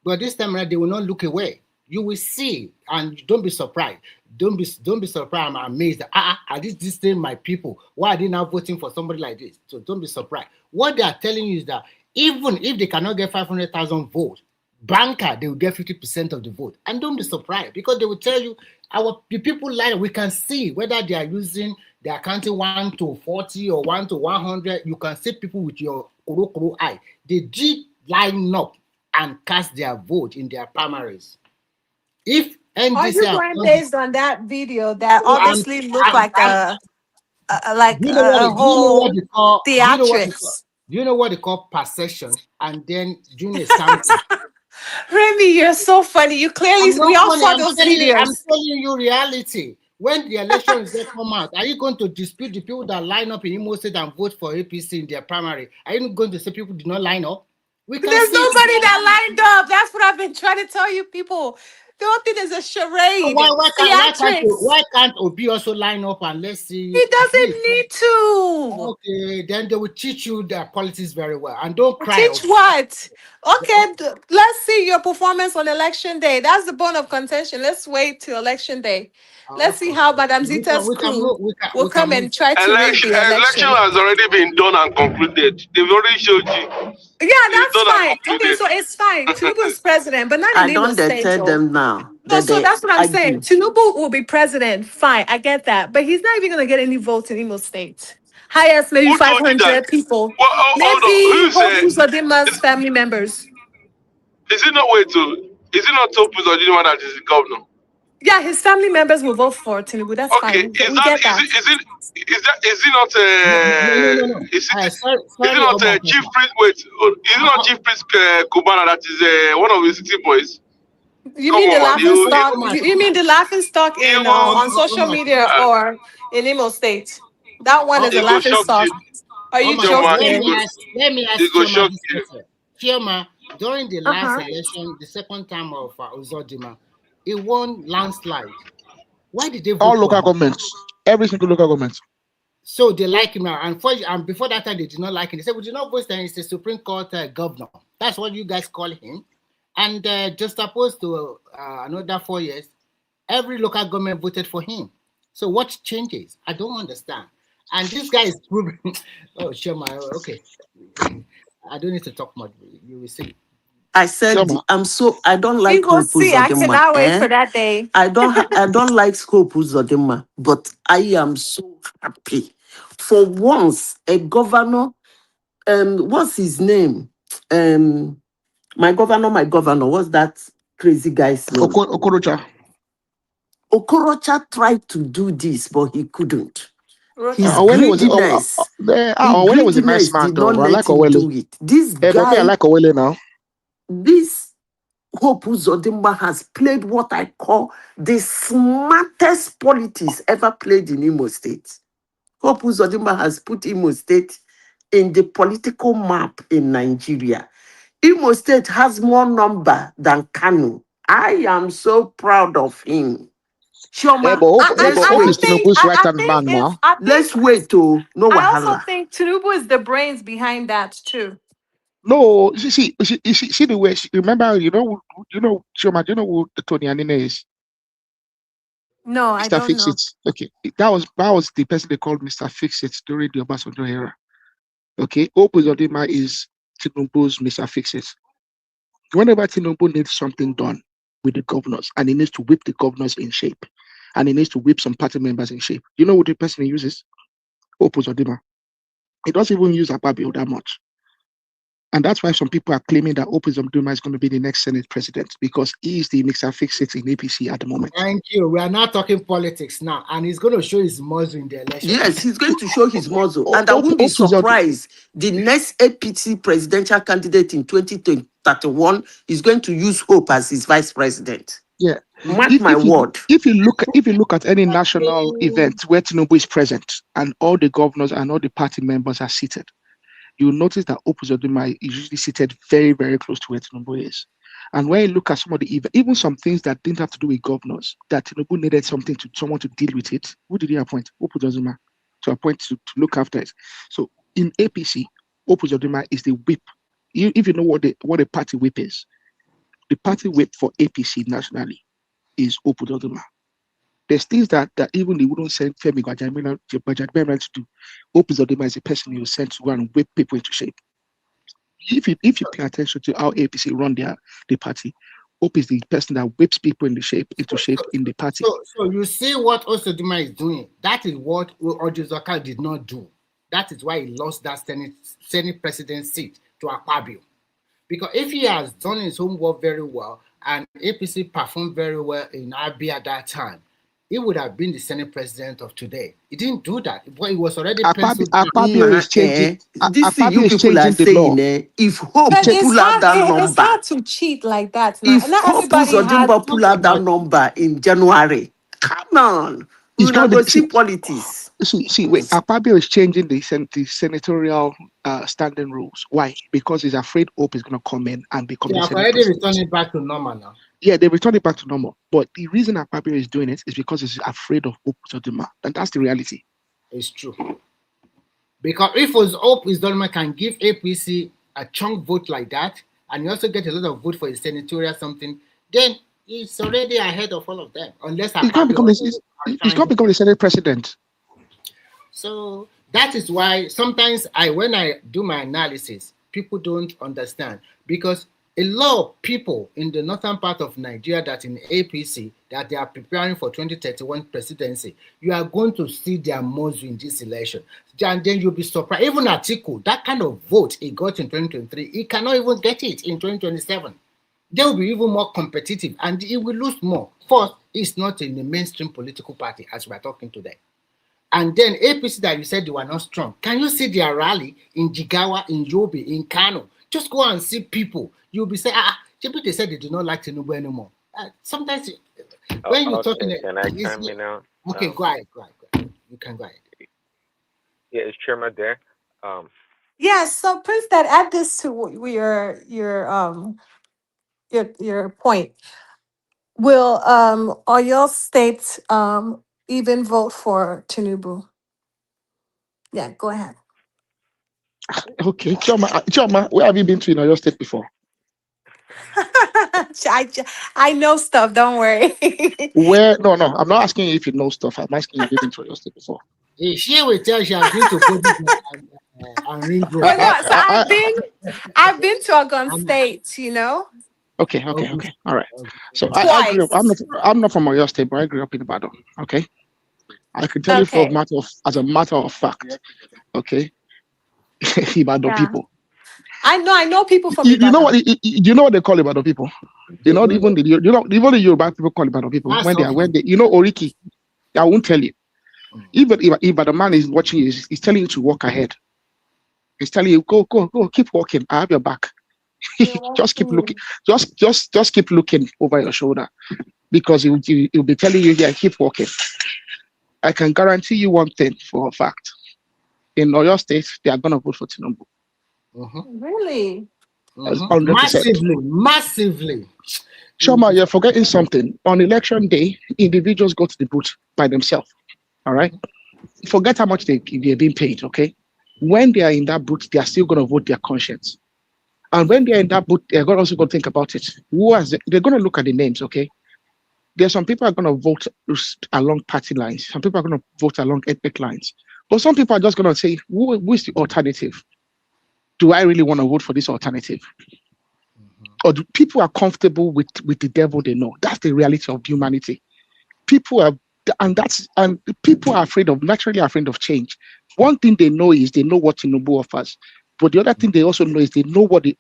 H: But this time around, they will not look away. You will see, and don't be surprised. Don't be surprised. I'm amazed. Are this thing my people? Why are they now voting for somebody like this? So don't be surprised. What they are telling you is that even if they cannot get 500,000 votes, banker, they will get 50% of the vote. And don't be surprised, because they will tell you, the people line, we can see whether they are counting 1 to 40 or 1 to 100. You can see people with your kuro eye. They did line up and cast their vote in their primaries. If NDC
J: are you going based on that video that obviously looked like a whole theatrics?
H: Do you know what they call perception? And then doing a sample.
J: Remy, you're so funny. You clearly, we all saw those videos.
H: I'm telling you reality. When the elections come out, are you going to dispute the people that line up in Imo State and vote for APC in their primary? Are you going to say people did not line up?
J: There's nobody that lined up. That's what I've been trying to tell you people. Don't think there's a charade.
H: Why can't Obi also line up and let's see?
J: He doesn't need to.
H: Okay, then they will teach you their politics very well. And don't cry.
J: Teach what? Okay, let's see your performance on election day. That's the bone of contention. Let's wait till election day. Let's see how Madam Zita's crew will come and try to rig the election.
C: Election has already been done and concluded. They've already showed you.
J: Yeah, that's fine. Okay, so it's fine. Tinubu is president, but not in Imo State.
K: Tell them now.
J: No, so that's what I'm saying. Tinubu will be president. Fine, I get that. But he's not even going to get any votes in Imo State. Highest, maybe 500 people. Maybe Uzodima's family members.
C: Is it not Opus Odinma that is the governor?
J: Yeah, his family members will vote for Tinubu. That's
M: Okay,
J: fine. We get that.
M: is it not
H: No.
M: is it
H: Sorry,
M: not
H: Omo
M: Chief
H: Kosa.
M: Priest? Wait, is it not Chief Priest Kubana that is one of his city boys?
J: You
M: Come
J: mean the
M: on,
J: laughing stock?
H: Oma,
J: You mean the laughing stock
M: he
J: in
M: will
J: on social media
M: uh,
J: or in Imo State? That one is a
M: he go
J: laughing
M: shock
J: stock.
M: you,
J: Are you
H: Oma,
M: Chioma.
H: let
J: joking?
H: me ask
M: He go
H: Chioma
M: shock
H: this
M: you.
H: question. Chioma, during the
J: Uh
H: last
J: huh.
H: election, the second time of Uzodima, he won landslide. Why did they
G: All
H: vote for
G: local
H: him?
G: governments, every single local government.
H: So they like him now. And before that time, they did not like him. They said, we did not vote him. He's the Supreme Court governor. That's what you guys call him. And just opposed to another 4 years, every local government voted for him. So what changes? I don't understand. And this guy is proving. Oh, sure, okay. I don't need to talk much. You will see.
K: I said
G: Chioma,
K: I don't
J: We
K: like
J: will
K: Hope
J: see. I
K: Uzodinma.
J: cannot wait for that day.
K: I don't like Hope Uzodinma, but I am so happy. For once, a governor, what's his name? My governor, what's that crazy guy's name?
G: Okorocha.
K: Okorocha tried to do this, but he couldn't. His
J: Rocha.
G: Owele was Owele was a nice
K: greediness
G: man
K: did
G: though.
K: not
G: I
K: let
G: like
K: him
G: Owele.
K: do it. This
G: But me, I
K: guy,
G: like Owele now.
K: this Hope Uzodinma has played what I call the smartest politics ever played in Imo State. Hope Uzodinma has put Imo State in the political map in Nigeria. Imo State has more number than Kano. I am so proud of him. Chioma, let's
G: Hope
J: I
G: is
K: wait.
J: think
G: Tinubu's right
J: I
G: hand
J: think
G: man
J: it's
G: now.
J: I
K: Let's
J: think
K: wait to no
J: I also
K: wahala.
J: think Tinubu is the brains behind that too.
G: No, see the way. Remember, Chioma, do you know who Tony Anine is?
J: No, I
G: Mr.
J: don't
G: Fix
J: know.
G: It. Okay, that was the person they called Mr. Fix It during the Obasanjo era. Okay, Hope Uzodinma is Tinubu's Mr. Fix It. Whenever Tinubu needs something done with the governors, and he needs to whip the governors in shape, and he needs to whip some party members in shape, you know what the person he uses? Hope Uzodinma. He doesn't even use Akpabio that much. And that's why some people are claiming that Hope Uzodinma is going to be the next Senate president, because he is the Mr. Fix It in APC at the moment.
H: Thank you. We are not talking politics now. And he's going to show his muscle in the election.
K: Yes, he's going to show his muzzle. And I
G: Hope
K: won't be
G: Uzodinma.
K: surprised. The next APC presidential candidate in 2031 is going to use Hope as his vice president.
G: Yeah.
K: Mark my word.
G: If you look at any national event where Tinubu is present and all the governors and all the party members are seated, you'll notice that Hope Uzodinma is usually seated very, very close to where Tinubu is. And when you look at some of the even some things that didn't have to do with governors, that Tinubu needed someone to deal with it, who did he appoint? Hope Uzodinma to appoint to look after it. So in APC, Hope Uzodinma is the whip. If you know what the party whip is, the party whip for APC nationally is Hope Uzodinma. There's things that even they wouldn't send Femi Gbajabiamila to do. Hope Uzodinma is a person you send to go and whip people into shape. If you pay attention to how APC run the party, Hope is the person that whips people into shape in the party.
H: So you see what Uzodinma is doing. That is what Ojuzoka did not do. That is why he lost that Senate president seat to Akpabio. Because if he has done his homework very well and APC performed very well in Abia at that time, he would have been the Senate president of today. He didn't do that. But he was already penciled.
G: Akpabio is changing.
K: This thing you
G: Akpabio is
K: people are
G: changing the law.
K: saying, if Hope
J: But it's
K: pull out
J: hard.
K: that
J: It's
K: number,
J: hard to cheat like that. Now,
K: if
J: not
K: Hope
J: everybody has.
K: Uzodinma pull out that number in January, come on,
G: It's
K: we're
G: going
K: not
G: to
K: going
G: be
K: to see politics.
G: wait. Akpabio is changing the senatorial standing rules. Why? Because he's afraid Hope is going to come in and become
H: They
G: the
H: have
G: Senate
H: already
G: president.
H: returned it back to normal now.
G: Yeah, they returned it back to normal. But the reason Akpabio is doing it is because he's afraid of Hope Uzodinma, and that's the reality.
H: It's true. Because if Hope Uzodinma can give APC a chunk vote like that, and you also get a lot of vote for his senatorial something, then he's already ahead of all of them. Unless
G: He's going to become the Senate president.
H: So that is why sometimes when I do my analysis, people don't understand, because a lot of people in the northern part of Nigeria that in APC that they are preparing for 2031 presidency, you are going to see their muzzle in this election. And then you'll be surprised. Even Atiku, that kind of vote he got in 2023, he cannot even get it in 2027. they will be even more competitive and it will lose more. First, it's not in the mainstream political party as we're talking today. And then APC that you said they were not strong. Can you see their rally in Jigawa, in Yobe, in Kano? Just go and see people. You'll be saying, people they said they do not like Tinubu anymore. Sometimes when you're talking,
N: Can I chime in now?
H: Okay, go ahead. You can go ahead.
N: Yeah, is Chirma there?
J: Yeah, so Prince, that add this to your point. Will Oyo State even vote for Tinubu? Yeah, go ahead.
G: Okay, Choma, where have you been to in Oyo State before?
J: I know stuff. Don't worry.
G: Where? No, I'm not asking you if you know stuff. I'm asking you have you been to Oyo State before?
H: She will tell you I've been to and Ring Road.
J: But no, so I've been to Ogun State. You know.
G: Okay. All right. So
J: Twice.
G: I grew up. I'm not from Oyo State, but I grew up in Ibadan. Okay. I can tell you as a matter of fact. Okay. Ibadan people.
J: I know people from
G: Ibadan.
J: You
G: know what they call Ibadan people? Even the Yoruba people call Ibadan people when they Oriki. I won't tell you. Even if the man is watching you, he's telling you to walk ahead. He's telling you, go, keep walking. I have your back. Just keep looking. Just keep looking over your shoulder, because he'll be telling you, yeah, keep walking. I can guarantee you one thing for a fact: in Oyo State, they are gonna vote for Tinubu.
J: Really?
G: 100%.
H: Massively.
G: Shoma, you're forgetting something. On election day, individuals go to the booth by themselves. All right. Forget how much they're being paid. Okay. When they are in that booth, they are still going to vote their conscience. And when they're in that booth, they're also going to think about it. They're going to look at the names. Okay. There's some people are going to vote along party lines. Some people are going to vote along ethnic lines. But some people are just going to say, who is the alternative? Do I really want to vote for this alternative? Or do people are comfortable with the devil they know? That's the reality of humanity. People are naturally afraid of change. One thing they know is they know what Tinubu offers, but the other thing they also know is they know what the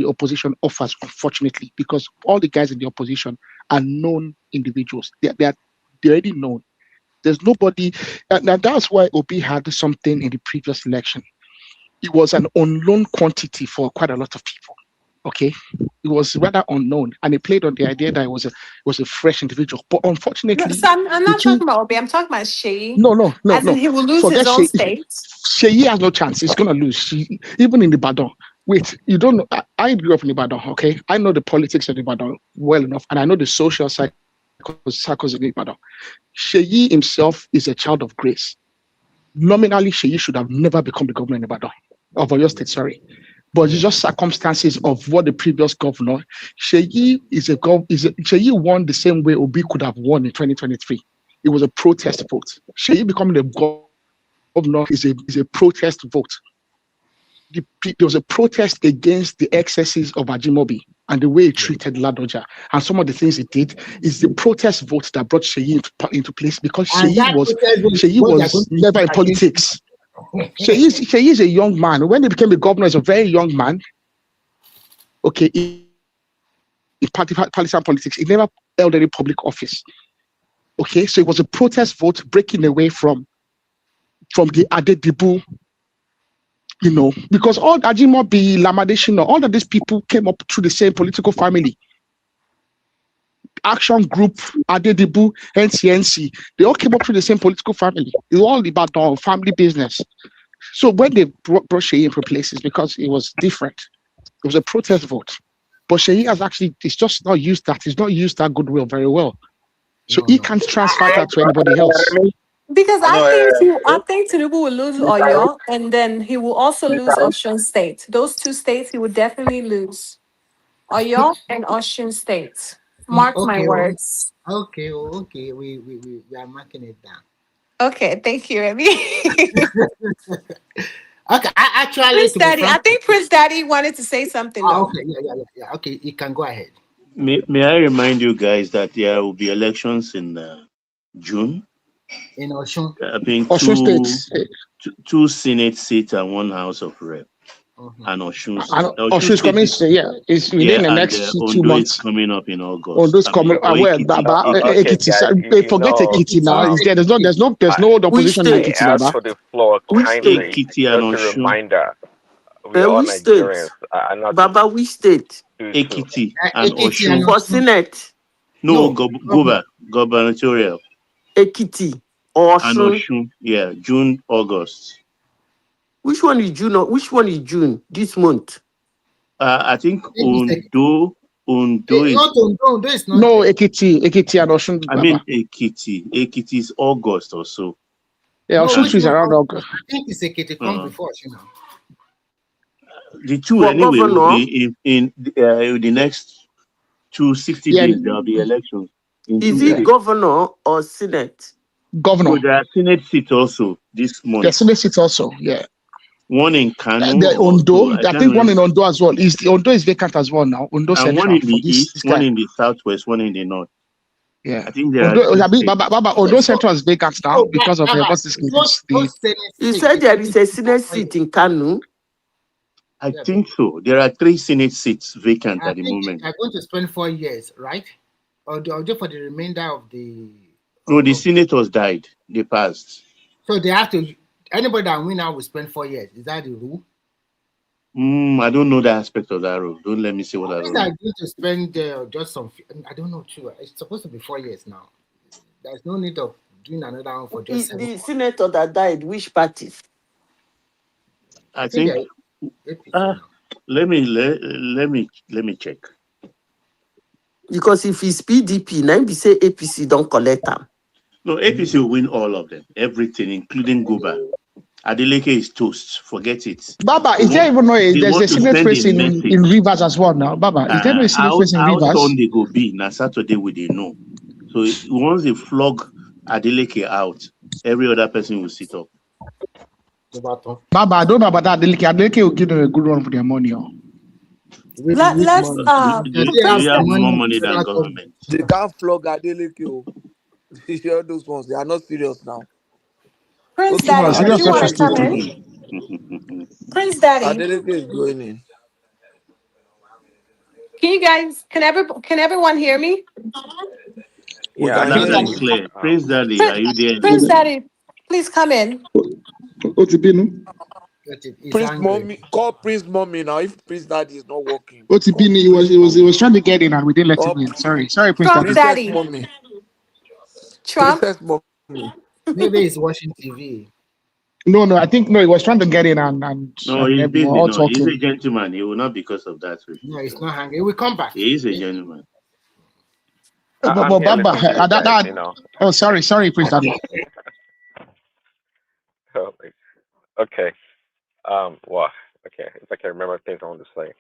G: opposition offers. Unfortunately, because all the guys in the opposition are known individuals. They're already known. There's nobody, and that's why Obi had something in the previous election. It was an unknown quantity for quite a lot of people. Okay, it was rather unknown, and it played on the idea that it was a fresh individual. But unfortunately,
J: so I'm not talking about Obi. I'm talking about Sheyi.
G: No.
J: As in he will lose his own state.
G: Sheyi has no chance. He's gonna lose. Even in Ibadan. Wait, you don't know? I grew up in Ibadan. Okay, I know the politics of Ibadan well enough, and I know the social circles of Ibadan. Sheyi himself is a child of grace. Nominally, Sheyi should have never become the governor in Ibadan of Oyo State. Sorry. But it's just circumstances of what the previous governor, Sheyi won the same way Obi could have won in 2023. It was a protest vote. Sheyi becoming the governor is a protest vote. There was a protest against the excesses of Ajimobi and the way he treated Ladoja. And some of the things he did is the protest vote that brought Sheyi into place, because Sheyi was never in politics. Sheyi is a young man. When he became a governor, he's a very young man. Okay, in partisan politics, he never held any public office. Okay, so it was a protest vote breaking away from the Adedibu, because all Ajimobi, Lamadeshino, all of these people came up through the same political family. Action Group, Adedibu, NCNC, they all came up through the same political family. It was all about our family business. So when they brought Sheyi into places, because it was different, it was a protest vote. But Sheyi it's just not used that. He's not used that goodwill very well. So he can't transfer that to anybody else.
J: Because I think Tinubu will lose Oyo, and then he will also lose Osun State. Those two states he would definitely lose. Oyo and Osun State. Mark my words.
H: Okay, we are marking it down.
J: Okay, thank you, Remy.
H: Okay,
J: I think Prince Daddy wanted to say something.
H: Okay, yeah. Okay, you can go ahead.
D: May I remind you guys that there will be elections in June?
H: In Osun?
D: I think two Senate seats and one House of Rep. and Osun
G: And
D: State. Osun
G: Oshu's
D: State
G: coming,
D: is,
G: yeah, it's within
D: yeah,
G: the
D: and
G: next two
D: Ondo is
G: months.
D: coming up in August.
G: Those
D: I mean,
G: coming,
D: or
G: well,
D: Ekiti.
G: Baba,
N: Okay,
G: Ekiti,
N: guys,
G: forget Ekiti now.
N: um,
G: There's
K: Which
G: no opposition in
N: I
K: state?
G: Ekiti,
N: asked
G: Baba.
N: for the floor
K: Which state?
N: kindly.
D: Ekiti and
N: Just a
D: Osun.
N: reminder, we all
K: Which
N: Nigerians
K: state?
N: are not to
K: Baba, which state?
N: do too.
D: Ekiti and
H: Ekiti and
D: Osun.
K: For
H: Osun.
K: Senate,
D: No,
H: No,
D: gubernatorial
K: Ekiti or
D: and
K: Osun.
D: Osun. Yeah, June, August.
K: Which one is June? Which one is June this month?
D: I think
H: maybe it's
D: Ondo is.
H: not Ondo is not
G: No,
H: there.
G: Ekiti and Osun,
D: I mean
G: Baba.
D: Ekiti. Ekiti is August or so.
G: Yeah,
H: No,
G: Osun
H: which
G: is
H: one?
G: around August.
H: I think it's Ekiti come before, you know.
D: The two
K: For
D: anyway will
K: governor,
D: be in the next 260
G: Yeah,
D: days. There will be elections in
K: is
D: two
K: it
G: yeah.
D: states.
K: governor or Senate?
G: Governor.
D: No, there are Senate seats also this
G: The
D: month.
G: Senate seat also, yeah.
D: One in Kano
G: The
D: or
G: Ondo,
D: two. I
G: I
D: can't
G: think one
D: remember.
G: in Ondo as well. The Ondo is vacant as well now. Ondo
D: And one
G: Central
D: in
G: for
D: the
G: this
D: east, one
G: time.
D: in the southwest, one in the north.
G: Yeah.
D: I think there are
G: Ondo,
D: three states.
G: Baba,
H: So,
G: Ondo Central is vacant now because of
H: Baba,
G: what's this?
H: those Senate
K: You
H: seats,
K: said
H: they
K: there
H: keep
K: is
H: it
K: a
H: for
K: Senate
H: 4 years.
K: seat in Kanu.
D: I
H: Yeah,
D: think so. There are 3 Senate seats vacant
H: I
D: at the
H: think
D: moment.
H: they're going to spend 4 years, right? Or just for the remainder of the.
D: No, the
H: Of,
D: senators died. They passed.
H: so they have to. Anybody that win now will spend 4 years. Is that the rule?
D: I don't know the aspect of that rule. Don't let me say what I
H: I think
D: don't know.
H: they're going to spend just some. I don't know too. It's supposed to be 4 years now. There's no need of doing another one for just 7
K: The
H: months.
K: senator that died, which party?
H: I
D: I
H: think
D: think
H: they're APC now.
D: let me check.
K: Because if it's PDP, now we say APC don't collect them.
D: No, APC will win all of them, everything, including Guba. Adeleke is toast. Forget it.
G: Baba,
D: They
G: is there
D: want,
G: even
D: they
G: there's a
D: want to
G: Senate
D: send a
G: race in
D: message.
G: Rivers as well now? Baba, is there no Senate race in
D: How
G: Rivers?
D: Sunday go be? Now Saturday we they know. So once they flog Adeleke out, every other person will sit up.
G: Baba, I don't know about that. Adeleke will give them a good run for their money. Oh.
H: With
J: Let's
H: money.
D: Do,
H: Does he
D: do
H: have
D: you
J: Prince
H: the
D: have more
H: money?
D: money than
H: Federal government?
D: government?
L: They can't flog Adeleke. Oh. You hear those ones? They are not serious now.
J: Prince
L: Okay,
J: Daddy,
G: No,
J: did
G: serious
J: you
L: Adeleke
J: want to
G: success
L: is
G: to
J: come
L: going
J: in?
L: in.
J: Prince Daddy,
L: Adeleke is going in.
J: can everyone hear me?
L: We
N: Yeah, I
L: can
N: can
L: hear
D: Loud
N: hear
D: and
L: you.
N: you.
D: clear. Praise Daddy, are
J: Prince,
D: you there?
J: Prince Daddy, please come in.
G: Otibinu.
H: He's
L: Prince
H: angry.
L: Mommy, call Prince Mommy now. If Prince Daddy is not working, call
G: Otibinu,
L: Prince
G: he
L: Mommy.
G: was trying to get in and we didn't let him
L: Or
G: in. Sorry, Prince
J: Trump
G: Daddy.
L: Princess
J: Daddy,
L: Mommy.
J: Trump.
L: Princess Mommy.
H: Maybe he's watching TV.
G: No, I think no, he was trying to get in
D: No,
G: and
D: he's
G: then we were
D: busy.
G: all
D: No, he's a
G: talking.
D: gentleman. He will not because of that
H: No,
D: refuse.
H: he's not hungry. He will come back.
D: He is a gentleman.
N: I'm here
G: Baba,
N: listening to you guys. You know.
G: oh, sorry, Prince Daddy.
N: So, okay. Well, okay. If I can remember things I want to say.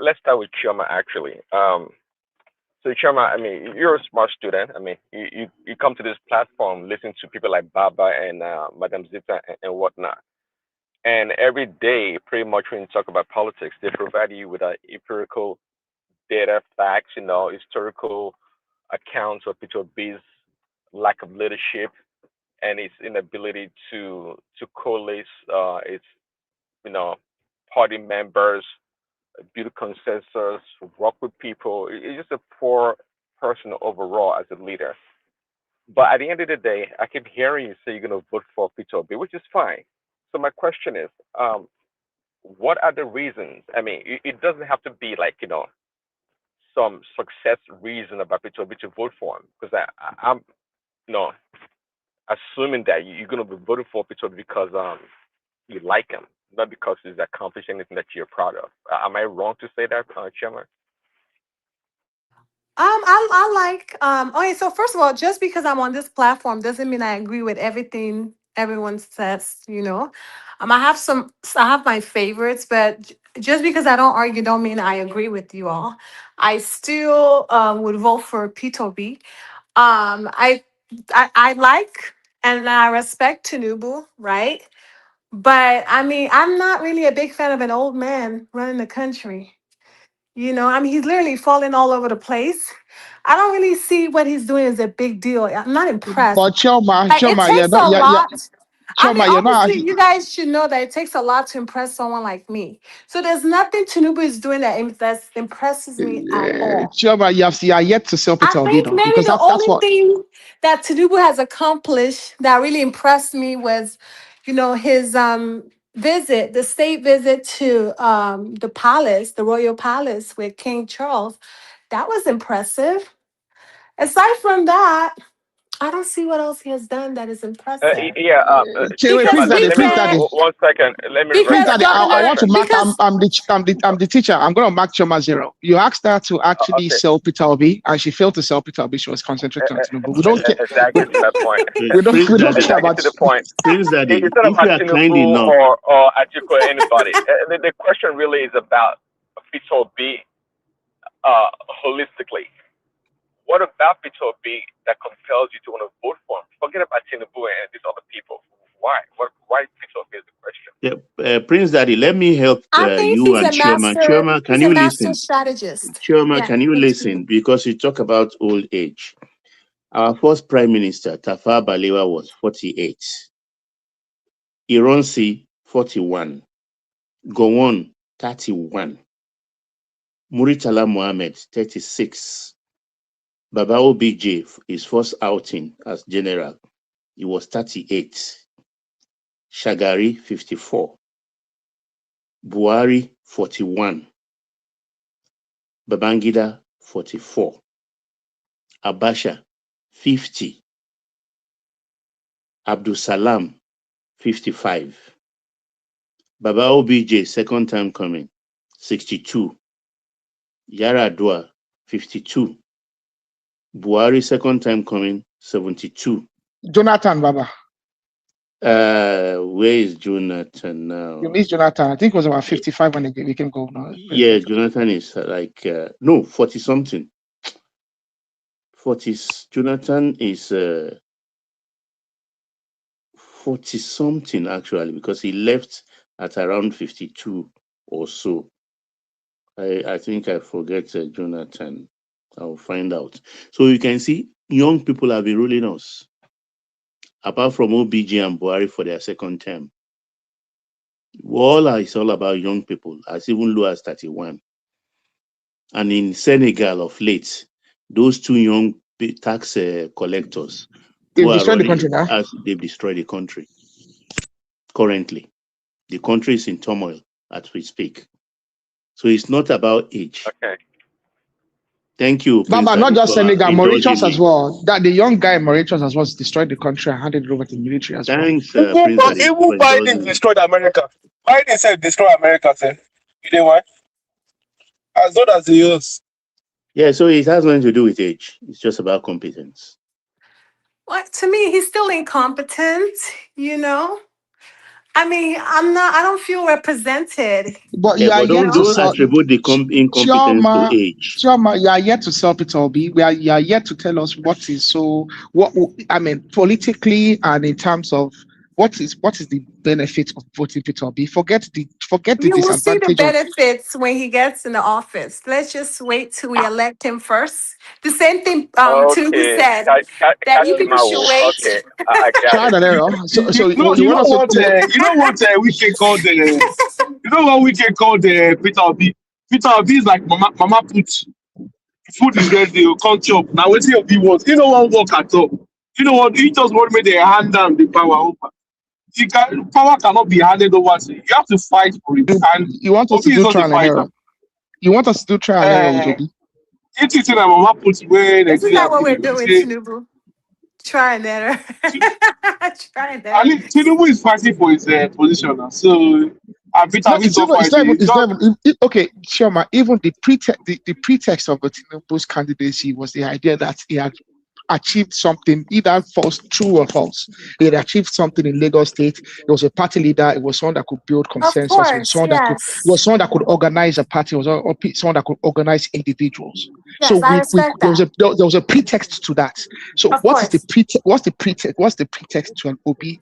N: Let's start with Chioma actually. So Chioma, I mean, you're a smart student. I mean, you come to this platform, listen to people like Baba and Madam Zita and whatnot. And every day, pretty much when you talk about politics, they provide you with empirical data, facts, historical accounts of Peter B's lack of leadership and its inability to coalesce its you know party members, build consensus, work with people. It's just a poor person overall as a leader. But at the end of the day, I keep hearing you say you're going to vote for Peter B, which is fine. So my question is, what are the reasons? I mean, it doesn't have to be like some success reason about Peter B to vote for him, because I'm you know assuming that you're going to be voting for Peter because you like him, not because he's accomplished anything that you're proud of. Am I wrong to say that, Chairman?
J: I like okay, so first of all, just because I'm on this platform doesn't mean I agree with everything everyone says. I have my favorites, but just because I don't argue don't mean I agree with you all. I still would vote for Peter B. I like and I respect Tinubu, right? But I mean, I'm not really a big fan of an old man running the country. I mean, he's literally falling all over the place. I don't really see what he's doing as a big deal. I'm not impressed.
G: But Choma,
J: Like, it
G: yeah,
J: takes a
G: yeah,
J: lot. I mean,
G: Chioma, you're not
J: obviously, you guys should know that it takes a lot to impress someone like me. So there's nothing Tinubu is doing that impresses me at all.
G: Chioma, you are yet to sell
J: I
G: Peter
J: think
G: Obido
J: maybe
G: because
J: the
G: that's
J: only
G: what.
J: thing that Tinubu has accomplished that really impressed me was, his visit, the state visit to the palace, the royal palace with King Charles. That was impressive. Aside from that, I don't see what else he has done that is impressive.
N: Yeah.
G: Wait,
J: Because
N: Chioma,
G: Prince Daddy,
J: we
N: let me
G: Prince
J: said,
G: Daddy,
N: 1 second. Let me
G: Prince
J: because
N: render
G: Daddy.
N: this
G: I
J: Governor,
G: want to
N: question.
G: mark.
J: because
G: I'm the teacher. I'm going to mark Chioma 0. You asked her to actually
N: Okay.
G: sell Peter Obi, and she failed to sell Peter Obi. She was concentrating on Tinubu. We don't care.
N: Exactly to that point.
G: We don't.
D: Prince
G: We don't
D: Daddy,
G: care
N: Exactly
G: about.
N: to the point.
D: Prince Daddy,
N: It's not
D: if
N: about
D: you are kind
N: Tinubu
D: enough,
N: or Atiku or anybody. The question really is about Peter B holistically. What about Peter B that compels you to want to vote for him? Forget about Tinubu and these other people. Why? Why Peter B is the question?
D: yeah, Prince Daddy, let me help
J: I think
D: you
J: he's
D: and
J: a
D: Chioma.
J: master,
D: Chioma, can
J: he's a
D: you
J: master
D: listen?
J: strategist.
D: Chioma,
J: Yeah.
D: can you listen? Because you talk about old age. Our first Prime Minister, Tafawa Balewa, was 48. Ironsi, 41. Gowon, 31. Muritala Mohammed, 36. Baba OBJ, his first outing as general, he was 38. Shagari, 54. Buhari, 41. Babangida, 44. Abacha, 50. Abdul Salam, 55. Baba OBJ, second time coming, 62. Yaradua, 52. Buhari, second time coming, 72.
G: Jonathan, Baba.
D: Where is Jonathan now?
G: You missed Jonathan. I think it was about 55 when he became governor.
D: Yeah, Jonathan is like, no, 40 something. 40, Jonathan is 40 something actually, because he left at around 52 or so. I think I forget Jonathan. I'll find out. So you can see young people have been ruling us, apart from OBG and Buhari for their second term. It's all about young people, as even low as 31. And in Senegal of late, those two young tax collectors
G: They've
D: who are
G: destroyed the
D: running,
G: country now.
D: as they've destroyed the country. Currently, the country is in turmoil as we speak. So it's not about age.
N: Okay.
D: Thank you, Prince
G: Baba, not
D: Daddy,
G: just
D: for
G: Senegal,
D: indulging
G: Mauritius
D: me.
G: as well. That the young guy in Mauritius as well destroyed the country and handed it over to the military as well.
D: Thanks, Prince Daddy,
M: Even
D: for
M: Biden
D: indulging me.
M: destroyed America. Biden said destroy America, sir. You know why? As old as he is.
D: Yeah, so it has nothing to do with age. It's just about competence.
J: Well, to me, he's still incompetent, I mean, I don't feel represented.
G: But
D: Yeah,
G: you are
D: but
G: yet to
D: don't
G: sell.
D: attribute the incompetence to
G: Chioma,
D: age.
G: Chioma, you are yet to sell Peter Obi. You are yet to tell us what is I mean, politically and in terms of what is the benefit of voting Peter Obi. Forget the
J: You will see the
G: disadvantage of.
J: benefits when he gets in the office. Let's just wait till we elect him first. The same thing Tinubu
N: Okay.
J: said, that you people should wait.
N: Okay. I got
G: Trial
N: it.
G: and error. So
M: You
G: you want
M: know
G: us
M: what?
G: to?
M: You know what we can call the. You know what we can call the Peter Obi. Peter Obi is like Mama put food is ready. You can't chop. Now what Obi wants. You know what work at all. You know what? He just want me to hand down the power over. Power cannot be handed over to you. You have to fight for it. And
G: You want us to
M: Obi is
G: do
M: not the
G: trial and
M: fighter.
G: error. You want us to do trial and error with Obi.
M: It is that Mama put where
J: Isn't
M: Nigeria
J: that what we're
M: be.
J: doing,
M: Say,
J: Tinubu? Try and error. Try and
M: I
J: error.
M: mean, Tinubu is fighting for his position now. So, Peter
G: No,
M: Obi so far
G: it's not even,
M: is just.
G: okay, Shema, even the pretext of the Tinubu's candidacy was the idea that he had achieved something, either false, true or false. He had achieved something in Lagos State. He was a party leader. It was someone that could build
J: Of
G: consensus. It was
J: course,
G: someone that
J: yes.
G: could organize a party. It was someone that could organize individuals. So
J: Yes, I respect
G: there
J: that.
G: was a pretext to that. So
J: Of
G: what is the
J: course.
G: pretext? What's the pretext to an Obi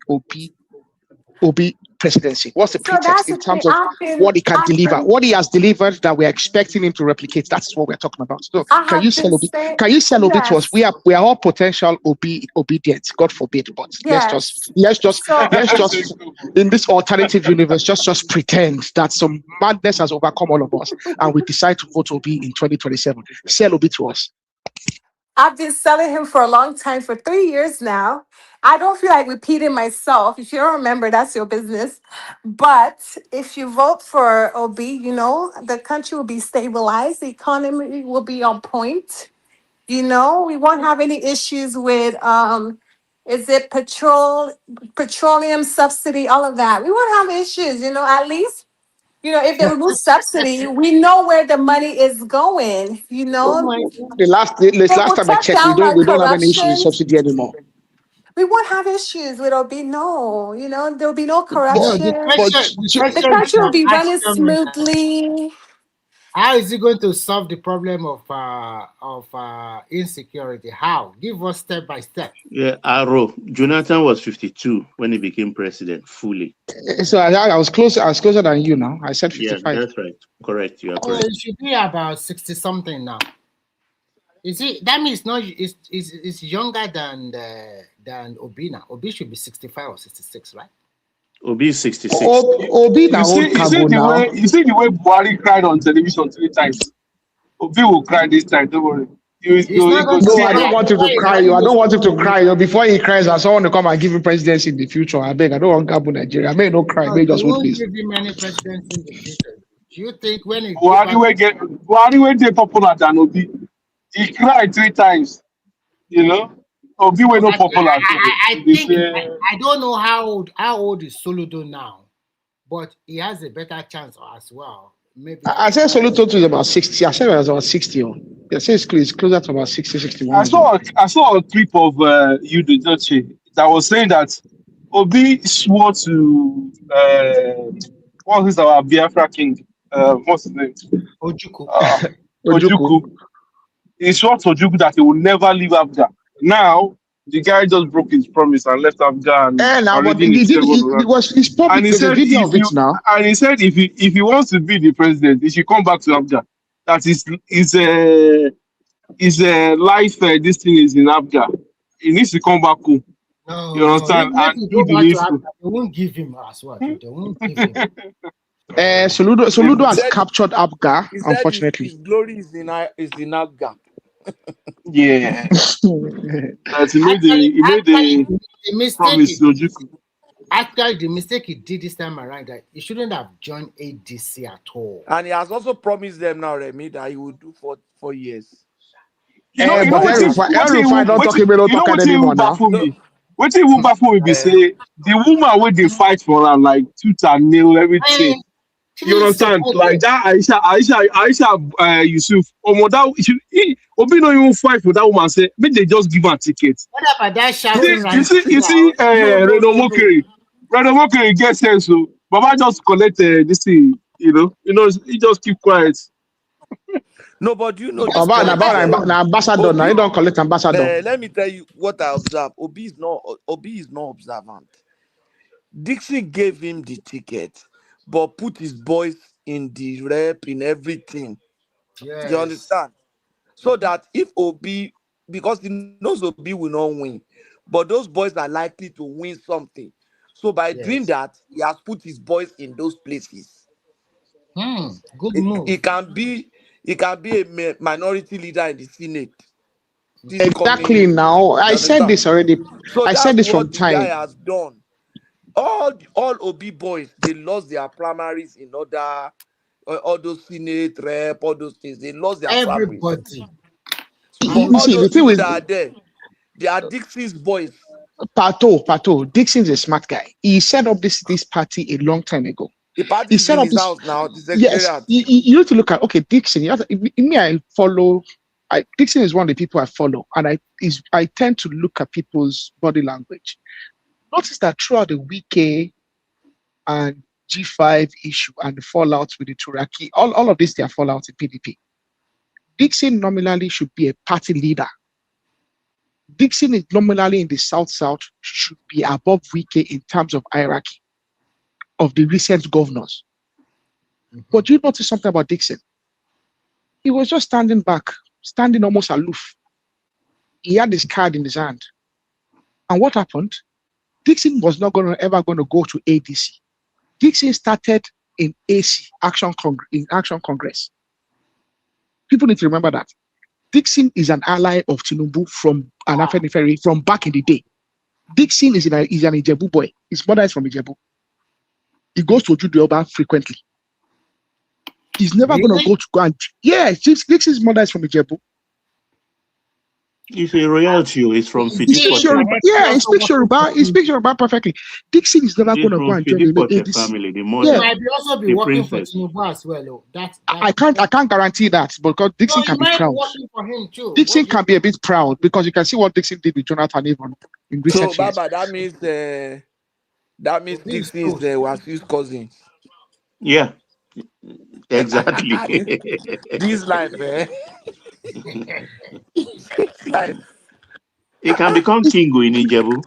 G: presidency? What's the
J: So
G: pretext
J: that's
G: in
J: the thing.
G: terms of what he can deliver, what he has delivered that we're expecting him to replicate? That's what we're talking about. So
J: I
G: can you
J: have
G: sell
J: been
G: Obi?
J: saying,
G: Can you sell Obi to us?
J: yes,
G: We are all potential obedient, God forbid, but
J: yes.
G: let's just
J: So
G: in this alternative universe, just pretend that some madness has overcome all of us and we decide to vote Obi in 2027. Sell Obi to us.
J: I've been selling him for a long time, for 3 years now. I don't feel like repeating myself. If you don't remember, that's your business. But if you vote for OB, the country will be stabilized, the economy will be on point. We won't have any issues with is it petroleum subsidy, all of that. We won't have issues, at least. If they remove subsidy, we know where the money is going.
H: Oh my
G: The
J: They
G: last
J: will
G: time I
J: cut
G: checked,
J: down on
G: we don't have any issue with
J: corruption.
G: subsidy anymore.
J: We won't have issues with OB. No, there'll be no
H: No, the
J: corruption.
G: But
H: question, the
J: The
H: question that
J: country will
H: I'm
J: be running
H: asking is that
J: smoothly.
H: how is it going to solve the problem of insecurity? How? Give us step by step.
D: Yeah, Arrow. Jonathan was 52 when he became president fully.
G: so I was closer than you now. I said
D: Yeah,
G: 55.
D: that's right. Correct. You are
H: So
D: correct.
H: it should be about 60 something now. Is it that means not is younger than Obina? Obi should be 65 or 66, right?
D: Obi is 66.
G: Obi na old
M: You see
G: cargo now.
M: the way Buhari cried on television 3 times. Obi will cry this time. Don't worry.
H: He's not
M: Go
H: going to
G: No,
M: see
G: I don't
H: cry.
G: want him to cry. I don't want him to cry. Before he cries, I want to come and give him presidency in the future. I beg. I don't want Gabo Nigeria. I may not cry.
H: No,
G: May
H: they
G: just hold
H: won't
G: peace.
H: give him any presidency in the future. Do you think when he give
M: Buhari
H: back
M: will get popular than Obi. He cried 3 times. Obi will not popular.
H: I
M: They
H: think
M: say
H: I don't know how old is Soludo now, but he has a better chance as well. Maybe
G: I said Soludo is about 60. I said it was about 60. I say it's closer to about 60, 61.
M: I saw a clip of you the judge that was saying that Obi swore to what is our Biafra king? What's his name?
H: Ojuku.
M: Ojukwu. He swore to Ojukwu that he will never leave Abga. Now the guy just broke his promise and left Abga and
G: Now, but
M: already in
G: it's public.
M: and he
G: There's a
M: said
G: video of it now.
M: if he wants to be the president, he should come back to Abga. That is a life. This thing is in Abga. He needs to come back home.
H: No,
M: You understand?
H: If
M: And
H: you
M: do
H: go
M: the
H: back to
M: needful.
H: Africa, they won't give him as well. They won't give him.
G: Soludo has
L: said-
G: captured Abga,
L: He said
G: unfortunately.
L: his glory is in Abga.
M: Yeah. That he made
H: The
M: a
H: mistake
M: promise to Ojukwu.
H: actually the mistake he did this time around that he shouldn't have joined ADC at all.
L: And he has also promised them now, Remy, that he will do for 4 years.
M: You know
G: But
M: what
G: don't talk about
M: what
G: anymore now.
M: baffle me? What will baffle me be say the woman where they fight for her like tooth and nail, everything. You understand? Like that Aisha Yusuf. Obi don't even fight for that woman. Say, maybe they just give her tickets.
H: What about that shouting
M: You see, Redo Mokeri. Redo Mokeri gets sense. So Baba just collect this thing. He just keep quiet.
L: No, but you know this
G: About ambassador now. You don't collect ambassador.
L: let me tell you what I observe. Obi is not observant. Dixon gave him the ticket, but put his boys in the rep, in everything.
H: Yes.
L: You understand? So that if Obi, because he knows Obi will not win, but those boys are likely to win something. So by doing that, he has put his boys in those places.
H: Good move.
L: He can be a minority leader in the Senate.
G: Exactly. Now I said this already.
L: So
G: I
L: that's
G: said this
L: what
G: from
L: the guy
G: time.
L: has done. All OB boys, they lost their primaries in order, all those Senate rep, all those things. They lost their primaries.
H: Everybody.
L: But all those people that are there, they are Dixie's boys.
G: Pato. Dixon's a smart guy. He set up this party a long time ago.
L: The party is in his house now. The secretariat.
G: Yes, you need to look at Dixon. I follow. Dixon is one of the people I follow, and I tend to look at people's body language. Notice that throughout the Wike and G5 issue and the fallout with the Turaki, all of this, they are fallout in PDP. Dixon nominally should be a party leader. Dixon is nominally in the South should be above Wike in terms of hierarchy. of the recent governors. But you notice something about Dixon? He was just standing back, standing almost aloof. He had his card in his hand. And what happened? Dixon was not ever going to go to ADC. Dixon started in AC, Action Congress. People need to remember that. Dixon is an ally of Tinubu from Anafenifere from back in the day. Dixon is an Ijebu boy. His mother is from Ijebu. He goes to Ojude frequently. He's never going to go and... Yeah, Dixon's mother is from Ijebu.
D: He's a royalty. He's from
G: Fidipot. Yeah, he speaks Yoruba. He speaks Yoruba perfectly. Dixon is never going to go and join the ADC.
H: Family, the mother, he might also be working princess. For Tinubu as well.
G: I can't guarantee that, because Dixon can be proud.
H: For him too.
G: Dixon can be a bit proud, because you can see what Dixon did with Jonathan even in recent years.
L: Baba, that means Dixon is Wasiu's cousin.
D: Yeah, exactly.
L: This life, life.
D: He can become king in Ijebu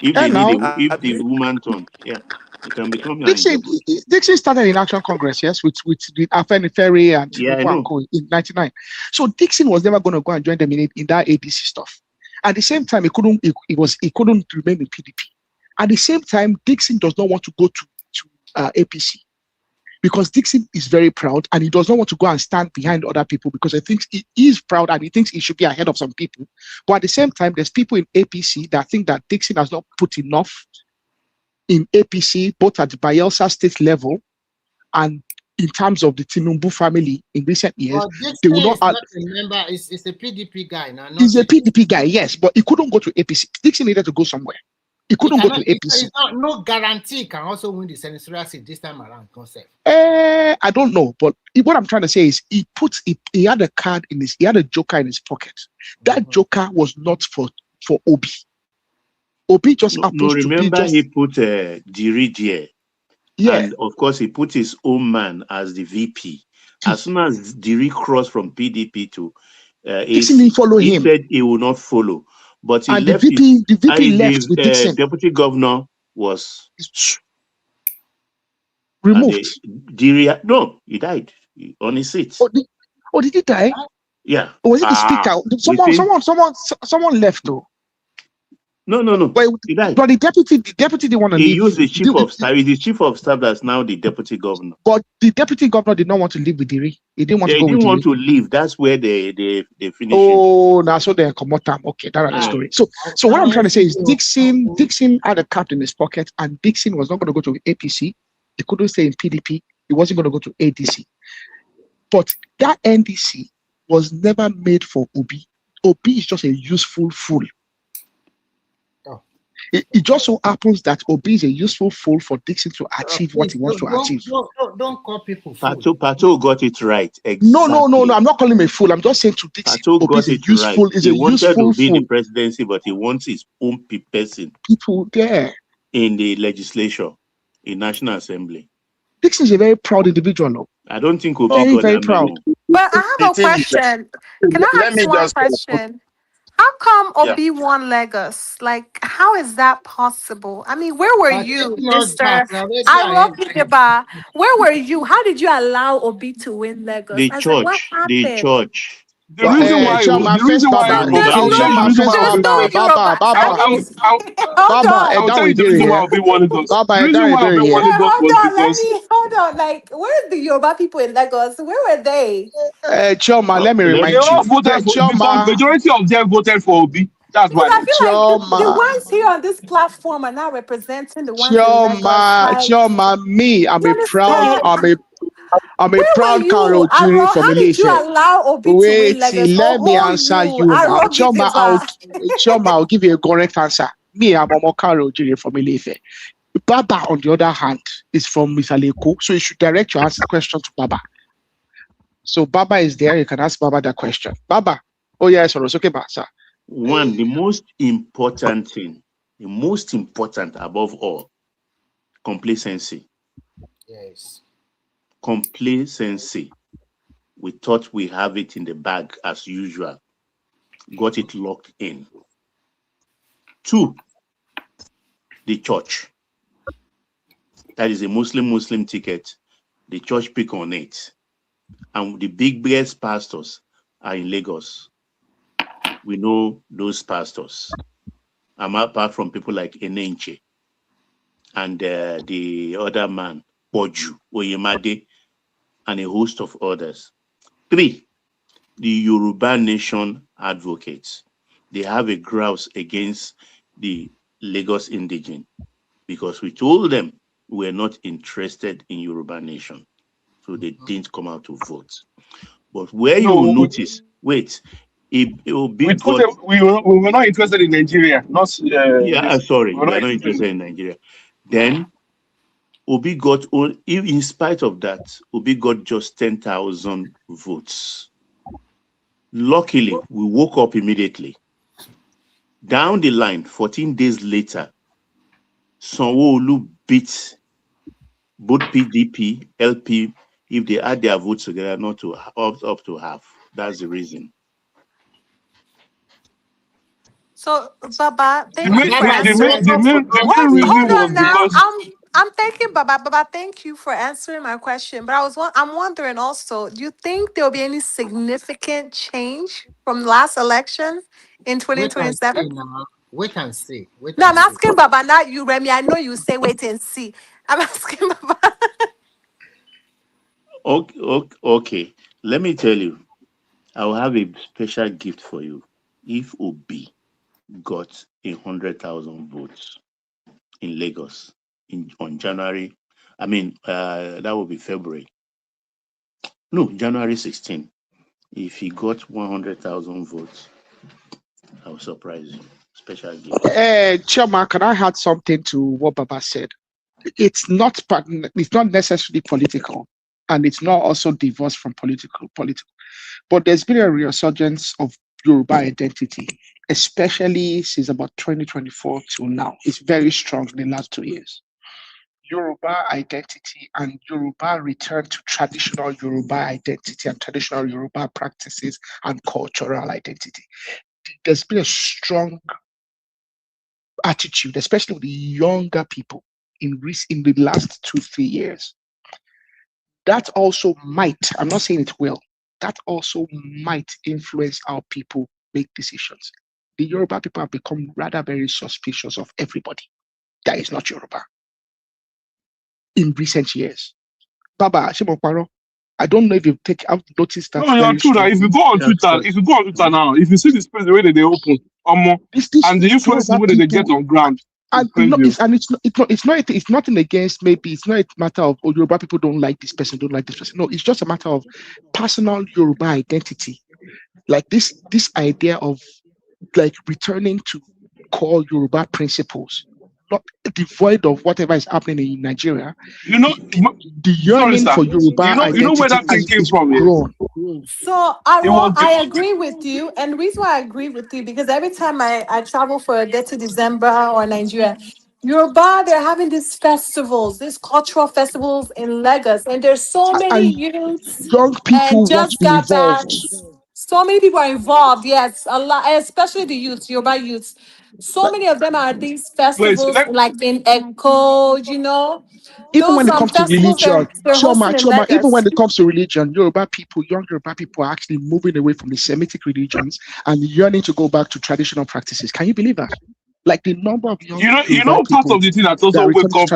D: if the woman turn. Yeah, he can become.
G: Dixon started in Action Congress, yes, with the Afenifere and Tinubu in '99. So Dixon was never going to go and join them in that ADC stuff. At the same time, he couldn't remain in PDP. At the same time, Dixon does not want to go to APC, because Dixon is very proud and he does not want to go and stand behind other people, because he thinks he is proud and he thinks he should be ahead of some people. But at the same time, there's people in APC that think that Dixon has not put enough in APC, both at the Bayelsa state level and in terms of the Tinubu family in recent years. They will not
H: remember, it's a PDP guy now.
G: He's a PDP guy, yes, but he couldn't go to APC. Dixon needed to go somewhere. He couldn't go to APC.
H: No guarantee he can also win the senatorial seat this time around. Concept.
G: I don't know, but what I'm trying to say is he had a card in he had a joker in his pocket. That joker was not for Obi. Obi just happens to be just...
D: he put Diri there. Yeah. And of course, he put his own man as the VP. As soon as Diri crossed from PDP to
G: Dixon didn't follow him.
D: He said he will not follow. But he left
G: the VP left with Dixon.
D: Deputy governor was
G: removed.
D: No, he died on his seat.
G: Oh, did he die?
D: Yeah.
G: Or was it the speaker? Someone left though.
D: No.
G: But
D: he died.
G: But the deputy didn't want to leave.
D: He used the chief of staff. He's the chief of staff that's now the deputy governor.
G: But the deputy governor did not want to leave with Diri. He didn't want to go with Diri.
D: He didn't want to leave. That's where they finished.
G: Oh, now so they come out. Okay, that's the story. So what I'm trying to say is Dixon had a card in his pocket, and Dixon was not going to go to APC. He couldn't stay in PDP. He wasn't going to go to ADC. But that NDC was never made for Obi. Obi is just a useful fool. It just so happens that Obi is a useful fool for Dixon to achieve what he wants to achieve.
H: Don't call people
D: fools. Pato got it right. Exactly.
G: No. I'm not calling him a fool. I'm just saying to Dixon, Obi is a useful, right.
D: He wanted to be the presidency, but he wants his own person.
G: People there
D: in the legislature, in National Assembly.
G: Dixon is a very proud individual. No?
D: I don't think Obi got
G: very proud.
J: But I have a question. Can I ask one question? How come Obi won Lagos? Like, how is that possible? I mean, where were you, Mr. Arokideba? Where were you? How did you allow Obi to win Lagos?
D: The church.
M: The reason why Obi won Lagos.
J: Hold on. Like, where are the Yoruba people in Lagos? Where were they?
G: Choma, let me remind you.
M: Majority of them voted for Obi. That's why.
J: I feel like the ones here on this platform are not representing the ones in Lagos.
G: Choma, me, I'm a proud Carol Jiri from Ilesha. Wait, let me answer you. Choma, I'll give you a correct answer. Me, I'm a Carol Jiri from Ilesha. Baba, on the other hand, is from Misaleko, so you should direct your question to Baba. So Baba is there. You can ask Baba that question. Baba, oh yes, okay, sir.
D: One, the most important thing, the most important above all, complacency.
H: Yes.
D: Complacency. We thought we have it in the bag as usual. Got it locked in. 2, the church. That is a Muslim ticket. The church pick on it. And the biggest pastors are in Lagos. We know those pastors. Apart from people like Enenche and the other man, Boju, Oyemade, and a host of others. 3, the Yoruba Nation advocates. They have a grouse against the Lagos indigene because we told them we're not interested in Yoruba Nation. So they didn't come out to vote. But where you will notice, wait, it will be
M: we told them we were not interested in Nigeria, not
D: sorry,
M: we were
D: we are not interested in Nigeria. Then Obi got, in spite of that, Obi got just 10,000 votes. Luckily, we woke up immediately. Down the line, 14 days later, Sanwo-Olu beat both PDP, LP, if they add their votes together, not to up to half. That's the reason.
J: So, Baba,
M: The
J: thank you for answering.
M: main reason
J: Hold
M: was
J: on now.
M: because
J: I'm thinking, Baba. Baba, thank you for answering my question. But I'm wondering also, do you think there will be any significant change from last election in
H: Wait and see
J: 2027?
H: now. Wait and see. Wait
J: No,
H: and
J: I'm
H: see.
J: asking Baba, not you, Remy. I know you say wait and see. I'm asking Baba.
D: Okay. Let me tell you, I'll have a special gift for you. If Obi got 100,000 votes in Lagos on January, that will be February. No, January 16. If he got 100,000 votes, I will surprise you. Special gift.
G: Chima, can I add something to what Baba said? It's not necessarily political, and it's not also divorced from political. But there's been a resurgence of Yoruba identity, especially since about 2024 till now. It's very strong in the last 2 years. Yoruba identity and Yoruba return to traditional Yoruba identity and traditional Yoruba practices and cultural identity. There's been a strong attitude, especially with the younger people in the last 2-3 years. That also might, I'm not saying it will, that also might influence how people make decisions. The Yoruba people have become rather very suspicious of everybody that is not Yoruba in recent years. Baba, Shimoparo, I don't know if I've noticed that.
M: no, you're true that if you go on Twitter now, if you see the space the way that they open, and the influence the way that they get on ground,
G: it's nothing against, maybe it's not a matter of Yoruba people don't like this person. No, it's just a matter of personal Yoruba identity. Like this idea of like returning to core Yoruba principles, not devoid of whatever is happening in Nigeria. The yearning for Yoruba identity
M: where that thing came from.
G: Grown.
J: So I agree with you, and the reason why I agree with you because every time I travel for a get to December or Nigeria, Yoruba, they're having these festivals, these cultural festivals in Lagos, and there's so many youths
G: young people
J: and
G: want to
J: just
G: be involved.
J: so many people are involved. Yes, a lot, especially the youths, Yoruba youths. So many of them are at these festivals, like in Echo,
G: Even when it comes to
J: festivals
G: religion,
J: they're hosting in
G: Choma, even
J: Lagos.
G: when it comes to religion, young Yoruba people are actually moving away from the Semitic religions and yearning to go back to traditional practices. Can you believe that? Like the number of young
M: part of the thing that also wake up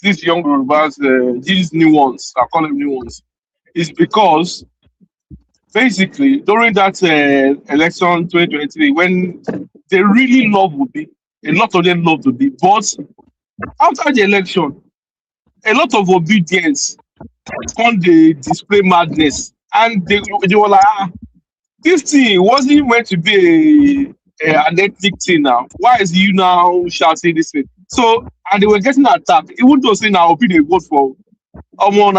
M: these young Yorubas, these new ones, I call them new ones, is because basically during that election 2023, when they really love Obi, a lot of them love Obi, but after the election, a lot of obedience on the display madness, and they were like, this thing wasn't meant to be an ethnic thing now. Why is you now shouting this thing? So, and they were getting attacked. Even though saying now they vote for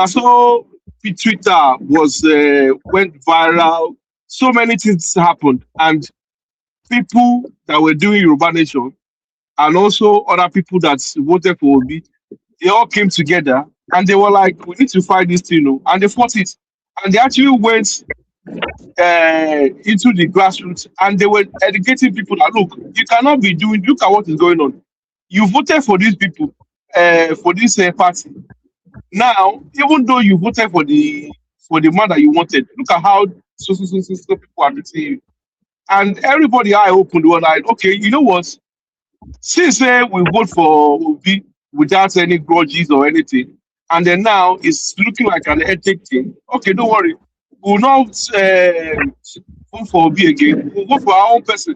M: so Twitter went viral. So many things happened, and people that were doing Yoruba Nation and also other people that voted for Obi, they all came together and they were like, we need to fight this thing, and they fought it. And they actually went into the grassroots and they were educating people that look, you cannot be look at what is going on. You voted for these people. for this party. Now, even though you voted for the man that you wanted, look at how so people are treating you. And everybody I opened was like, okay, you know what? Since we vote for Obi without any grudges or anything, and then now it's looking like an ethnic thing. Okay, don't worry. We'll not vote for Obi again. We'll vote for our own person.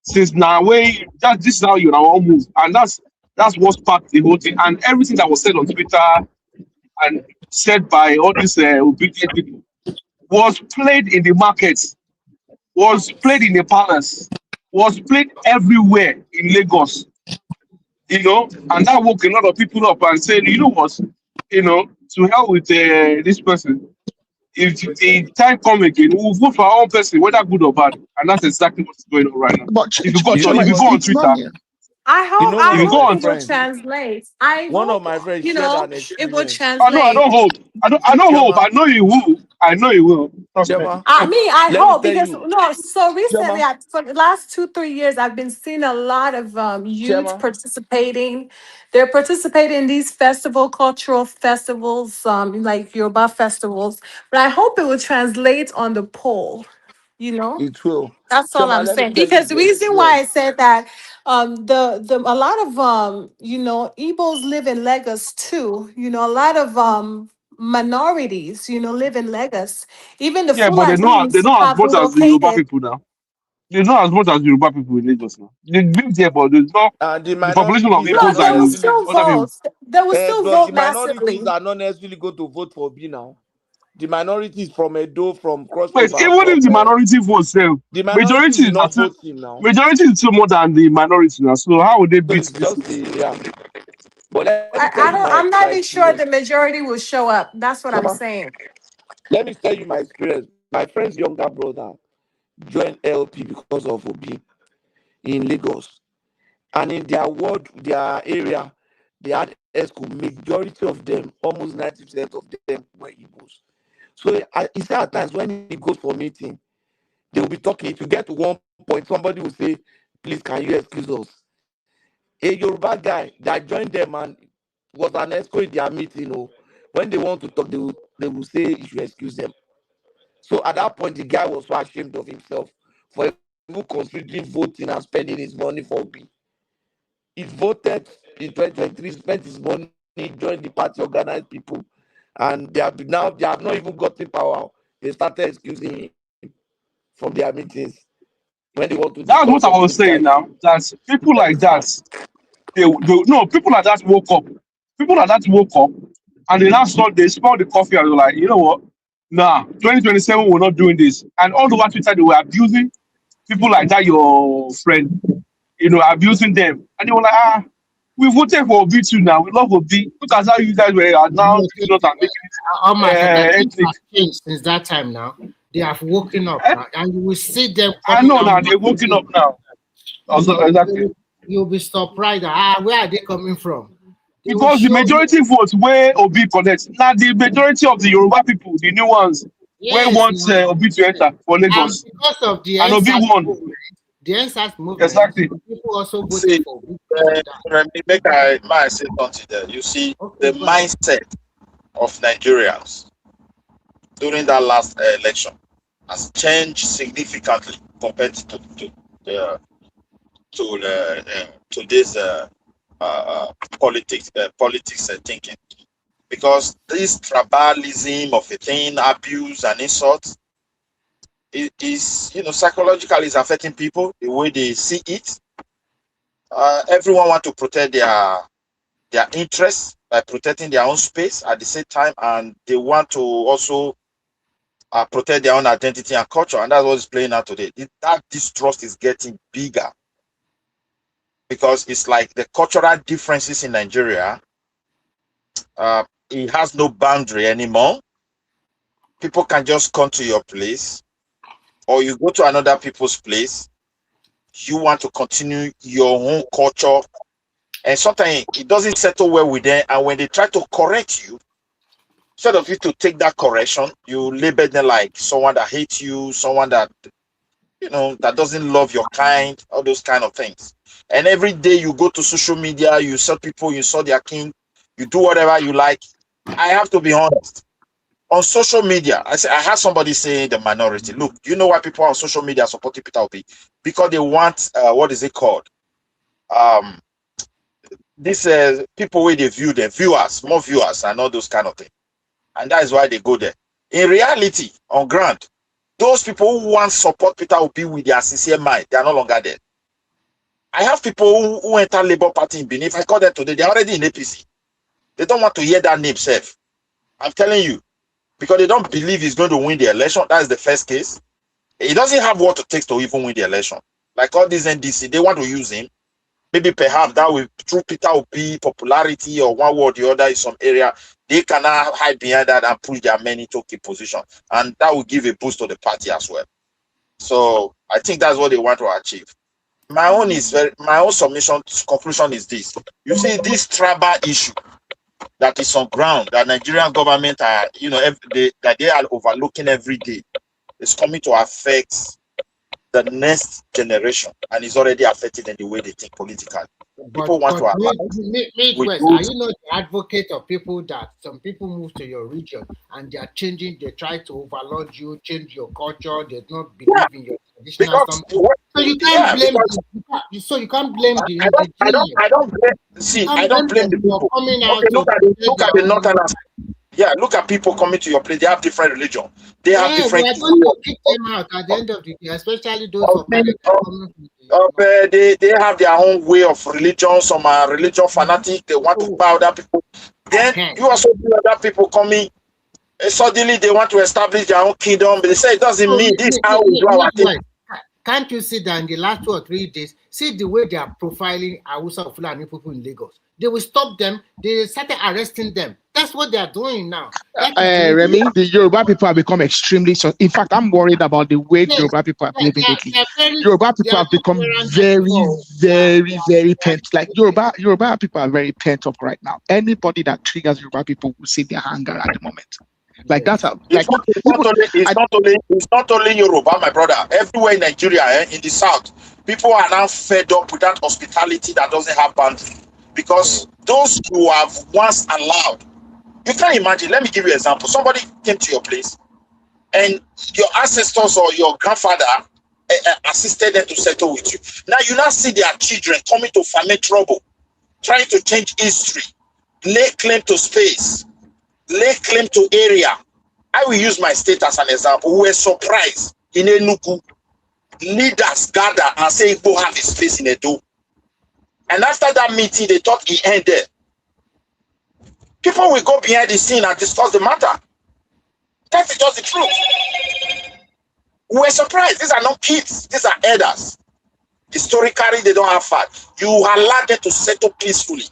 M: Since now, this is how you now move, and that's what sparked the whole thing. And everything that was said on Twitter and said by all these obedient people was played in the markets, was played in the palace, was played everywhere in Lagos. And that woke a lot of people up and said, you know what, to hell with this person. If the time come again, we'll vote for our own person, whether good or bad. And that's exactly what's going on right now.
H: But
M: If you go on
H: it's not.
M: Twitter,
J: I hope
L: one
J: I
L: of
J: hope
L: my
J: it will
L: friends,
J: translate. I
L: one of
J: hope
L: my friends
J: you
L: shared
J: know
L: an
J: it will
L: experience.
M: I
J: translate.
M: don't hope. I don't hope.
L: Chioma,
M: I know you will. I know you will. Trust me.
L: Chioma,
J: I
L: let me
J: hope
L: tell
J: because
L: you,
J: no. So recently,
L: Chioma,
J: for the last 2-3 years, I've been seeing a lot of youth
L: Chioma,
J: participating. They're participating in these cultural festivals, like Yoruba festivals. But I hope it will translate on the poll. You know.
L: it will.
J: That's all
L: Chioma,
J: I'm
L: let me
J: saying.
L: tell you
J: Because the
L: the
J: reason why I
L: experience.
J: said that, the a lot of Igbos live in Lagos too. A lot of minorities, live in Lagos. Even the
M: Yeah, but they're
J: Fulanis
M: not as
J: have
M: much as the Yoruba
J: relocated.
M: people now. They're not as much as the Yoruba people in Lagos now. They live there, but there's not
L: And the
M: the population of
L: minorities are
J: No,
M: Igbos
L: not
J: they will
M: and
L: necessarily,
J: still
M: other people.
J: vote. They will still
L: but the
J: vote
L: minorities
J: massively.
L: are not necessarily going to vote for B now. The minorities from Edo, from Cross
M: But
L: River,
M: even
L: from
M: if the minority votes,
L: the minorities
M: majority
L: will
M: is not
L: not vote him now.
M: majority is still more than the minority now. So how would they
L: So
M: beat
L: it's
M: this?
L: just yeah. But let me tell
J: I
L: you
J: don't.
L: my,
J: I'm not
L: my
J: even sure
L: experience.
J: the majority will show up. That's what I'm
L: Chioma,
J: saying.
L: let me tell you my experience. My friend's younger brother joined LP because of Obi in Lagos. And in their ward, their area, they had ESCO. Majority of them, almost 90% of them were Igbos. So he said at times when he goes for meeting, they will be talking. To get to one point, somebody will say, please, can you excuse us? A Yoruba guy that joined them and was an ESCO in their meeting, when they want to talk, they will say you should excuse them. So at that point, the guy was so ashamed of himself for even considering voting and spending his money for B. He voted in 2023, spent his money, joined the party, organized people, and they have not even gotten power. They started excusing him from their meetings when they want to
M: That's
L: discuss
M: what I
L: something
M: was saying
L: decisive.
M: now. That people like that, people like that woke up. People like that woke up, and they now saw they smelled the coffee and they were like, you know what? Nah, 2027 we're not doing this. And all over Twitter they were abusing people like that. Your friend, abusing them, and they were like, we voted for Obi too now. We love Obi. Look at how you guys are now treating us and making
H: Oh my God, that
M: it
H: things
M: ethnic.
H: have changed since that time now. They have woken up
M: Eh?
H: now, and you will see them
M: I
H: coming
M: know
H: out
M: now they're waking up
H: massively.
M: now. Also, exactly.
H: You'll be surprised. Where are they coming from? They will
M: Because the
H: show you.
M: majority votes where Obi connects. Now the majority of the Yoruba people, the new ones, where
H: Yes,
M: want
H: now.
M: Obi to enter for
H: And
M: Lagos.
H: because of the
M: And Obi
H: NSAS
M: won.
H: movement,
M: Exactly.
H: some people also voted
D: See,
H: for Obi because of that.
D: Remy, make I say something there. You see,
H: Okay,
D: the
H: go ahead.
D: mindset of Nigerians during that last election has changed significantly compared to this politics thinking, because this tribalism of a thing, abuse and insults, is psychologically is affecting people the way they see it. Everyone want to protect their interests by protecting their own space at the same time, and they want to also protect their own identity and culture, and that's what is playing out today. That distrust is getting bigger because it's like the cultural differences in Nigeria. It has no boundary anymore. People can just come to your place, or you go to another people's place. You want to continue your own culture, and sometimes it doesn't settle well with them. And when they try to correct you, instead of you to take that correction, you label them like someone that hates you, someone that
O: that doesn't love your kind, all those kind of things. And every day you go to social media, you saw people, you saw their king, you do whatever you like. I have to be honest. On social media, I had somebody say the minority. Look, you know why people on social media supporting Peter Obi? Because they want what is it called? This people where they view the viewers, more viewers, and all those kind of things. And that is why they go there. In reality, on ground, those people who want support Peter Obi with their sincere mind, they are no longer there. I have people who enter Labour Party in Benin. If I call them today, they are already in APC. They don't want to hear that name, Seth. I'm telling you. Because they don't believe he's going to win the election. That is the first case. He doesn't have what it takes to even win the election. Like all these NDC, they want to use him. Maybe perhaps that will, through Peter Obi popularity or one way or the other in some area, they cannot hide behind that and push their men into key position. And that will give a boost to the party as well. So I think that's what they want to achieve. My own conclusion is this. You see, this tribal issue that is on ground, that Nigerian government are, that they are overlooking every day, is coming to affect the next generation, and is already affected in the way they think politically. People want to
H: Midwest, are you not the advocate of people that some people move to your region and they are changing, they try to overload you, change your culture, they don't believe in your traditional something. So you can't blame you can't blame the
O: I don't blame the people coming out. Look at the northerners. Yeah, look at people coming to your place. They have different religion. They have different.
H: We are going to kick them out at the end of the day, especially those
O: they have their own way of religion. Some are religion fanatic. They want to bow other people. Then you also see other people coming. Suddenly they want to establish their own kingdom. But they say it doesn't mean this is how we do our thing.
H: Can't you see that in the last 2 or 3 days, see the way they are profiling Hausa Fulani people in Lagos? They will stop them. They started arresting them. That's what they are doing now.
G: Remy, the Yoruba people have become extremely. So, in fact, I'm worried about the way Yoruba people are behaving lately. Yoruba people have become very pent. Like Yoruba people are very pent up right now. Anybody that triggers Yoruba people will see their anger at the moment. Like that's how. Like
O: it's not only Yoruba, my brother. Everywhere in Nigeria, in the south, people are now fed up with that hospitality that doesn't have boundaries. Because those who have once allowed, you can't imagine. Let me give you an example. Somebody came to your place, and your ancestors or your grandfather assisted them to settle with you. Now you now see their children coming to ferment trouble, trying to change history, lay claim to space, lay claim to area. I will use my state as an example. We were surprised in Enugu. Leaders gather and say Igbo have his place in Edo. And after that meeting, they thought it ended. People will go behind the scene and discuss the matter. That is just the truth. We were surprised. These are not kids. These are elders. Historically, they don't have fat. You allow them to settle peacefully.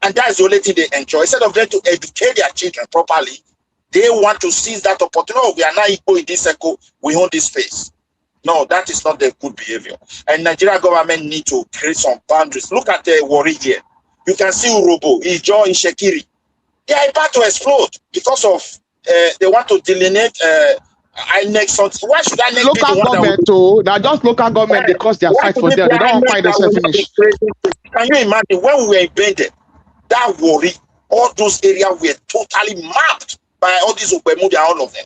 O: And that is the only thing they enjoy. Instead of them to educate their children properly, they want to seize that opportunity. No, we are not equal in this circle. We own this space. No, that is not the good behavior. And Nigerian government need to create some boundaries. Look at the Warri here. You can see Urobo, Ijo, Ishekiri. They are about to explode because of they want to delineate INEC something. Why should INEC
G: local be the government to now just local government because they are fight for them. They don't fight themselves finish.
O: Can you imagine when we were invaded, that Warri, all those areas were totally mapped by all these Obemudi and all of them.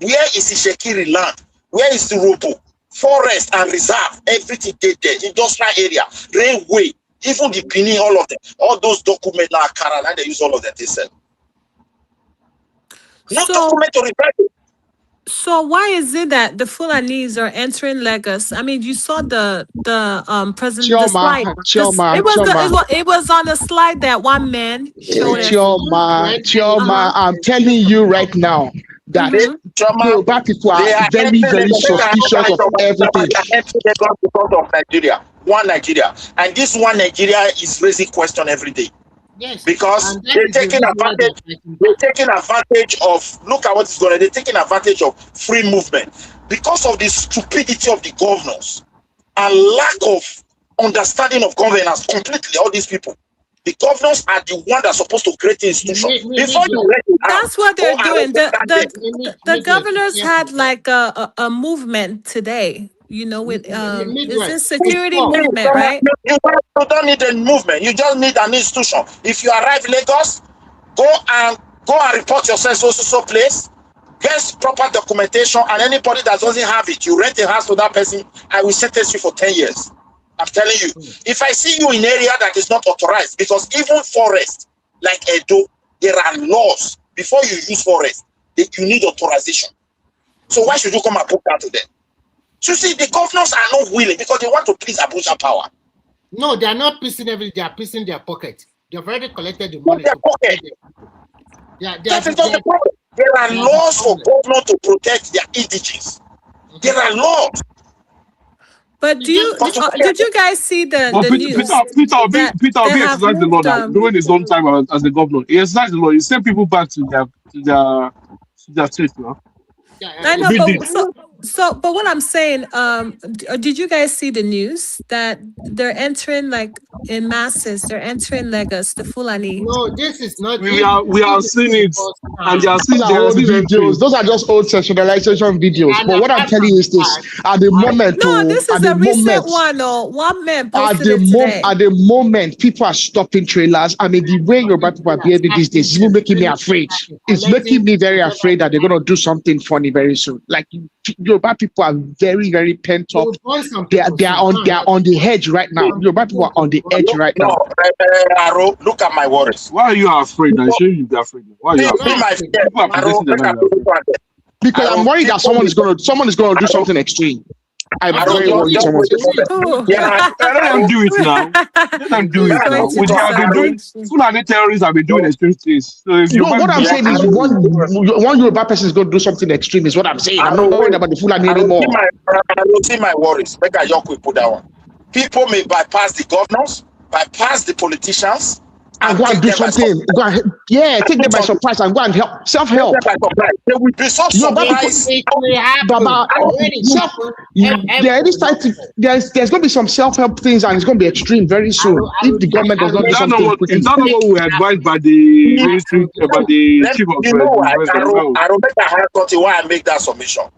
O: Where is Ishekiri land? Where is the Urobo? Forest and reserve, everything they there, industrial area, railway, even the Benin, all of them, all those documents now, Carolina, they use all of them, they said. No document to refer to.
J: So why is it that the Fulanese are entering Lagos? I mean, you saw the president the slide. It was on the slide that one man showed us.
G: Chioma, I'm telling you right now that Yoruba people are very suspicious of everything.
O: Because of Nigeria, one Nigeria, and this one Nigeria is raising question every day. Yes, because they're taking advantage. They're taking advantage of. Look at what is going on. They're taking advantage of free movement because of the stupidity of the governors and lack of understanding of governance. Completely, all these people. The governors are the one that's supposed to create the institution.
J: That's what they're doing. The governors had like a movement today you know, with it's
H: Midwest.
J: a security
H: Before.
J: movement, right?
O: You don't need a movement. You just need an institution. If you arrive Lagos, go and report yourself to so place. Get proper documentation, and anybody that doesn't have it, you rent a house to that person. I will sentence you for 10 years. I'm telling you. If I see you in area that is not authorized, because even forest like Edo, there are laws before you use forest. You need authorization. So why should you come and put that to them? So see, the governors are not willing because they want to please Abuja power.
H: No, they are not piecing everything. They are piecing their pocket. They've already collected the money.
O: Their pocket. That is not the problem. There are laws for governors to protect their indigenous. There are laws.
J: But did you guys see the news?
M: Peter Obi exercised the law that during his own time as the governor. He exercised the law. He sent people back to their state now.
J: I know, but what I'm saying, did you guys see the news that they're entering like in masses? They're entering Lagos, the Fulani.
H: No, this is not.
M: We are seeing it, and they are seeing
G: old videos. Those are just old sectionalization videos. But what I'm telling you is this: at the moment,
J: this is a recent one. One man posted it today.
G: At the moment, people are stopping trailers. I mean, the way Yoruba people are behaving these days is even making me afraid. It's making me very afraid that they're going to do something funny very soon. Like Yoruba people are very, very pent up. They are on the edge right now. Yoruba people are on the edge right now.
O: Look at my words.
M: Why are you afraid? I show you be afraid. Why are you afraid?
G: Because I'm worried that someone is going to do something extreme. I'm very worried someone's going to do it.
M: Let them do it now. Let them do it now. Which have been doing. Fulani terrorists have been doing extreme things. So if
G: what I'm saying is one Yoruba person is going to do something extreme is what I'm saying. I'm not worried about the Fulani anymore.
O: I don't see my worries. Make a yoke we put that one. People may bypass the governors, bypass the politicians,
G: and go and do something. Take them by surprise and go and help. Self-help.
O: They will be so surprised.
G: There's going to be some self-help things, and it's going to be extreme very soon if the government does not do something quickly.
M: Is that not what we advised by the ministry, by the chief of
O: I don't make why I make that submission.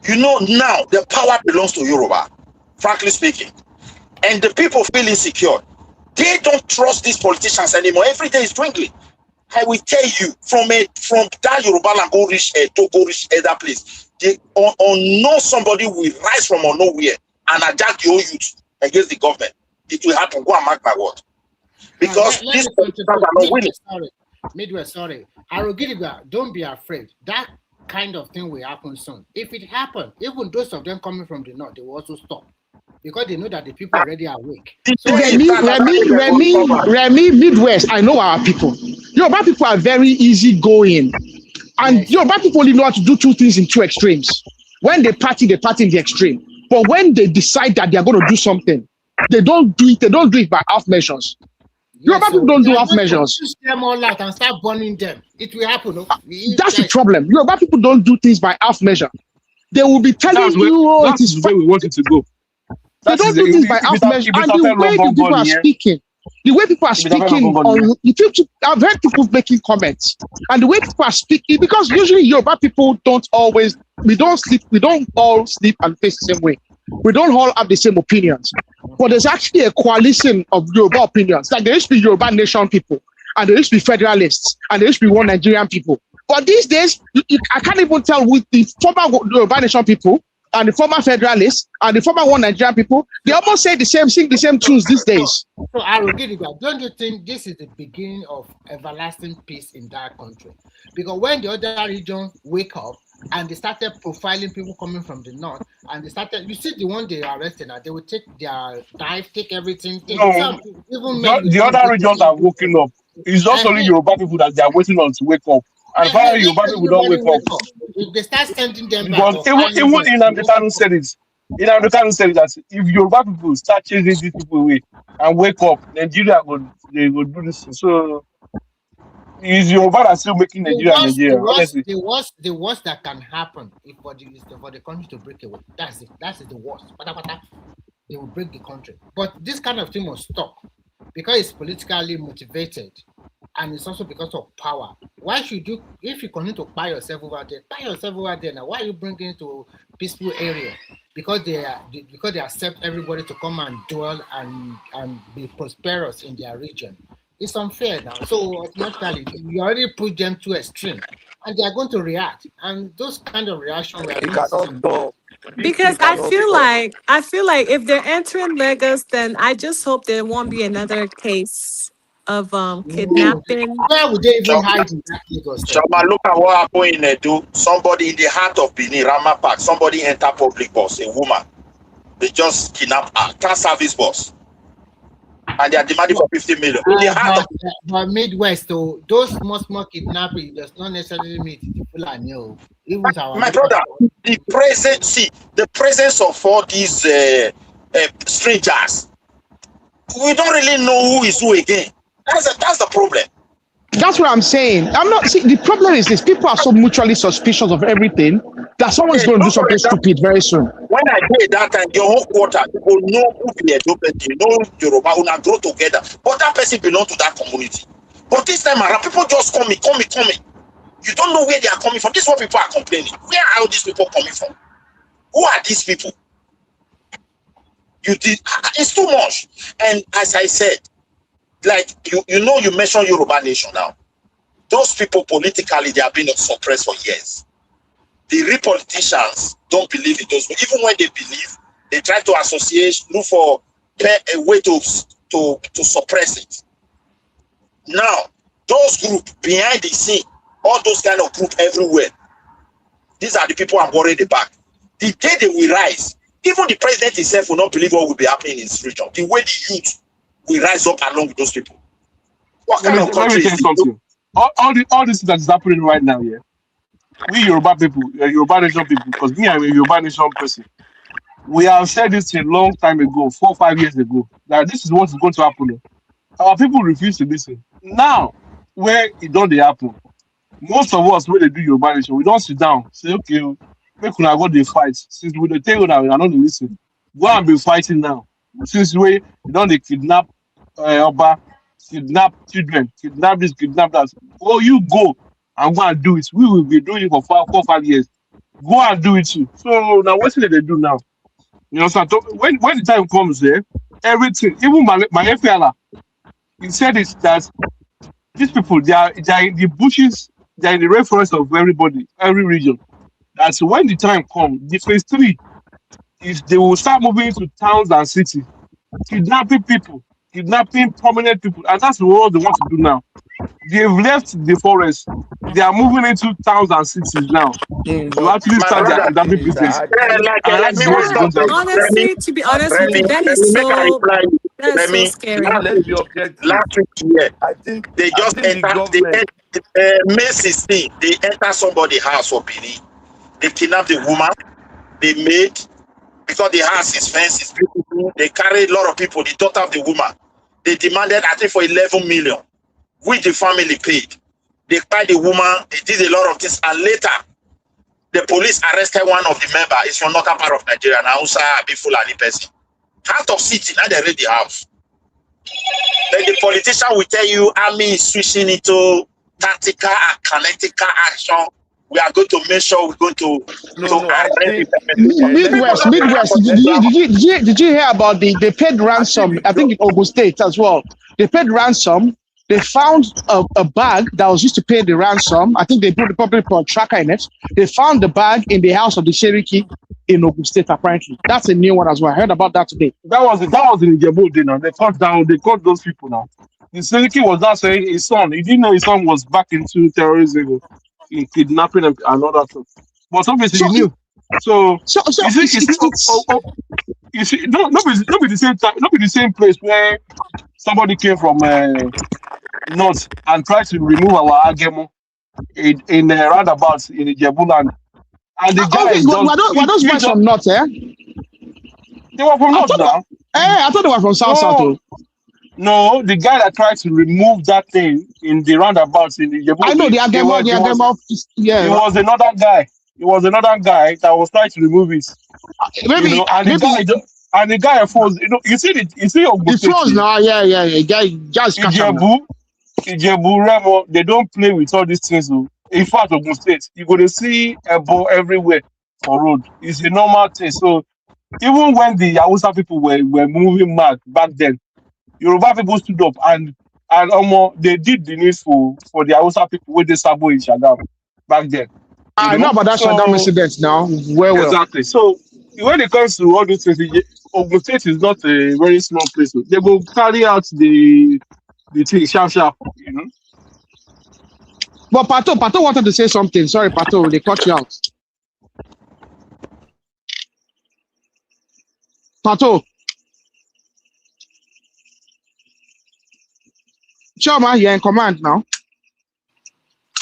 O: You know, now the power belongs to Yoruba, frankly speaking, and the people feel insecure. They don't trust these politicians anymore. Every day is dwindling. I will tell you, from that Yoruba land go reach that place. They know somebody will rise from nowhere and attack your youth against the government. It will happen. Go and mark my word. Because these politicians are not winning.
H: Midwest, sorry. Arugiriba, don't be afraid. That kind of thing will happen soon. If it happens, even those of them coming from the north, they will also stop. Because they know that the people already are awake.
G: So Remy, Midwest, I know our people. Yoruba people are very easygoing. And Yoruba people only know how to do two things in two extremes. When they party in the extreme. But when they decide that they are going to do something, they don't do it by half measures. Yoruba people don't do half measures.
H: Push them all out and start burning them. It will happen. No?
G: That's the problem. Yoruba people don't do things by half measure. They will be telling you,
M: it is where we want it to go.
G: They don't do things by half measure. And the way people are speaking, I've heard people making comments, and the way people are speaking, because usually Yoruba people we don't all sleep and face the same way. We don't all have the same opinions. But there's actually a coalition of Yoruba opinions. Like there used to be Yoruba Nation people, and there used to be Federalists, and there used to be One Nigerian people. But these days, I can't even tell with the former Yoruba Nation people, and the former Federalists, and the former One Nigerian people, they almost say sing the same tunes these days.
H: So, Arugiriba, don't you think this is the beginning of everlasting peace in that country? Because when the other regions wake up and they started profiling people coming from the north, and they started, you see the one they arrested, they will take their knife, take everything.
M: The other regions are waking up. It's just only Yoruba people that they are waiting on to wake up. And finally, Yoruba people don't wake up.
H: If they start sending them
M: back. Because even Anambra said it. Anambra said that if Yoruba people start chasing these people away and wake up, Nigeria will do this. So is Yoruba that still making Nigeria Nigeria? Honestly,
H: the worst that can happen is for the country to break away. That's it. That's the worst. They will break the country. But this kind of thing must stop because it's politically motivated. And it's also because of power. Why should you, if you continue to buy yourself over there now? Why are you bringing it to a peaceful area? because they accept everybody to come and dwell and be prosperous in their region. It's unfair now. So automatically you already put them to extreme, and they are going to react. And those kind of reaction we are
L: It
H: going to see.
L: cannot stop.
J: Because
L: It cannot stop.
J: I feel like if they're entering Lagos, then I just hope there won't be another case of
H: No,
J: kidnapping.
H: where would they even
O: Chama,
H: hide in that Lagos?
O: Chama, look at what happened in Edo. Somebody in the heart of Benin, Rama Park, somebody enter public bus, a woman. They just kidnap her, car service bus. And they are demanding for 50 million. In the heart
H: but Midwest, though, those small kidnapping does not necessarily mean the Fulani. Even with our
O: my brother, the presence of all these strangers, we don't really know who is who again. That's the problem.
G: That's what I'm saying. I'm not see the problem is this: people are so mutually suspicious of everything that someone's going to do something stupid very soon.
O: When I did that time, your whole quarter, people know who be Edo, you know Yoruba, una grow together. But that person belong to that community. But this time around, people just coming. You don't know where they are coming from. This is what people are complaining. Where are all these people coming from? Who are these people? It's too much. And as I said, like you mentioned Yoruba Nation now. Those people politically, they have been suppressed for years. The real politicians don't believe in those. Even when they believe, they try to associate, look for a way to suppress it. Now, those groups behind the scene, all those kind of groups everywhere, these are the people I'm worried about. The day they will rise, even the president himself will not believe what will be happening in his region. The way the youth will rise up along with those people. What kind of country is
M: something? All this that is happening right now, yeah. We Yoruba people, Yoruba Nation people, because me, I'm a Yoruba Nation person. We have said this a long time ago, 4 or 5 years ago, that this is what is going to happen. Our people refuse to listen. Now, where it don't happen, most of us, when they do Yoruba Nation, we don't sit down, say, okay, make una go dey fight. Since we dey tell you that we are not listen, go and be fighting now. Since we don't dey kidnap Oba, kidnap children, kidnap this, kidnap that. Oh, you go and go and do it. We will be doing it for 4 or 5 years. Go and do it too. So now what should they do now? You know, so when the time comes there, everything, even my FLA, he said it that these people they are in the bushes, they are in the reference of everybody, every region. That's when the time comes, the phase 3 is they will start moving into towns and cities, kidnapping people, kidnapping prominent people, and that's what they want to do now. They've left the forest. They are moving into towns and cities now to actually start their kidnapping business.
J: Honestly, to be honest with you, that is so scary.
L: Let's be objective.
O: Last week here,
L: I think
O: they just enter May 16. They enter somebody's house for Benin. They kidnap the woman. They made because the house is fenced, it's beautiful. They carried a lot of people. The daughter of the woman. They demanded, I think, for 11 million, which the family paid. They paid the woman. They did a lot of things, and later, the police arrested one of the members. It's from northern part of Nigeria. Now, be Fulani person. Out of city, now they raid the house. Then the politician will tell you, army is switching into tactical and kinetic action. We are going to make sure we're going to
G: Midwest. Did you hear about they paid ransom? I think in Ogun State as well. They paid ransom. They found a bag that was used to pay the ransom. I think they put the public tracker in it. They found the bag in the house of the Cherokee in Ogun State. Apparently, that's a new one as well. I heard about that today.
M: That was in Ndigbo now. They caught those people now. The Cherokee was not saying his son. He didn't know his son was back into terrorism, in kidnapping and all that stuff. But obviously he knew. So you see, not be the same time, not be the same place where somebody came from north and tried to remove our agemo in roundabouts in the Jebuland. And the guy
G: were those guys from north, eh?
M: They were from north now.
G: I thought they were from south.
M: No, the guy that tried to remove that thing in the roundabouts in the Jebuland. I know the agemo. Yeah, it was another guy. It was another guy that was trying to remove it.
G: Maybe,
M: you know, and the guy froze. You know, you see
G: it froze now. Yeah. Guy just
M: Ijebu, Remo, they don't play with all these things. In fact, Ogun State, you're going to see a ball everywhere for road. It's a normal thing. So even when the Hausa people were moving mad back then, Yoruba people stood up and they did the needful for the Hausa people with the Sabo in Shagam back then.
G: I know about that Shagam
M: So
G: incident now. Well.
M: exactly. So when it comes to all these things, Ogun State is not a very small place. They will carry out the thing sharp, you know.
G: But Pato wanted to say something. Sorry, Pato, they cut you out. Pato. Choma, you're in command now.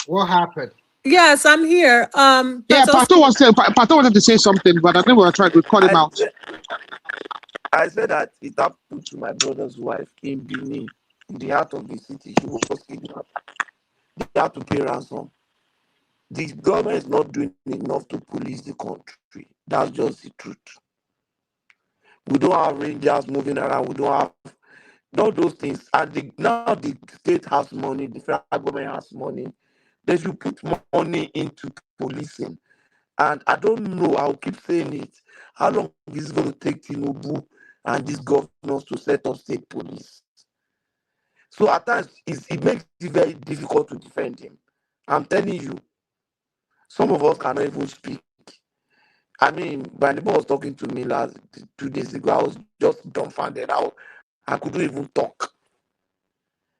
H: What happened?
J: Yes, I'm here.
G: Yeah,
J: Pato,
G: Pato wanted to say something, but I think we're trying to cut him out.
L: I said that it happened to my brother's wife in Benin, in the heart of the city. She was kidnapped. They had to pay ransom. The government is not doing enough to police the country. That's just the truth. We don't have rangers moving around. We don't have all those things. And now the state has money, the federal government has money. They should put money into policing. And I don't know, I'll keep saying it, how long is it going to take Tinubu and these governors to set up state police? So at times, it makes it very difficult to defend him. I'm telling you, some of us cannot even speak. I mean, Bandibo was talking to me 2 days ago. I was just dumbfounded. I couldn't even talk.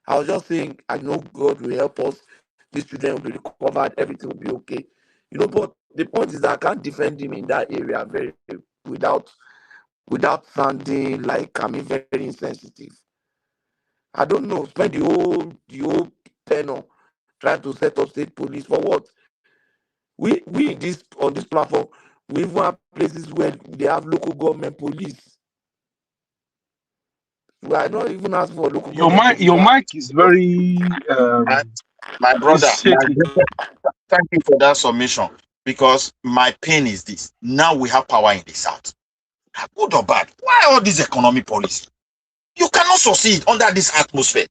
L: I was just saying, I know God will help us. These children will be recovered. Everything will be okay. But the point is that I can't defend him in that area without sounding like I'm very insensitive. I don't know. Spend the whole tenor trying to set up state police for what? We on this platform, we even have places where they have local government police. We are not even asking for local government police.
M: Your mic is very
O: my brother,
M: shaky.
O: thank you for that submission. Because my pain is this. Now we have power in the South. Good or bad? Why all this economic policy? You cannot succeed under this atmosphere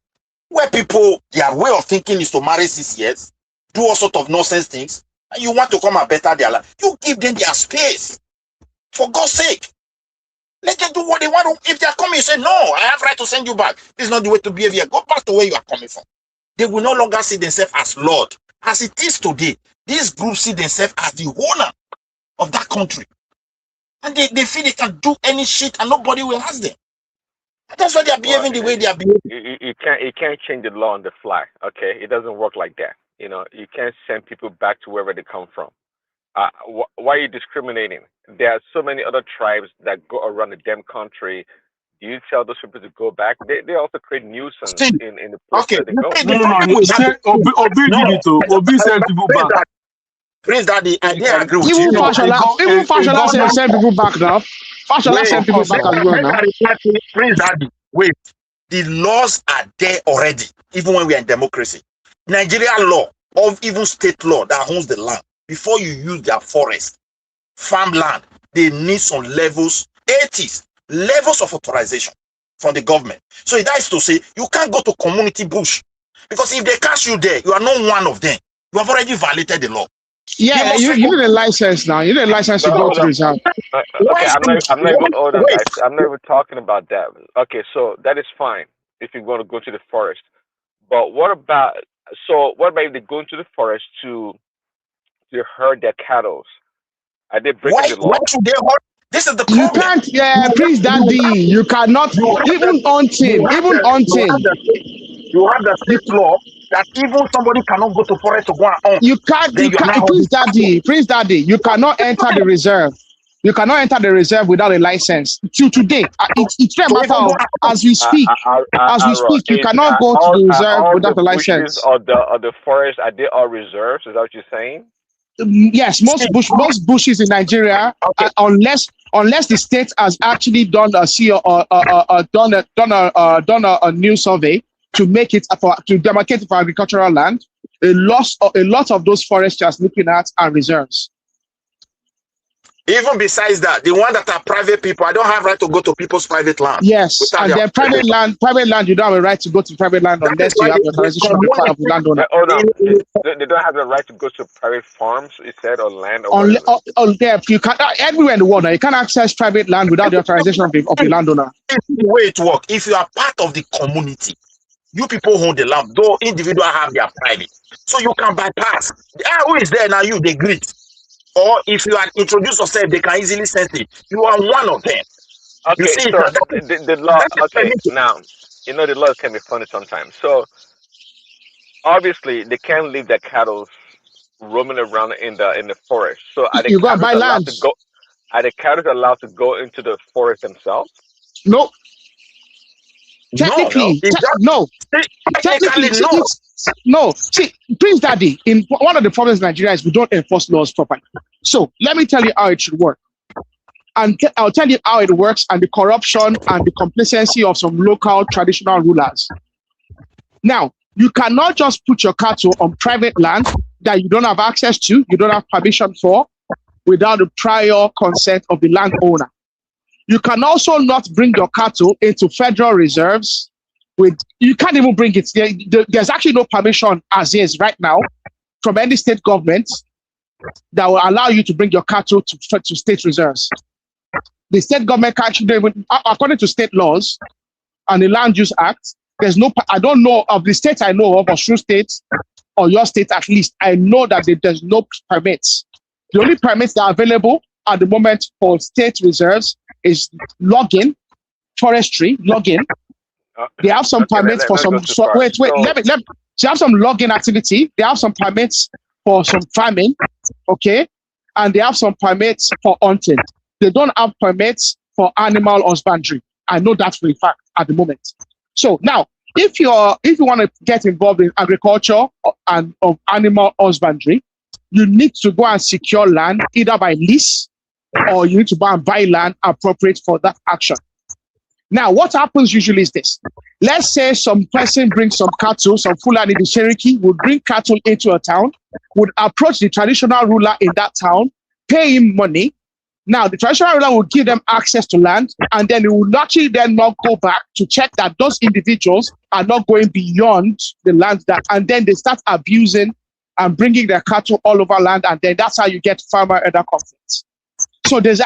O: where people, their way of thinking is to marry 6 years, do all sort of nonsense things, and you want to come and better their life. You give them their space. For God's sake. Let them do what they want. If they are coming, you say, no, I have right to send you back. This is not the way to behave here. Go back to where you are coming from. They will no longer see themselves as Lord. As it is today, these groups see themselves as the owner of that country. And they feel they can do any shit and nobody will ask them. And that's why they are behaving the way they are behaving.
N: You can't change the law on the fly, okay? It doesn't work like that. You can't send people back to wherever they come from. Why are you discriminating? There are so many other tribes that go around the damn country. Do you tell those people to go back? They also create nuisance in the place where they go.
M: Obi did it. Obi sent people back.
O: Prince Daddy, I didn't agree with
G: Even
O: you.
G: Fashola said send people back now. Fashola send people back as well now.
O: Prince Daddy, wait. The laws are there already, even when we are in democracy. Nigerian law, or even state law that owns the land, before you use their forest, farmland, they need some levels, 80s, levels of authorization from the government. So that is to say, you can't go to community bush. Because if they catch you there, you are not one of them. You have already violated the law.
G: Yeah, you need a license now. You need a license to go to reserve.
N: Okay, I'm not even hold on, guys. I'm not even talking about that. Okay, so that is fine if you're going to go to the forest. But what about if they go into the forest to herd their cattle? Are they breaking the law?
O: Why should they herd? This is the problem.
G: You can't, Prince Daddy. You cannot even hunting.
O: You have the state law that even somebody cannot go to forest to go and hunt.
G: You can't, Prince Daddy, you cannot enter the reserve. You cannot enter the reserve without a license. Till today, it's a matter of as we speak. You cannot go to the reserve without a license.
N: Or the forest, are they all reserves? Is that what you're saying?
G: Yes, most bushes in Nigeria, unless the state has actually done a new survey to make it to demarcate it for agricultural land, a lot of those forests just looking at are reserves.
O: Even besides that, the one that are private people, I don't have right to go to people's private land.
G: Yes, and then private land, you don't have a right to go to private land unless you have the authorization of the landowner.
N: Hold on. They don't have the right to go to private farms, you said, or land, or
G: there, you can everywhere in the world. You can't access private land without the authorization of the landowner.
O: The way it works, if you are part of the community, you people own the land, though individuals have their private. So you can bypass. Who is there now? You, they greet. Or if you are introduced yourself, they can easily sense it. You are one of them.
N: Okay,
O: you see,
N: so the law, okay, now, you know, the laws can be funny sometimes. So obviously they can't leave their cattle roaming around in the forest. So are the
G: You got to
N: cattle
G: buy
N: allowed
G: land.
N: to go? Are the cattle allowed to go into the forest themselves?
G: No. Technically, no. Technically, no. See, Prince Daddy, in one of the problems in Nigeria is we don't enforce laws properly. So let me tell you how it should work. And I'll tell you how it works and the corruption and the complacency of some local traditional rulers. Now, you cannot just put your cattle on private land that you don't have access to, you don't have permission for, without the prior consent of the landowner. You can also not bring your cattle into federal reserves. You can't even bring it. There's actually no permission as is right now from any state government that will allow you to bring your cattle to state reserves. The state government can actually, according to state laws and the Land Use Act, there's no, I don't know of the states I know of, Osun State or your state at least, I know that there's no permits. The only permits that are available at the moment for state reserves is logging, forestry, logging. They have some permits for some, they have some logging activity. They have some permits for some farming, okay? And they have some permits for hunting. They don't have permits for animal husbandry. I know that for a fact at the moment. So now, if you want to get involved in agriculture and of animal husbandry, you need to go and secure land either by lease or you need to go and buy land appropriate for that action. Now, what happens usually is this. Let's say some person brings some cattle, some Fulani, the Cherokee would bring cattle into a town, would approach the traditional ruler in that town, pay him money. Now, the traditional ruler will give them access to land, and then it will actually then not go back to check that those individuals are not going beyond the land and then they start abusing and bringing their cattle all over land, and then that's how you get farmer-elder conflicts. So there's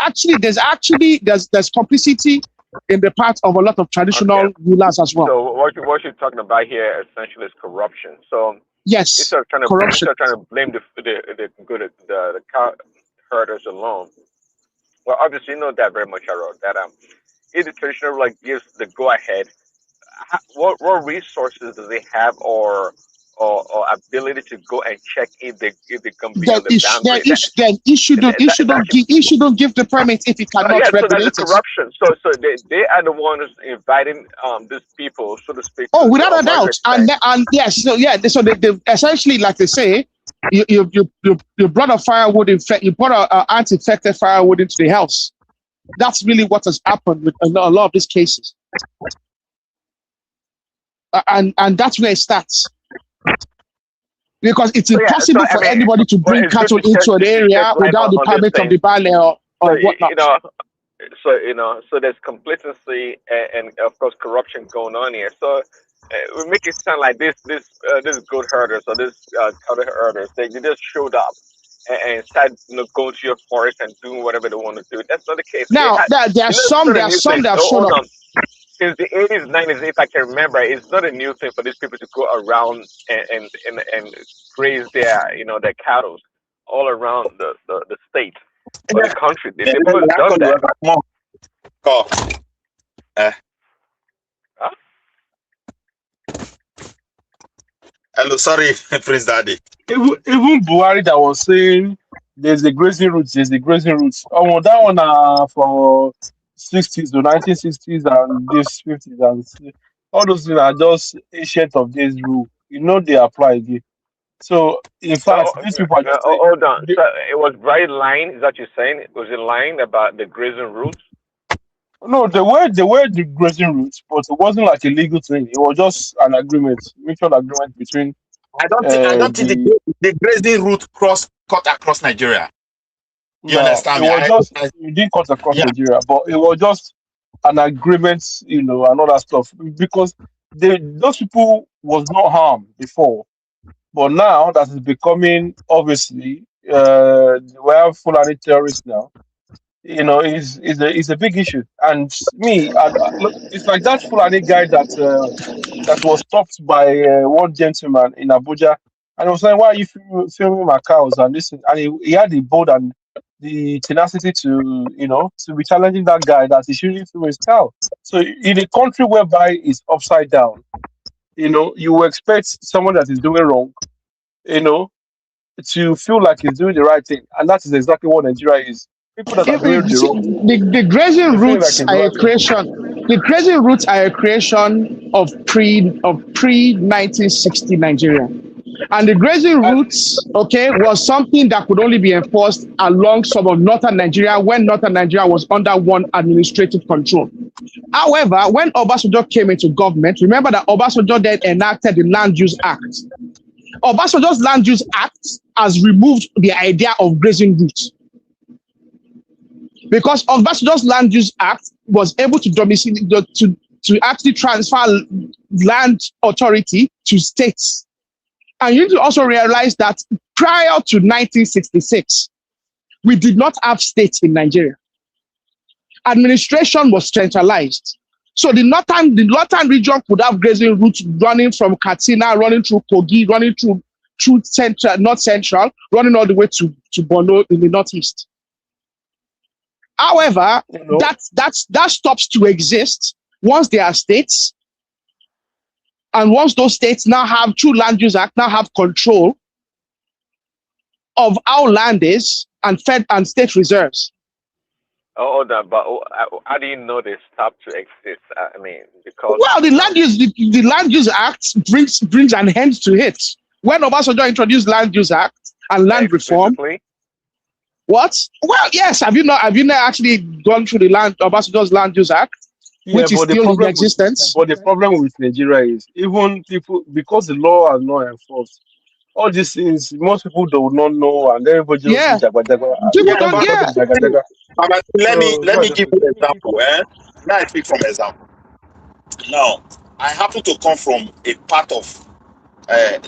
G: complicity in the part of a lot of traditional rulers as well.
N: So what you're talking about here essentially is corruption. So
G: yes,
N: instead of trying to blame the cow herders alone. Well, obviously, you know that very much, Harold, that if the traditional ruler gives the go ahead, what resources do they have or ability to go and check if they come beyond the boundary?
G: Then he shouldn't give the permit if he cannot regulate it.
N: So that's corruption. So they are the ones inviting these people, so to speak.
G: Oh, without a doubt, and yes, so yeah, so they essentially, like they say, you brought a firewood you brought an anti-infected firewood into the house. That's really what has happened with a lot of these cases, and that's where it starts. Because it's impossible for anybody to bring cattle into an area without the permit of the Bale or whatnot.
N: So there's complacency and of course corruption going on here. So we make it sound like this goat herders or this cattle herders, they just showed up and started going to your forest and doing whatever they want to do. That's not the case.
G: Now there are some that have showed up.
N: Since the 80s, 90s, if I can remember, it's not a new thing for these people to go around and graze their cattle all around the state or the country. They've always done that.
O: Hello, sorry, Prince Daddy.
M: Even Buhari that was saying there's the grazing routes. Oh, that one for 60s to 1960s and this 50s and all those things are just ancient of days rule. They apply again. So in fact, these people are just
N: hold on. So it was very lying. Is that you're saying? Was it lying about the grazing routes?
M: No, they were the grazing routes, but it wasn't like a legal thing. It was just an agreement, mutual agreement between.
O: I don't think the grazing route cut across Nigeria. You
M: No,
O: understand
M: it
O: me?
M: was just you didn't cut across
O: Yeah.
M: Nigeria, but it was just an agreement, and all that stuff. Because those people was not harmed before, but now that is becoming obviously, we have Fulani terrorists now. Is a big issue. And look, it's like that Fulani guy that was stopped by one gentleman in Abuja, and he was saying, "Why are you filming my cows?" And this, and he had the bold and the tenacity to be challenging that guy that he shouldn't film his cow. So in a country whereby it's upside down, you will expect someone that is doing wrong, you know, to feel like he's doing the right thing, and that is exactly what Nigeria is. People that are
G: If
M: doing the wrong thing,
G: the grazing
M: they feel like
G: routes
M: it's
G: are a
M: right thing.
G: creation, the grazing routes are a creation of pre 1960 Nigeria, and the grazing
M: And
G: routes, okay, was something that could only be enforced along some of northern Nigeria when northern Nigeria was under one administrative control. However, when Obasanjo came into government, remember that Obasanjo then enacted the Land Use Act. Obasanjo's Land Use Act has removed the idea of grazing routes, because Obasanjo's Land Use Act was able to actually transfer land authority to states. And you need to also realize that prior to 1966, we did not have states in Nigeria. Administration was centralized. So the northern region could have grazing routes running from Katsina, running through Kogi, running through central, north central, running all the way to Borno in the northeast. However, that stops to exist once there are states, and once those states now have, through Land Use Act, now have control of how land is and state reserves.
N: Oh, that, but how do you know they stopped to exist? I mean, because
G: Well, the Land Use Act brings an end to it. When Obasanjo introduced Land Use Act and land reform. What? Well, yes. Have you not actually gone through the Obasanjo's Land Use Act, which is still in existence?
M: But the problem with Nigeria is, even people, because the law are not enforced, all these things most people do not know, and everybody just
G: People don't. Yeah.
O: Let me give you an example. Now I speak from example. Now, I happen to come from a part of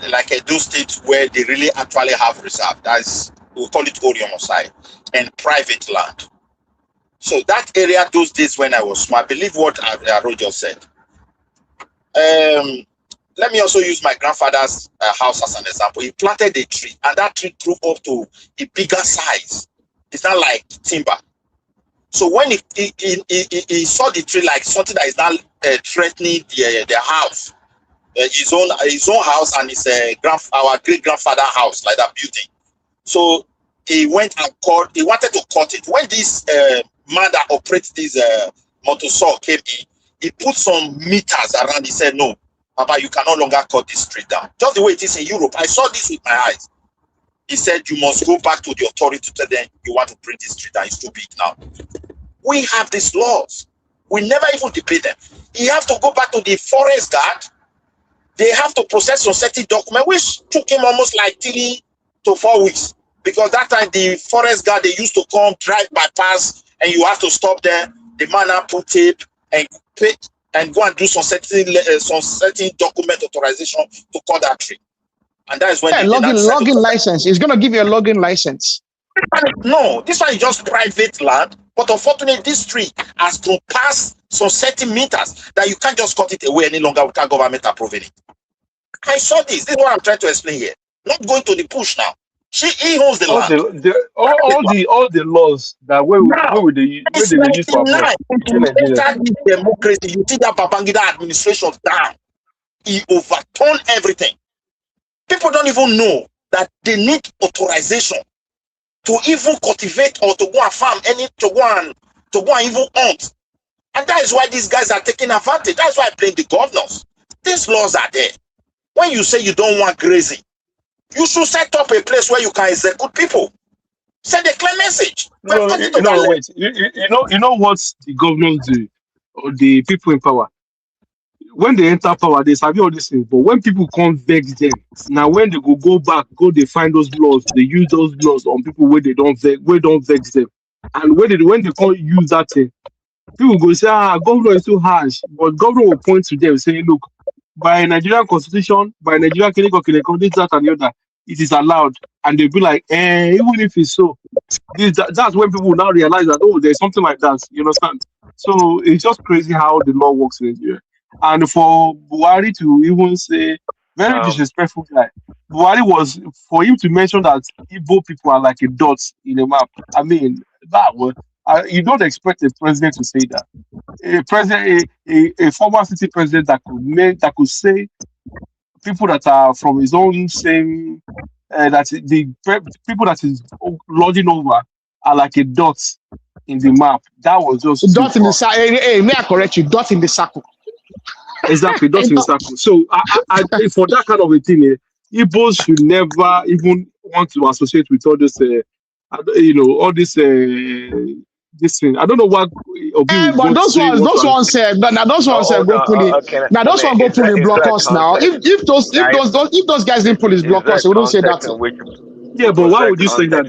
O: like Edo State where they really actually have reserve. That's, we call it Orion side, and private land. So that area those days when I was small, I believe what Aro just said. Let me also use my grandfather's house as an example. He planted a tree, and that tree grew up to a bigger size. It's not like timber. So when he saw the tree like something that is not threatening the house, his own house and his our great grandfather house, like that building. So he went and he wanted to cut it. When this man that operates this motor saw came in, he put some meters around. He said, "No, Papa, you can no longer cut this tree down." Just the way it is in Europe. I saw this with my eyes. He said, "You must go back to the authority to tell them you want to bring this tree down. It's too big now." We have these laws. We never even debate them. You have to go back to the forest guard. They have to process some certain document, which took him almost like 3 to 4 weeks. Because that time the forest guard, they used to come, drive bypass, and you have to stop there. The man now put tape and pay and go and do some certain document authorization to cut that tree. And that is when
G: logging license. It's gonna give you a logging license.
O: No, this one is just private land. But unfortunately, this tree has to pass some certain meters that you can't just cut it away any longer without government approving it. I saw this. This is what I'm trying to explain here. Not going to the push now. He owns the land.
M: All the laws that where they use to
O: apply. Democracy. You see that Babangida administration down. He overturned everything. People don't even know that they need authorization to even cultivate or to go and farm to go and even hunt. And that is why these guys are taking advantage. That's why I blame the governors. These laws are there. When you say you don't want grazing, you should set up a place where you can execute people. Send a clear message.
M: You know what the governors do, or the people in power? when they enter power, they sabi all these things. But when people come vex them, now when they go back, they find those laws, they use those laws on people where they don't vex them. And when they can't use that thing, people go say, governor is too harsh. But governor will point to them saying, look, by Nigerian constitution, by Nigerian clinical this, that, and the other, it is allowed. And they'll be like, even if it's so, that's when people now realize that, oh, there's something like that. You understand? So it's just crazy how the law works in Nigeria. And for Buhari to even say, very disrespectful guy, Buhari was, for him to mention that Igbo people are like a dot in a map. I mean, that was, you don't expect a president to say that. A president, a former city president that could say people that are from his own same, that the people that is lording over are like a dot in the map. That was just
G: dot in the circle. Hey, may I correct you? Dot in the circle.
M: Exactly, dot in the circle. So I for that kind of a thing, Igbos should never even want to associate with all this, all this. This thing. I don't know what.
G: But those ones said. Now those ones said go pull it. Now those ones go pull in blockers now. If those guys didn't pull his blockers, we don't say that.
M: Yeah, but why would you say that?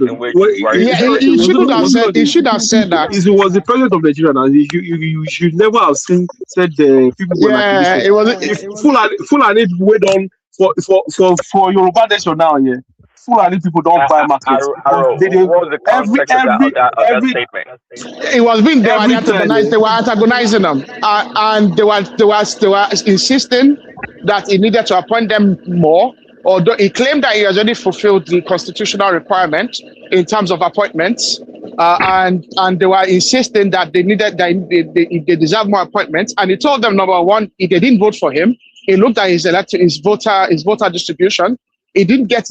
G: He shouldn't have said. He should have said that.
M: If it was the president of Nigeria, now you should never have said the people were like this.
G: It was
M: Fulani wait on for Yoruba nation now. Yeah. Fulani people don't buy markets.
N: What was the context of that statement?
G: It was being they were antagonizing them, and they were insisting that he needed to appoint them more. Although he claimed that he has already fulfilled the constitutional requirement in terms of appointments, and they were insisting that they deserve more appointments. And he told them, number one, if they didn't vote for him, he looked at his voter distribution. He didn't get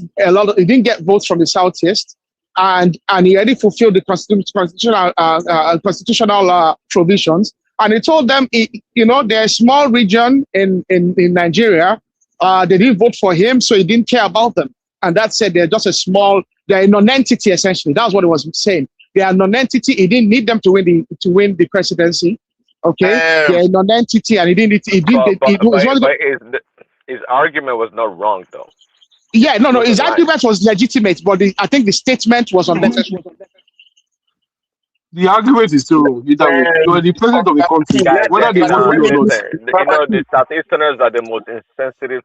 G: votes from the Southeast, and he already fulfilled the constitutional provisions. And he told them, they're a small region in Nigeria. They didn't vote for him, so he didn't care about them. And that said, they're a non-entity essentially. That's what he was saying. They are a non-entity. He didn't need them to win the presidency. Okay, they're a non-entity, and he didn't.
N: His argument was not wrong, though.
G: Yeah, no, his argument was legitimate, but I think the statement was unnecessary.
M: The argument is still wrong. You are the president of the country. Whether they want to or not.
N: The Southeasterners are the most insensitive,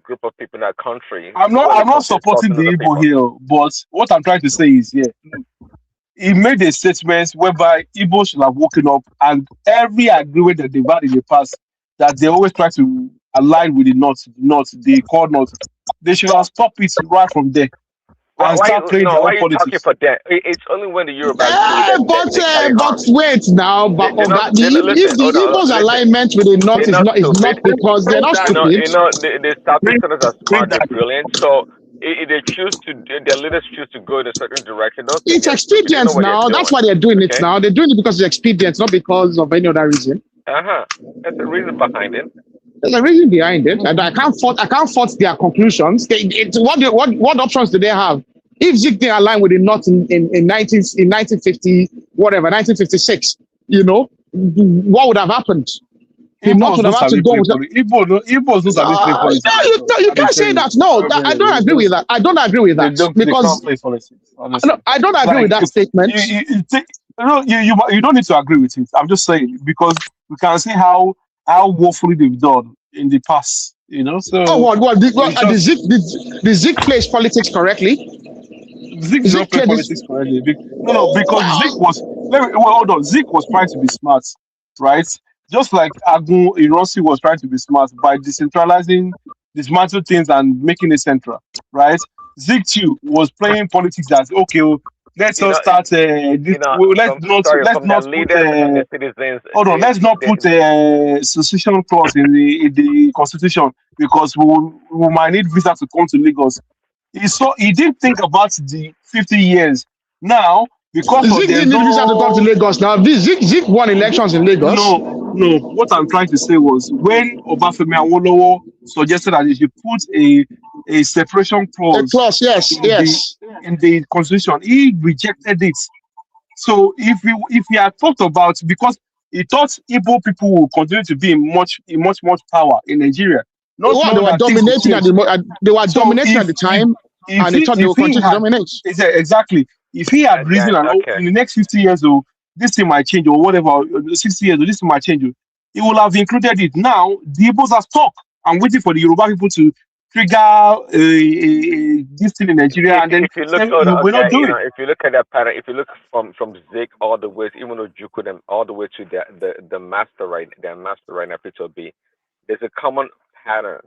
N: group of people in that country.
M: I'm not supporting the Igbo here, but what I'm trying to say is, he made a statement whereby Igbo should have woken up, and every agreement that they've had in the past, that they always try to align with the North, the core North, they should have stopped it right from there. And start playing their own politics.
N: For that? It's only when the Yoruba.
G: But wait now, if the Igbo's alignment with the North is not because they're not stupid.
N: The Southeasterners are smart and brilliant, so they choose to, their leaders choose to go in a certain direction.
G: It's expedient now. That's why they're doing it now. They're doing it because it's expedient, not because of any other reason.
N: That's the reason behind it.
G: There's a reason behind it, and I can't fault their conclusions. What options do they have? If Zik didn't align with the North in 1950, whatever, 1956, what would have happened? The North would have had to go. You can't say that. No, I don't agree with that. I don't agree with that because I don't agree with that statement.
M: You don't need to agree with it. I'm just saying because we can see how woefully they've done in the past, So the Zik plays politics correctly. Zik did not play politics correctly. Because Zik was hold on. Zik was trying to be smart, right? Just like Agun Ironsi was trying to be smart by dismantling things and making it central, right? Zik too was playing politics as okay. Let's not start. Let's not put a secession clause in the constitution because we might need visa to come to Lagos. He didn't think about the 50 years now because
G: Zik didn't need visa to come to Lagos. Now Zik won elections in Lagos.
M: No. What I'm trying to say was when Obafemi Awolowo suggested that he should put a separation clause.
G: A clause, yes.
M: In the constitution, he rejected it. So if he had thought about, because He thought Igbo people will continue to be in much power in Nigeria, not
G: Well, they
M: knowing
G: were
M: that things will
G: dominating
M: change.
G: they were
M: So
G: dominating at the time, and they thought they would continue to dominate.
M: exactly, if he had
N: Guys,
M: reason and
N: okay.
M: in the next 50 years, oh, this thing might change or whatever, 60 years, this thing might change, he will have included it. Now the Igbos are stuck. I'm waiting for the Yoruba people to trigger this thing in Nigeria, and then
N: If you look at
M: we're not doing it.
N: if you look at that pattern, if you look from Zik all the way, even though Juku them all the way to the master right, their master right now, Peter B, there's a common pattern,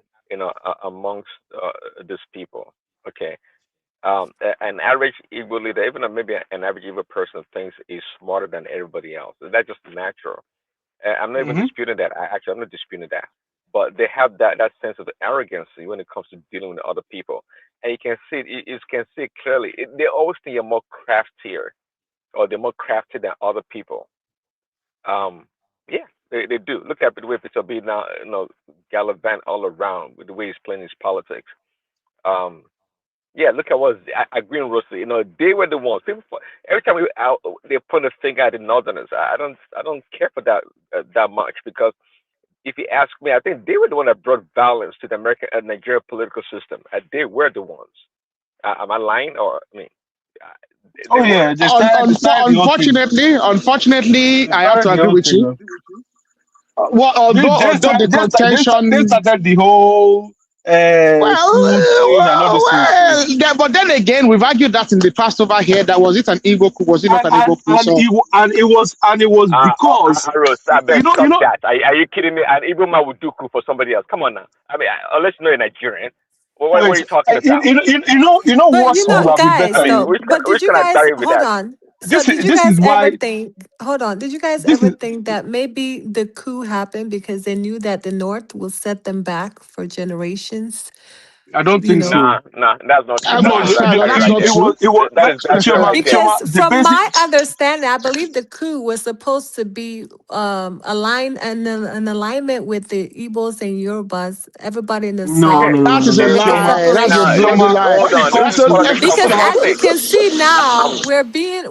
N: amongst these people. Okay, an average Igbo leader, even maybe an average Igbo person, thinks is smarter than everybody else. That's just natural. I'm not even disputing that. I'm not disputing that. But they have that sense of arrogance when it comes to dealing with other people, and you can see it. You can see it clearly. They always think you're more craftier, or they're more crafty than other people. Yeah, they do. Look at the way Peter B now, gallivant all around with the way he's playing his politics. Yeah, look at what Green Rossi. They were the ones. People, every time they point a finger at the Northerners. I don't care for that much, because if you ask me, I think they were the one that brought balance to the Nigeria political system. They were the ones. Am I lying? Or
G: Unfortunately, I have to agree with you. Well, although the contention,
M: they started the whole.
G: But then again, we've argued that in the past over here. That was it an Igbo coup? Was it not an Igbo coup?
M: And it was because
N: that. Are you kidding me? An Igbo man would do coup for somebody else. Come on now. I mean, unless you know you're Nigerian. What are you talking about?
J: Guys, but did you guys hold on? So did you guys ever think? Hold on. Did you guys ever think that maybe the coup happened because they knew that the North will set them back for generations?
M: I don't think so.
N: Nah, that's not true.
J: Because from my understanding, I believe the coup was supposed to be aligned and an alignment with the Igbos and Yorubas, everybody in the South.
G: That is a lie. That's a bloody lie.
N: Hold on.
J: Because as you can see now, we're being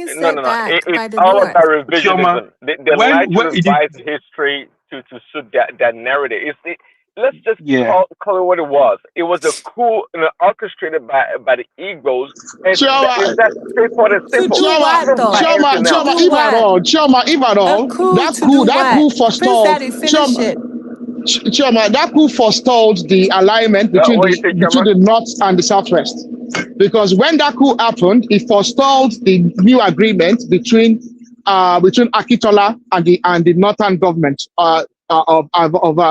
J: set back by the North.
N: All about revisionism. They like to revise history to suit that narrative. Let's just call it what it was. It was a coup orchestrated by the Igbos. And that's straightforward and simple.
G: That coup forestalled the alignment between the North and the Southwest. Because when that coup happened, it forestalled the new agreement between Akitola and the Northern government of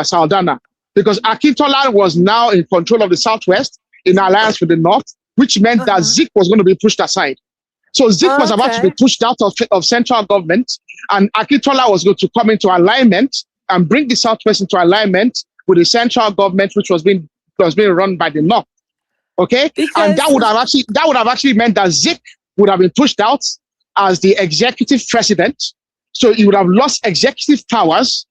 G: Saldana. Because Akintola was now in control of the Southwest in alliance with the North, which meant that Zik was going to be pushed aside. So Zik was about to be pushed out of central government, and Akintola was going to come into alignment and bring the Southwest into alignment with the central government, which was being run by the North. Okay, and that would have actually meant that Zik would have been pushed out as the executive president. So he would have lost executive powers.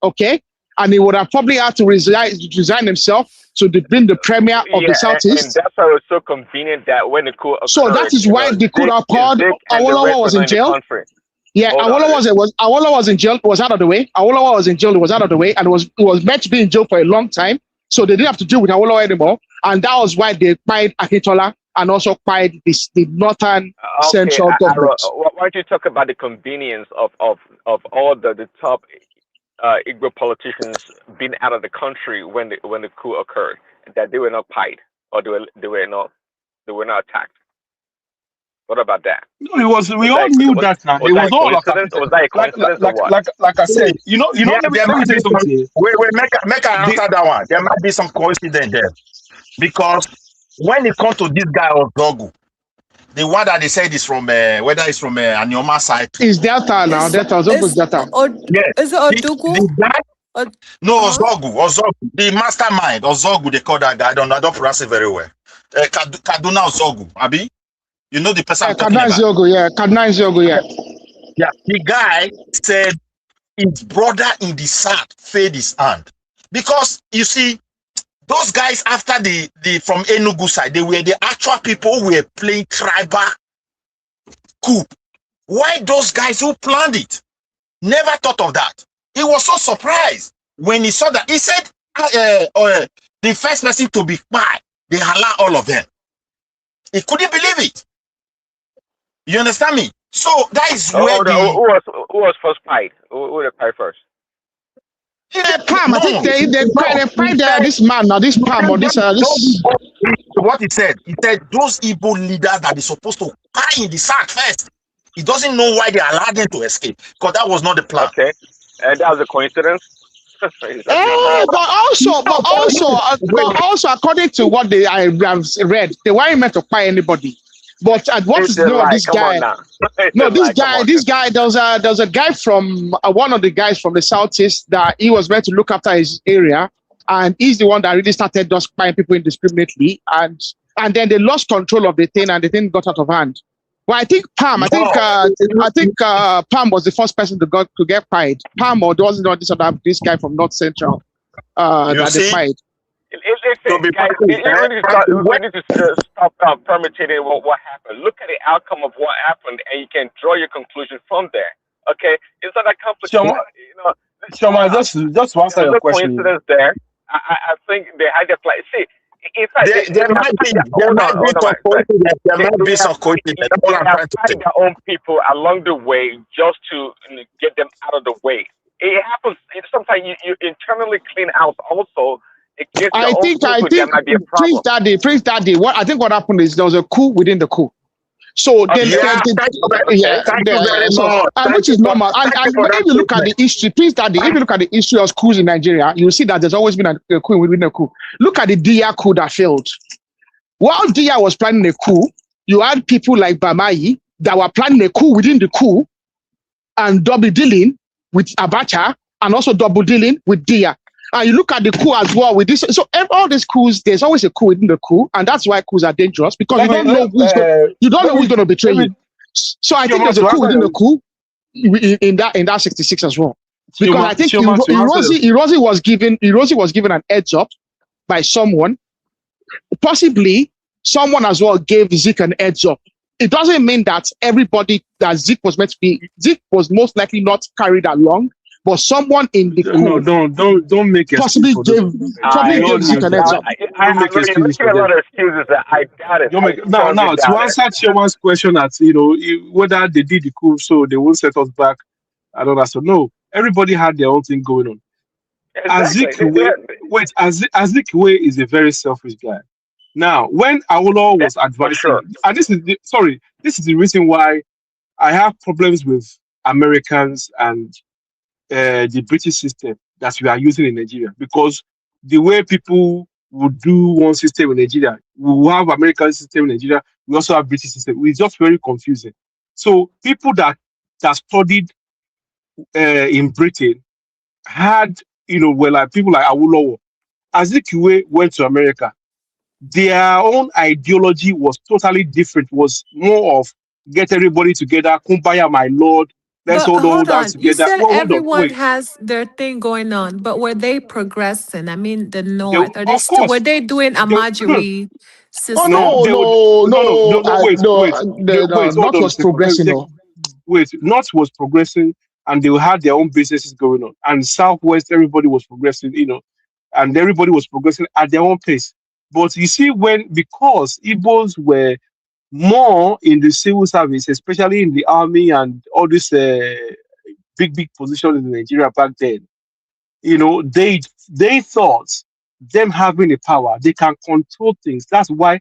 G: Okay. And he would have probably had to resign himself to being the premier of the Southeast.
N: And that's why it was so convenient that when the coup occurred,
G: so that is why the coup occurred. Awolowo was in jail. Yeah, Awolowo was in jail. Was out of the way. Awolowo was in jail. It was out of the way, and was meant to be in jail for a long time. So they didn't have to deal with Awolowo anymore, and that was why they fired Akintola and also fired the northern central government.
N: Why don't you talk about the convenience of all the top Igbo politicians being out of the country when the coup occurred, that they were not pied or they were not attacked? What about that?
M: No, it was. We all knew that now. It was all
N: was that a coincidence or what?
M: Like I said, let me tell you something.
O: Wait, make I answer that one. There might be some coincidence there, because when it comes to this guy of Dogu, the one that they said is from whether it's from Anioma side.
G: It's Delta now. Delta. Is Delta.
O: Yes.
J: Is it Odugu?
O: No, Ozogu. The mastermind, Ozogu, they call that guy. I don't pronounce it very well. Kaduna Ozogu, Abi. You know the person I'm talking about.
G: Kaduna Zogu, yeah.
O: Yeah. The guy said his brother in the South fed his hand. Because you see, those guys after the from Enugu side, they were the actual people who were playing tribal coup. Why those guys who planned it? Never thought of that. He was so surprised when he saw that. He said, the first person to be quiet, they allow all of them. He couldn't believe it. You understand me? So that is where
N: who was first fight? Who the fight first?
G: Palm, I think they find this man now, this Palm or this.
O: What he said those Igbo leaders that are supposed to cry in the sack first. He doesn't know why they allowed them to escape because that was not the plan.
N: Okay, and that was a coincidence.
G: but also, according to what I have read, they weren't meant to fire anybody. But what is this guy? No, this guy. There's a guy from one of the guys from the southeast that he was meant to look after his area, and he's the one that really started just firing people indiscriminately, and then they lost control of the thing, and the thing got out of hand. Well, I think Palm. I think Palm was the first person to get fired. Palm or wasn't this guy from North Central that they fired.
N: Guys, we need to stop permitting what happened. Look at the outcome of what happened, and you can draw your conclusion from there. Okay, it's not that complicated.
M: Shoma, just to answer your question.
N: Coincidence there. I think they had their plan. See, in fact,
O: there might be some coincidence.
N: They have fighting their own people along the way just to get them out of the way. It happens. Sometimes you internally clean out also.
G: I think Prince Daddy. What happened is there was a coup within the coup. So which is normal. And if you look at the history, Prince Daddy, if you look at the history of coups in Nigeria, you'll see that there's always been a coup within a coup. Look at the Dia coup that failed. While Dia was planning a coup, you had people like Bamayi that were planning a coup within the coup and double dealing with Abacha and also double dealing with Dia. And you look at the coup as well with this. So all these coups, there's always a coup within the coup, and that's why coups are dangerous because you don't know who's going to betray you. So I think there's a coup within the coup in that 66 as well. Because I think Irozi was given an heads up by someone, possibly someone as well gave Zik an heads up. It doesn't mean that everybody that Zik was meant to be, Zik was most likely not carried along. But someone in the coup
M: don't make
G: possibly gave Zik an heads up.
N: I make a lot of excuses that I got it.
M: Now to answer Chairman's question at whether they did the coup so they won't set us back, I don't know. So no, everybody had their own thing going on.
N: Exactly.
M: Azikiwe is a very selfish guy. Now, when Awolowo was advising, and this is the reason why I have problems with Americans and the British system that we are using in Nigeria, because the way people would do one system in Nigeria, we will have American system in Nigeria, we also have British system. It's just very confusing. So people that studied in Britain had, like people like Awolowo. Azikiwe went to America. Their own ideology was totally different, was more of get everybody together, kumbaya, my lord. Let's all down together.
J: You said everyone has their thing going on, but were they progressing? I mean, the North. Were they doing Amajiri system?
G: No. Not was progressing.
M: North was progressing, and they had their own businesses going on. And Southwest, everybody was progressing, and everybody was progressing at their own pace. But you see, because Igbos were more in the civil service, especially in the army and all these big positions in Nigeria back then, they thought them having the power, they can control things. That's why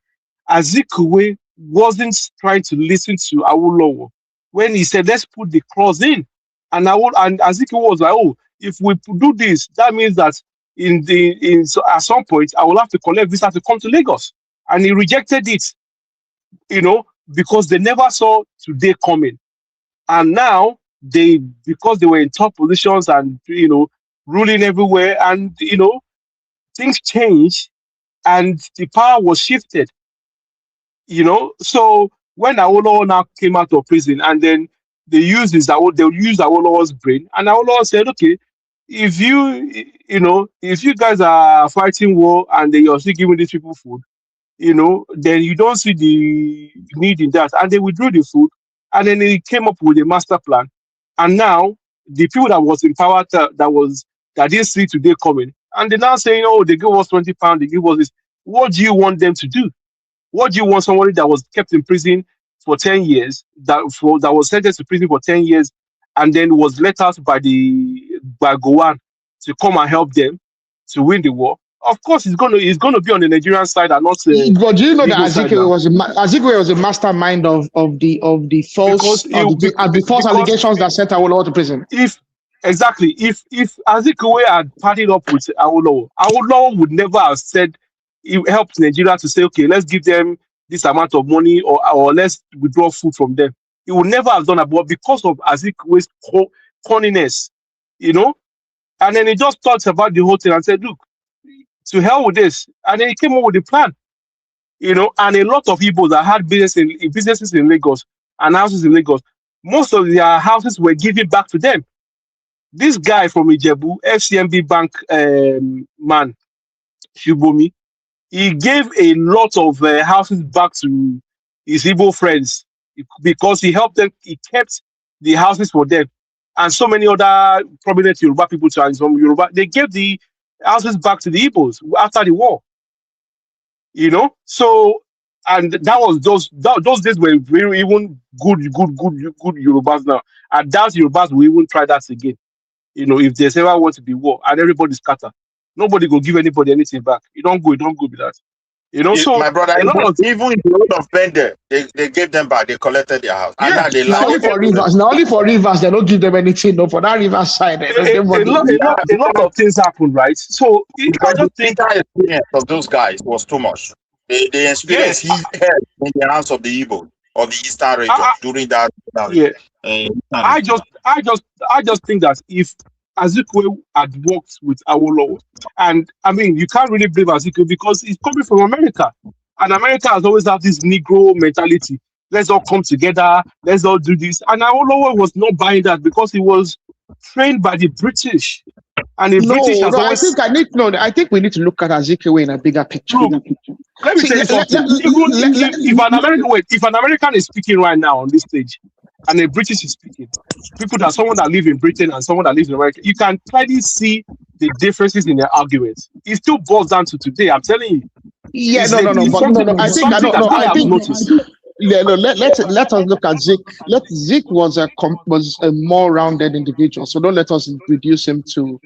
M: Azikiwe wasn't trying to listen to Awolowo when he said, let's put the cross in. And Azikiwe was like, oh, if we do this, that means that so at some point I will have to collect visa to come to Lagos. And he rejected it. Because they never saw today coming. And now because they were in top positions and, ruling everywhere and, things changed and the power was shifted, So when Awolowo now came out of prison and then they used Awolowo's brain, and Awolowo said, okay, if you guys are fighting war and you're still giving these people food, then you don't see the need in that. And they withdrew the food, and then he came up with a master plan. And now, the people that was in power that didn't see today coming, and they're now saying, oh, they give us £20, they give us this. What do you want them to do? What do you want somebody that was kept in prison for 10 years, that was sentenced to prison for 10 years, and then was let out by Gowan to come and help them to win the war? Of course, he's gonna be on the Nigerian side and not
G: But do you know that
M: Igbo side now.
G: Azikiwe was a mastermind of the false allegations that sent Awolowo to prison?
M: If Azikiwe had partnered up with Awolowo would never have said he helped Nigeria to say, okay, let's give them this amount of money or let's withdraw food from them. He would never have done that, but because of Azikiwe's corniness, you know, and then he just thought about the whole thing and said, look, to hell with this. And then he came up with a plan, you know, and a lot of people that had businesses in Lagos and houses in Lagos, most of their houses were given back to them. This guy from Ijebu, FCMB Bank man, Shubomi, he gave a lot of houses back to his Igbo friends because he helped them, he kept the houses for them. And so many other prominent Yoruba people from Yoruba, they gave the houses back to the Igbos after the war. You know, so, and that was those days were very even good Yorubas now. And that Yorubas will even try that again. You know, if there's ever want to be war and everybody scatter, nobody will give anybody anything back. You don't go with that. You know, so
O: my brother, even in the road of Bender, they gave them back, they collected their house.
G: Yeah,
O: And now they
G: not only for rivers, they don't give them anything, no, for that river side.
M: A lot of things happen, right? So I just think
O: the experience of those guys was too much. They experienced hell in the hands of the Igbo of the Eastern region during that.
M: I just think that if Azikiwe had worked with Awolowo, and I mean, you can't really blame Azikiwe because he's coming from America, and America has always had this Negro mentality. Let's all come together. Let's all do this. And Awolowo was not buying that because he was trained by the British, and the British has always.
G: I think we need to look at Azikiwe in a bigger picture.
M: Look, let me tell you something. If an American is speaking right now on this stage, and a British is speaking, someone that lives in Britain and someone that lives in America, you can clearly see the differences in their arguments. It still boils down to today. I'm telling you.
G: Yeah, I think let us look at Zik. Zik was a more rounded individual, so don't let us reduce him to.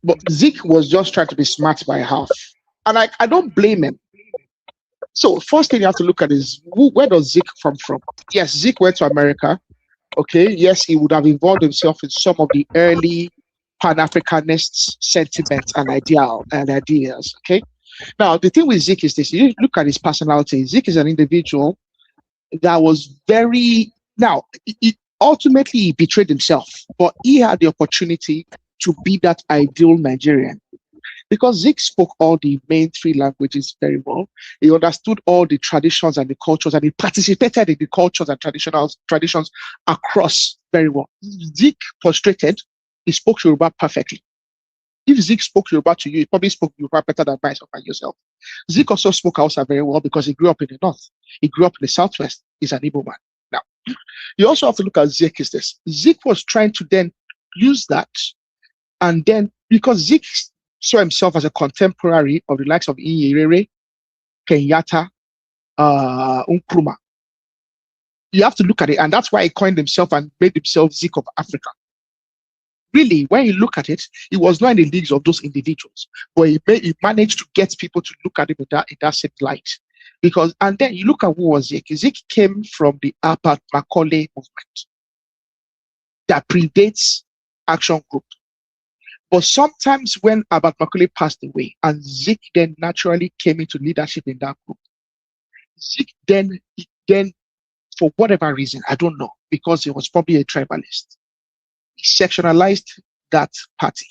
G: But Zik was just trying to be smart by half, and I don't blame him. So first thing you have to look at is where does Zik come from? Yes, Zik went to America. Okay, yes, he would have involved himself in some of the early Pan-Africanist sentiments and ideas. Okay, now the thing with Zik is this: you look at his personality. Zik is an individual that was ultimately he betrayed himself, but he had the opportunity to be that ideal Nigerian. Because Zik spoke all the main three languages very well. He understood all the traditions and the cultures, and he participated in the cultures and traditions across very well. Zik frustrated, he spoke Yoruba perfectly. If Zik spoke Yoruba to you, he probably spoke Yoruba better than myself and yourself. Zik also spoke Hausa very well because he grew up in the north. He grew up in the southwest. He's an Igbo man. Now, you also have to look at Zik is this. Zik was trying to then use that, and then because Zik saw himself as a contemporary of the likes of Iyerere, Kenyatta, Nkrumah. You have to look at it, and that's why he coined himself and made himself Zik of Africa. Really, when you look at it, he was not in the leagues of those individuals, but he managed to get people to look at him in that same light. And then you look at who was Zik. Zik came from the Abat Macaulay movement that predates Action Group. But sometimes when Abat Macaulay passed away and Zik then naturally came into leadership in that group, Zik then for whatever reason, I don't know, because he was probably a tribalist, he sectionalized that party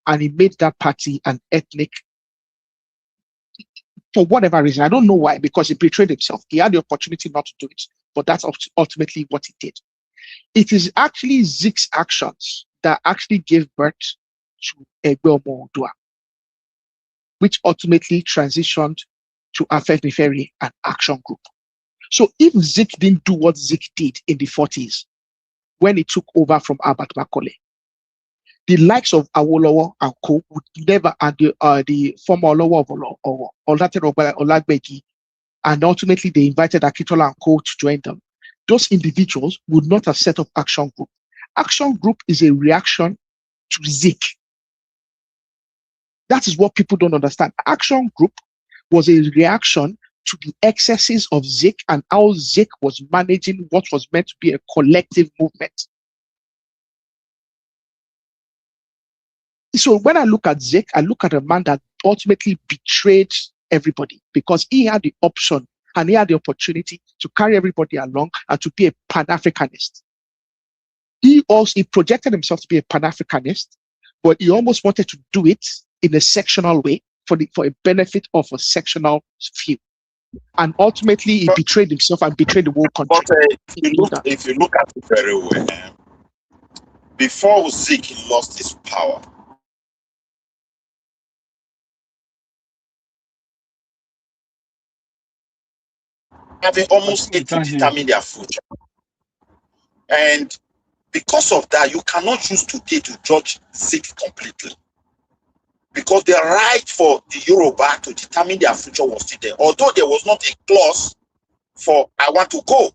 G: and he made that party an ethnic, for whatever reason. I don't know why, because he betrayed himself. He had the opportunity not to do it, but that's ultimately what he did. It is actually Zik's actions that actually gave birth to Egbe Omo-Oòduà, which ultimately transitioned to Afenifere and Action Group. So if Zik didn't do what Zik did in the 40s, when he took over from Albert Macaulay. The likes of Awolowo and Co would never, and the former Olowo of Olagbegi, and ultimately they invited Akitola and Co to join them. Those individuals would not have set up Action Group. Action Group is a reaction to Zik. That is what people don't understand. Action Group was a reaction to the excesses of Zik and how Zik was managing what was meant to be a collective movement. So when I look at Zik, I look at a man that ultimately betrayed everybody because he had the option and he had the opportunity to carry everybody along and to be a Pan-Africanist. He projected himself to be a Pan-Africanist, but he almost wanted to do it in a sectional way for a benefit of a sectional few. And ultimately, he betrayed himself and betrayed the whole country.
O: But if you look at it very well, before Zik lost his power, having almost 80 determine their future. And because of that, you cannot use today to judge Zik completely. Because the right for the Yoruba to determine their future was still there. Although there was not a clause for I want to go.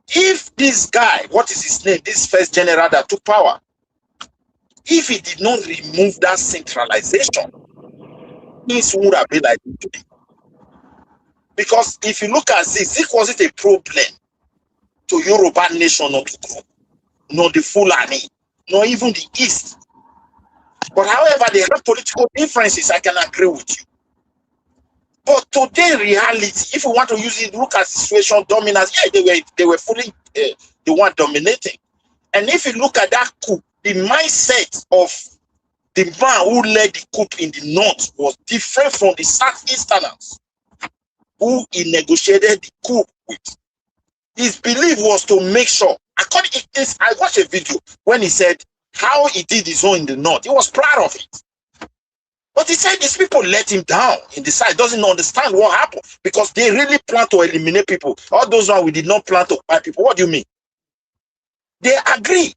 O: If this guy, what is his name, this first general that took power, if he did not remove that centralization, things would have been like today. Because if you look at Zik wasn't a problem to Yoruba nation not to grow, nor the Fulani, nor even the East. But however, they have political differences, I can agree with you. But today, reality, if we want to use it, look at situation dominance, yeah, they were fully the one dominating. And if you look at that coup, the mindset of the man who led the coup in the north was different from the Southeasterners who he negotiated the coup with. His belief was to make sure, according to this, I watched a video when he said how he did his own in the north. He was proud of it. But he said these people let him down in the side, doesn't understand what happened because they really plan to eliminate people. All those ones we did not plan to fight people. What do you mean? They agreed.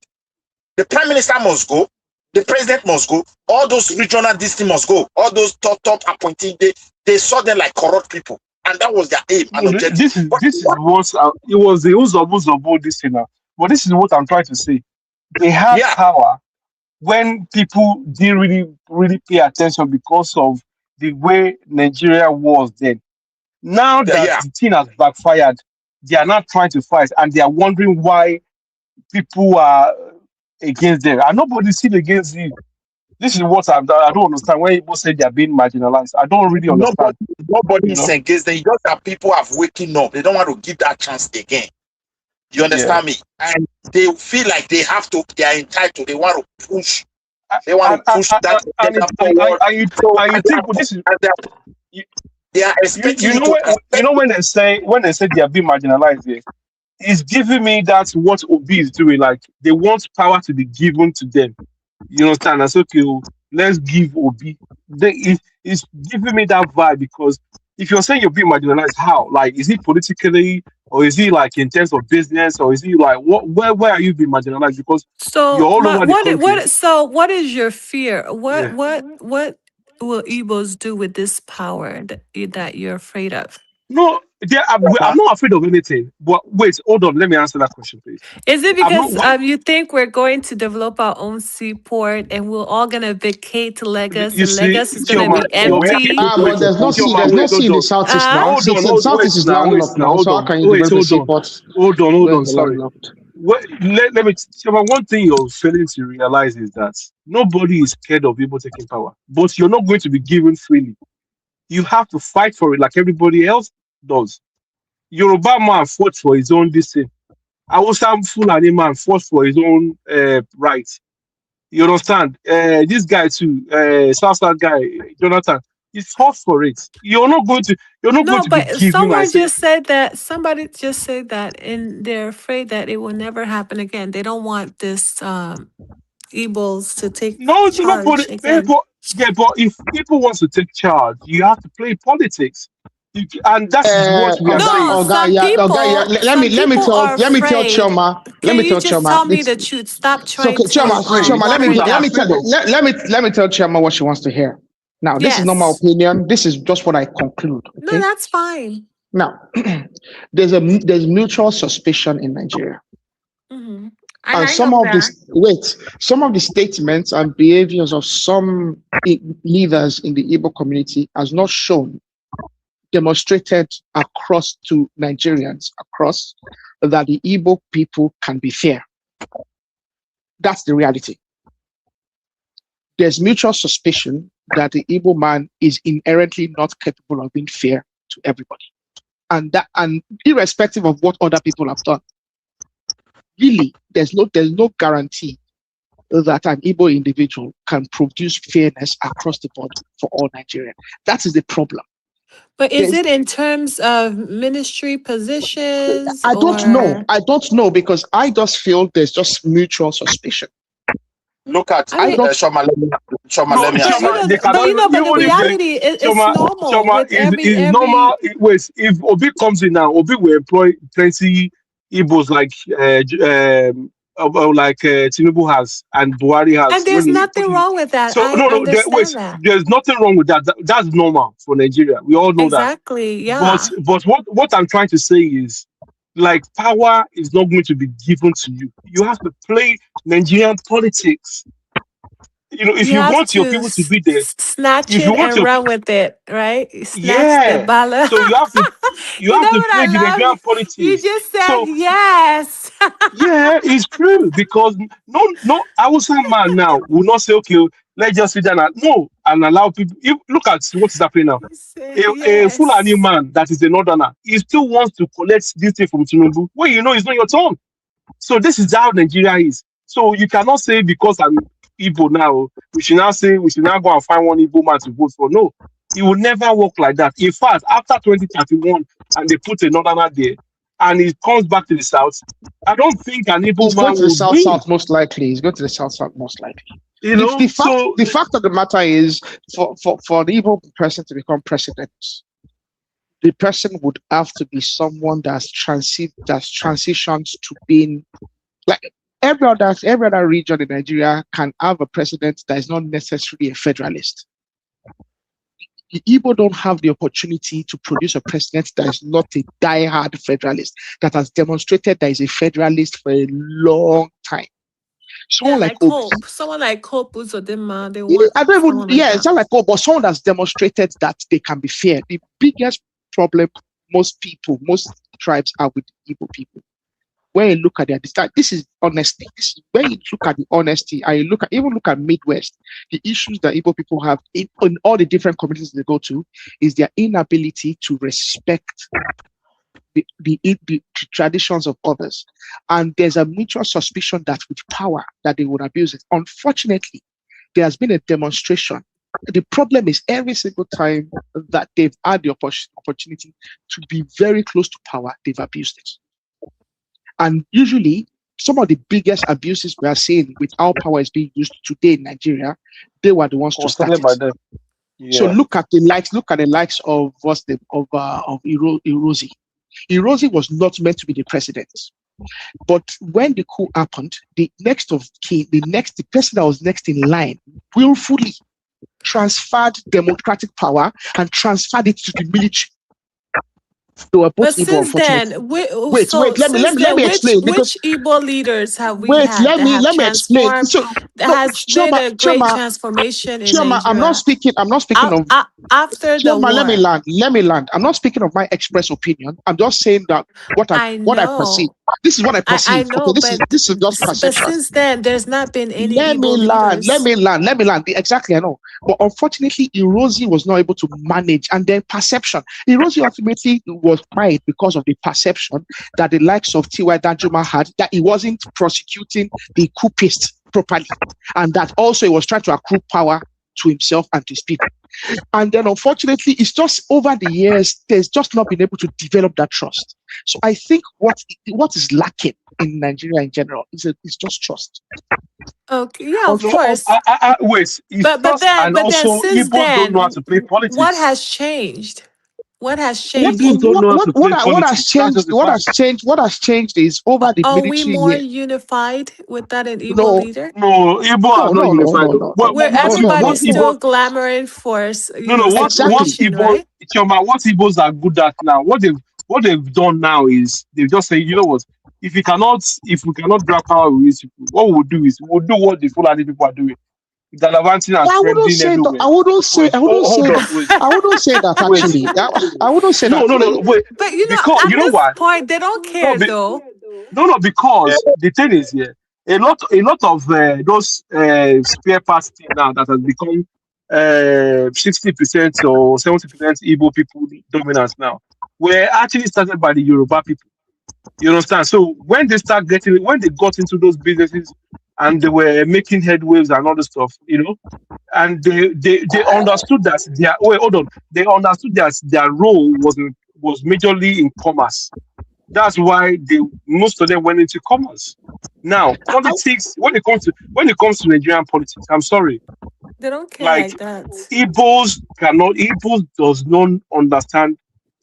O: The prime minister must go, the president must go, all those regional districts must go, all those top appointees, they saw them like corrupt people. And that was their aim and objective.
M: This is what it was the use of all this thing now. But this is what I'm trying to say. They had power when people didn't really pay attention because of the way Nigeria was then. Now that the thing has backfired, they are not trying to fight and they are wondering why people are against them. And nobody's still against you. This is what I don't understand. When people say they are being marginalized, I don't really understand.
O: Nobody is against them. It's just that people have waking up. They don't want to give that chance again. You understand me? And they feel like they have to. They are entitled. They want to push. They want to push that. They are expecting.
M: You know when they say they are being marginalized, it's giving me that what Obi is doing. Like they want power to be given to them. You understand? That's okay. Let's give Obi. It's giving me that vibe because if you're saying you're being marginalized, how? Like, is it politically, or is it like in terms of business, or is it like where are you being marginalized? Because you're all over the country.
J: So what is your fear? What will Igbos do with this power that you're afraid of?
M: No, I'm not afraid of anything. But wait, hold on. Let me answer that question, please.
J: Is it because you think we're going to develop our own seaport and we're all going to vacate to Lagos and Lagos is going to be empty?
G: But there's no sea in the southeast now. The southeast is landlocked now. So how can you develop a seaport?
M: Hold on. Sorry. Let me. One thing you're failing to realize is that nobody is scared of people taking power, but you're not going to be given freely. You have to fight for it like everybody else does. Yoruba man fought for his own thing. Hausa Fulani man fought for his own rights. You understand? This guy too, Southside guy, Jonathan, he fought for it. You're not going to be given.
J: Somebody just said that, and they're afraid that it will never happen again. They don't want this Igbos to take charge again.
M: But if people want to take charge, you have to play politics. And that is what we are saying.
J: No, some
G: Yeah.
J: some people are
G: Let me tell
J: afraid.
G: Choma.
J: Can you just tell me the truth? Stop
G: So
J: trying
M: People are
J: to
M: afraid.
G: Choma,
J: water it
M: People are
J: down.
M: afraid of.
G: let me tell Choma what she wants to hear. Now, this is not my
J: Yes.
G: opinion. This is just what I conclude.
J: No,
G: Okay.
J: that's fine.
G: Now, there's mutual suspicion in Nigeria.
J: Mm-hmm.
G: And some of the statements and behaviors of some leaders in the Igbo community has not demonstrated across to Nigerians that the Igbo people can be fair. That's the reality. There's mutual suspicion that the Igbo man is inherently not capable of being fair to everybody. And irrespective of what other people have done. Really, there's no guarantee that an Igbo individual can produce fairness across the board for all Nigerians. That is the problem.
J: But is it in terms of ministry positions?
G: I don't know because I just feel there's just mutual suspicion.
O: Look at Shoma. Let me
J: But the reality is normal with every.
M: Normal. Wait, if Obi comes in now, Obi will employ plenty Igbos like Tinubu has and Buhari has.
J: And there's nothing wrong with that.
M: So there's nothing wrong with that. That's normal for Nigeria. We all know that.
J: Exactly. Yeah.
M: But what I'm trying to say is, like, power is not going to be given to you. You have to play Nigerian politics. If you want your people to be there,
J: snatch it and run with it, right? Snatch the ball.
M: So you have to play the Nigerian politics.
J: You just said yes.
M: Yeah, it's true, because no Hausa man now will not say, okay, let's just sit down and allow people. Look at what is happening now. A Fulani man that is a northerner, he still wants to collect this thing from Tinubu. Well, it's not your turn. So this is how Nigeria is. So you cannot say because I'm Igbo now, we should now go and find one Igbo man to vote for. No, it will never work like that. In fact, after 2031, and they put a northerner there, and it comes back to the south, I don't think an Igbo man will win.
G: South most likely. He's going to the south most likely. The fact of the matter is, for the Igbo person to become president, the person would have to be someone that's transitions to being like every other region in Nigeria can have a president that is not necessarily a federalist. The Igbo don't have the opportunity to produce a president that is not a die-hard federalist, that has demonstrated that is a federalist for a long time. Someone like Hope.
J: Someone like Hope Uzodinma,
G: it's not like Hope, but someone that's demonstrated that they can be fair. The biggest problem most tribes are with the Igbo people. When you look at this is honesty. This is when you look at the honesty, and you look at Midwest, the issues that Igbo people have in all the different communities they go to is their inability to respect the traditions of others. And there's a mutual suspicion that with power that they would abuse it. Unfortunately, there has been a demonstration. The problem is every single time that they've had the opportunity to be very close to power, they've abused it. And usually, some of the biggest abuses we are seeing with how power is being used today in Nigeria, they were the ones to start it. Yeah. So look at the likes of Irozi. Irozi was not meant to be the president. But when the coup happened, the person that was next in line willfully transferred democratic power and transferred it to the military.
J: But since then, let me explain. Which Igbo leaders have we had? Let me explain. Has been a great transformation in Nigeria.
G: I'm not speaking of
J: after the war.
G: Let me land. I'm not speaking of my express opinion. I'm just saying that what I perceive. This is what I perceive.
J: I know,
G: okay, this is just perception.
J: But since then, there's not been any.
G: Let me land. Exactly, I know. But unfortunately, Irozi was not able to manage, and then perception. Irozi ultimately was quiet because of the perception that the likes of T.Y. Danjuma had, that he wasn't prosecuting the coupists properly, and that also he was trying to accrue power to himself and to his people. And then unfortunately, it's just over the years, there's just not been able to develop that trust. So I think what is lacking in Nigeria in general is just trust.
J: Okay, yeah, of course.
M: Wait,
J: but then
M: since
J: Igbo
M: then, don't know how to play politics.
J: What has changed? What has
G: What,
J: changed?
M: Igbos don't know how to play
G: what has
M: politics. That's
G: changed?
M: just the
G: What
M: fact.
G: has changed? What has changed is over the
J: Are we
G: military
J: more
G: year.
J: unified with that an Igbo
G: No,
J: leader?
M: No, Igbo are not unified.
J: Where
G: no, no, no,
J: everybody's
G: no.
J: still glamoring for,
M: What
G: Exactly.
J: separation,
M: Igbo,
J: right?
M: Chioma, what Igbos are good at now, what they've done now is they've just say, you know what, if we cannot grab power with these people, what we'll do is we'll do what the Fulani people are doing. Galavanting and
G: I wouldn't
M: spreading
G: say that.
M: everywhere.
G: I wouldn't say.
M: Wait,
G: I wouldn't say
M: hold on,
G: that.
M: wait,
G: I wouldn't say that
M: wait.
G: actually. I wouldn't say
M: No,
G: that.
M: no, no, wait.
J: But you know,
M: Because
J: at
M: you know
J: this
M: why?
J: point, they don't
M: No,
J: care though.
M: no, because the thing is here, a lot of those spare parts thing now that has become 60% or 70% Igbo people dominance now were actually started by the Yoruba people. You understand? So when they got into those businesses and they were making headwaves and all this stuff, and they understood that they understood that their role was majorly in commerce. That's why most of them went into commerce. Now, politics, when it comes to Nigerian politics, I'm sorry,
J: They don't care
M: like
J: like that.
M: Igbos does not understand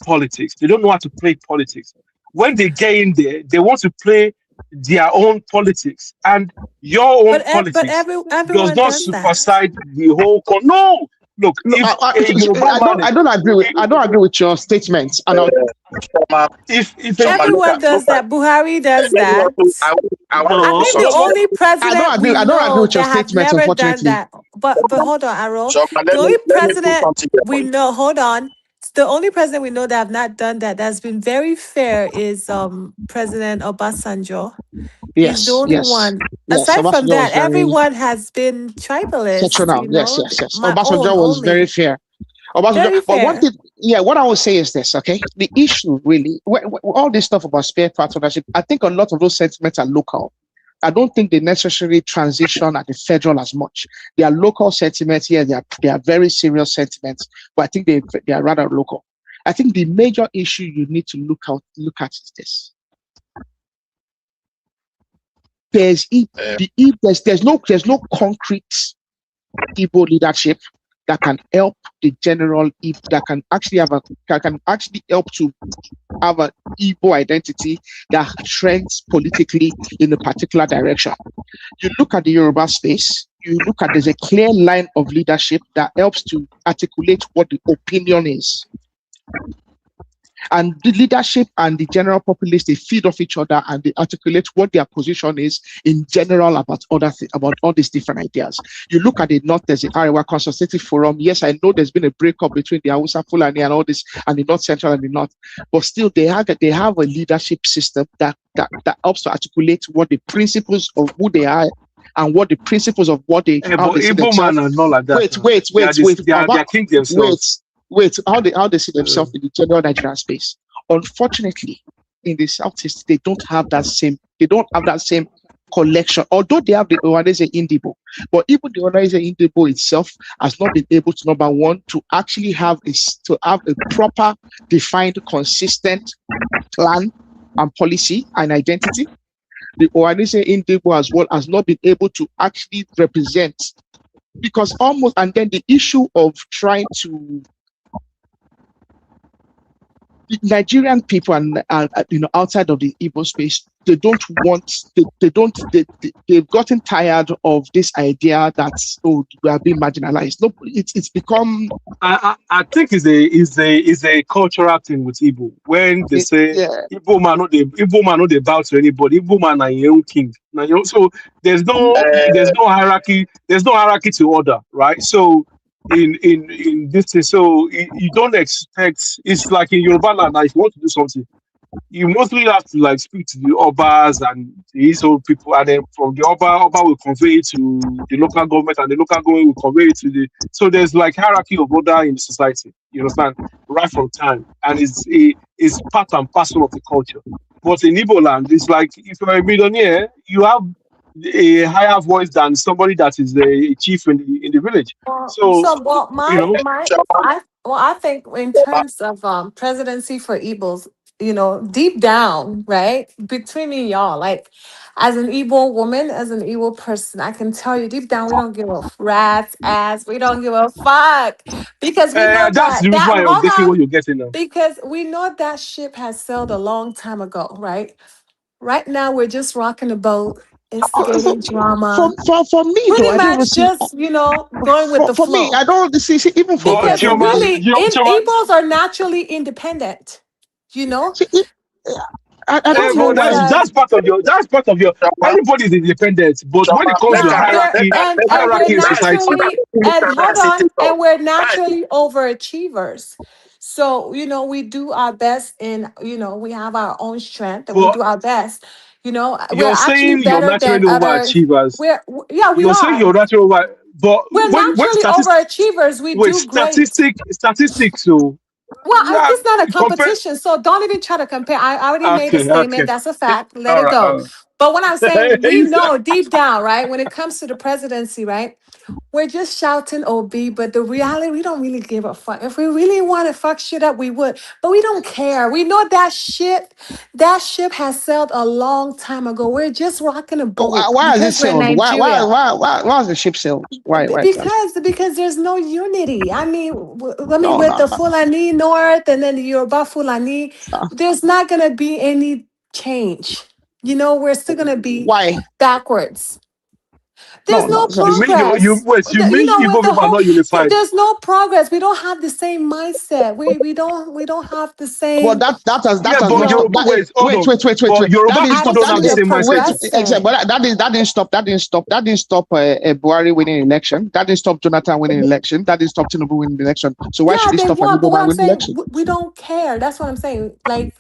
M: politics. They don't know how to play politics. When they get in there, they want to play their own politics, and your own
J: But
M: politics does
J: everyone
M: not
J: does that.
M: supersede the whole. No, look,
G: No,
M: if a Yoruba man,
G: I don't agree with. I don't agree with your statements. And
M: if
J: Everyone does that. Buhari does that. I
M: no,
J: think the only
G: I don't
J: president
G: agree.
J: we
G: I don't agree
J: know
G: with your
J: that have
G: statements.
J: never done
G: Unfortunately,
J: that. But hold on, Aro. The
O: Let me
J: only
O: let me put
J: president
O: something here for
J: we
O: you.
J: know. Hold on. The only president we know that have not done that that's been very fair is President Obasanjo. He's the
G: yes,
J: only
G: yes,
J: one.
G: yes.
J: Aside from
G: Obasanjo was
J: that,
G: very
J: everyone has been tribalist.
G: sectional. Yes, yes, yes.
J: My own
G: Obasanjo was very
J: only.
G: fair. Obasanjo.
J: Very
G: But one
J: fair.
G: thing, yeah, what I will say is this. Okay, the issue really, all this stuff about spare parts ownership, I think a lot of those sentiments are local. I don't think they necessarily transition at the federal as much. They are local sentiments. Yeah, they are very serious sentiments, but I think they are rather local. I think the major issue you need to look at is this. There's no concrete Igbo leadership that can help the general that can actually help to have an Igbo identity that trends politically in a particular direction. You look at the Yoruba space, there's a clear line of leadership that helps to articulate what the opinion is. And the leadership and the general populace, they feed off each other and they articulate what their position is in general about about all these different ideas. You look at the North, there's the Arewa Consultative Forum. Yes, I know there's been a breakup between the Hausa Fulani and all this, and the North Central and the North, but still they have a leadership system that helps to articulate what the principles of who they are and what the principles of what they how they see
M: Igbo
G: themselves.
M: man are not like that.
G: Wait.
M: They are king themselves.
G: Wait, how they see themselves in the general Nigerian space. Unfortunately, in the Southeast, they don't have that same collection. Although they have the Ohaneze Ndigbo, but even the Ohaneze Ndigbo itself has not been able to, number one, to actually have a proper, defined, consistent plan and policy and identity. The Ohaneze Ndigbo as well has not been able to actually represent, because and then the issue of trying to Nigerian people and outside of the Igbo space, they've gotten tired of this idea that we are being marginalized. No, it's become.
M: I think it's a cultural thing with Igbo when they say Igbo man no they bow to anybody. Igbo man are your own king. So there's no hierarchy. There's no hierarchy to order, right? So in this thing, so you don't expect. It's like in Yoruba land. If you want to do something, you mostly have to speak to the Obas and these old people, and then from the Oba will convey it to the local government, and the local government will convey it to the. So there's hierarchy of order in the society. You understand? Right from time, and it's part and parcel of the culture. But in Igbo land, it's like if you're a millionaire, you have a higher voice than somebody that is a chief in the village.
J: I think in terms of presidency for Igbos, deep down, right? Between me and y'all, like as an Igbo woman, as an Igbo person, I can tell you deep down, we don't give a rat's ass. We don't give a fuck because we know
M: That's the reason
J: that
M: why I was
J: hold
M: getting
J: on,
M: what you're getting now.
J: because we know that ship has sailed a long time ago, right? Right now, we're just rocking the boat,
G: For, for,
J: instigating drama,
G: for me though,
J: pretty
G: I don't even
J: much
G: see.
J: just going with the
G: For me,
J: flow.
G: I don't see even for
M: But
J: Because
M: Chioma,
G: Nigerians.
J: really,
M: Chioma,
J: Igbos are naturally independent, you know.
G: See, I
J: Just
G: don't know
M: but
J: like
G: why.
M: that's part of your everybody's independent. But when it comes to
J: yeah, we're
M: hierarchy in society,
J: naturally, and hold on, and we're naturally overachievers. So, we do our best, and we have our own strength and we
M: but
J: do our best. We're
M: you're
J: actually
M: saying you're
J: better than
M: naturally
J: others.
M: overachievers.
J: Yeah, we
M: You're saying
J: are.
M: you're naturally over, but
J: We're
M: when
J: naturally overachievers. We do great.
M: statistics, so
J: Well,
M: yeah,
J: it's not a
M: compare.
J: competition, so don't even try to compare. I already made a
M: Okay,
J: statement.
M: okay,
J: That's a fact. Let
M: all
J: it
M: right,
J: go.
M: all
J: But what I'm saying, we
M: right.
J: know deep down, right, when it comes to the presidency, right, we're just shouting OB, but the reality, we don't really give a fuck. If we really want to fuck shit up, we would. But we don't care. We know that ship has sailed a long time ago. We're just rocking a boat
G: Why has it
J: because we're
G: sailed?
J: Nigeria.
G: Why has the ship sailed? Why is that?
J: Because there's no unity. I mean,
G: No,
J: with
G: no,
J: the
G: no.
J: Fulani North and then the Yoruba Fulani,
G: no.
J: there's not gonna be any change. We're still gonna be
G: Why?
J: backwards. There's
G: No,
J: no
M: You mean
J: progress.
M: you mean
J: With
M: Igbo
J: the
M: people are
J: whole,
M: not unified?
J: there's no progress. We don't have the same mindset. We don't have the
G: But
J: same.
G: that
M: Yeah,
G: has
M: but
G: not stopped.
M: Yoruba, wait, hold on.
G: Wait.
M: But Yoruba
G: That
M: people
G: stop.
M: don't
J: Attitude
M: have the
J: of
M: same mindset.
G: Exactly.
J: progressing.
G: But that didn't stop. That didn't stop. That didn't stop Buhari winning election. That didn't stop Jonathan winning election. That didn't stop Tinubu winning election. So why
J: Yeah,
G: should it
J: they
G: stop an
J: won. But
G: Igbo
J: what
G: man
J: I'm
G: winning
J: saying,
G: election?
J: we don't care. That's what I'm saying. Like,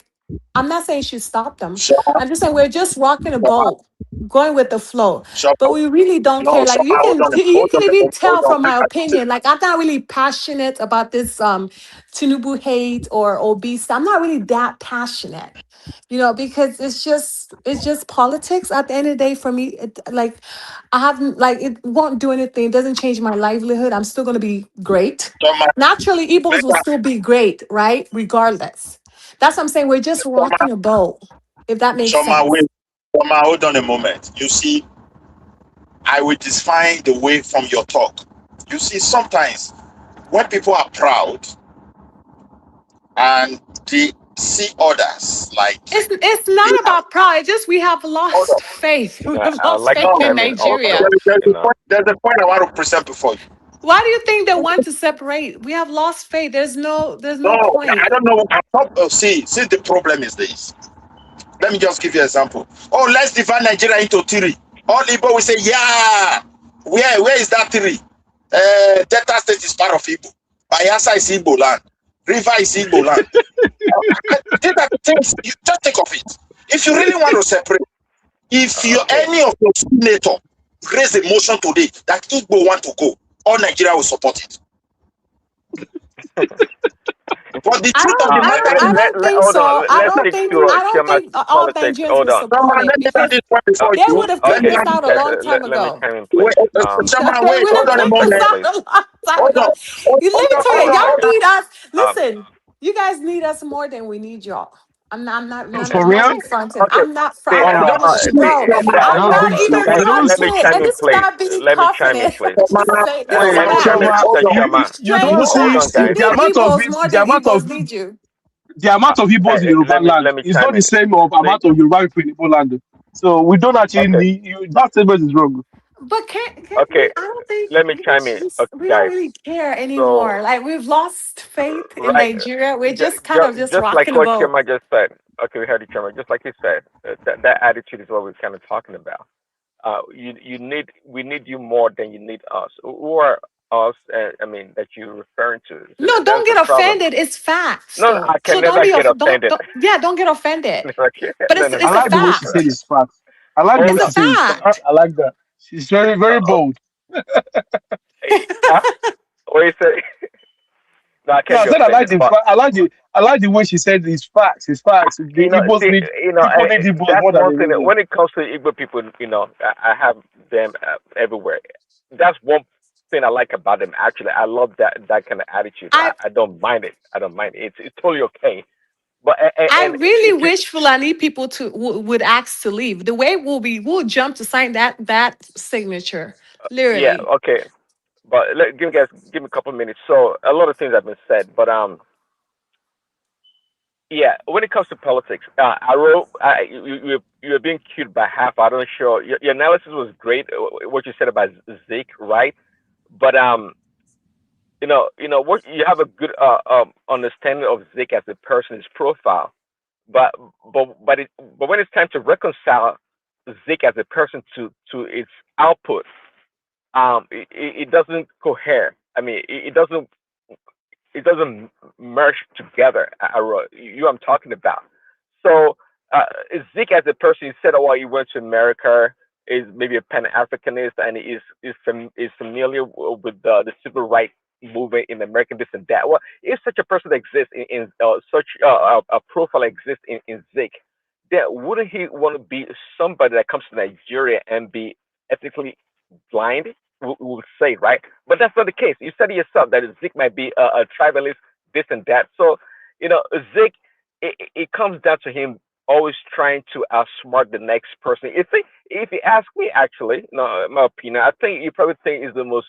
J: I'm not saying you should stop them.
O: Shoma,
J: I'm just saying we're just rocking a
O: Shoma,
J: boat, going with the flow. But
O: Shoma.
J: we really don't
O: No,
J: care. Like
O: Shoma,
J: you can even
O: hold
J: tell
O: on.
J: from my opinion. Like I'm not really passionate about this Tinubu hate or obese. I'm not really that passionate. Because it's just politics at the end of the day for me. Like I haven't like it won't do anything. It doesn't change my livelihood. I'm still gonna be great.
O: Shoma,
J: Naturally, Igbos will
O: better.
J: still be great, right? Regardless. That's what I'm saying. We're just
O: Shoma,
J: rocking a boat, if that makes
O: Shoma,
J: sense.
O: wait. Shoma, hold on a moment. You see, I will define the way from your talk. You see, sometimes when people are proud and they see others like,
J: It's
O: they
J: not
O: have,
J: about pride. It's just we have
O: hold on.
J: lost faith. We
N: Yeah,
J: have
N: I would
J: lost
N: like to
J: faith
O: No,
J: in
N: chime in
J: Nigeria.
N: also.
O: there's a point I want to present before you.
J: Why do you think they want to separate? We have lost faith. There's no
O: No,
J: point.
O: I don't know. I'm not, see, the problem is this. Let me just give you an example. Oh, let's divide Nigeria into three. All Igbo will say, yeah. Where is that three? Delta State is part of Igbo. Bayelsa is Igbo land. River is Igbo land. These are the things. You just think of it. If you really want to separate, if you
N: Okay.
O: any of your senator raise a motion today that Igbo want to go, all Nigeria will support it. But the
J: I
O: truth of
J: don't
O: the
J: I
O: matter
J: don't I
O: is,
J: don't think
N: Hold on.
J: so. I
N: Let's
J: don't
N: stick
J: think
N: to
J: I don't
N: Chiama's
J: think all
N: politics.
J: Nigerians
N: Hold
J: will
N: on.
J: support
O: Someone,
J: it
O: let me do
J: because
O: this one
N: Uh,
O: before
J: they
O: you.
J: would have
O: Let
J: kicked
O: me
J: us
O: have
J: out a
N: let,
J: long time
N: let me
J: ago.
N: chime in, please.
O: wait, someone
J: They
O: wait,
J: would
O: hold
J: have
O: on a
N: Chime
J: kicked
N: in,
J: us
O: moment.
J: out
N: please.
J: a long time
O: Hold on,
J: ago. You let me tell
O: hold
J: you,
O: on,
J: y'all
O: hold on.
J: need us.
N: Um,
J: Listen, you guys need us more than we need y'all.
M: For
J: I'm not
M: real?
J: even fronting.
O: Okay,
N: see,
J: Bro,
M: I
J: I'm
M: don't
J: not
M: think
J: even
M: so.
N: let,
M: I don't
N: let me
J: fronting.
N: chime
J: And
N: in,
J: this is
N: please.
J: not being
N: Let me chime in,
J: confident.
N: please.
J: Just say this is
N: Wait,
J: fact.
O: Hold on.
J: Straight
M: you see
J: facts. You
O: Okay,
M: the
J: need
M: amount of
J: Igbos more
M: the
J: than
M: amount of
J: Igbos need you.
M: the amount of Igbos in Yoruba land
N: let me
M: is
N: chime
M: not the
N: in.
M: same of
N: See,
M: amount of Yoruba people in Igbo land. So we don't actually
O: okay.
M: need you. That statement is wrong.
J: But can't
N: okay,
J: we? I don't think
N: let me chime in, okay,
J: we don't
N: guys.
J: really care
N: So,
J: anymore. Like we've lost faith in
N: right,
J: Nigeria. We're just kind of just
N: just like
J: rocking a
N: what
J: boat.
N: Chima just said. Okay, we heard it, Chima. Just like you said, that attitude is what we're kind of talking about. We need you more than you need us. Who are us? I mean, that you're referring to. So
J: No, don't
N: that's the
J: get
N: problem.
J: offended. It's facts,
N: No, no,
J: though.
N: I can
J: So don't
N: never
J: be
N: get
J: don't
N: offended.
J: yeah, don't get offended.
N: Okay,
J: But
N: no,
J: it's
N: no,
M: I
J: it's
N: no.
J: a
M: like the way she
J: fact.
M: said it's facts. I like the
N: Hold
M: way
J: It's a
M: she
N: on.
M: said it's facts.
J: fact.
M: I like that. She's very, very
N: Uh,
M: bold.
N: huh? What you say? No, I
M: No,
N: can't
M: I
N: be
M: said I like
N: offended.
M: the
N: But
M: I like the way she said it's facts. It's facts. The Igbos
N: see,
M: need people need Igbos
N: that's
M: more than
N: one thing.
M: anything.
N: When it comes to Igbo people, I have them everywhere. That's one thing I like about them. Actually, I love that kind of attitude.
J: I
N: I don't mind it. I don't mind it. It's totally okay. But
J: I
N: and
J: really
N: if you,
J: wish Fulani people would ask to leave. The way we'll jump to sign that signature,
N: yeah,
J: literally.
N: okay. But give me a couple of minutes. So a lot of things have been said, but yeah, when it comes to politics, I wrote you're being cued by half. I don't sure your analysis was great. What you said about Zeke, right? But what you have a good understanding of Zeke as a person, his profile. But but when it's time to reconcile Zeke as a person to its output, it doesn't cohere. I mean, it doesn't merge together. I'm talking about. So Zeke as a person, he said, "Oh, well, he went to America, is maybe a Pan Africanist, and is familiar with the civil rights movement in America, this and that." Well, if such a person exists in such a profile exists in Zeke, then wouldn't he want to be somebody that comes to Nigeria and be ethnically blind? We would say, right? But that's not the case. You said it yourself that Zeke might be a tribalist, this and that. So, Zeke, it comes down to him always trying to outsmart the next person. If you ask me, actually, no, in my opinion, I think you probably think is the most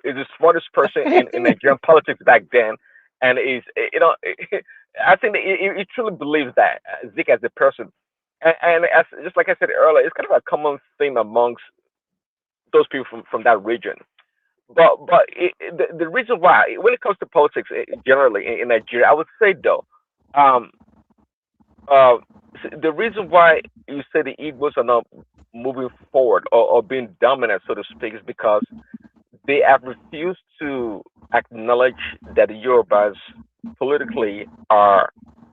N: is the smartest person in Nigerian politics back then, and I think that he truly believes that Zeke as a person, and as just like I said earlier, it's kind of a common theme amongst those people from that region. But the reason why, when it comes to politics generally in Nigeria, I would say though, um, uh, the reason why you say the Igbos are not moving forward or being dominant, so to speak, is because they have refused to acknowledge that the Yorubas politically are,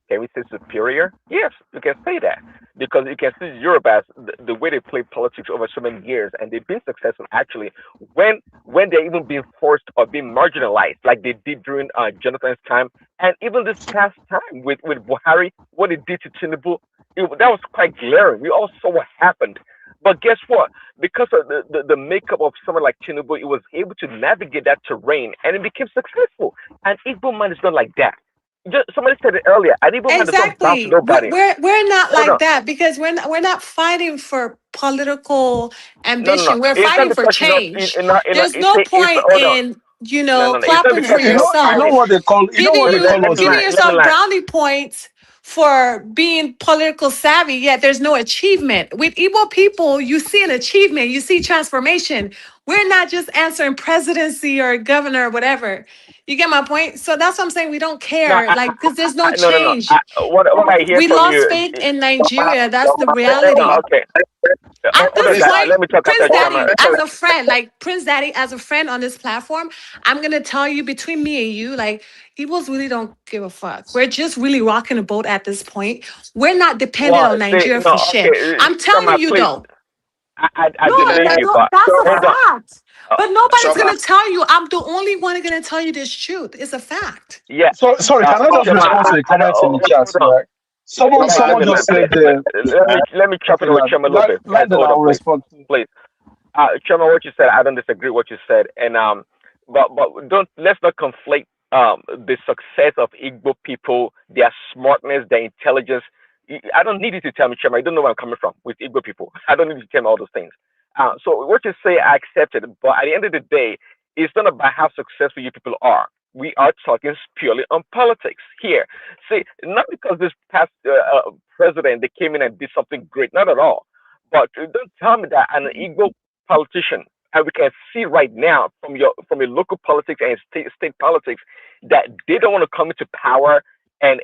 N: can we say, superior? Yes, we can say that. Because you can see Yorubas, the way they play politics over so many years, and they've been successful actually when they're even being forced or being marginalized, like they did during Jonathan's time, and even this past time with Buhari, what he did to Tinubu, that was quite glaring. We all saw what happened. But guess what? Because of the makeup of someone like Tinubu, he was able to navigate that terrain and it became successful. And Igbo man is not like that. Somebody said it earlier. An Igbo man does not bow to
J: Exactly.
N: nobody.
J: We're not
N: Hold
J: like
N: on.
J: that because we're not fighting for political
N: No.
J: ambition. We're
N: It's not
J: fighting for
N: because
J: change. There's
N: it's
J: no
N: it's
J: point
N: hold on.
J: in
N: No. It's not
J: clapping
M: You,
J: for
N: because
M: you know, you know
J: yourself,
M: what they call, you know what they call us
N: let me
J: giving
M: now.
N: land. Let me
J: yourself
N: land.
J: brownie points for being political savvy, yet there's no achievement. With Igbo people, you see an achievement, you see transformation. We're not just answering presidency or governor or whatever. You get my point? So that's what I'm saying. We don't
N: No,
J: care, like, because there's no
N: no.
J: change.
N: What I hear
J: We
N: from
J: lost
N: you.
J: faith in Nigeria. That's the reality.
N: Okay.
J: At
N: Hold
J: this
N: on,
M: This,
N: guys.
J: point,
N: Let me talk
J: Prince
N: after Chama.
J: Daddy, as a friend, like Prince Daddy, as a friend on this platform, I'm gonna tell you between me and you, like, Igbos really don't give a fuck. We're just really rocking the boat at this point. We're not dependent
N: Well,
J: on
N: see,
J: Nigeria
N: no,
J: for
N: okay,
J: shit. I'm telling
N: Chama,
J: you
N: please.
J: though.
N: I
J: No,
N: believe you, but
J: that's a
N: hold on.
J: fact. But nobody's
O: Shoma,
J: gonna tell you. I'm the only one gonna tell you this truth. It's a fact.
N: Yeah.
M: so sorry, can I just
N: Chama,
M: respond to a comment in the chat?
N: hold on.
M: Right? Someone,
N: Chama, let
M: someone
N: me
M: just
N: land, please.
M: said,
N: Let me chop
M: okay,
N: it with
M: land,
N: Chama a little bit. Guys,
M: land, and
N: hold on,
M: I'll
N: please.
M: respond.
N: Please. Chama, what you said, I don't disagree what you said, and but don't let's not conflate the success of Igbo people, their smartness, their intelligence. I don't need you to tell me, Chama. I don't know where I'm coming from with Igbo people. I don't need you to tell me all those things. So what you say, I accept it, but at the end of the day, it's not about how successful you people are. We are talking purely on politics here. See, not because this past president they came in and did something great, not at all. But don't tell me that an Igbo politician, and we can see right now from your local politics and state politics that they don't want to come into power and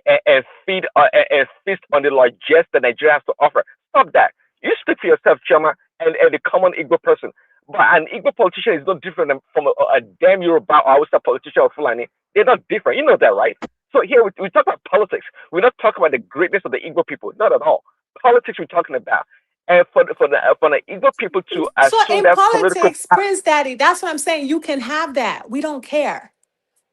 N: feed and feast on the largesse that Nigeria has to offer. Stop that. You speak for yourself, Chama, and the common Igbo person. But an Igbo politician is not different from a damn Yoruba or Hausa politician or Fulani. They're not different. You know that, right? So here we talk about politics. We're not talking about the greatness of the Igbo people. Not at all. Politics we're talking about. And for the Igbo people to
J: So
N: assume
J: in
N: that political
J: politics,
N: power,
J: Prince Daddy, that's what I'm saying. You can have that. We don't care.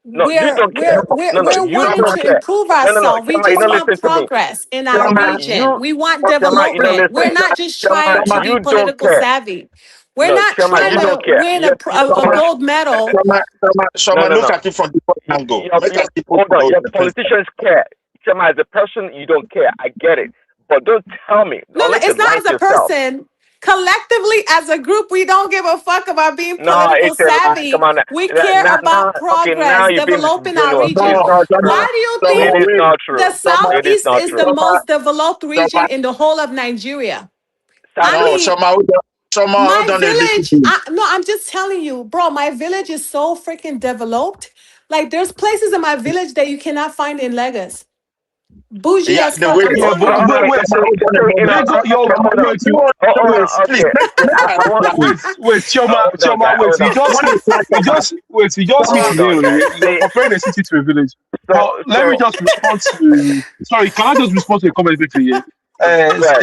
N: no, you
J: we're
N: don't care.
J: we're we're
N: No,
J: we're
N: you
J: wanting
N: don't
J: to
N: care.
J: improve
N: No,
J: ourselves. We
N: Chama, you
J: just
N: don't
J: want
N: listen to me.
J: progress in our region.
N: You,
J: We want
N: Chama, you don't
J: development. We're
N: listen.
J: not just
N: Chama,
J: trying to be
N: you don't
J: political
N: care.
J: savvy. We're
N: No,
J: not
N: Chama,
J: trying
N: you
J: to
N: don't care.
J: win
N: Yes, you
J: a
N: don't.
J: gold medal.
O: Shoma,
N: No,
O: Shoma,
N: no,
O: look
N: no.
O: at it from different angle. Make
N: Your
O: us people
N: hold
O: to
N: on.
O: know
N: Your
O: the difference.
N: politicians care. Chema, as a person, you don't care. I get it. But don't tell me,
J: No,
N: unless
J: it's
N: you're
J: not
N: lying
J: as
N: to
J: a
N: yourself.
J: person. Collectively, as a group, we don't give a fuck about being
N: No,
J: political
N: it's a lie.
J: savvy.
N: Come on.
J: We care
N: Now,
J: about
N: okay, now
J: progress,
N: you're being
J: developing our
N: disingenuous.
J: region.
N: It's
O: No,
N: not
J: Why
N: true.
J: do you
N: It
J: think
N: is
O: wait,
N: not true.
J: the
N: It is
J: Southeast
N: not
J: is the
N: true.
J: most developed region in the whole of Nigeria? I
O: no,
N: Southeast.
J: mean,
O: hold
J: my
O: on a little
J: village,
O: bit.
J: no, I'm just telling you, bro, my village is so freaking developed. Like, there's places in my village that you cannot find in Lagos. Bougie
O: Yeah,
J: as
O: the
J: fuck.
O: way
J: I'm
M: Yeah,
J: telling
M: but
J: you.
N: Okay,
M: wait. So
N: so in a,
M: Lagos, yo,
N: hold on.
M: wait, you
N: Hold
M: wait,
N: on.
O: please,
N: Okay.
O: make
M: wait,
N: Hold on, guy.
M: Wait.
N: Hold on.
M: You just hit the
N: Hold on,
M: nail on
N: guy.
M: it. You're
N: See,
M: comparing a city to a village.
N: so,
M: But let me
N: so,
M: just respond to. Sorry, can I just respond to a comment quickly here?
N: right.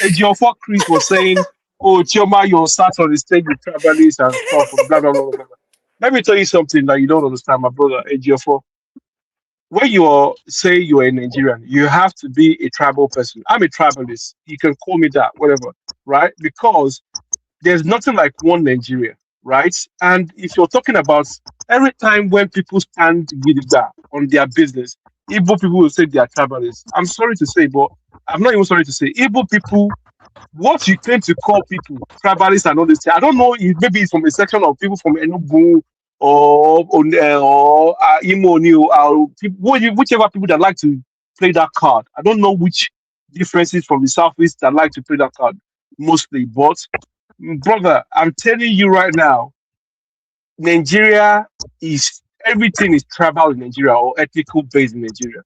M: Ejiofor Chris was saying, "Oh, Chioma, you're sat on the stage with tribalists and stuff, and blah blah blah blah." Blah. Let me tell you something that you don't understand, my brother Ejiofor. When say you're a Nigerian, you have to be a tribal person. I'm a tribalist. You can call me that, whatever, right? Because there's nothing like one Nigeria, right? And if you're talking about every time when people stand with that on their business, Igbo people will say they are tribalists. I'm sorry to say, but I'm not even sorry to say, Igbo people, what you tend to call people tribalists and all this, I don't know, maybe it's from a section of people from Enugu or Imoni or whichever people that like to play that card. I don't know which differences from the southeast that like to play that card mostly, but brother, I'm telling you right now, Nigeria is everything is tribal in Nigeria or ethnical based in Nigeria.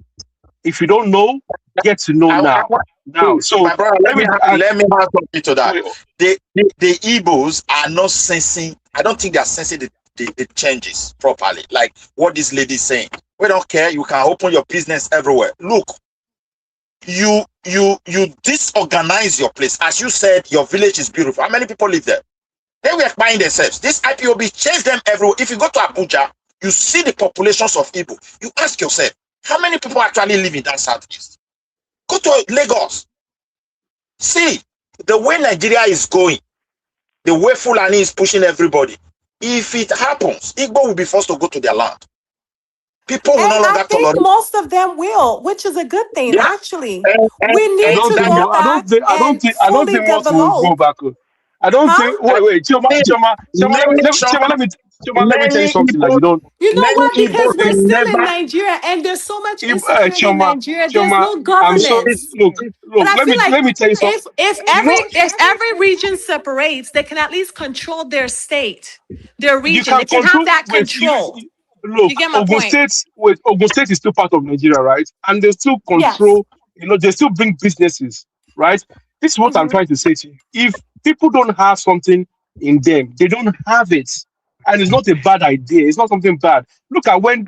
M: If you don't know, get to know
O: I
M: now.
O: want
M: Now, so
O: my brother,
M: let me
O: let me add something to that.
M: wait,
O: The Igbos are not sensing, I don't think they are sensing the changes properly. Like what this lady is saying. We don't care, you can open your business everywhere. Look, you disorganize your place. As you said, your village is beautiful. How many people live there? They were buying themselves. This IPOB changed them everywhere. If you go to Abuja, you see the populations of Igbo. You ask yourself, how many people actually live in that southeast? Go to Lagos. See, the way Nigeria is going, the way Fulani is pushing everybody. If it happens, Igbo will be forced to go to their land. People will no
J: And I
O: longer
J: think
O: tolerate.
J: most of them will, which is a good thing,
O: Yeah,
J: actually. We
M: I
J: need
M: don't
J: to
M: think
J: go back and
M: I don't
J: fully
M: think most will go
J: develop.
M: back. I don't
J: Huh?
M: think wait,
O: many,
M: Choma, let me tell you something that
O: Igbo,
M: you don't
J: You know
O: many
J: what?
O: Igbo
J: Because we're
O: will
J: still in
O: never.
J: Nigeria and there's so much insecurity in
M: Choma,
J: Nigeria. There's no
M: I'm sorry.
J: governance. But I
M: Let
J: feel like
M: me tell you something.
J: if
M: You know,
J: every region separates, they can at least control their state, their
M: you
J: region.
M: can
J: They can have
M: control.
J: that
M: Wait,
J: control.
M: look,
J: You get my point?
M: Ogun State is still part of Nigeria, right? And they still
J: Yes.
M: control. They still bring businesses, right? This is what I'm
J: Hmm.
M: trying to say to you. If people don't have something in them, they don't have it, and it's not a bad idea. It's not something bad. Look at when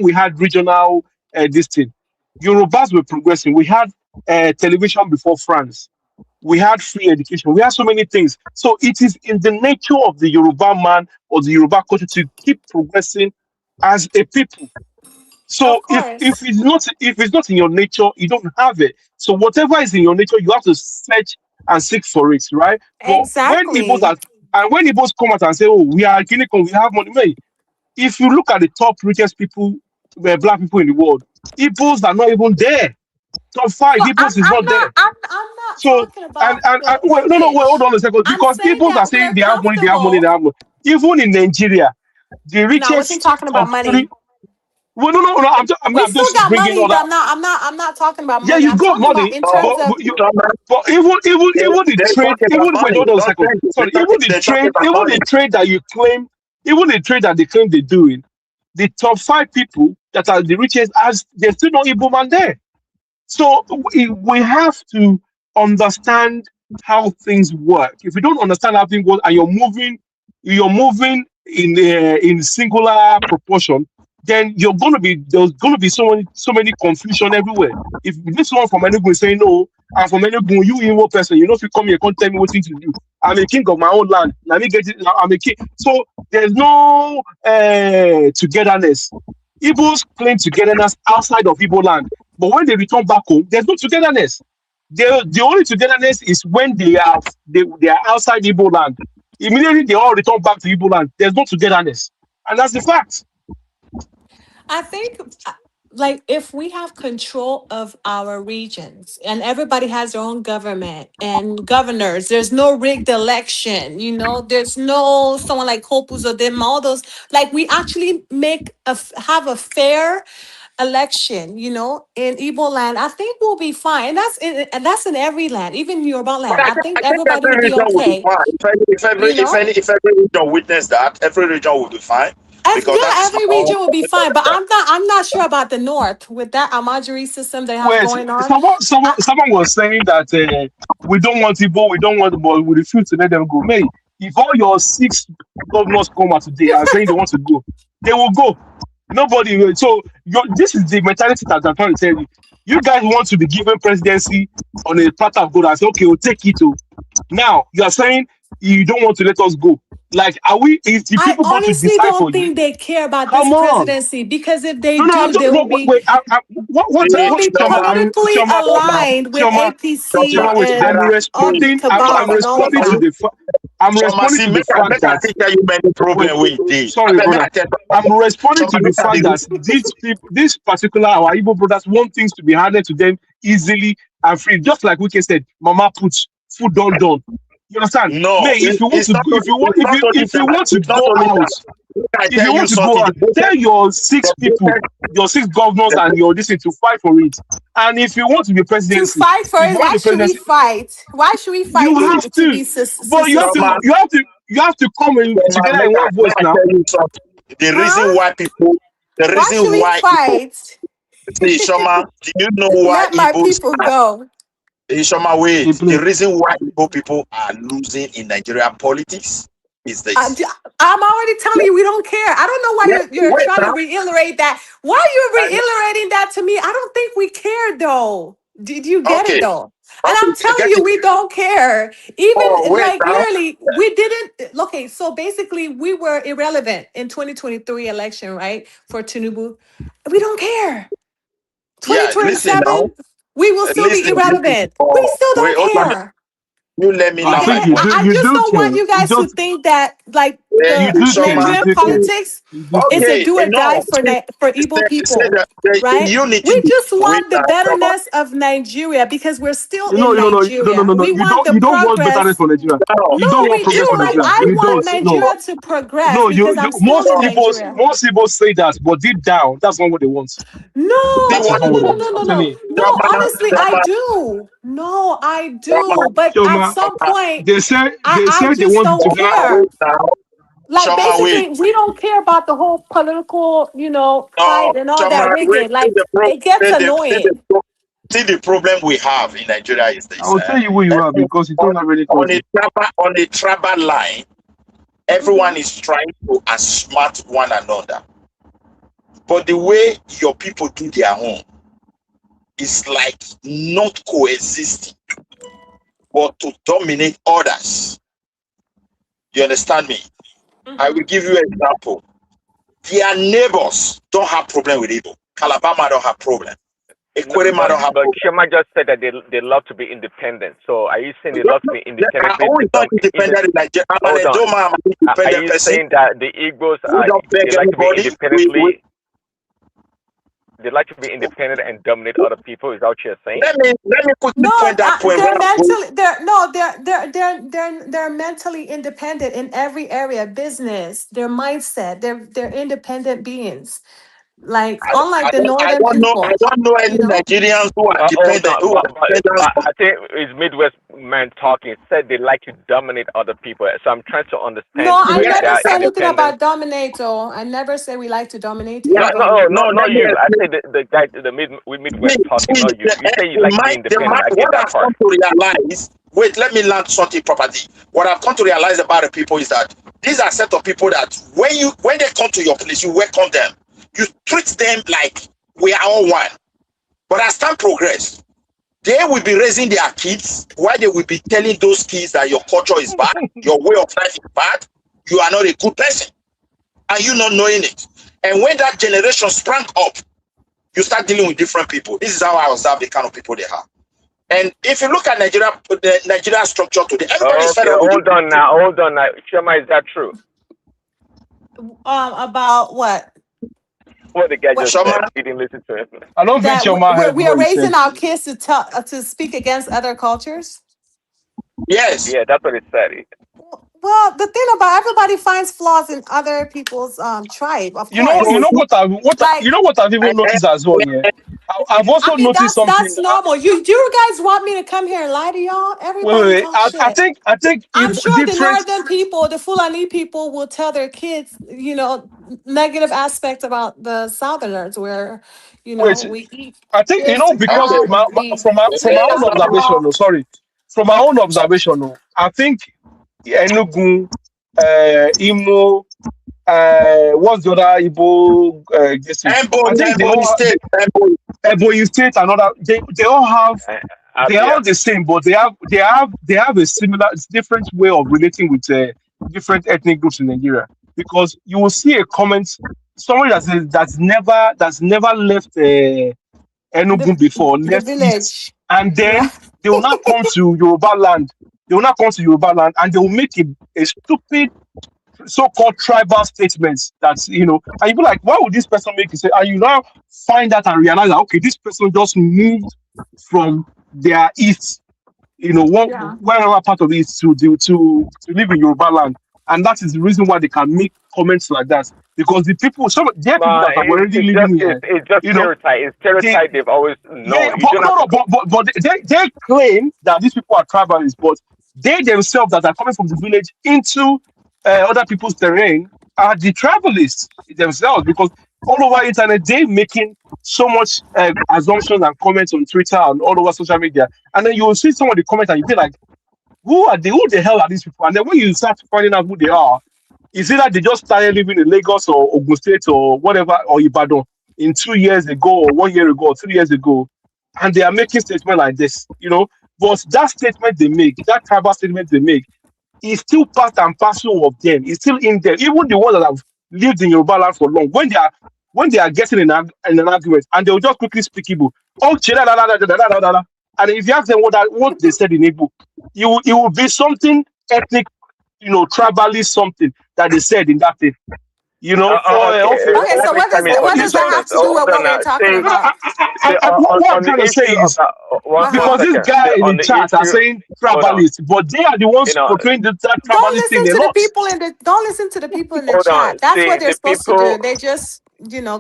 M: we had regional this thing. Yorubas were progressing. We had television before France. We had free education. We had so many things. So it is in the nature of the Yoruba man or the Yoruba culture to keep progressing as a people. So
J: Of course.
M: if it's not in your nature, you don't have it. So whatever is in your nature, you have to search and seek for it, right? But
J: Exactly.
M: when Igbos come out and say, "Oh, we are Guinea-Con, we have money," man, if you look at the top richest people, black people in the world, Igbos are not even there. Top five,
J: So
M: Igbos is not there.
J: I'm not
M: So
J: talking about
M: and
J: the
M: wait, no, hold
J: rich.
M: on a second.
J: I'm
M: Because
J: saying
M: people are
J: that
M: saying
J: we're
M: they have money, they have money, they
J: comfortable.
M: have money. Even in Nigeria, the
J: No, I wasn't
M: richest
J: talking about
M: top three.
J: money.
M: Well, no.
J: We
M: I'm
J: still
M: just
J: got
M: bringing
J: money,
M: all
J: but
M: that.
J: I'm not talking about
M: Yeah,
J: money.
M: you
J: I'm
M: got
J: talking about
M: money,
J: in terms
M: but
J: of
M: even the
O: They
M: trade,
O: talk about
M: even wait,
O: money.
M: hold on a
O: Don't
M: second.
O: think
M: Sorry, even the
O: they talk
M: trade,
O: about
M: even
O: money.
M: the trade that you claim, even the trade that they claim they're doing, the top five people that are the richest, as they're still not Igbo man there. So we have to understand how things work. If you don't understand how things work and you're moving in singular proportion, then there's gonna be so many confusion everywhere. If this one from Enugu is saying no, and from Enugu, you Igbo person, you know if you come here, can't tell me what thing to do. I'm a king of my own land. Let me get it. I'm a king. So there's no togetherness. Igbos claim togetherness outside of Igbo land. But when they return back home, there's no togetherness. The only togetherness is when they are outside Igbo land. Immediately they all return back to Igbo land. There's no togetherness, and that's the fact.
J: I think like if we have control of our regions and everybody has their own government and governors, there's no rigged election, there's no someone like Hopus or them, all those, like we actually have a fair election, in Igbo land, I think we'll be fine. And that's in every land, even Yoruba
O: But
J: land. I think
O: I think
J: everybody
O: every
J: will be
O: region will be
J: okay,
O: fine. If every region witness that, every region will be fine because that
J: Yeah,
O: is
J: every
O: how.
J: region will be fine, but I'm not sure about the north with that Amajiri system they have
M: Wait,
J: going on.
M: someone was saying that we don't want Igbo, we don't want, but we refuse to let them go. May, if all your 6 governors come out today and saying they want to go, they will go. Nobody will. So this is the mentality that I'm trying to tell you. You guys want to be given presidency on a platter of gold and say, okay, we'll take it. Now you are saying you don't want to let us go. Like, are we? Is the
J: I
M: people going to
J: honestly
M: decide
J: don't
M: for you?
J: think they care about this
M: Come on.
J: presidency because if they
M: No, no, I'm
J: do,
M: just
J: they will
M: no.
J: be
M: Wait.
J: they'll
M: What?
J: be politically aligned with
M: Chioma,
J: APC
M: Wait.
J: and all the
M: I'm
J: cabal and all of
M: responding to
J: that.
M: the. I'm responding
O: See,
M: to the
O: make I
M: fact that.
O: tell you many
M: Wait,
O: problem with this.
M: sorry, brother. I'm responding to the fact that this particular our Igbo brothers want things to be handed to them easily and free, just like we said. Mama puts food done. You understand?
O: No,
M: May, if you want
O: it's
M: to,
O: not
M: go-
O: only, it's not only
M: if you
O: that.
M: want to
O: It's not
M: go
O: only
M: out,
O: that. I
M: if
O: tell
M: you
O: you
M: want to go
O: something.
M: out, tell your 6 people, your 6 governors, and your this thing to fight for it. And if you want to be
J: To
M: presidency,
J: fight for
M: if you
J: it,
M: want
J: why
M: the
J: should we
M: presidency,
J: fight? Why should we
M: you
J: fight
M: have
J: to
M: to.
J: be
M: But you have to.
O: Chioma,
M: You have to come in together in one
O: Make
M: voice
O: I
M: now.
O: tell you something. The reason
J: Huh?
O: why people, the
J: Why should
O: reason
J: we
O: why Igbo,
J: fight?
O: see, Shoma, do you know why
J: Let my
O: Igbos
J: people
O: are,
J: go.
O: Shoma,
M: They
O: wait, the
M: play.
O: reason why Igbo people are losing in Nigerian politics is this.
J: I'm already telling you we don't care. I don't know why you're
O: Wait
J: trying to
O: now.
J: reiterate that. Why are you reiterating that to me? I don't think we care though. Did you get it
O: Okay,
J: though? And I'm
O: I
J: telling
O: get
J: you,
O: it.
J: we don't care.
O: Oh,
J: Even
O: wait
J: like
O: now.
J: literally, we didn't. Okay, so basically, we were irrelevant in 2023 election, right? For Tinubu, we don't care.
O: Yeah, listen now.
J: 2027, we will still be
O: Listen.
J: irrelevant. We
O: Oh,
J: still
O: wait,
J: don't
O: hold on.
J: care.
O: You let me
J: You
M: I
O: land
J: get
O: my
M: think
J: it?
M: you
O: point.
M: do.
J: I
M: You
J: just
M: do
J: don't want
M: care.
J: you
M: You
J: guys to
M: don't.
J: think that like
M: You
J: the
M: do care. You
J: Nigerian
M: do care.
J: politics
M: You do
J: is
M: care.
J: a
O: Okay,
J: do or die
O: no.
J: for for Igbo
O: Say
J: people,
O: the
J: right?
O: unity
J: We just
O: with
J: want the
O: Shoma.
J: betterness of Nigeria because we're still
M: No,
J: in
M: no, no, no, no,
J: Nigeria.
M: no, no.
J: We want the
M: You don't want betterness
J: progress.
M: for Nigeria.
O: No,
M: You
J: No,
M: don't want
J: we
M: progress
J: do.
M: for
J: Like
M: Nigeria.
J: I
M: You
J: want
M: don't. No,
J: Nigeria to progress
M: no.
J: because I'm still
M: Most
J: in
M: Igbos,
J: Nigeria.
M: say that, but deep down, that's not what they want.
J: No,
O: see
J: no,
M: That
J: no,
M: is
O: what
M: not
J: no,
M: what
J: no,
M: they
J: no,
M: want.
J: no,
M: I'm
J: no,
M: telling
J: no.
M: you,
J: No, honestly, I
O: Shoma,
J: do. No, I
O: Shoma,
J: do. But at
M: Choma.
J: some point, I
M: They
J: just
M: want you
J: don't
M: to get.
O: Shoma,
J: care.
O: wait now.
J: Like
O: Shoma, wait.
J: basically, we don't care about the whole political,
O: No,
J: fight and all
O: Shoma,
J: that
O: wait.
J: rigging. Like it gets annoying.
O: See the problem we have in Nigeria is
M: I
O: this.
M: will tell you who you are because you don't have any country.
O: On a tribal line,
J: Hmm.
O: everyone is trying to outsmart one another. But the way your people do their own is like not coexisting, but to dominate others. You understand me? I will
J: Hmm.
O: give you an example. Their neighbors don't have problem with Igbo. Calabama don't have problem.
N: No,
O: Equerema don't have
N: but
O: problem.
N: Shema just said that they love to be independent. So are you saying they love to be independently?
O: Who is not independent in Nigeria? I'm an
N: Hold on.
O: Edoma, I'm an
N: Are
O: independent
N: you
O: person.
N: saying that the Igbos
O: We don't beg
N: they like to be
O: anybody.
N: independently? They like to be independent and dominate other people. Is that what you're saying?
O: Let me quickly
J: No,
O: point that point where
J: they're
O: I'm going.
J: mentally. They're no, they're mentally independent in every area. Business, their mindset. They're independent beings. Like unlike the northern
O: I
J: people,
O: don't know any
J: you know.
O: Nigerians who are
N: Hold
O: dependent,
N: on,
O: who are dependent on.
N: I think it's Midwest man talking. Said they like to dominate other people. So I'm trying to
J: No,
N: understand
J: I
N: where
J: never
N: that
J: said anything
N: independence.
J: about dominate. Or I never say we like to dominate
O: Yeah,
N: No,
J: anybody.
O: let
N: not
O: me
N: you. I
O: explain.
N: said the guy, the Midwest talking,
O: See,
N: not you. You say you like to be independent. I get
O: what
N: that
O: I've
N: part.
O: come to realize, wait, let me land something properly. What I've come to realize about the people is that these are set of people that when they come to your place, you welcome them. You treat them like we are all one. But as time progress, they will be raising their kids while they will be telling those kids that your culture is bad, your way of life is bad, you are not a good person, and you not knowing it. And when that generation sprang up, you start dealing with different people. This is how I observe the kind of people they have. And if you look at the Nigeria structure today, everybody is fed
N: Okay,
O: up with
N: hold
O: it.
N: on now. Shema, is that true?
J: About what?
N: what the guy just
O: Shoma,
N: said. He didn't listen to him.
M: I don't think
J: That
M: Chioma heard
J: we are
M: what he
J: raising
M: said.
J: our kids to speak against other cultures.
O: yes.
N: Yeah, that's what it said.
J: Well, the thing about everybody finds flaws in other people's tribe, of
M: You know,
J: course.
M: you
J: Like,
M: know what I've even noticed as well. Yeah, I've
J: I
M: also
J: mean,
M: noticed something.
J: that's normal. You guys want me to come here and lie to y'all? Everybody
M: Wait.
J: talk
M: I
J: shit.
M: think
J: I'm
M: if
J: sure the
M: different.
J: northern people, the Fulani people, will tell their kids, negative aspects about the Southerners, where,
M: Wait,
J: we eat
M: I think
J: this
M: because
J: and we
M: from my own observation. No, sorry, from my own observation. No, I think Enugu, Imo, what's the other Igbo district? I think they
O: Ebony
M: all
O: State.
M: Ebonyi State and other they all have they're
N: Yeah.
M: all the same, but they have a similar, different way of relating with different ethnic groups in Nigeria. Because you will see a comment, somebody that's never left Enugu before,
J: the
M: left East,
J: village.
M: and
J: Yeah.
M: then they will not come to Yoruba land. They will not come to Yoruba land, and they will make a stupid so-called tribal statements that and you be like, why would this person make it say? And you now find that and realize that okay, this person just moved from their east,
J: Yeah.
M: wherever part of it is to live in Yoruba land, and that is the reason why they can make comments like that, because there are people that are already living here,
N: It's just
M: you know,
N: stereotype. It's
M: they
N: stereotype they've always
M: yeah,
N: known. You
M: but
N: don't
M: no,
N: have to
M: no,
N: go.
M: but they claim that these people are tribalists, but they themselves that are coming from the village into other people's terrain are the tribalists themselves, because all over internet they making so much assumptions and comments on Twitter and all over social media, and then you will see some of the comments and you be like, who the hell are these people? And then when you start finding out who they are, it's either they just started living in Lagos or Ogun State or whatever, or Ibadan in 2 years ago or 1 year ago or 3 years ago, and they are making statements like this. But that statement they make, that tribal statement they make, is still part and parcel of them. It's still in them. Even the ones that have lived in Yoruba land for long, when they are getting in an argument, and they will just quickly speak Igbo. Oh, chila, la, la, la, la, la, la, la. And if you ask them what they said in Igbo, it will be something ethnic, tribalist something that they said in that thing.
N: Okay.
J: Okay, so
N: Let me come in.
J: what
N: Okay,
J: does that have to do with
N: hold on
J: what we're
N: now.
J: talking
N: Say,
J: about?
M: What I'm
N: on the
M: trying to say
N: issue of
M: is,
N: that. One
M: because this
N: second.
M: guy in
N: On
M: the
N: the
M: chat are
N: issue.
M: saying
N: Hold on.
M: tribalists, but they are the ones portraying that
J: Don't
M: tribalist thing
J: listen
M: a
J: to the
M: lot.
J: people don't listen to the people in the
N: Hold on.
J: chat. That's
N: See,
J: what they're
N: the
J: supposed to
N: people.
J: do. They just,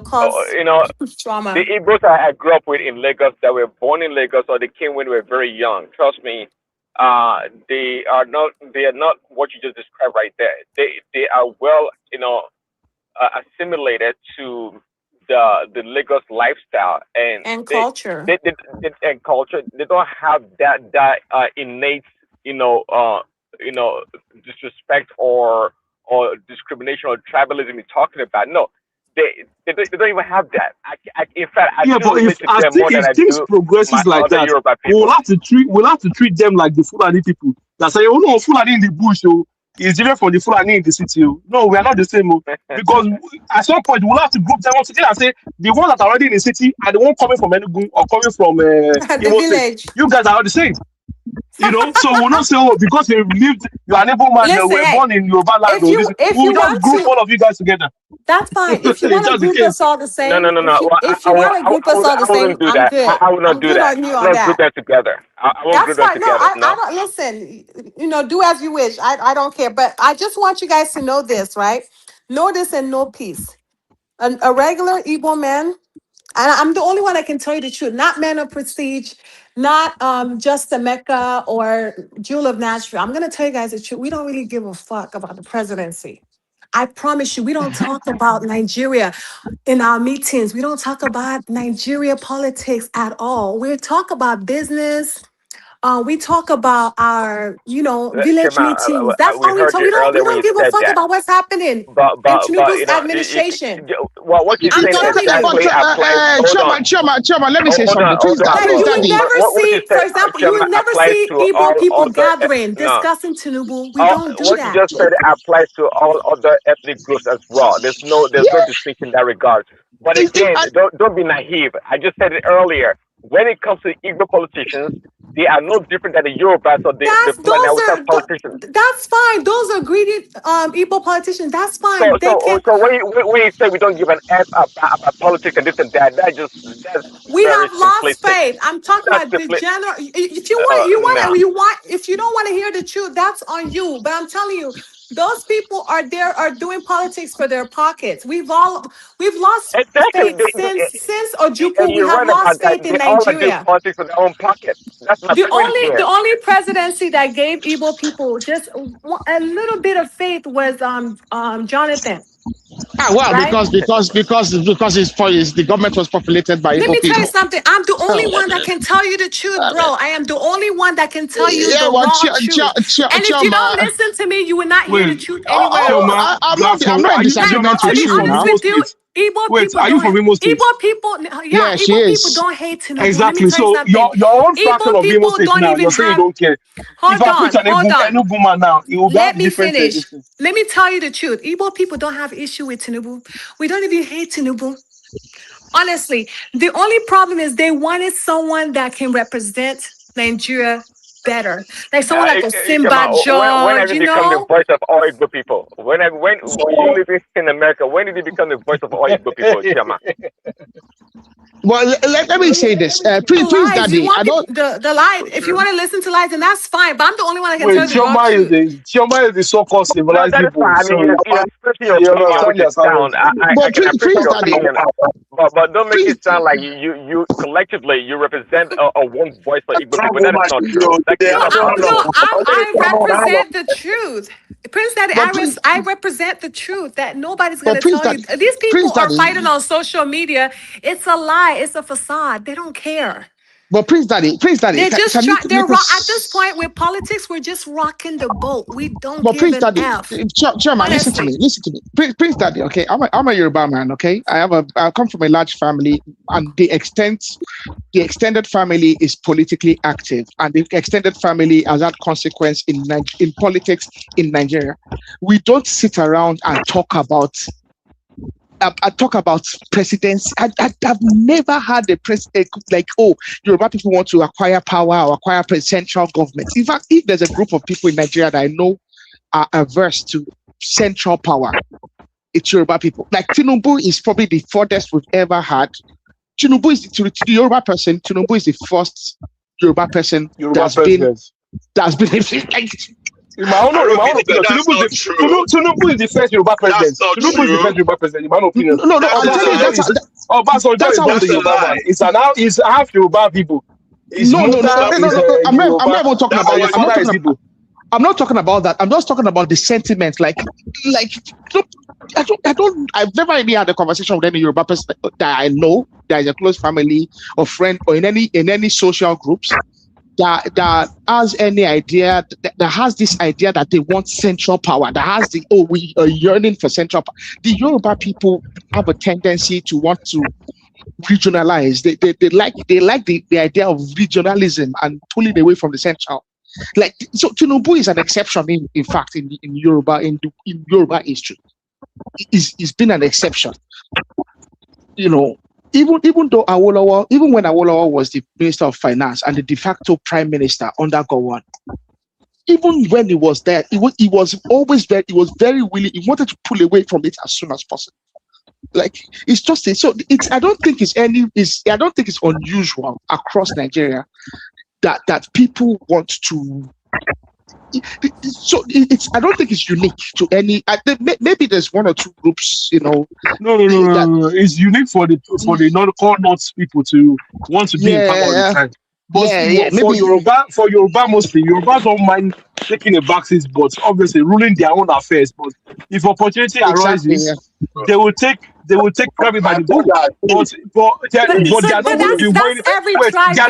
J: cause
N: The
J: trauma.
N: Igbos I grew up with in Lagos, that were born in Lagos or they came when we were very young. Trust me, they are not what you just described right there. They are well, assimilated to the Lagos lifestyle, and
J: And culture.
N: and culture. They don't have that innate, disrespect or discrimination or tribalism you're talking about. No, they don't even have that. In fact, I
M: Yeah,
N: do
M: but
N: relate to them more than
M: if
N: I
M: things
N: do my
M: progresses like
N: other
M: that,
N: Yoruba people.
M: we'll have to treat them like the Fulani people that say, oh no, Fulani in the bush, is different from the Fulani in the city. No, we are not the same. Because at some point we'll have to group them up together and say the ones that are already in the city and the one coming from Enugu or coming from
J: The
M: Imo State.
J: village.
M: You guys are all the same. So we'll not say, oh, because you are an able man, you
J: Listen,
M: were
J: hey,
M: born in Yoruba land.
J: if
M: We'll
J: you
M: just
J: want
M: group
J: to,
M: all of you guys together.
J: that's fine. If you
M: It's
J: want to
M: just the
J: group
M: case.
J: us all the
N: No.
J: same,
N: Well,
J: if you want to group us all the
N: I
J: same,
N: wouldn't do
J: I'm
N: that.
J: good.
N: I would not
J: I'm
N: do
J: good
N: that.
J: on you
N: I
J: on
N: won't group
J: that.
N: them together. I won't
J: That's
N: group them
J: fine. No,
N: together.
J: I
N: No.
J: don't listen. Do as you wish. I don't care. But I just want you guys to know this, right? Know this and know peace. A regular Igbo man, and I'm the only one that can tell you the truth, not man of prestige, not just a Mecca or Jewel of Nashville. I'm gonna tell you guys the truth. We don't really give a fuck about the presidency. I promise you, we don't talk about Nigeria in our meetings. We don't talk about Nigeria politics at all. We talk about business. We talk about our, village
N: Shema,
J: meetings. That's
N: we
J: all we
N: heard
J: talk.
N: you
J: We
N: earlier when
J: don't
N: you
J: give a
N: said
J: fuck
N: that.
J: about what's happening in
N: But
J: Tinubu's administration.
N: well, what you're
G: I'm
N: saying
G: telling you, but
N: exactly applies. Hold on.
G: Choma, let me say
N: Hold on,
G: something.
N: hold
G: Please,
N: on, hold
J: Like
G: please,
N: on.
J: you would
G: Daddy.
J: never
N: What you
J: see, for
N: said,
J: example, you
N: Shema,
J: would never
N: applies
J: see
N: to
J: Igbo
N: all
J: people
N: other.
J: gathering,
N: No,
J: discussing Tinubu. We don't do
N: what you
J: that.
N: just said applies to all other ethnic groups as well. There's no
G: Yeah,
N: distinction in that regard. But
G: if
N: again,
G: I,
N: don't be naive. I just said it earlier. When it comes to Igbo politicians, they are no different than the Yorubas or the politicians.
J: That's fine. Those are greedy Igbo politicians. That's fine.
N: So when you say we don't give an F about politics and this and that,
J: we
N: very
J: have lost
N: simplistic.
J: faith. I'm talking about the general. If you don't want to hear the truth, that's on you. But I'm telling you, those people are doing politics for their pockets. We've lost faith since Ojukwu. We have lost faith in Nigeria.
N: All politics for their own pocket. That's my point here.
J: The only presidency that gave Igbo people just a little bit of faith was Jonathan.
G: Well,
J: right?
G: because the government was populated by Igbo people.
J: Let me tell you something. I'm the only one that can tell you the truth, bro. I am the only one that can tell you the raw truth. And if you don't listen to me, you will not hear the truth anywhere.
G: I'm not in disagreement with you now.
M: Are you from Imo State?
J: Igbo people,
G: Yeah, she
J: Igbo
G: is.
J: people don't hate Tinubu.
M: Exactly. So your own faction of Imo State now, you're saying you don't care. If I put an Enugu man now, it will
J: Let
M: be
J: me
M: different.
J: finish. Let me tell you the truth. Igbo people don't have issue with Tinubu. We don't even hate Tinubu. Honestly, the only problem is they wanted someone that can represent Nigeria better, like someone like a Simba George.
N: When have you become the voice of all Igbo people? When you live in America, when did you become the voice of all Igbo people, Chioma?
G: Well, let me say this, Prince Daddy. I don't
J: the lie. If you want to listen to lies, then that's fine. But I'm the only one that can tell you the raw truth.
M: Chioma is the so-called civilized people.
N: I mean, but don't make it sound like you collectively you represent a one voice for Igbo people. That is not true.
J: I represent the truth. Prince Daddy, I represent the truth that nobody's going to tell you. These people are fighting on social media. It's a lie. It's a facade. They don't care.
G: But Prince Daddy,
J: they're just at this point with politics. We're just rocking the boat. We don't give
G: Prince
J: an
G: Daddy,
J: F.
G: Chairman, listen to me. Prince Daddy, okay, I'm a Yoruba man, okay. I come from a large family, and the extended family is politically active, and the extended family has had consequence in politics in Nigeria. We don't sit around and talk about presidents. I've never had a president like, Yoruba people want to acquire power or acquire central government. In fact, if there's a group of people in Nigeria that I know are averse to central power, it's Yoruba people. Like Tinubu is probably the furthest we've ever had. Tinubu is to the Yoruba person. Tinubu is the first Yoruba person that's been.
M: In my own opinion, Tinubu is the first Yoruba president. Tinubu is the first Yoruba president, in my opinion.
G: No, I'm telling you, that's how
M: the Yoruba. It's half Yoruba people.
G: No. I'm not even talking about that. I'm not talking about that. I'm just talking about the sentiment. I've never really had a conversation with any Yoruba person that I know that is a close family or friend or in any social groups that has any idea, that has this idea that they want central power, that has we are yearning for central power. The Yoruba people have a tendency to want to regionalize. They like the idea of regionalism and pulling away from the central. So Tinubu is an exception in fact in Yoruba history. It's been an exception. Even though even when Awolowo was the Minister of Finance and the de facto Prime Minister under Gowon, even when he was there, he was very willing. He wanted to pull away from it as soon as possible. It's just so. I don't think it's unusual across Nigeria that people want to. So I don't think it's unique to any. Maybe there's one or two groups,
M: No. It's unique for the non-North people to want to be in power all the time. But for Yoruba mostly, Yoruba don't mind taking a backseat, but obviously ruling their own affairs. But if opportunity arises, they will take private by the book. But they are not going to be waiting. They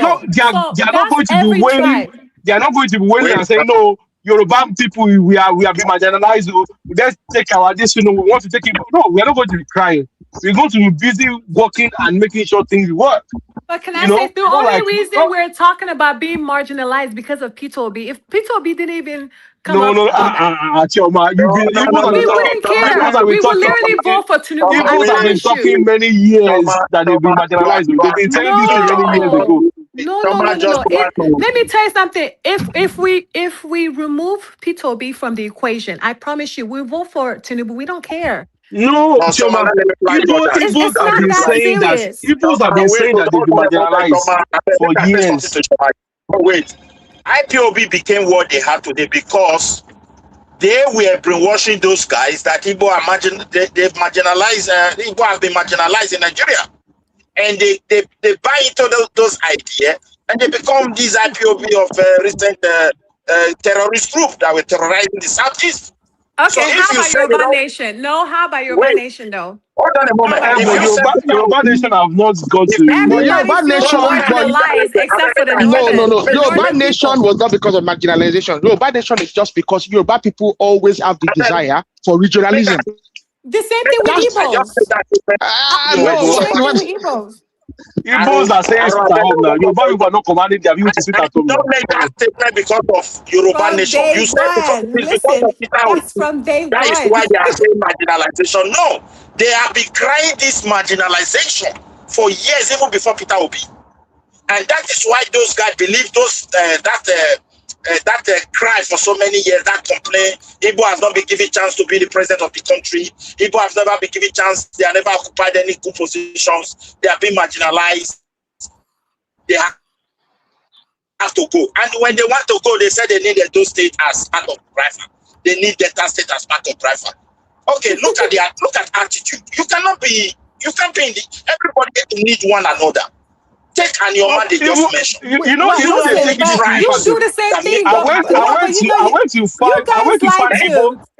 M: are not going to be waiting. They are not going to be waiting and saying no. Yoruba people, we are being marginalized. Let's take we want to take it. No, we are not going to be crying. We're going to be busy working and making sure things work.
J: But can I say the only reason we're talking about being marginalized because of P2B? If P2B didn't even come
M: Chioma,
J: we wouldn't care. We would literally vote for Tinubu.
M: People have been talking many years that they've been marginalized. They've been telling this many years ago.
J: No, no, no,
O: Choma
J: no, no.
O: just want to.
J: Let me tell you something. If we remove Peter Obi from the equation, I promise you, we vote for Tinubu. We don't care.
M: No,
O: No, Choma,
M: Chioma.
O: let me reply to that.
M: Igbos
J: It's
M: have
J: not
M: been
J: that
M: saying that.
J: serious.
M: Igbos have
O: Choma,
M: been
O: wait,
M: saying that they've been
O: hold on a moment,
M: marginalized
O: Choma.
M: for
O: I say something
M: years.
O: to Choma. Oh, wait. IPOB became what they have today because they were brainwashing those guys that Igbo are they've marginalized, Igbo have been marginalized in Nigeria. And they buy into those ideas and they become these IPOB of recent terrorist group that were terrorizing the Southeast. So
J: Okay,
O: if
J: how
O: you
J: about
O: say they
J: Yoruba
O: don't,
J: Nation? No, how about Yoruba
O: wait,
J: Nation though?
O: hold on a
J: How
O: moment.
J: about
O: If
M: But
J: that?
O: you say
M: Yoruba Nation have not gone
O: if
G: But
M: to.
G: Yoruba
J: Everybody's still
G: Nation, but
J: marginalized except for the
G: no, no, no.
J: the
G: Yoruba
J: northern
G: Nation
J: people.
G: was not because of marginalization. Yoruba Nation is just because Yoruba people always have the desire for regionalism.
J: The same thing with
G: That's
O: I just said
J: Igbos.
O: that statement.
M: No,
G: no.
J: The
M: but
J: same thing with Igbos.
M: Igbos are saying sit at home now. Yoruba people are not commanding their people to sit
O: I
M: at home
O: don't
M: now.
O: make that statement because of Yoruba
J: From
O: Nation.
J: day
O: You said
J: one.
O: it's because
J: Listen,
O: of Peter
J: that's
O: Obi.
J: from day
O: That is
J: one.
O: why they are saying marginalization. No, they have been crying this marginalization for years, even before Peter Obi. And that is why those guys believe that cry for so many years, that complaint. Igbo has not been given chance to be the president of the country. Igbo has never been given chance. They have never occupied any good positions. They have been marginalized. They have to go. And when they want to go, they said they need Edo State as part of Biafra. They need Delta State as part of Biafra. Okay, look at attitude. You can't be in the, everybody need one another. Take and your man they just mentioned.
J: Well,
M: They
J: listen,
M: take it
J: but
M: different
J: you
M: parts.
J: do the same
O: That make
J: thing.
M: I
J: But
M: went
J: no, but you know, you guys like to.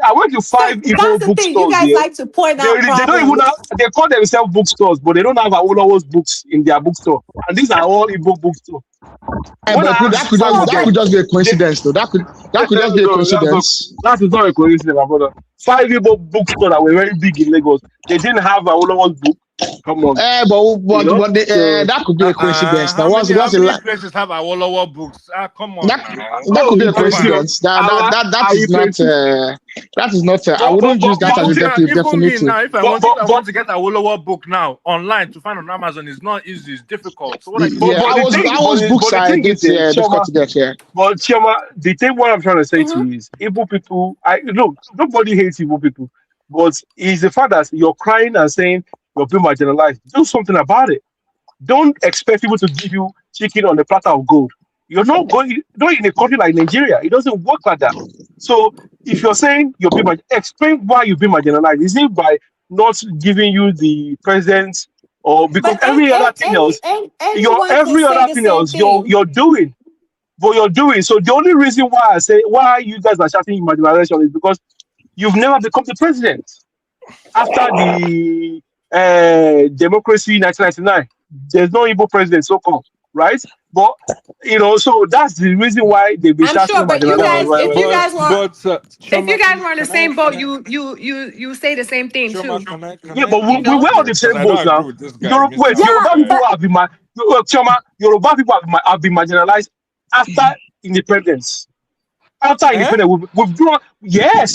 M: I went to
J: So
M: five
J: that's
M: Igbo
J: the thing. You
M: bookstores
J: guys
M: here.
J: like to point out
M: They don't even
J: problems.
M: have, they call themselves bookstores, but they don't have Awolowo's books in their bookstore. And these are all Igbo bookstores. When I
G: But
M: asked some of
G: that
M: them,
G: could just be a coincidence, though. That could just be a
M: no,
G: coincidence.
M: that is not a coincidence, my brother. 5 Igbo bookstores that were very big in Lagos, they didn't have Awolowo's book. Come on.
G: That could be a coincidence. Now,
P: How
G: what's
P: many
G: the
P: places have Awolowo books? Come on now.
G: that could be a
M: Thank you.
G: coincidence. That
M: Are
G: is
M: you
G: not.
M: plenty?
G: That is not. I
M: But,
G: wouldn't use that as a
P: Even me
G: definitive.
P: now, if I want to get Awolowo book now online to find on Amazon, it's not easy. It's difficult. So what are you
G: Yeah, I was books
M: the
G: are
M: thing is,
G: difficult
M: Chioma,
G: to get here.
M: but Chioma, the thing what I'm trying to say to you is, Igbo people, look, nobody hates Igbo people, but it's the fact that you're crying and saying you're being marginalized. Do something about it. Don't expect people to give you chicken on a platter of gold. You're not going, not in a country like Nigeria. It doesn't work like that. So if you're saying you're being explain why you've been marginalized. Is it by not giving you the presence, or because
J: But
M: every other thing else,
J: anyone can say the same thing.
M: you're doing, but you're doing. So the only reason why I say why you guys are shouting marginalization is because you've never become the president after the democracy in 1999. There's no Igbo president, so called, right? But so that's the reason why they've been
J: I'm
M: shouting
J: sure, but you
M: marginalization.
J: guys, if you guys want, if you
P: Chioma,
J: guys were on the
P: can I,
J: same boat, you say the same thing
P: Chioma,
J: too.
P: can
M: Yeah,
P: I
M: but we
P: interrupt
M: were on
P: you?
M: the
P: Because
M: same
P: I
M: boat
P: don't agree
M: now.
P: with this guy, Mr.
M: Yoruba
J: Yeah,
M: people
J: but
M: Chioma, Yoruba people have been marginalized after independence. After independence,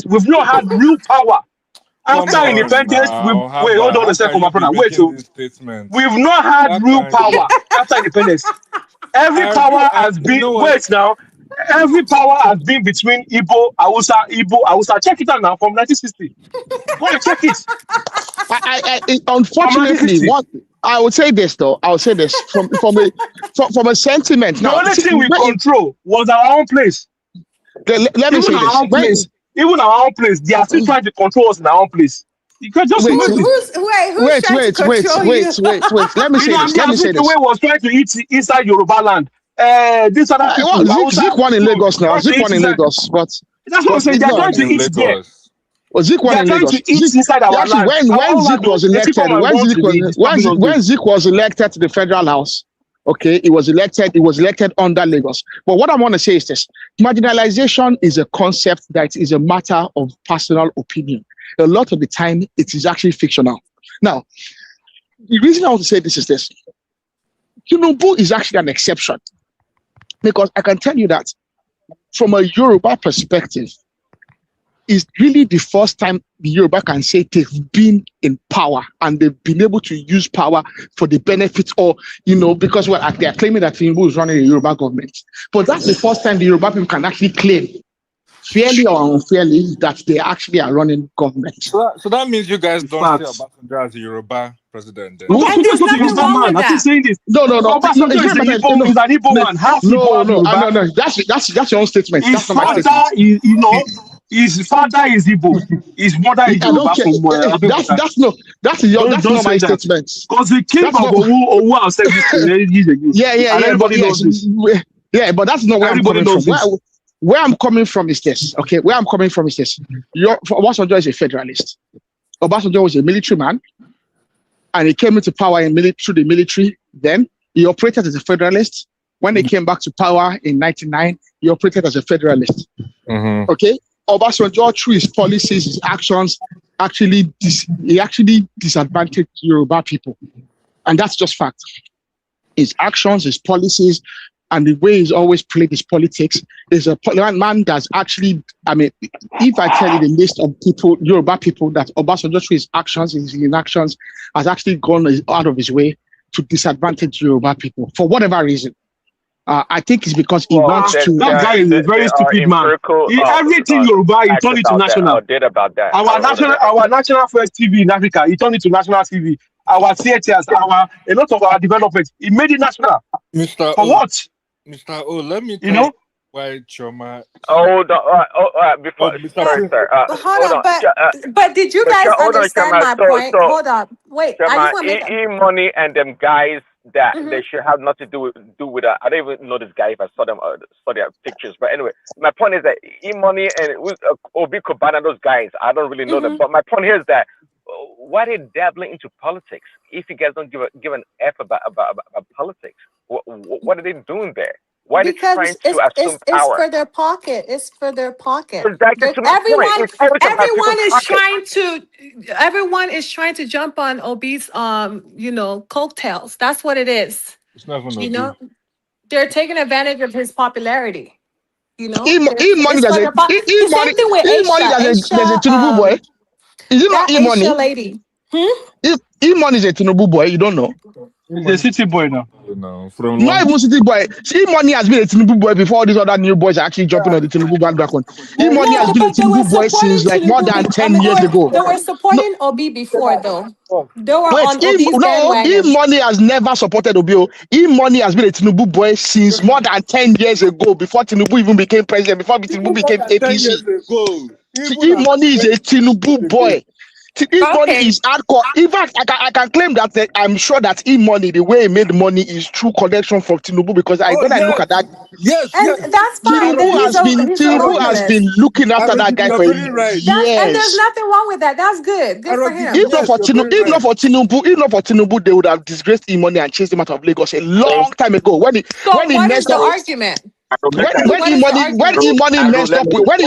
M: we've not had real power.
P: Come
M: After
P: on
M: independence,
P: now.
M: wait, hold on
P: How
M: a
P: can
M: second, my
P: you be
M: brother. Wait,
P: making
M: so
P: these statements?
M: we've not had
P: How
M: real
P: can you?
M: power after independence. Every
P: I agree.
M: power has
P: You
M: been,
P: know what?
M: wait now, every power has been between Igbo, Hausa. Check it out now from 1960. Go and check it. From
G: Unfortunately,
M: 1960.
G: what I would say this though, I would say this from a sentiment.
M: The
G: Now,
M: only
G: see,
M: thing we control was our own place.
G: let me say this.
M: Even our own place, they are still trying to control us in our own place. You can just imagine.
J: who's trying to control you?
G: Let me say this. Let me say this.
M: Was trying to eat inside Yoruba land. These other people,
G: Zik won in Lagos now. Zik won in Lagos, but
M: that's what I'm saying. They're trying to eat there.
G: Zik won in Lagos.
M: To eat inside our land.
G: When Zik was elected, when Zik was elected to the federal house, okay, it was elected under Lagos. But what I want to say is this: marginalization is a concept that is a matter of personal opinion. A lot of the time, it is actually fictional. Now, the reason I want to say this is this: Tinubu is actually an exception, because I can tell you that from a Yoruba perspective, is really the first time the Yoruba can say they've been in power and they've been able to use power for the benefit or, because they are claiming that Tinubu is running the Yoruba government. But that's the first time the Yoruba people can actually claim, fairly or unfairly, that they actually are running government.
P: So that means you guys don't see Obasanjo as a Yoruba president then?
M: And there's nothing wrong with that. Saying this. No. Obasanjo is an Igbo man. Half Igbo, Yoruba.
G: No. That's your own statement.
M: His father is, his father is Igbo. His mother is Yoruba.
G: That's not my statement.
M: Because the king of Owu has said this.
G: Yeah.
M: Everybody knows this.
G: Yeah, but that's not where I'm coming from. Where I'm coming from is this. Okay, where I'm coming from is this. Obasanjo is a federalist. Obasanjo was a military man, and he came into power through the military. Then he operated as a federalist. When he came back to power in 1999, he operated as a federalist.
P: Mm-hmm.
G: Okay, Obasanjo, through his policies, his actions, actually disadvantaged Yoruba people, and that's just fact. His actions, his policies, and the way he's always played his politics is a man that's actually, if I tell you the list of people, Yoruba people, that Obasanjo through his actions, his inactions, has actually gone out of his way to disadvantage Yoruba people for whatever reason. I think it's because he wants to.
M: That guy is a very stupid man. Everything Yoruba, he turned it to national.
N: About that.
M: Our national first TV in Africa, he turned it to national TV. Our theaters, a lot of our developments, he made it national.
P: Mr.
M: For what?
P: Mr. O, let me tell you why Choma.
N: Hold on. Before, sorry, sir.
J: Hold on, but did you guys understand my point? Hold on. Wait,
N: Choma,
J: I just want to make
N: E-Money and them guys that they should have nothing to do with that. I don't even know this guy if I saw them, saw their pictures. But anyway, my point is that E-Money and Obi Kubana, those guys, I don't really know them. But my point here is that why are they dabbling into politics if you guys don't give an F about politics? What are they doing there? Why are they trying to assume power?
J: It's for their pocket. It's for their pocket. Everyone is trying to jump on Obi's coattails. That's what it is.
P: It's not gonna do.
J: They're taking advantage of his popularity.
G: E-Money, there's a Tinubu boy. Is it not E-Money?
J: Lady.
G: E-Money is a Tinubu boy. You don't know.
M: He's a city boy now.
P: No,
G: not even city boy. E-Money has been a Tinubu boy before all these other new boys are actually jumping on the Tinubu bandwagon. E-Money has been a Tinubu boy since like more than 10 years ago.
J: They were supporting Obi before though. They were on Obi's bandwagon.
G: E-Money has never supported Obi. E-Money has been a Tinubu boy since more than 10 years ago, before Tinubu even became president, before Tinubu became APC. E-Money is a Tinubu boy. E-Money is hardcore. In fact, I can claim that I'm sure that E-Money, the way he made money, is true connection from Tinubu, because I look at that.
J: Yes, that's fine.
G: Tinubu has been looking after that guy for years.
J: And there's nothing wrong with that. That's good. Good for him.
G: If not for Tinubu, they would have disgraced E-Money and chased him out of Lagos a long time ago. When he messed up.
J: Argument?
G: When E-Money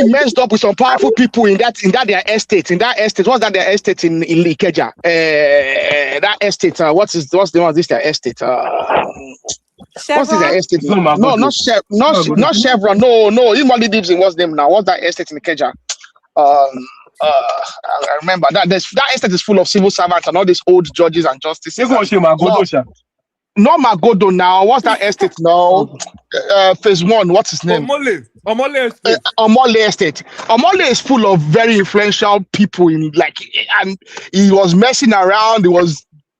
G: messed up with some powerful people in that their estate, what's that their estate in Ikeja? That estate, what's the one? This their estate? What's their estate? No, not Chevron. No. E-Money lives in what's name now? What's that estate in Ikeja? I remember that estate is full of civil servants and all these old judges and justices. Not Magodo now. What's that estate now? Phase 1. What's his name?
P: Omole Estate.
G: Omole Estate. Omole is full of very influential people and he was messing around.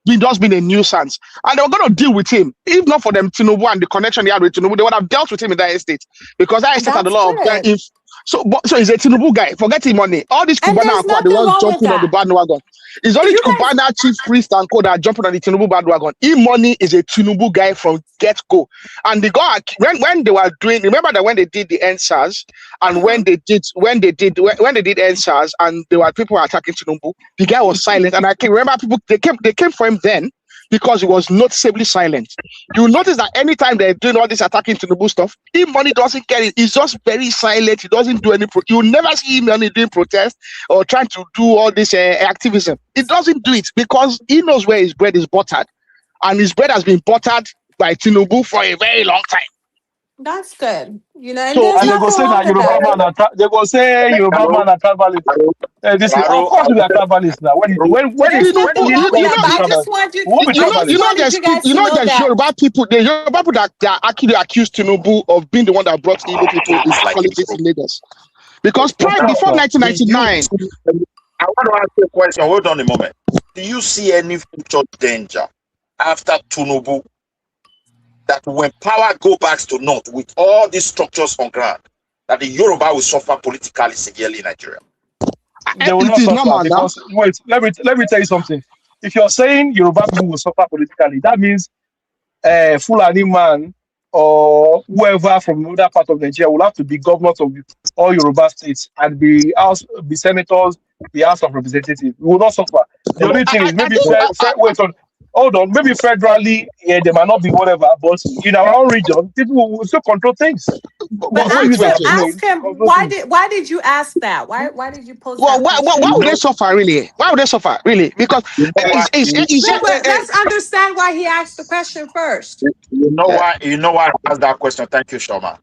G: He just been a nuisance, and they were going to deal with him. If not for them, Tinubu and the connection he had with Tinubu, they would have dealt with him in that estate, because that estate had a lot of. So he's a Tinubu guy. Forget him money. All these Kubana and the ones jumping on the bandwagon. It's only Kubana, chief priest, and co that are jumping on the Tinubu bandwagon. E-Money is a Tinubu guy from get-go. And the guy, when they were doing, remember that when they did the NSAS and when they did NSAS and there were people attacking Tinubu, the guy was silent. And I can remember people they came for him then, because he was noticeably silent. You notice that anytime they're doing all this attacking Tinubu stuff, E-Money doesn't get it. He's just very silent. He doesn't do any. You never see E-Money doing protest or trying to do all this activism. He doesn't do it because he knows where his bread is buttered, and his bread has been buttered by Tinubu for a very long time.
J: That's good. You know, and
M: So
J: there's
M: and they go
J: nothing
M: say
J: wrong
M: that
J: with that.
M: they go say Yoruba man and tribalist. This is, of course we are tribalists now.
J: There's nothing
M: When
J: wrong with
M: we
J: that.
M: won't
J: But
M: be
J: I just
M: tribalists.
J: want you,
M: We won't be
J: I just wanted you guys to know
G: there's
J: that.
G: Yoruba people, that are actually accused Tinubu of being the one that brought Igbo people into politics in Lagos. Because before 1999,
O: I want to ask you a question. Hold on a moment. Do you see any future danger after Tinubu that when power go back to North with all these structures on ground, that the Yoruba will suffer politically severely in Nigeria?
M: They will
G: it
M: not
G: is
M: suffer
G: normal now.
M: because wait, let me tell you something. If you're saying Yoruba people will suffer politically, that means Fulani man or whoever from another part of Nigeria will have to be governors of all Yoruba states and be senators, the House of Representatives. We will not suffer. The only thing is maybe hold on, maybe federally, yeah, they might not be whatever, but in our own region, people will still control things.
J: But ask him why did you ask that? Why did you pose that question?
G: Why would they suffer really? Why would they suffer really? Because
J: let's understand why he asked the question first.
O: You know why I asked that question. Thank you, Shoma.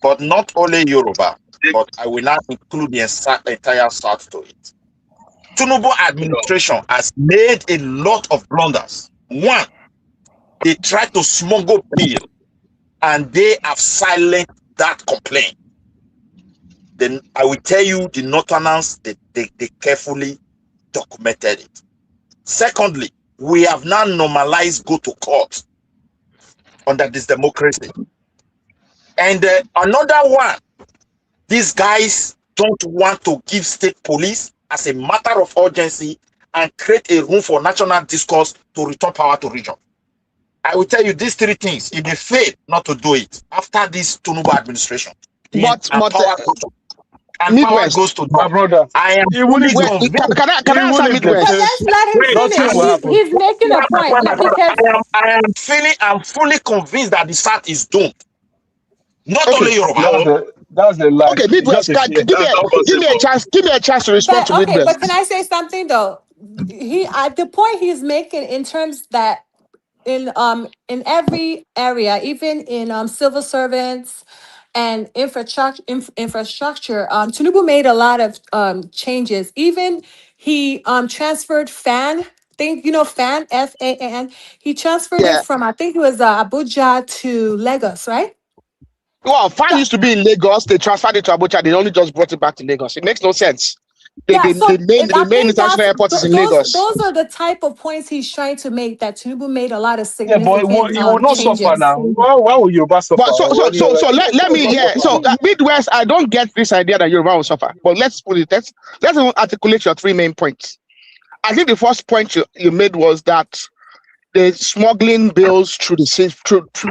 O: But not only Yoruba, but I will not include the entire South to it. Tinubu administration has made a lot of blunders. One, they tried to smuggle bill and they have silenced that complaint. Then I will tell you the Northerners, they carefully documented it. Secondly, we have now normalized go to court under this democracy. And another one, these guys don't want to give state police as a matter of urgency and create a room for national discourse to return power to region. I will tell you these three things. If they fail not to do it after this Tinubu administration, power goes to
M: my brother.
O: I am fully convinced.
G: Can I answer Midwest?
J: But let's let him finish. He's making a point.
O: I'm fully convinced that the South is doomed. Not only Yoruba.
M: That's the lie.
G: Okay, Midwest, give me a chance. Give me a chance to respond to Midwest.
J: But can I say something though? The point he's making in terms that in every area, even in civil servants and infrastructure, Tinubu made a lot of changes. Even he transferred FAN. FAN, FAN. He transferred it from, I think it was Abuja to Lagos, right?
G: Well, FAN used to be in Lagos. They transferred it to Abuja. They only just brought it back to Lagos. It makes no sense. The main international airport is in Lagos.
J: Those are the type of points he's trying to make, that Tinubu made a lot of significant
M: but you will not
J: changes.
M: suffer now. Why will Yoruba suffer?
G: But let me Midwest, I don't get this idea that Yoruba will suffer. But let's put it. Let's articulate your three main points. I think the first point you made was that the smuggling bills through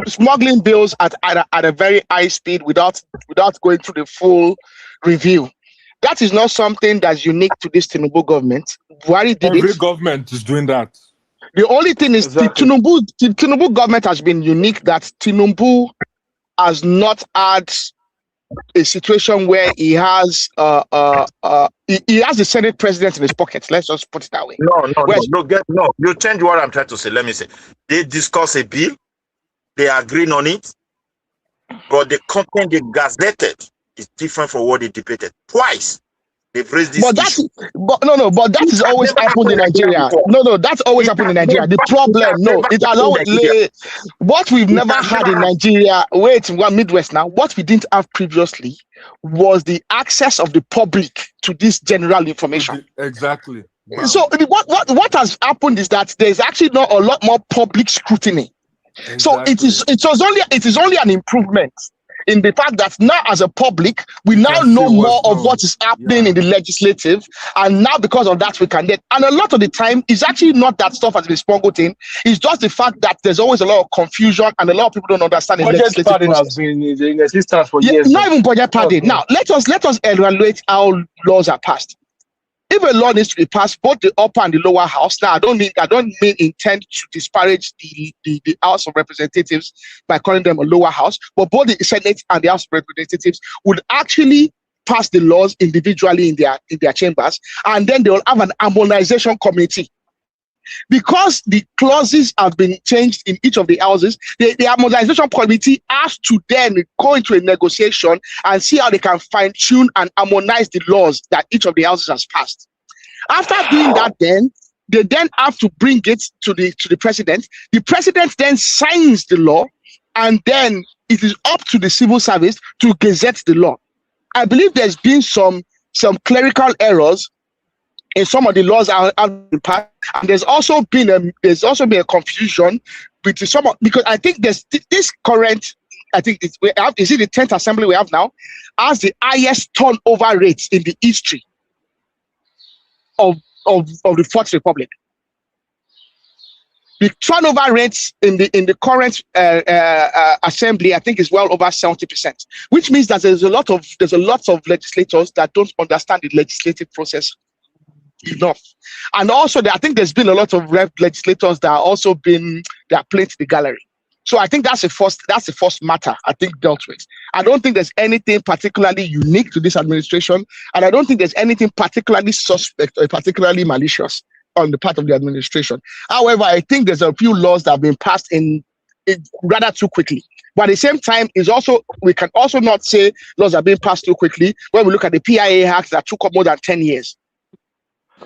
G: smuggling bills at a very high speed without going through the full review. That is not something that's unique to this Tinubu government. Buhari did
P: Every government is doing that.
G: The only thing is the Tinubu government has been unique, that Tinubu has not had a situation where he has he has the Senate president in his pocket. Let's just put it that way.
O: No. You change what I'm trying to say. Let me say. They discuss a bill, they agreed on it, but the content they gazetted is different from what they debated. Twice they've raised this issue.
G: But that is always happened in Nigeria. That's always happened in Nigeria. The problem, it has always what we've never had in Nigeria. Wait, we're Midwest now. What we didn't have previously was the access of the public to this general information.
P: Exactly.
G: Wow. So what has happened is that there's actually not a lot more public scrutiny. Exactly. So it is only an improvement in the fact that now, as a public, we now know more of what is happening in the legislative, and now because of that, we can get. And a lot of the time, it's actually not that stuff has been smuggled in. It's just the fact that there's always a lot of confusion, and a lot of people don't understand.
M: Budget padding has been in existence for years.
G: Not even budget padding. Now, let us evaluate how laws are passed. If a law needs to be passed, both the upper and the lower house. Now, I don't mean intend to disparage the House of Representatives by calling them a lower house, but both the Senate and the House of Representatives would actually pass the laws individually in their chambers, and then they will have an harmonization committee. because the clauses have been changed in each of the houses, the harmonization committee has to then go into a negotiation and see how they can fine tune and harmonize the laws that each of the houses has passed. After doing that, then they then have to bring it to the president. The president then signs the law, and then it is up to the civil service to gazette the law. I believe there's been some clerical errors in some of the laws that have been passed, and there's also been a confusion between some because I think there's this current. I think is it the 10th assembly we have now has the highest turnover rates in the history of the Fourth Republic. The turnover rates in the current assembly, I think, is well over 70%, which means that there's a lot of legislators that don't understand the legislative process enough. And also, I think there's been a lot of legislators that are also playing to the gallery. So I think that's the first matter I think dealt with. I don't think there's anything particularly unique to this administration, and I don't think there's anything particularly suspect or particularly malicious on the part of the administration. However, I think there's a few laws that have been passed in rather too quickly. But at the same time, we can also not say laws are being passed too quickly when we look at the PIA Act that took up more than 10 years.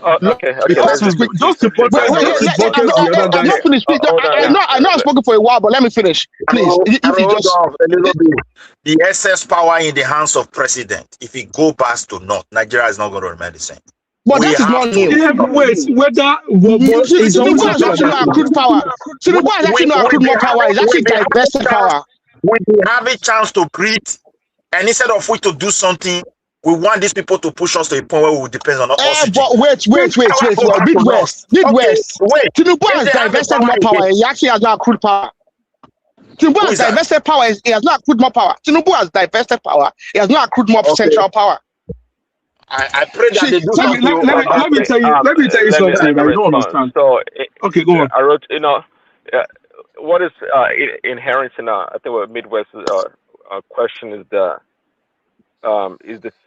N: Okay.
M: Just to put
G: I'm not finished. I know I've spoken for a while, but let me finish, please.
O: The excess power in the hands of president, if it go past to north, Nigeria is not going to remain the same.
G: But that is not new.
M: Tinubu
G: has actually not accrued power. Tinubu has actually not accrued more power. It's actually divested power.
O: We have a chance to breathe, and instead of we to do something, we want these people to push us to a point where we will depend on oxygen.
G: But wait. Midwest. Tinubu has divested more power. He actually has not accrued power. Tinubu has divested power. He has not accrued more power. Tinubu has divested power. He has not accrued more central power.
O: I pray that they do something.
M: Let me tell you something. I don't understand.
N: So,
M: okay, go on.
N: I wrote, what is inherent in I think what Midwest question is the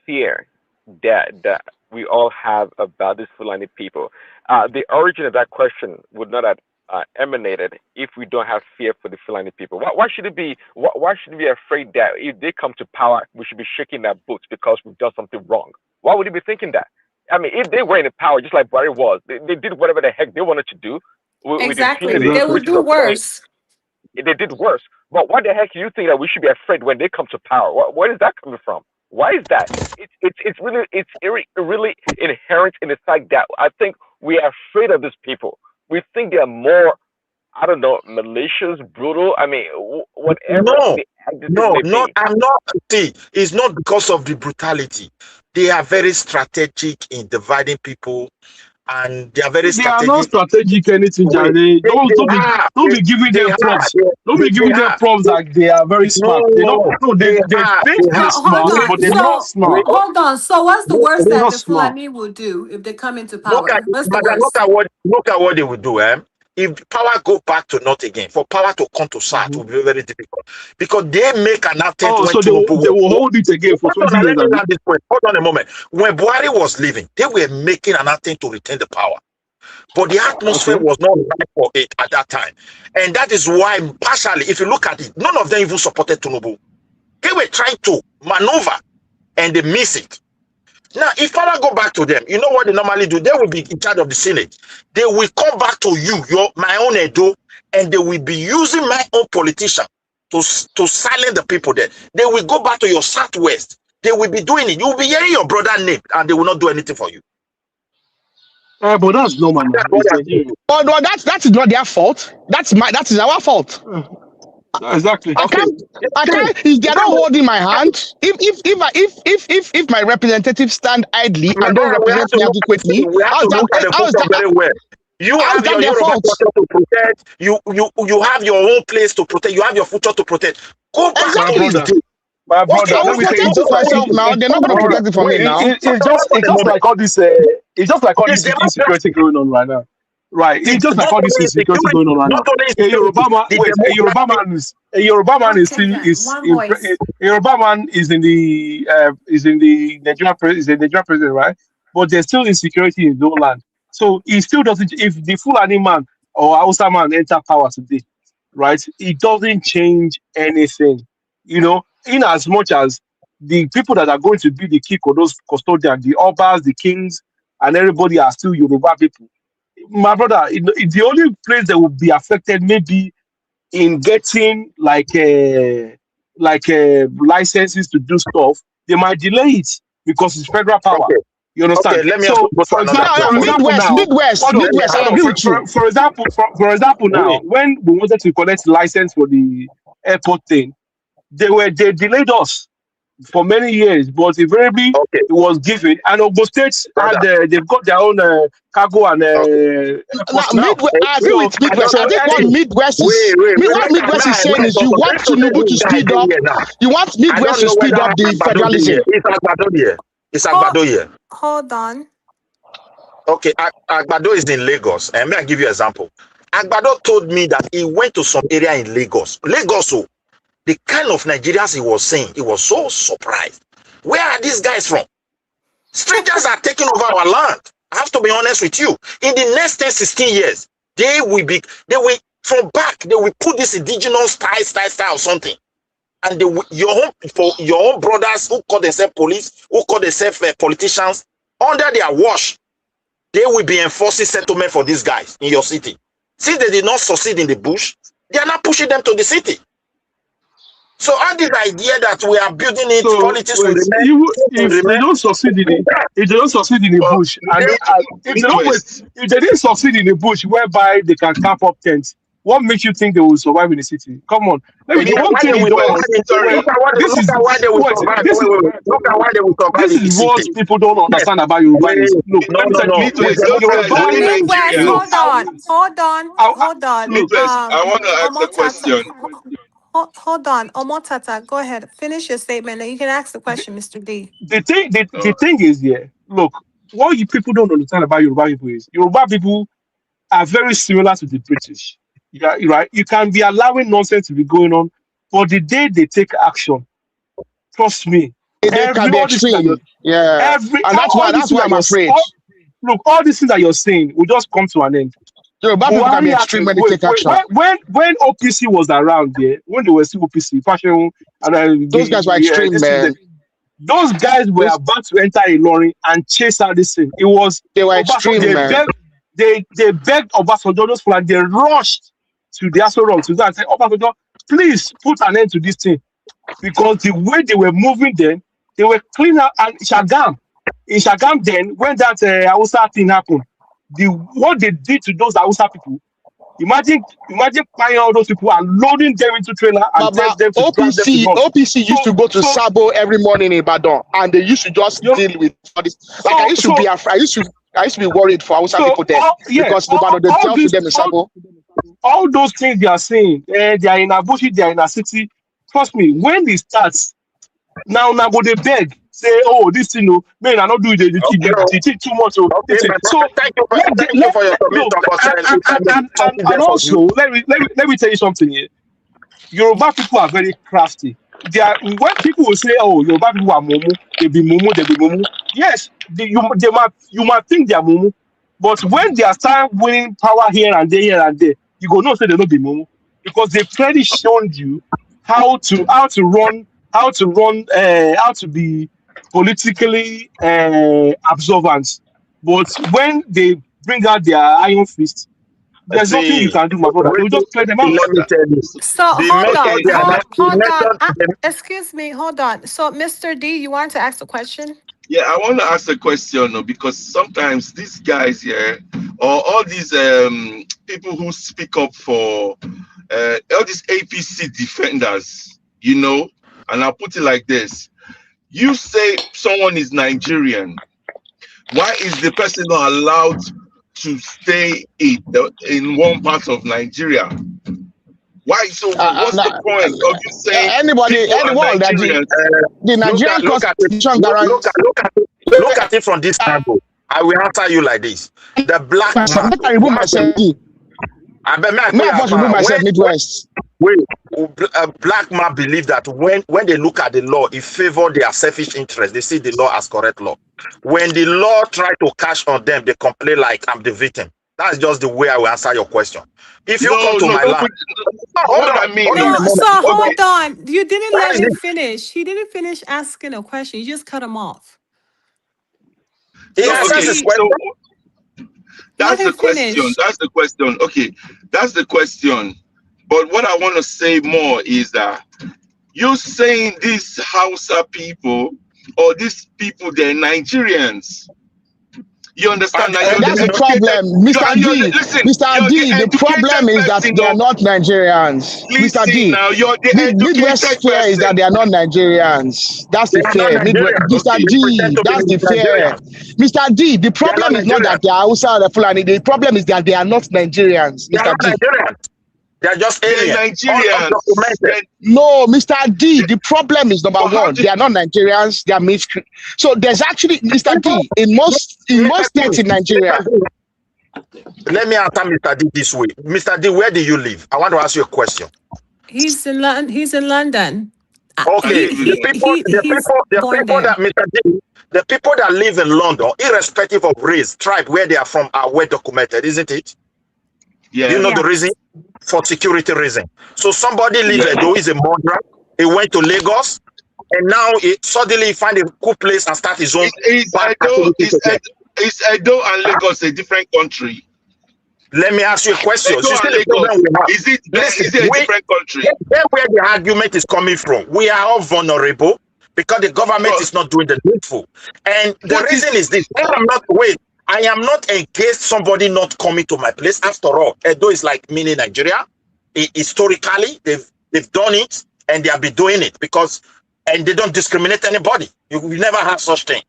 N: fear that we all have about these Fulani people. The origin of that question would not have emanated if we don't have fear for the Fulani people. Why should it be? Why should we be afraid that if they come to power, we should be shaking our boots because we've done something wrong? Why would he be thinking that? I mean, if they were in power, just like Buhari was, they did whatever the heck they wanted to do.
J: Exactly. They would do worse.
N: They did worse. But why the heck do you think that we should be afraid when they come to power? Where is that coming from? Why is that? It's really inherent in the fact that I think we are afraid of these people. We think they are more, I don't know, malicious, brutal. I mean, whatever.
O: No, I'm not. See, it's not because of the brutality. They are very strategic in dividing people, and they are very strategic.
M: They are not strategic anything, Jare. Don't be giving them props. Don't be giving them props like they are very smart. They think they're smart, but they're not smart.
J: Hold on. So what's the worst that the Fulani will do if they come into power?
O: Look at what they will do. If power go back to north again, for power to come to south will be very difficult because they make an attempt.
M: So they will hold it again for 20 years.
O: Hold on a moment. When Buhari was leaving, they were making an attempt to retain the power, but the atmosphere was not right for it at that time, and that is why, partially, if you look at it, none of them even supported Tinubu. They were trying to maneuver, and they miss it. Now, if power go back to them, you know what they normally do? They will be in charge of the Senate. They will come back to you, my own Edo, and they will be using my own politician to silence the people there. They will go back to your Southwest. They will be doing it. You will be hearing your brother name, and they will not do anything for you.
M: But that's normal.
G: Oh no, that is not their fault. That is our fault.
M: Exactly.
G: I can't. If they're not holding my hand, if my representatives stand idly and don't represent me adequately, how's that?
O: You have your Yoruba to protect. You have your own place to protect. You have your future to protect. Go back.
G: Exactly.
M: My brother,
G: okay, let me protect it myself now. They're not going to protect it for me now.
M: It's just like all this. It's just like all this insecurity going on right now. Right, it's just like all this insecurity going on right now. A Yoruba man is in the Nigerian president, right? But there's still insecurity in no land. So he still doesn't. If the Fulani man or Hausa man enter power today, right, it doesn't change anything. In as much as the people that are going to be the key custodian, the Obas, the kings, and everybody are still Yoruba people. My brother, the only place that will be affected maybe in getting licenses to do stuff, they might delay it because it's federal power.
O: Okay.
M: You understand?
O: Okay, let me
M: So,
O: ask
M: for example, for example, now, when we wanted to collect license for the airport thing, they delayed us for many years, but invariably
O: Okay,
M: it was given. And Ogo State had they've got their own cargo and airport now.
G: I agree with Midwest. I think what Midwest is saying is you want Tinubu to speed up. You want Midwest to speed up the federalism.
O: It's Agbado here.
J: Hold on.
O: Okay, Agbado is in Lagos. And may I give you an example? Agbado told me that he went to some area in Lagos. The kind of Nigerians he was saying, he was so surprised. Where are these guys from? Strangers are taking over our land. I have to be honest with you. In the next 10, 16 years, they will put this indigenous style or something. And your own brothers who call themselves police, who call themselves politicians, under their watch, they will be enforcing settlement for these guys in your city. Since they did not succeed in the bush, they are not pushing them to the city. So all this idea that we are building it, politics will remain.
M: If they don't succeed in the bush, if they didn't succeed in the bush, whereby they can camp up tents, what makes you think they will survive in the city? Come on, let me
O: Look at why they will survive.
M: This is what people don't understand about Yoruba. Look,
J: Hold on.
Q: Midwest, I want to ask a question.
J: Hold on, Omotata, go ahead. Finish your statement, and you can ask the question, Mr. D.
M: The thing is, look, what you people don't understand about Yoruba people is Yoruba people are very similar to the British. Yeah, right. You can be allowing nonsense to be going on, but the day they take action, trust me,
G: They can be extreme. Yeah, and that's why I'm afraid.
M: Look, all these things that you're saying will just come to an end.
G: Yoruba people can be extreme when they take action.
M: When OPC was around there, when they were still OPC, fashion, and
G: those guys were extreme, man.
M: Those guys were about to enter a lorry and chase out this thing.
G: They were extreme, man.
M: They begged Obasanjo and they rushed to the Aso Rock to that and say, Obasanjo, please put an end to this thing. Because the way they were moving then, they were clean out. And in Shagam then, when that Hausa thing happened, what they did to those Hausa people, imagine buying all those people and loading them into trailer and tell them to
G: OPC used to go to Sabo every morning in Ibadan, and they used to just deal with all this. Like I used to be worried for Hausa people then because Ibadan they dealt with them in Sabo.
M: All those things they are saying, they are in Abushi, they are in a city. Trust me, when it starts, now go they beg. Say, oh, this thing, man, I not do the thing too much. So
O: thank you for your comment.
M: And also, let me tell you something here. Yoruba people are very crafty. When people will say, oh, Yoruba people are mumu, they be mumu. Yes, you might think they are mumu, but when they are start winning power here and there, you go no say they don't be mumu because they've clearly shown you how to be politically observant, but when they bring out their iron fist, there's nothing you can do, my brother. You just play them out.
O: Let me tell you.
J: So hold on. Excuse me, hold on. So Mr. D, you want to ask a question?
Q: Yeah, I want to ask a question because sometimes these guys here, or all these people who speak up for all these APC defenders, and I'll put it like this. You say someone is Nigerian. Why is the person not allowed to stay in one part of Nigeria? Why? So what's the point of you saying anyone that
G: the Nigerian Constitution guarantees?
O: Look at it from this angle. I will answer you like this: the black man.
G: I remove myself. Midwest.
O: Wait, black man believe that when they look at the law, it favor their selfish interest. They see the law as correct law. When the law try to cash on them, they complain like I'm the victim. That's just the way I will answer your question. If you come to my land, hold
Q: what
O: on,
Q: I mean
O: hold on a
J: No,
Q: is,
J: so
O: moment.
J: hold on. You didn't
O: Where
J: let
O: is
J: him
O: it?
J: finish. He didn't finish asking a question. You just cut him off.
O: He
Q: so
O: answers
Q: okay,
O: his question.
Q: so
J: Let
Q: that's
J: him
Q: the question.
J: finish.
Q: That's the question. Okay, that's the question. But what I want to say more is that you're saying these Hausa people or these people, they're Nigerians. You understand that you're
G: That's
Q: the
G: the
Q: educated.
G: problem, Mr. D.
Q: Listen,
G: Mr.
Q: you're the
G: D. The problem
Q: educated
G: is that
Q: person.
G: they are not Nigerians. Mr.
Q: Listen
G: D.
Q: now, you're the
G: Midwest
Q: educated
G: fear is that
Q: person.
G: they are not Nigerians. That's
O: They
G: the
O: are not
G: fear. Midwest,
O: Nigerians.
G: Mr.
O: Okay, they pretend
G: D.
O: to be
G: That's the fear.
O: Nigerians.
G: Mr. D. The
O: They are not
G: problem is not
O: Nigerians.
G: that they are Hausa or the Fulani. The problem is that they are not Nigerians,
O: They are
G: Mr.
O: not
G: D.
O: Nigerians. They are just
Q: They're
O: aliens,
Q: Nigerians.
O: undocumented.
G: No, Mr. D, the problem is number
Q: But how
G: one,
Q: do
G: they are not Nigerians, they are mixed. So there's actually, Mr. D, in most states in Nigeria.
O: Let me answer Mr. D this way. Mr. D, where do you live? I want to ask you a question.
J: He's in London.
Q: I
O: Okay,
Q: live in London.
J: He's
O: the
J: born
O: people
J: there.
O: that Mr. D, the people that live in London, irrespective of race, tribe, where they are from, are well documented, isn't it? Do you
Q: Yeah.
O: know the reason?
J: Yes.
O: For security reason. So somebody live
Q: Yeah.
O: Edo is a murderer. He went to Lagos, and now suddenly he find a cool place and start his own bad activity.
Q: Is Edo and Lagos a different country?
O: Let me ask you a question.
Q: Edo
O: You see
Q: and
O: the
Q: Lagos,
O: problem we have.
Q: is it
O: Listen,
Q: a different country?
O: that's where the argument is coming from. We are all vulnerable because the government
Q: But,
O: is not doing the needful. And the
Q: what
O: reason
Q: is
O: is this. I am not against somebody not coming to my place. After all, Edo is like mini Nigeria. Historically, they've done it and they have been doing it and they don't discriminate anybody. You never have such thing.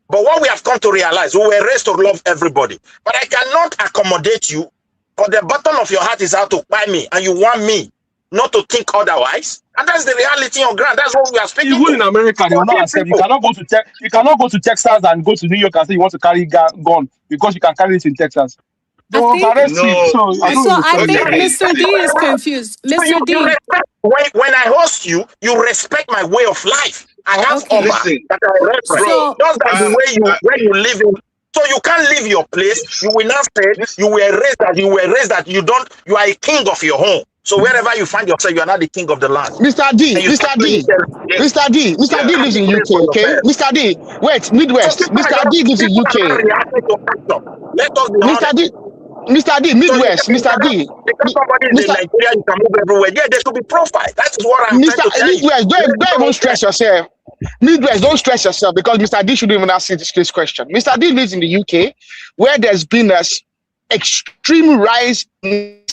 O: But what we have come to realize, we were raised to love everybody. But I cannot accommodate you. But the bottom of your heart is out to buy me, and you want me not to think otherwise. And that's the reality on ground. That's what we are speaking.
M: Even in America, they will not accept. You cannot go to Texas and go to New York and say you want to carry gun because you can carry it in Texas. They will arrest you. So
J: I think
Q: okay.
J: Mr. D is confused.
O: So
J: Mr. D.
O: you respect, when I host you, you respect my way of life. I have
J: Okay.
O: that I reference.
J: So-
O: Just like the way when you live in. So you can't leave your place. You will not say you were raised that you are a king of your home. So wherever you find yourself, you are not the king of the land.
G: Mr. D lives in UK, okay? Mr. D, wait, Midwest. Mr. D lives in UK.
O: Let us be honest.
G: Mr. D, Midwest, Mr. D.
O: Because somebody is in Nigeria, you can move everywhere. Yeah, there should be profile. That is what I'm trying to tell you.
G: Midwest, don't even stress yourself. Midwest, don't stress yourself because Mr. D shouldn't even ask this question. Mr. D lives in the UK, where there's been an extreme rise in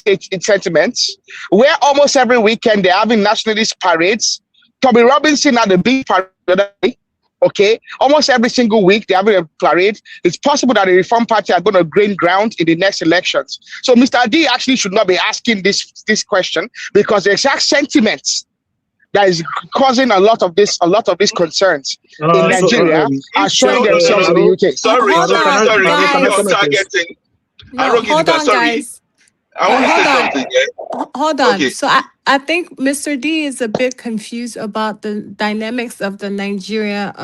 G: sentiments, where almost every weekend they're having nationalist parades. Tommy Robinson had a big parade. Okay, almost every single week they're having a parade. It's possible that the Reform Party are going to gain ground in the next elections. So Mr. D actually should not be asking this question because the exact sentiments that is causing a lot of these concerns in Nigeria are showing themselves in the UK.
Q: Sorry,
J: Hold on, guys.
Q: I want to say something. Yeah?
J: Hold on.
Q: Okay.
J: So I think Mr. D is a bit confused about the dynamics of the Nigeria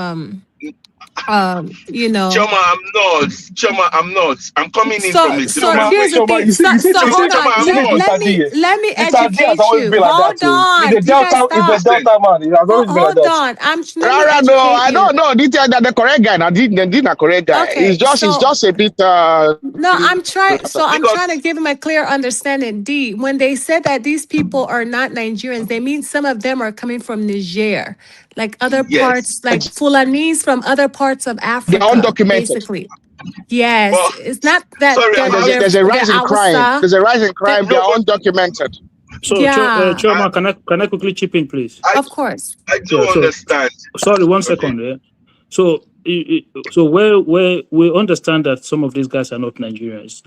Q: Choma, I'm not. I'm coming in from it.
J: So here's the thing. So hold on. Let me educate you. Hold on.
M: He's a Delta man. He has always been like that.
J: Hold on.
G: I don't know. The correct guy. Now, the correct guy.
J: Okay,
G: It's just a bit.
J: No, I'm trying to give him a clear understanding. D, when they said that these people are not Nigerians, they mean some of them are coming from Niger, like other parts, like Fulanese from other parts of Africa.
G: They're undocumented.
J: Basically. Yes,
Q: Well,
J: it's not that
G: there's a rise in crime. There's a rise in crime. They're undocumented.
R: So,
J: Yeah.
R: Chairman, can I quickly chip in, please?
J: Of course.
Q: I do understand.
R: Sorry, 1 second. Yeah? So where we understand that some of these guys are not Nigerians.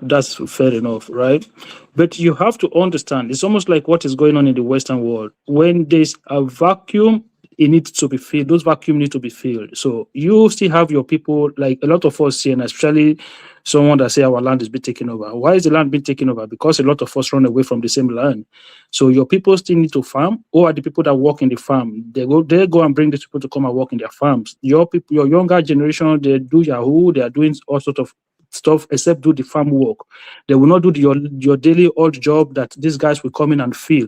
R: That's fair enough, right? But you have to understand, it's almost like what is going on in the Western world. When there's a vacuum it needs to be filled. Those vacuum need to be filled. So you still have your people, like a lot of us here, and especially someone that say our land is being taken over. Why is the land being taken over? Because a lot of us run away from the same land. So your people still need to farm, or are the people that work in the farm? They go and bring these people to come and work in their farms. Your people, your younger generation, they do Yahoo, they are doing all sorts of stuff except do the farm work. They will not do your daily odd job that these guys will come in and fill.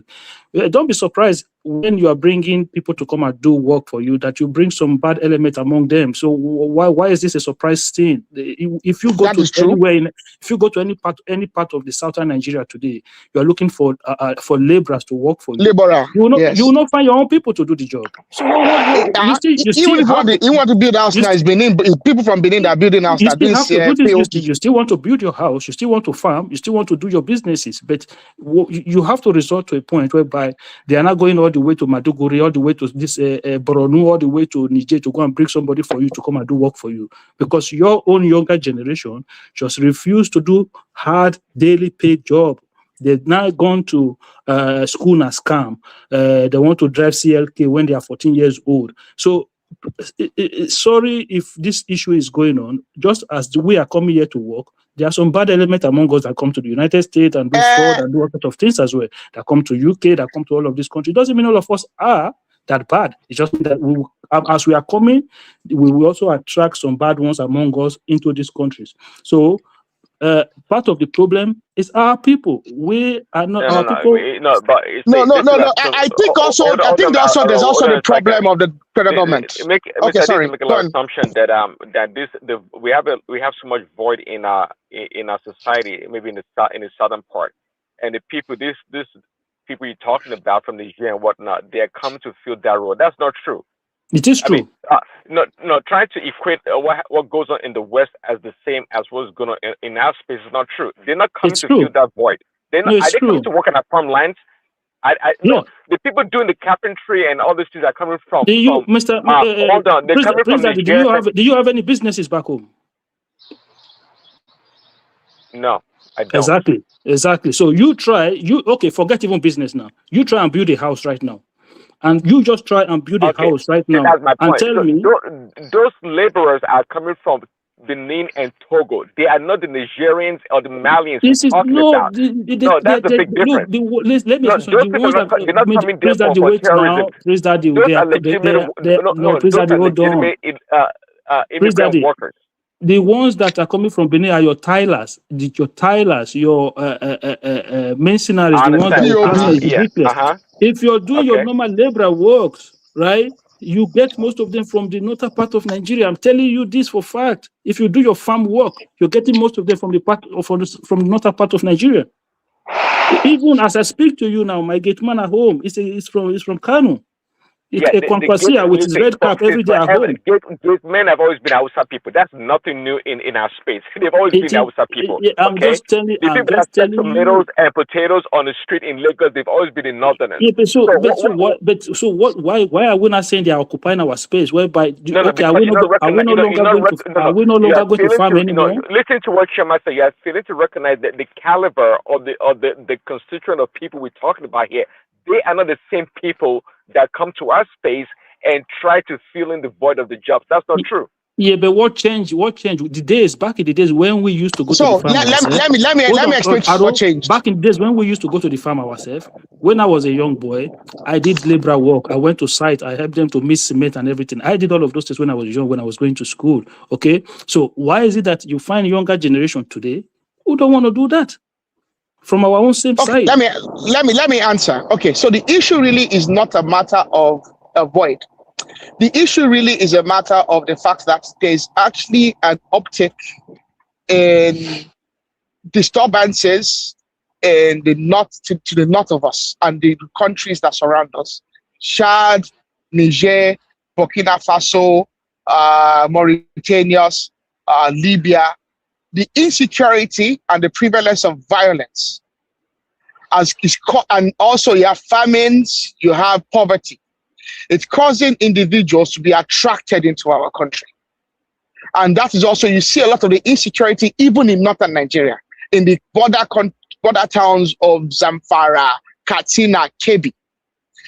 R: Don't be surprised when you are bringing people to come and do work for you that you bring some bad element among them. So why is this a surprise thing? If you go to anywhere, if you go to any part of the southern Nigeria today, you are looking for laborers to work for you.
G: Laborer,
R: you will not find your own people to do the job. So
G: even if you want to build a house now, it's Benin, people from Benin that are building house that
R: you still want to build your house, you still want to farm, you still want to do your businesses, but you have to resort to a point whereby they are not going all the way to Maduguri, all the way to this Boronu, all the way to Niger to go and bring somebody for you to come and do work for you, because your own younger generation just refuse to do hard daily paid job. They've now gone to school and scam. They want to drive CLK when they are 14 years old. So sorry if this issue is going on. Just as we are coming here to work, there are some bad elements among us that come to the United States and do fraud and do all sorts of things as well. That come to UK, that come to all of these countries. It doesn't mean all of us are that bad. It's just that as we are coming, we will also attract some bad ones among us into these countries. So part of the problem is our people. We are not people.
G: I think also there's also the problem of the federal government.
N: Sorry. Make a lot of assumption that we have so much void in our society, maybe in the southern part, and the people these people you're talking about from Nigeria and whatnot, they are coming to fill that role. That's not true.
R: It is true.
N: Trying to equate what goes on in the West as the same as what's going on in our space is not true. They're not coming to fill that void. Are they coming to work on our farmlands? No, the people doing the carpentry and all these things are coming from. Hold on, they're coming from Nigeria.
R: Do you have any businesses back home?
N: No, I don't.
R: Exactly. So forget even business now. You try and build a house right now. And you just try and build a house right now.
N: That's my point.
R: And tell me,
N: those laborers are coming from Benin and Togo. They are not the Nigerians or the Malians we're talking about. That's a big difference.
R: Let me
N: those people are not coming there for terrorism. Those are legitimate immigrant workers.
R: The ones that are coming from Benin are your tilers, your mercenaries, the ones that If you're doing your normal labor works, right, you get most of them from the northern part of Nigeria. I'm telling you this for fact. If you do your farm work, you're getting most of them from the northern part of Nigeria. Even as I speak to you now, my gate man at home is from Kano. Kwankwasia with his red cap every day at home.
N: Gate men have always been Hausa people. That's nothing new in our space. They've always been Hausa people.
R: I'm just telling you.
N: The people that sell tomatoes and potatoes on the street in Lagos, they've always been in Northerners.
R: Why are we not saying they are occupying our space? Whereby are we no longer going to farm anymore?
N: Listen to what Shema said. You are failing to recognize that the caliber or the constituent of people we're talking about here, they are not the same people that come to our space and try to fill in the void of the jobs. That's not true.
R: Yeah, but what changed? Back in the days when we used to go to the farm ourselves.
G: Let me explain what changed.
R: Back in the days when we used to go to the farm ourselves, when I was a young boy, I did labor work. I went to site. I helped them to mix cement and everything. I did all of those things when I was young, when I was going to school. Okay, so why is it that you find younger generation today who don't want to do that? From our own same side.
G: Let me answer. Okay, so the issue really is not a matter of a void. The issue really is a matter of the fact that there's actually an uptick in disturbances in the north to the north of us and the countries that surround us. Chad, Niger, Burkina Faso, Mauritania, Libya. The insecurity and the prevalence of violence, and also you have famines, you have poverty. It's causing individuals to be attracted into our country. And that is also, you see a lot of the insecurity even in northern Nigeria, in the border towns of Zamfara, Katsina, Kebbi.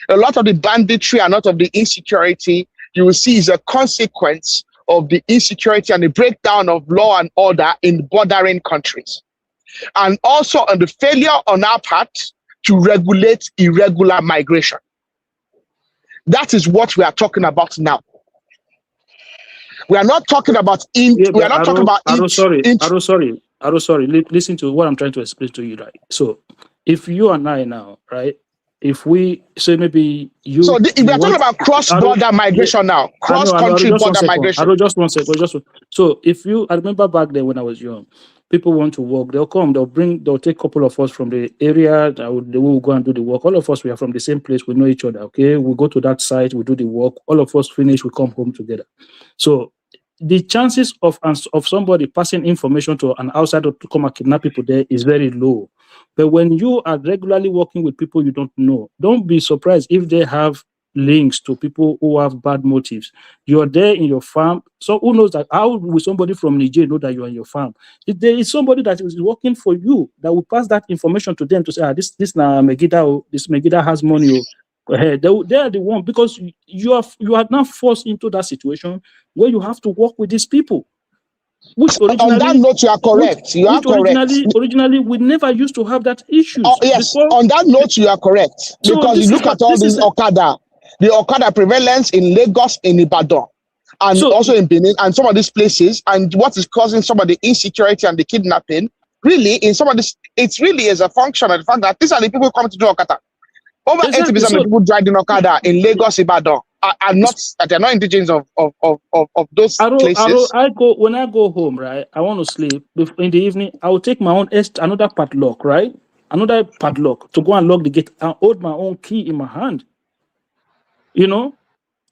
G: A lot of the banditry and a lot of the insecurity you will see is a consequence of the insecurity and the breakdown of law and order in bordering countries. And also on the failure on our part to regulate irregular migration. That is what we are talking about now. We are not talking about we are not talking about
R: sorry. Listen to what I'm trying to explain to you, right? So if you and I now, right? If we say maybe you,
G: so we are talking about cross-border migration now, cross-country border migration.
R: Just one second. So if you, I remember back then when I was young, people want to work, they'll come, they'll take a couple of us from the area, they will go and do the work. All of us, we are from the same place, we know each other, okay? We go to that site, we do the work, all of us finish, we come home together. So the chances of somebody passing information to an outsider to come and kidnap people there is very low. But when you are regularly working with people you don't know, don't be surprised if they have links to people who have bad motives. You're there in your farm. So who knows that? How will somebody from Niger know that you're in your farm? If there is somebody that is working for you that will pass that information to them to say, this na Megida, this Megida has money. They are the one, because you are now forced into that situation where you have to work with these people. Which
G: on that note, you are correct.
R: Originally, we never used to have that issue.
G: Oh, yes, on that note, you are correct. Because you look at all these Okada, the Okada prevalence in Lagos, in Ibadan, and also in Benin, and some of these places, and what is causing some of the insecurity and the kidnapping, really, in some of this, it really is a function of the fact that these are the people who come to do Okada. Over 80% of the people driving Okada in Lagos, Ibadan, are not indigenous of those places.
R: When I go home, right, I want to sleep. In the evening, I will take my own another padlock, right? Another padlock to go and lock the gate and hold my own key in my hand. You know?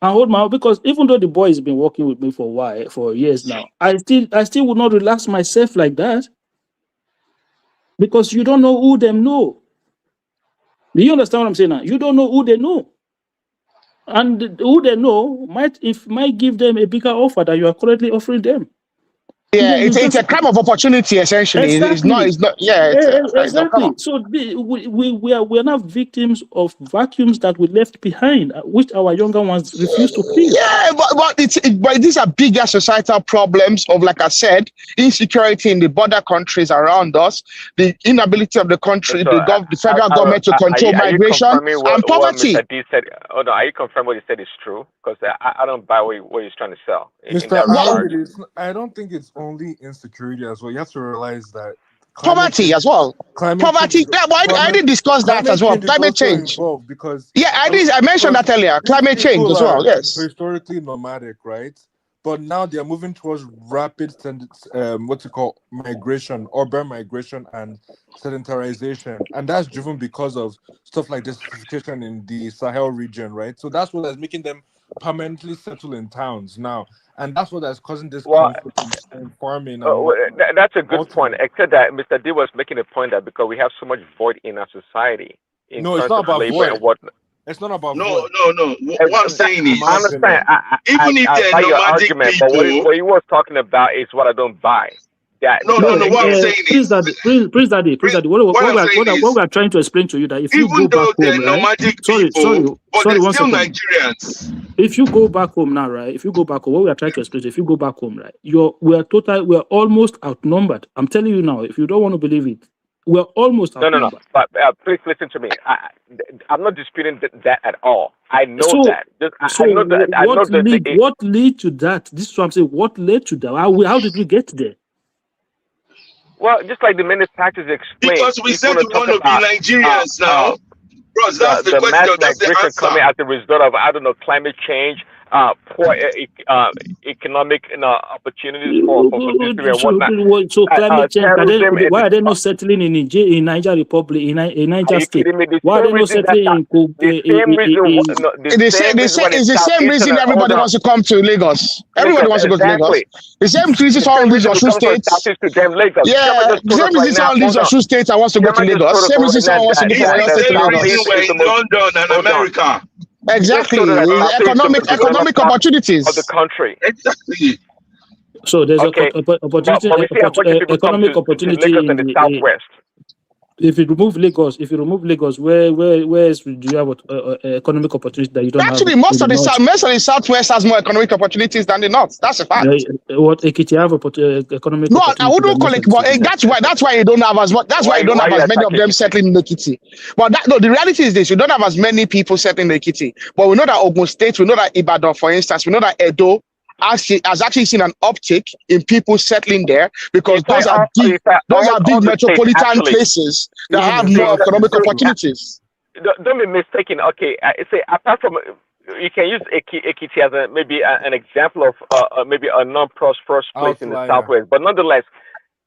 R: I hold my own, because even though the boy has been working with me for a while, for years now, I still would not relax myself like that. Because you don't know who them know. Do you understand what I'm saying now? You don't know who they know. And who they know might give them a bigger offer that you are currently offering them.
G: Yeah, it's a crime of opportunity, essentially.
R: Exactly.
G: It's not.
R: Exactly. So we are now victims of vacuums that we left behind, which our younger ones refuse to fill.
G: Yeah, but these are bigger societal problems of, like I said, insecurity in the border countries around us, the inability of the country, the federal government to control migration and poverty.
N: What Mr. D said, are you confirming what he said is true? Because I don't buy what he's trying to sell.
P: I don't think it's only insecurity as well. You have to realize that
G: poverty as well. Poverty. I did discuss that as well. Climate change.
P: Because
G: I mentioned that earlier. Climate change as well. Yes.
P: Historically nomadic, right? But now they are moving towards rapid migration, urban migration, and sedentarization, and that's driven because of stuff like desertification in the Sahel region, right? So that's what is making them permanently settle in towns now, and that's what is causing this conflict in farming.
N: That's a good point. Except that Mr. D was making a point that because we have so much void in our society,
P: it's not about void. It's not about
Q: no. What I'm saying is,
N: I understand.
Q: Even if they're nomadic people,
N: but what he was talking about is what I don't buy.
Q: No. What I'm saying is,
R: Prince Daddy. What we are trying to explain to you that if you go back home,
Q: nomadic
R: sorry,
Q: they're still Nigerians.
R: If you go back home now, right? If you go back home, what we are trying to explain is, if you go back home, right, we are almost outnumbered. I'm telling you now. If you don't want to believe it, we're almost outnumbered.
N: No. But please listen to me. I'm not disputing that at all. I know that.
R: What led to that? This is what I'm saying. What led to that? How did we get there?
N: Well, just like the manufacturers explained.
Q: Because we said we want to be Nigerians now. Bros, that's the question.
N: Mass
Q: that's the
N: migration
Q: answer.
N: coming as a result of, climate change, poor economic opportunities for industry and whatnot.
R: So climate change, why are they not settling in Niger Republic, in Niger State? Why are they not settling in
G: It's the same reason everybody wants to come to Lagos. Everybody wants to go to Lagos. The same reason all these Osun states. Yeah, the same reason all these Osun states I wants to go to Lagos. Same reason someone wants to go from Lagos to Lagos.
Q: We're in London and America.
G: Exactly, economic opportunities
N: of the country.
Q: Exactly.
R: So there's economic opportunity
N: in the southwest.
R: If you remove Lagos, where else do you have economic opportunity that you don't have
G: Actually,
R: in
G: most
R: the
G: of the
R: north?
G: southwest has more economic opportunities than the north. That's a fact.
R: What Ekiti have economic
G: No, I
R: opportunity
G: wouldn't
R: than
G: call
R: most
G: it,
R: of the
G: but
R: cities?
G: that's why you don't have as much. That's why you don't
N: Why
G: have
N: you
G: as many of
N: attacking
G: them
N: Kitty?
G: settling in the Kitty. But the reality is this: you don't have as many people settling in the Kitty. But we know that Ogun State, we know that Ibadan, for instance, we know that Edo has actually seen an uptick in people settling there because those are
N: Almost all
G: big
N: the states
G: metropolitan
N: actually.
G: places that
P: Even
G: have
P: in
G: more
P: South
G: economic
P: East too.
G: opportunities.
N: Don't be mistaken. Okay, say apart from you can use Ekiti as an example of maybe a non-prosperous place in the
P: Outlier.
N: southwest, but nonetheless,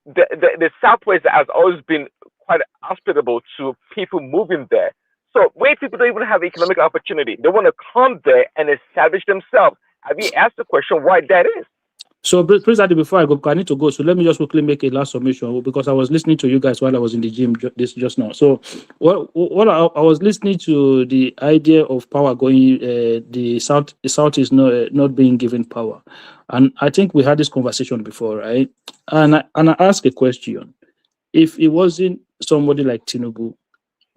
N: the southwest has always been quite hospitable to people moving there. So when people don't even have economic opportunity, they want to come there and establish themselves. Have you asked the question why that is?
R: So, please, before I go, I need to go. So let me just quickly make a last submission because I was listening to you guys while I was in the gym just now. So, what I was listening to the idea of power going, the south is not being given power, and I think we had this conversation before, right? And I asked a question: if it wasn't somebody like Tinubu,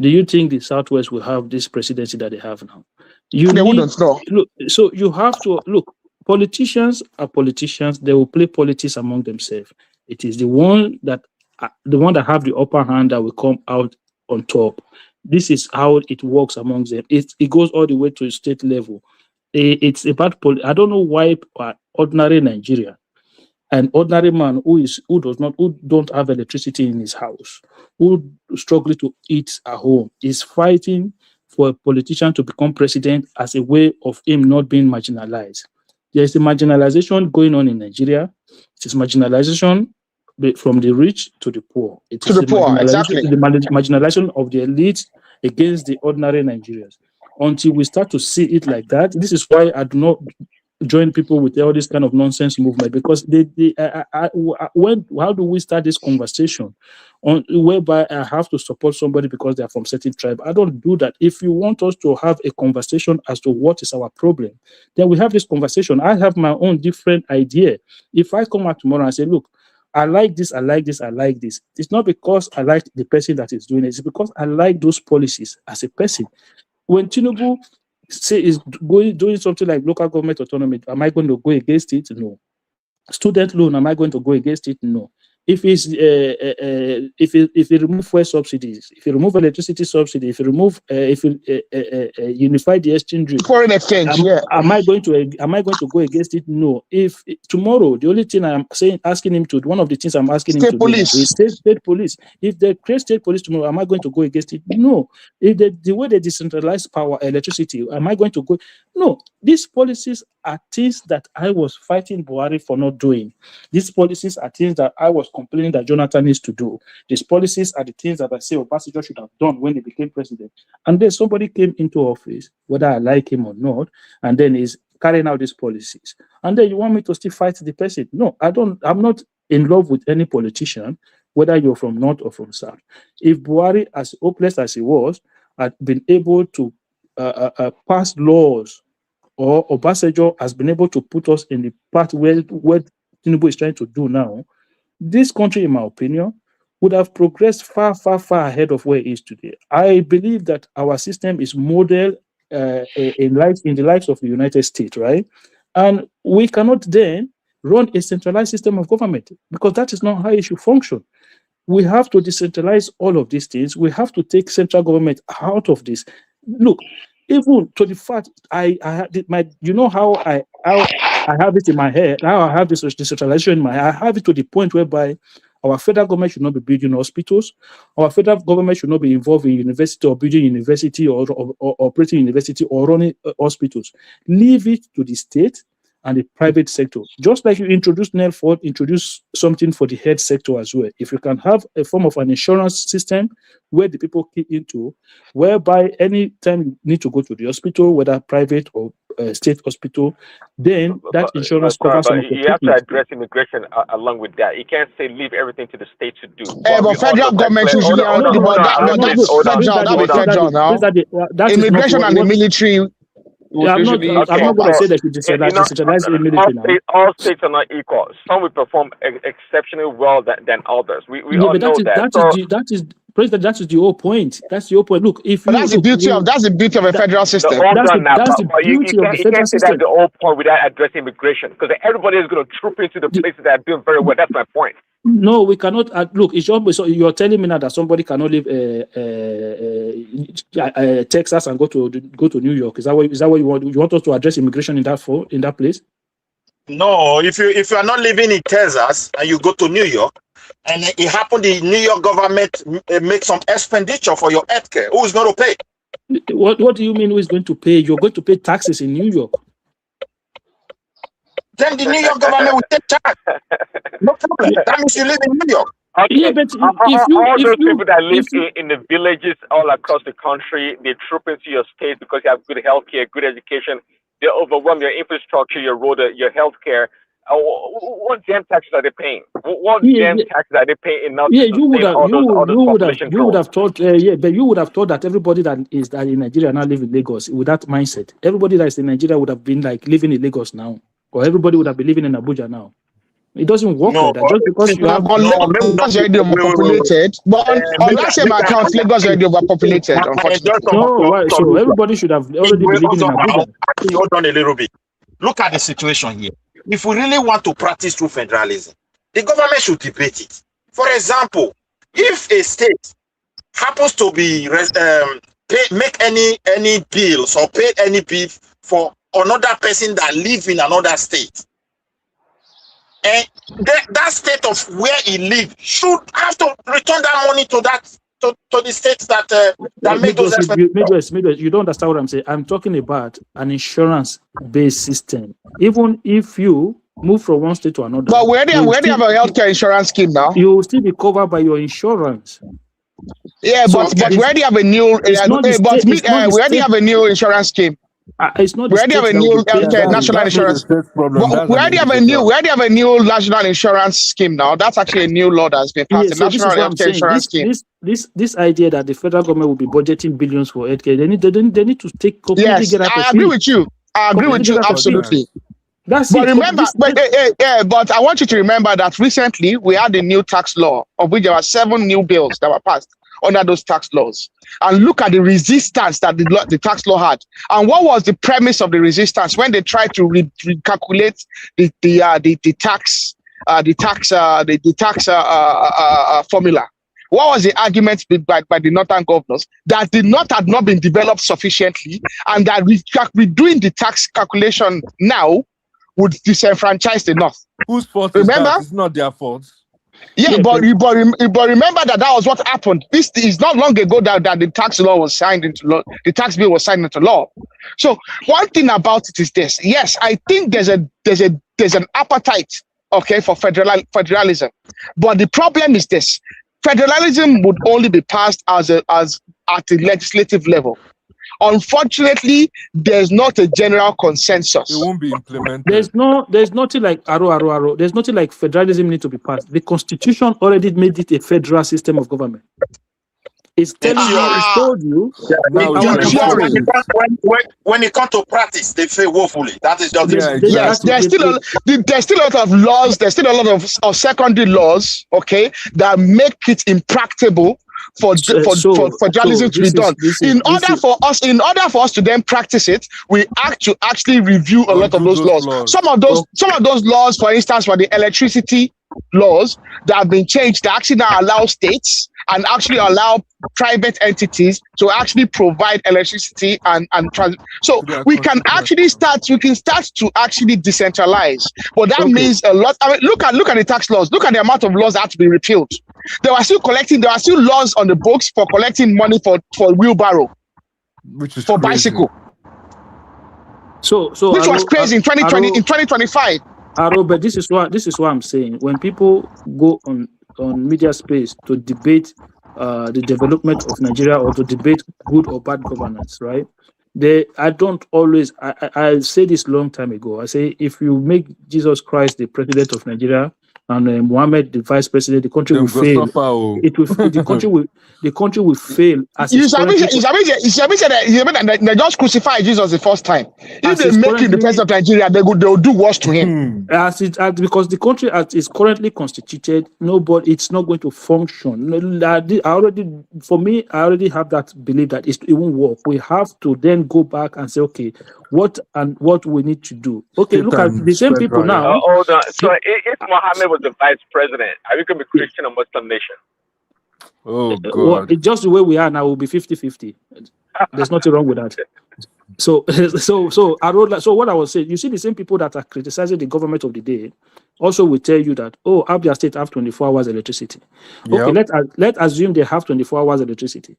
R: do you think the Southwest will have this presidency that they have now?
G: They wouldn't know.
R: Look. So you have to look. Politicians are politicians. They will play politics among themselves. It is the one that have the upper hand that will come out on top. This is how it works among them. It goes all the way to state level. It's about I don't know why ordinary Nigeria, an ordinary man who don't have electricity in his house, who struggle to eat at home, is fighting for a politician to become president as a way of him not being marginalized. There is a marginalization going on in Nigeria. It is marginalization from the rich to the poor. It
G: To
R: is
G: the poor, exactly.
R: the marginalization of the elite against the ordinary Nigerians. Until we start to see it like that, this is why I do not join people with all this kind of nonsense movement, because how do we start this conversation on whereby I have to support somebody because they are from certain tribe? I don't do that. If you want us to have a conversation as to what is our problem, then we have this conversation. I have my own different idea. If I come out tomorrow and say, look, I like this, I like this, I like this, it's not because I like the person that is doing it, it's because I like those policies as a person. When Tinubu say is doing something like local government autonomy, am I going to go against it? No. Student loan, am I going to go against it? No. If it's if you remove fuel subsidies, if you remove electricity subsidy, if you remove unify the exchange rate,
G: foreign exchange,
R: am I going to go against it? No. If tomorrow the only thing I'm asking him to, one of the things I'm asking him to do is state police. If they create state police tomorrow, am I going to go against it? No. If the way they decentralize power, electricity, am I going to go? No. These policies are things that I was fighting Buhari for not doing. These policies are things that I was complaining that Jonathan needs to do. These policies are the things that I say Obasanjo should have done when he became president. And then somebody came into office, whether I like him or not, and then is carrying out these policies. And then you want me to still fight the person? No, I don't. I'm not in love with any politician, whether you're from North or from South. If Buhari, as hopeless as he was, had been able to pass laws, or Obasanjo has been able to put us in the path where Tinubu is trying to do now, this country, in my opinion, would have progressed far, far, far ahead of where it is today. I believe that our system is modeled in the likes of the United States, right? And we cannot then run a centralized system of government because that is not how it should function. We have to decentralize all of these things. We have to take central government out of this. Look, even to the fact you know how I have it in my head, how I have this decentralization in my head. I have it to the point whereby our federal government should not be building hospitals. Our federal government should not be involved in university or building university or operating university or running hospitals. Leave it to the state and the private sector. Just like you introduced Nelford, introduce something for the health sector as well. If you can have a form of an insurance system where the people key into, whereby any time you need to go to the hospital, whether private or state hospital, then that insurance covers some of the
N: you have to address immigration along with that. You can't say leave everything to the state to do.
G: But federal government usually that's federal. That be federal now. Immigration and the military.
R: I'm not going to say that you decentralize the military now.
N: All states are not equal. Some will perform exceptionally well than others. We all know that.
R: President, that is the whole point. That's the whole point. Look, if you
G: that's the beauty of a federal system.
N: Hold
R: that's
N: on now,
R: that's the
N: but
R: beauty of the
N: you
R: federal
N: can't say that's
R: system.
N: the whole point without addressing immigration, because everybody is going to troop into the places that are doing very well. That's my point.
R: No, we cannot. Look, it's almost, so you're telling me now that somebody cannot leave Texas and go to New York. Is that what you want? You want us to address immigration in that place?
O: No, if you are not living in Texas and you go to New York, and it happened, the New York government make some expenditure for your healthcare, who is going to pay?
R: What do you mean who is going to pay? You're going to pay taxes in New York.
O: Then the New York government will take tax. No problem. That means you live in New York.
N: Okay.
R: Yeah, but
N: all those people that live in the villages all across the country, they troop into your state because you have good healthcare, good education. They overwhelm your infrastructure, your road, your healthcare. What damn taxes are they paying? What damn taxes are they paying enough to sustain all those population growth?
R: You would have thought, but you would have thought that everybody that in Nigeria now live in Lagos with that mindset. Everybody that is in Nigeria would have been like living in Lagos now, or everybody would have been living in Abuja now. It doesn't work like that. Just because you have
G: Lagos already overpopulated, but on that same account, Lagos already overpopulated. Unfortunately,
R: no. So everybody should have already been living in Abuja.
O: Hold on a little bit. Look at the situation here. If we really want to practice true federalism, the government should debate it. For example, if a state happens to be make any bills or pay any bill for another person that lives in another state, and that state of where he lives should have to return that money to the states that make those expenditures.
R: You don't understand what I'm saying. I'm talking about an insurance-based system. Even if you move from one state to another,
G: but where do you have a healthcare insurance scheme now?
R: You will still be covered by your insurance.
G: Yeah,
R: so
G: but where do you have a new? Where do you have a new insurance scheme?
R: It's not.
G: Where do you have a new national insurance? Where do you have a new national insurance scheme now? That's actually a new law that's been passed. The national healthcare insurance scheme.
R: This idea that the federal government will be budgeting billions for healthcare, they need to take completely.
G: Yes,
R: get out of
G: I agree with you. I agree with you absolutely.
R: That's
G: but
R: it.
G: Remember, but I want you to remember that recently we had a new tax law, of which there were 7 new bills that were passed under those tax laws. And look at the resistance that the tax law had. And what was the premise of the resistance when they tried to recalculate the tax formula? What was the argument by the northern governors? That the north had not been developed sufficiently, and that redoing the tax calculation now would disenfranchise the north.
P: Whose fault
G: Remember?
P: is that? It's not their fault.
G: Yeah, but remember that was what happened. This is not long ago that the tax law was signed into law. The tax bill was signed into law. So one thing about it is this: yes, I think there's an appetite, okay, for federalism, but the problem is this: federalism would only be passed at the legislative level. Unfortunately, there's not a general consensus.
P: It won't be implemented.
R: There's nothing like arrow. There's nothing like federalism need to be passed. The Constitution already made it a federal system of government. It's telling you, it's told you.
O: When it comes to practice, they fail woefully. That is just
G: yes. There's still a lot of laws. There's still a lot of secondary laws, okay, that make it impracticable for journalism to be done. In order for us to then practice it, we have to actually review a lot of those laws. Some of those laws, for instance, for the electricity laws that have been changed, that actually now allow states and actually allow private entities to actually provide electricity so we can start to actually decentralize. But that means a lot. I mean, look at the tax laws. Look at the amount of laws that have to be repealed. There are still laws on the books for collecting money for wheelbarrow,
P: which is
G: for
P: crazy.
G: bicycle. Which was crazy in 2020 in 2025.
R: But this is what I'm saying. When people go on media space to debate the development of Nigeria or to debate good or bad governance, right? I say this long time ago. I say if you make Jesus Christ the president of Nigeria and Mohammed, the vice president, the country
P: Them
R: will
P: go
R: fail.
P: suffer, oh.
R: It will the country will fail as
G: You
R: it's
G: said
R: currently
G: that they just crucified Jesus the first time. If
R: as
G: they
R: it's
G: make him the
R: currently
G: president of Nigeria, they'll do worse to him.
R: because the country as is currently constituted, it's not going to function. I already have that belief that it won't work. We have to then go back and say, okay, what we need to do. Okay,
P: State
R: look at
P: and
R: the same people
P: federal, yeah.
R: now.
N: Hold on. So if Mohammed was the vice president, are we going to be Christian or Muslim nation?
P: Oh
R: Well,
P: God.
R: just the way we are now will be 50-50. There's nothing wrong with that. So what I was saying, you see the same people that are criticizing the government of the day also will tell you that, Abia State have 24 hours electricity. Okay,
P: Yep.
R: let's assume they have 24 hours electricity.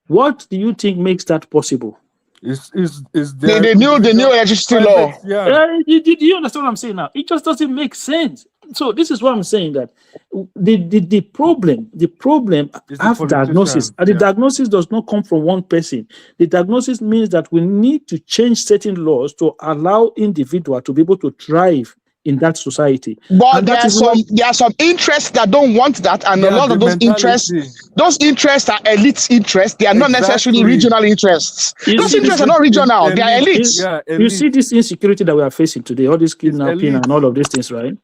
R: What do you think makes that possible?
P: Is
G: The new electricity law.
P: Yeah.
R: Do you understand what I'm saying now? It just doesn't make sense. So this is what I'm saying, that the problem have diagnosis, and the diagnosis does not come from one person. The diagnosis means that we need to change certain laws to allow individuals to be able to thrive in that society.
G: But
R: And
G: there are some interests that don't want that, and a lot of those interests are elite interests. They are not necessarily regional interests. Those interests are not regional; they are elites.
R: You see this insecurity that we are facing today, all this kidnapping and all of these things, right?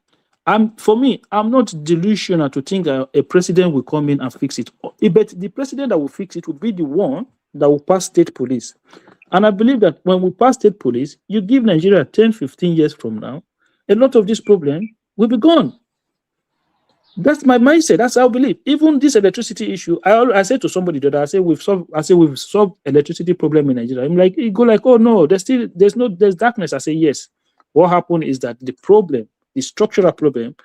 R: For me, I'm not delusional to think a president will come in and fix it. But the president that will fix it will be the one that will pass state police. And I believe that when we pass state police, you give Nigeria 10, 15 years from now, a lot of this problem will be gone. That's my mindset. That's how I believe. Even this electricity issue, I said to somebody that I say we've solved electricity problem in Nigeria. I'm like, you go like, oh no, there's darkness. I say yes. What happened is that the structural problem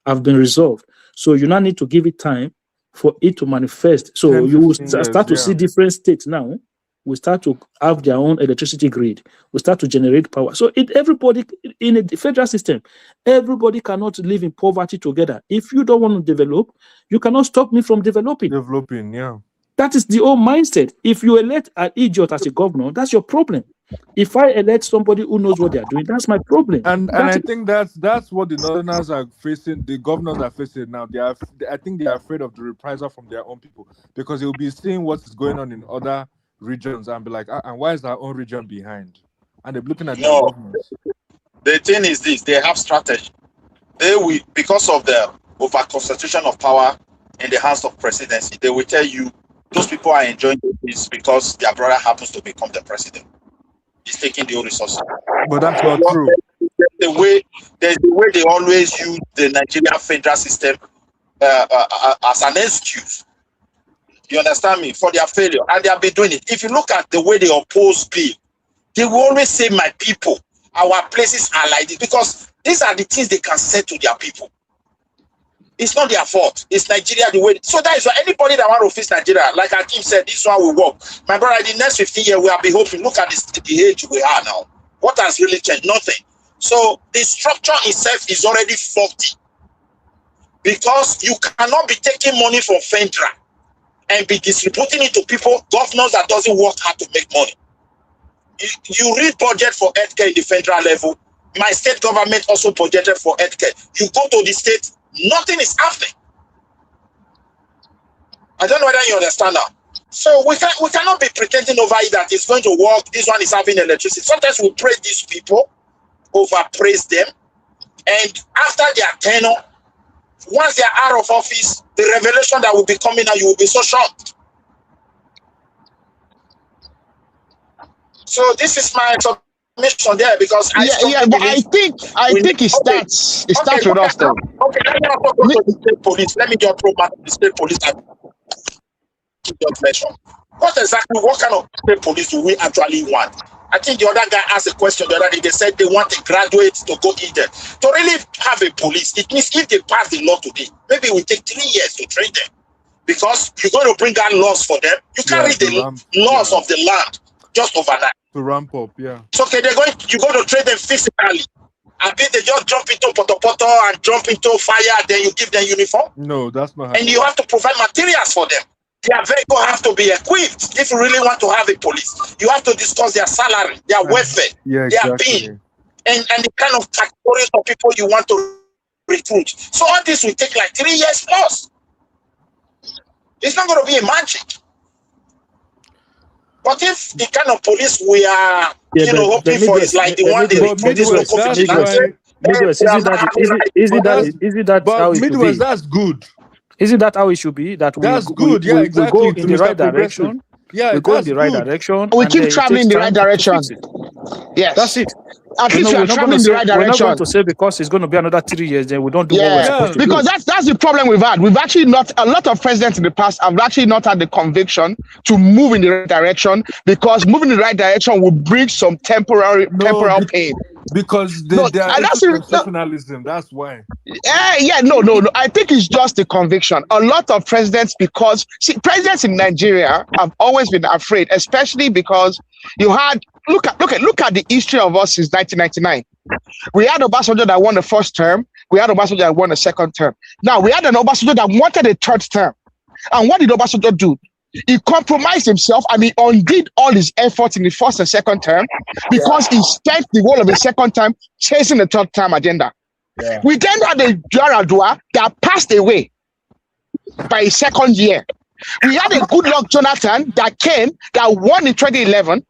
R: have been resolved. So you now need to give it time for it to manifest. So you will start to see different states now. We start to have their own electricity grid. We start to generate power. So everybody in a federal system, everybody cannot live in poverty together. If you don't want to develop, you cannot stop me from developing.
P: Yeah.
R: That is the old mindset. If you elect an idiot as a governor, that's your problem. If I elect somebody who knows what they are doing, that's my problem.
P: And I think that's what the Northerners are facing. The governors are facing now. I think they are afraid of the reprisal from their own people, because they'll be seeing what is going on in other regions and be like, and why is our own region behind? And they're looking at their governments.
O: The thing is this: they have strategy. They will, because of the over concentration of power in the hands of presidency, they will tell you those people are enjoying this because their brother happens to become the president. He's taking the resources.
P: But that's not true.
O: There's the way they always use the Nigerian federal system as an excuse. You understand me? For their failure. And they have been doing it. If you look at the way they oppose bill, they will always say, my people, our places are like this. Because these are the things they can say to their people. It's not their fault. It's Nigeria the way. So that is why anybody that want to fix Nigeria, like Akim said, this one will work. My brother, the next 15 years, we will be hoping. Look at the age we are now. What has really changed? Nothing. So the structure itself is already faulty. Because you cannot be taking money from federal and be distributing it to people, governors that doesn't work hard to make money. You read budget for healthcare in the federal level. My state government also budgeted for healthcare. You go to the state, nothing is happening. I don't know whether you understand now. So we cannot be pretending over it that it's going to work. This one is having electricity. Sometimes we praise these people, overpraise them, and after their tenure, once they are out of office, the revelation that will be coming out, you will be so shocked. So this is my submission there, because
G: but I think it starts with us though.
O: Okay, let me talk about the state police. Let me just throw back the state police and keep your question. What kind of state police do we actually want? I think the other guy asked a question the other day. They said they want a graduate to go in there. To really have a police, it means if they pass the law today, maybe it will take 3 years to train them. Because you're going to bring out laws for them. You can't read the laws of the land just overnight.
P: To ramp up, yeah.
O: So okay, you're going to train them physically. I think they just jump into poto and jump into fire, then you give them uniform.
P: No, that's not.
O: And you have to provide materials for them. Their vehicle have to be equipped. If you really want to have a police, you have to discuss their salary, their welfare, their being, and the kind of categories of people you want to recruit. So all this will take like 3 years plus. It's not going to be a magic. But if the kind of police we are, hoping for is like the one they
P: But
O: for this
P: Midwest,
O: local
P: that's
O: vigilante,
P: why.
R: Midwest, is it that how it should
P: Midwest,
R: be?
P: that's good.
R: Isn't that how it should be? That
P: That's good. Yeah,
R: we go
P: exactly.
R: in
P: To
R: the
P: Mr.
R: right
P: Progressive.
R: direction.
P: Yeah,
R: We go in
P: that's
R: the right
P: good.
R: direction.
G: We
R: and
G: keep
R: it
G: traveling
R: takes
G: in the right
R: time to
G: direction.
R: fix it.
G: Yes.
R: That's it.
G: At least we are traveling in the right
R: We're not going
G: direction.
R: to say because it's going to be another 3 years, then we don't do what we're
G: Yeah,
R: supposed to
G: because
R: do.
G: that's the problem we've had. We've actually not, a lot of presidents in the past have actually not had the conviction to move in the right direction, because moving in the right direction will bring some temporal pain.
P: Because they are into constitutionalism. That's why.
G: No. I think it's just the conviction. A lot of presidents, because presidents in Nigeria have always been afraid, especially because you had look at the history of us since 1999. We had Obasanjo that won the first term. We had Obasanjo that won the second term. Now we had an Obasanjo that wanted a third term. And what did Obasanjo do? He compromised himself and he undid all his efforts in the first and second term because he spent the whole of the second term chasing the third term agenda. Yeah. We then had a Yaradua that passed away by his second year. We had a Goodluck Jonathan that won in 2011,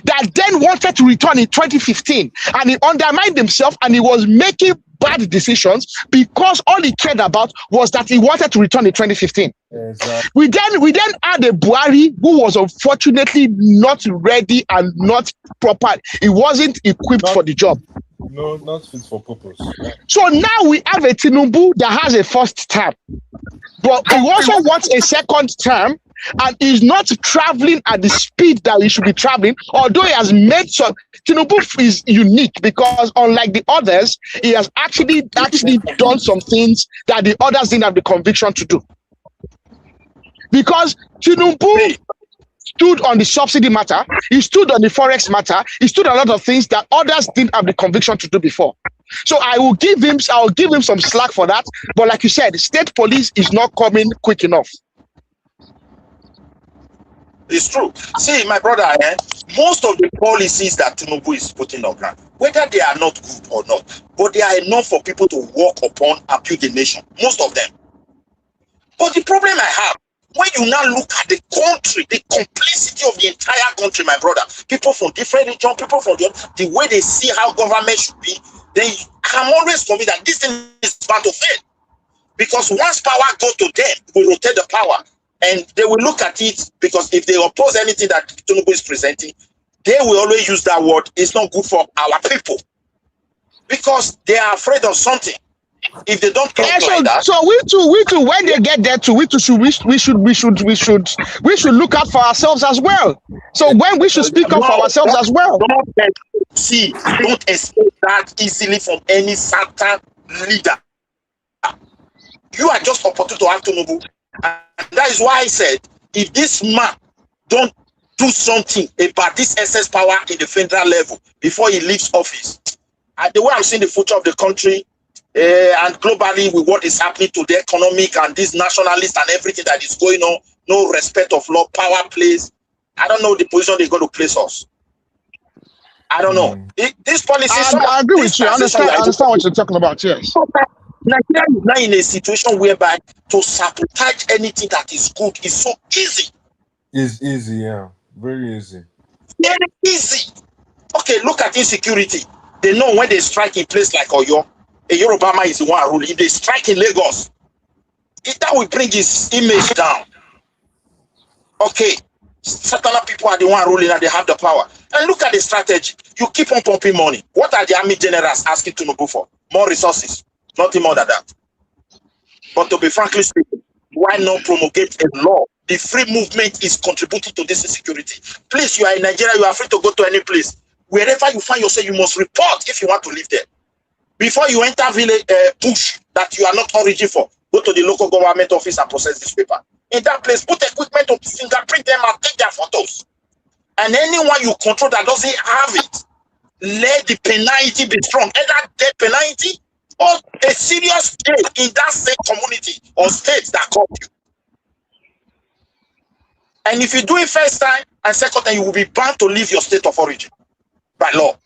G: that then wanted to return in 2015, and he undermined himself and he was making bad decisions because all he cared about was that he wanted to return in 2015. Exactly. We then had a Buhari who was unfortunately not ready and not proper. He wasn't equipped for the job.
P: No, not fit for purpose.
G: So now we have a Tinubu that has a first term, but he also wants a second term, and is not traveling at the speed that he should be traveling, although he has made some. Tinubu is unique because unlike the others, he has actually done some things that the others didn't have the conviction to do. Because Tinubu stood on the subsidy matter, he stood on the forex matter, he stood on a lot of things that others didn't have the conviction to do before. So I will give him some slack for that. But like you said, state police is not coming quick enough.
O: It's true. See, my brother, most of the policies that Tinubu is putting on ground, whether they are not good or not, but they are enough for people to walk upon and build the nation. Most of them. But the problem I have, when you now look at the country, the complexity of the entire country, my brother, people from different regions, people from the way they see how government should be, then I'm always convinced that this thing is bound to fail. Because once power goes to them, we rotate the power. And they will look at it, because if they oppose anything that Tinubu is presenting, they will always use that word. It's not good for our people, because they are afraid of something. If they don't talk like that,
G: so we too. When they get there too, we should look out for ourselves as well. So when we should speak up for ourselves as well.
O: Don't expect that easily from any certain leader. You are just opportune to have Tinubu. And that is why I said, if this man don't do something about this excess power in the federal level before he leaves office, the way I'm seeing the future of the country, and globally with what is happening to the economic and this nationalist and everything that is going on, no respect of law, power plays, I don't know the position they're going to place us. I don't know. This policy.
G: I agree with you. I understand what you're talking about. Yes.
O: Nigeria is now in a situation whereby to sabotage anything that is good is so easy.
P: It's easy, yeah. Very easy.
O: Very easy. Okay, look at insecurity. They know when they strike in place like Oyo, a Yoruba man is the one ruling. If they strike in Lagos, that will bring his image down. Okay, certain people are the one ruling and they have the power. And look at the strategy. You keep on pumping money. What are the army generals asking Tinubu for? More resources. Nothing more than that. But to be frankly speaking, why not promulgate a law? The free movement is contributing to this insecurity. Please, you are in Nigeria, you are free to go to any place. Wherever you find yourself, you must report if you want to live there. Before you enter village bush that you are not origin for, go to the local government office and process this paper. In that place, put equipment to fingerprint them and take their photos. And anyone you control that doesn't have it, let the penalty be strong. Either death penalty or a serious jail in that same community or state that called you. And if you do it first time and second time, you will be bound to leave your state of origin by law.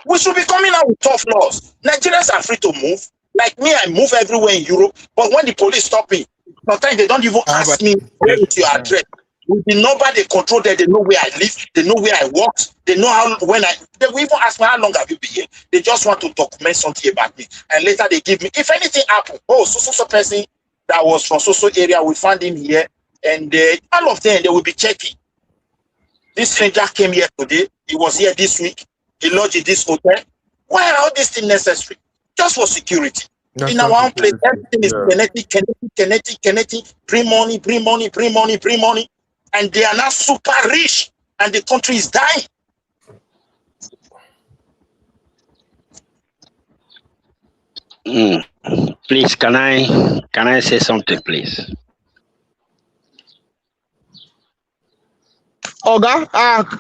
O: We should be coming out with tough laws. Nigerians are free to move. Like me, I move everywhere in Europe, but when the police stop me, sometimes they don't even ask me where is your address. With the number they control there, they know where I live, they know where I work, they know they will even ask me how long have you been here. They just want to document something about me. And later they give me, if anything happen, oh, so person that was from so area, we found him here, and all of them, they will be checking. This stranger came here today, he was here this week, he lodged in this hotel. Why are all these things necessary? Just for security. In our own place, everything is kinetic, bring money, and they are now super rich, and the country is dying.
S: Please, can I say something, please?
G: Oga,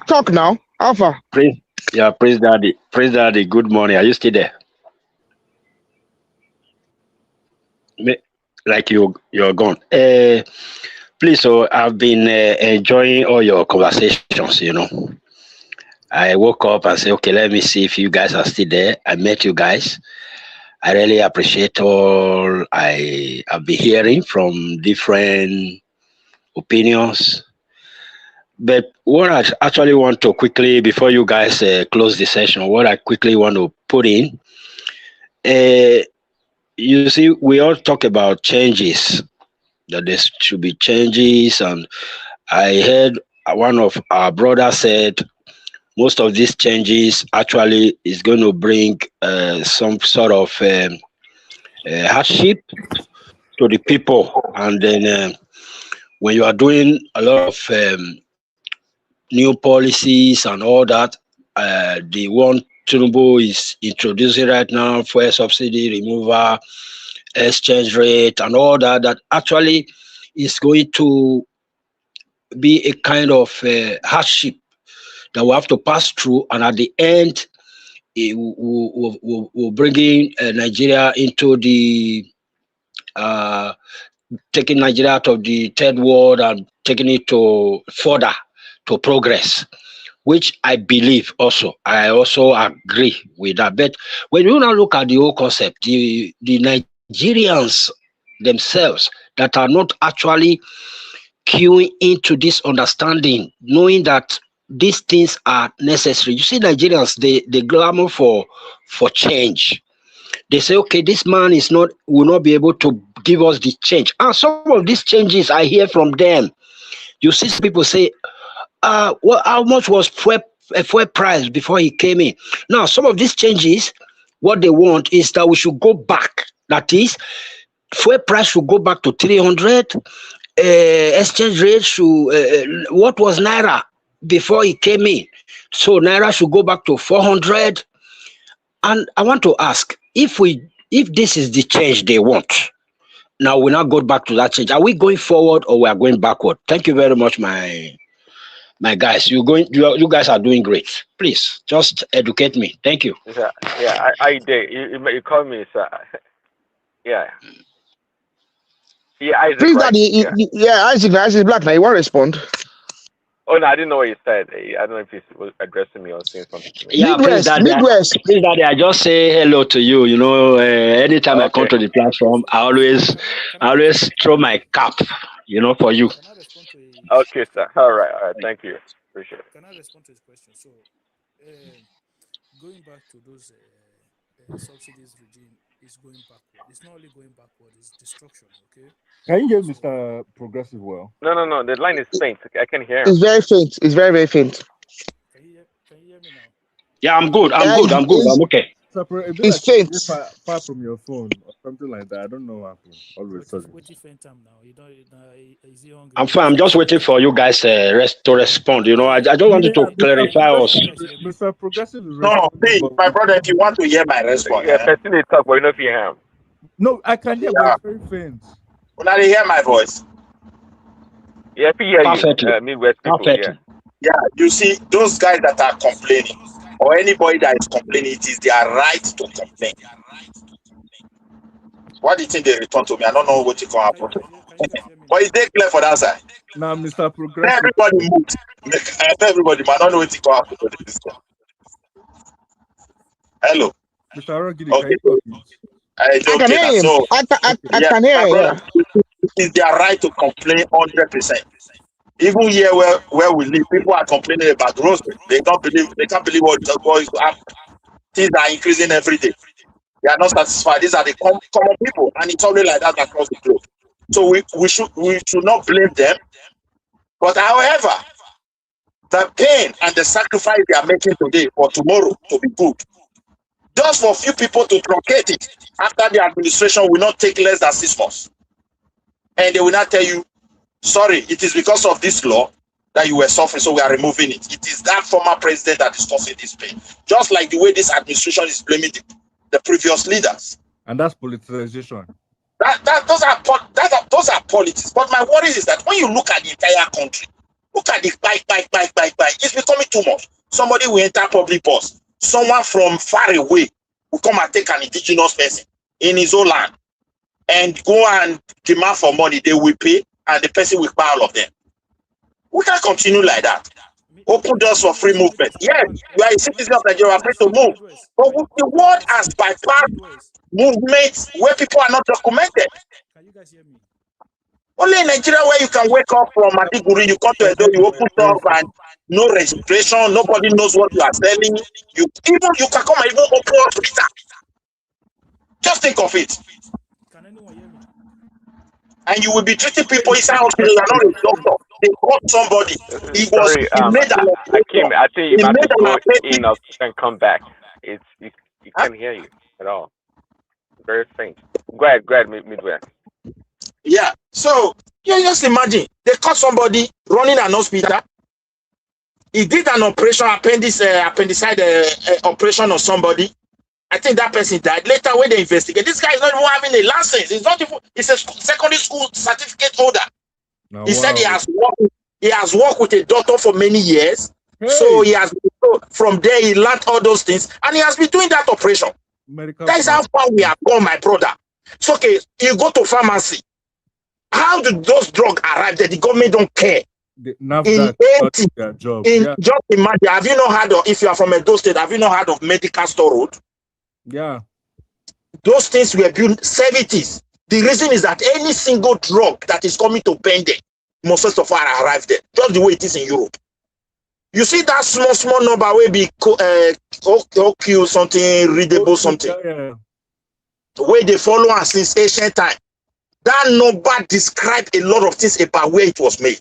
G: talk now. Alpha.
S: Praise Daddy. Praise Daddy. Good morning. Are you still there? Like you're gone. Please, so I've been enjoying all your conversations. I woke up and said, okay, let me see if you guys are still there. I met you guys. I really appreciate all I have been hearing from different opinions. But what I actually want to quickly, before you guys close the session, what I quickly want to put in, you see, we all talk about changes, that there should be changes. And I heard one of our brothers said, most of these changes actually is going to bring some sort of hardship to the people. And then when you are doing a lot of new policies and all that, the one Tinubu is introducing right now, fuel subsidy removal, exchange rate, and all that, that actually is going to be a kind of hardship that we have to pass through, and at the end, it will bring in Nigeria into the taking Nigeria out of the third world and taking it to further to progress, which I believe also. I also agree with that. But when you now look at the whole concept, the Nigerians themselves that are not actually queuing into this understanding, knowing that these things are necessary. You see, Nigerians, they clamor for change. They say, okay, this man will not be able to give us the change. And some of these changes I hear from them. You see people say, how much was fuel price before he came in? Now, some of these changes, what they want is that we should go back. That is, fuel price should go back to 300. Exchange rate should, what was Naira before he came in? So Naira should go back to 400. And I want to ask, if this is the change they want, now we now go back to that change. Are we going forward or we are going backward? Thank you very much, my guys. You guys are doing great. Please just educate me. Thank you.
N: Yeah, I did. You call me, sir. Yeah. Yeah, Isaac.
G: Please,
N: Right?
G: Daddy, Isaac Black. Now you want to respond?
N: Oh no, I didn't know what he said. I don't know if he was addressing me or saying something to me.
S: Yeah, Midwest. Please, Daddy, I just say hello to you. Anytime I come to the platform, I always throw my cap. For you.
N: Okay, sir. All right. Thank you. Appreciate it.
R: Can I respond to his question? So, going back to those subsidies regime is going backward. It's not only going backward; it's destruction. Okay.
P: Can you hear Mr. Progressive well?
N: No. The line is faint. I can hear him.
G: It's very faint. It's very, very faint.
R: Can you hear me now?
S: Yeah, I'm good. I'm okay.
G: It's faint.
P: Far from your phone or something like that. I don't know what happened. Always
R: waiting for time now. You don't. Is he hungry?
S: I'm fine. I'm just waiting for you guys to respond. I just wanted to clarify us.
P: Mr. Progressive is
O: No, please, my brother, if you want to hear my response.
N: Yeah, person they talk, but you know if you hear him.
P: No, I can hear, but it's very faint.
O: When I hear my voice.
N: Yeah, if you hear
S: Perfectly.
N: you, Midwest people.
S: Perfectly.
O: Yeah, you see, those guys that are complaining, or anybody that is complaining, it is their right to complain. What do you think they return to me? I don't know what you can happen. But is they clear for that side?
P: Now, Mr. Progressive.
O: Everybody moves. Everybody, but I don't know what you can happen to this one. Hello.
P: Mr. Arogidi,
O: okay. It's
G: I can
O: okay.
G: hear
O: Now,
G: him.
O: so
G: I
O: yeah,
G: can hear
O: my
G: you.
O: brother,
G: Yeah.
O: it's their right to complain 100%. Even here where we live, people are complaining about grocery. They can't believe what is happening. Things are increasing every day. They are not satisfied. These are the common people, and it's always like that across the globe. So we should not blame them. But however, the pain and the sacrifice they are making today for tomorrow to be good, just for few people to truncate it after the administration will not take less than 6 months, and they will not tell you, sorry, it is because of this law that you were suffering, so we are removing it. It is that former president that is causing this pain. Just like the way this administration is blaming the previous leaders.
P: And that's politicization.
O: Those are politics. But my worry is that when you look at the entire country, look at the bike. It's becoming too much. Somebody will enter public bus. Someone from far away will come and take an indigenous person in his own land and go and demand for money. They will pay, and the person will pay all of them. We can't continue like that. Open doors for free movement. Yes, you are a citizen of Nigeria, free to move. But the world has bypassed movements where people are not documented.
T: Can you guys hear me?
O: Only in Nigeria where you can wake up from Ndigbo, you come to Edo, you open shop and no registration, nobody knows what you are selling. You can come and even open hospital. Just think of it.
T: Can anyone hear me?
O: And you will be treating people inside hospital. You are not a doctor. They caught somebody. He
N: Sorry,
O: made an
N: Akim, I think you
O: he
N: have
O: made
N: to
O: an
N: go
O: operation.
N: in and come back. You can't hear you at all. Very faint. Go ahead, midway.
O: Yeah. So you just imagine they caught somebody running an hospital. He did an operation, appendicite operation on somebody. I think that person died. Later, when they investigate, this guy is not even having a license. He's a secondary school certificate holder.
P: Now,
O: he said he has worked with a doctor for many years.
P: Hey.
O: So from there he learned all those things, and he has been doing that operation. That is how far we have gone, my brother. It's okay. You go to pharmacy. How do those drugs arrive that the government don't care? Just imagine, have you not heard of, if you are from Edo State, have you not heard of Medical Store Road?
P: Yeah.
O: Those things were built 70s. The reason is that any single drug that is coming to Bende must first of all arrive there, just the way it is in Europe. You see that small number will be OQ something, readable something.
P: Yeah.
O: Where they follow us since ancient time. That number describes a lot of things about where it was made.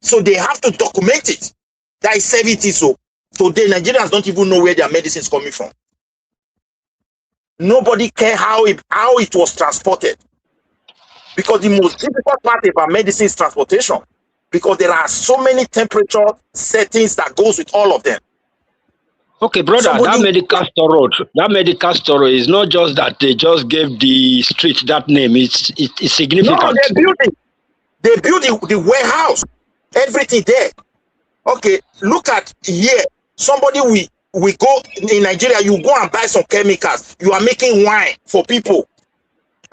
O: So they have to document it. That is 70. So today Nigerians don't even know where their medicine is coming from. Nobody cares how it was transported. Because the most difficult part about medicine is transportation. Because there are so many temperature settings that goes with all of them.
S: Okay, brother, that medical store is not just that they just gave the street that name. It's significant.
O: No, they built the warehouse, everything there. Okay, look at here. Somebody we go in Nigeria, you go and buy some chemicals. You are making wine for people.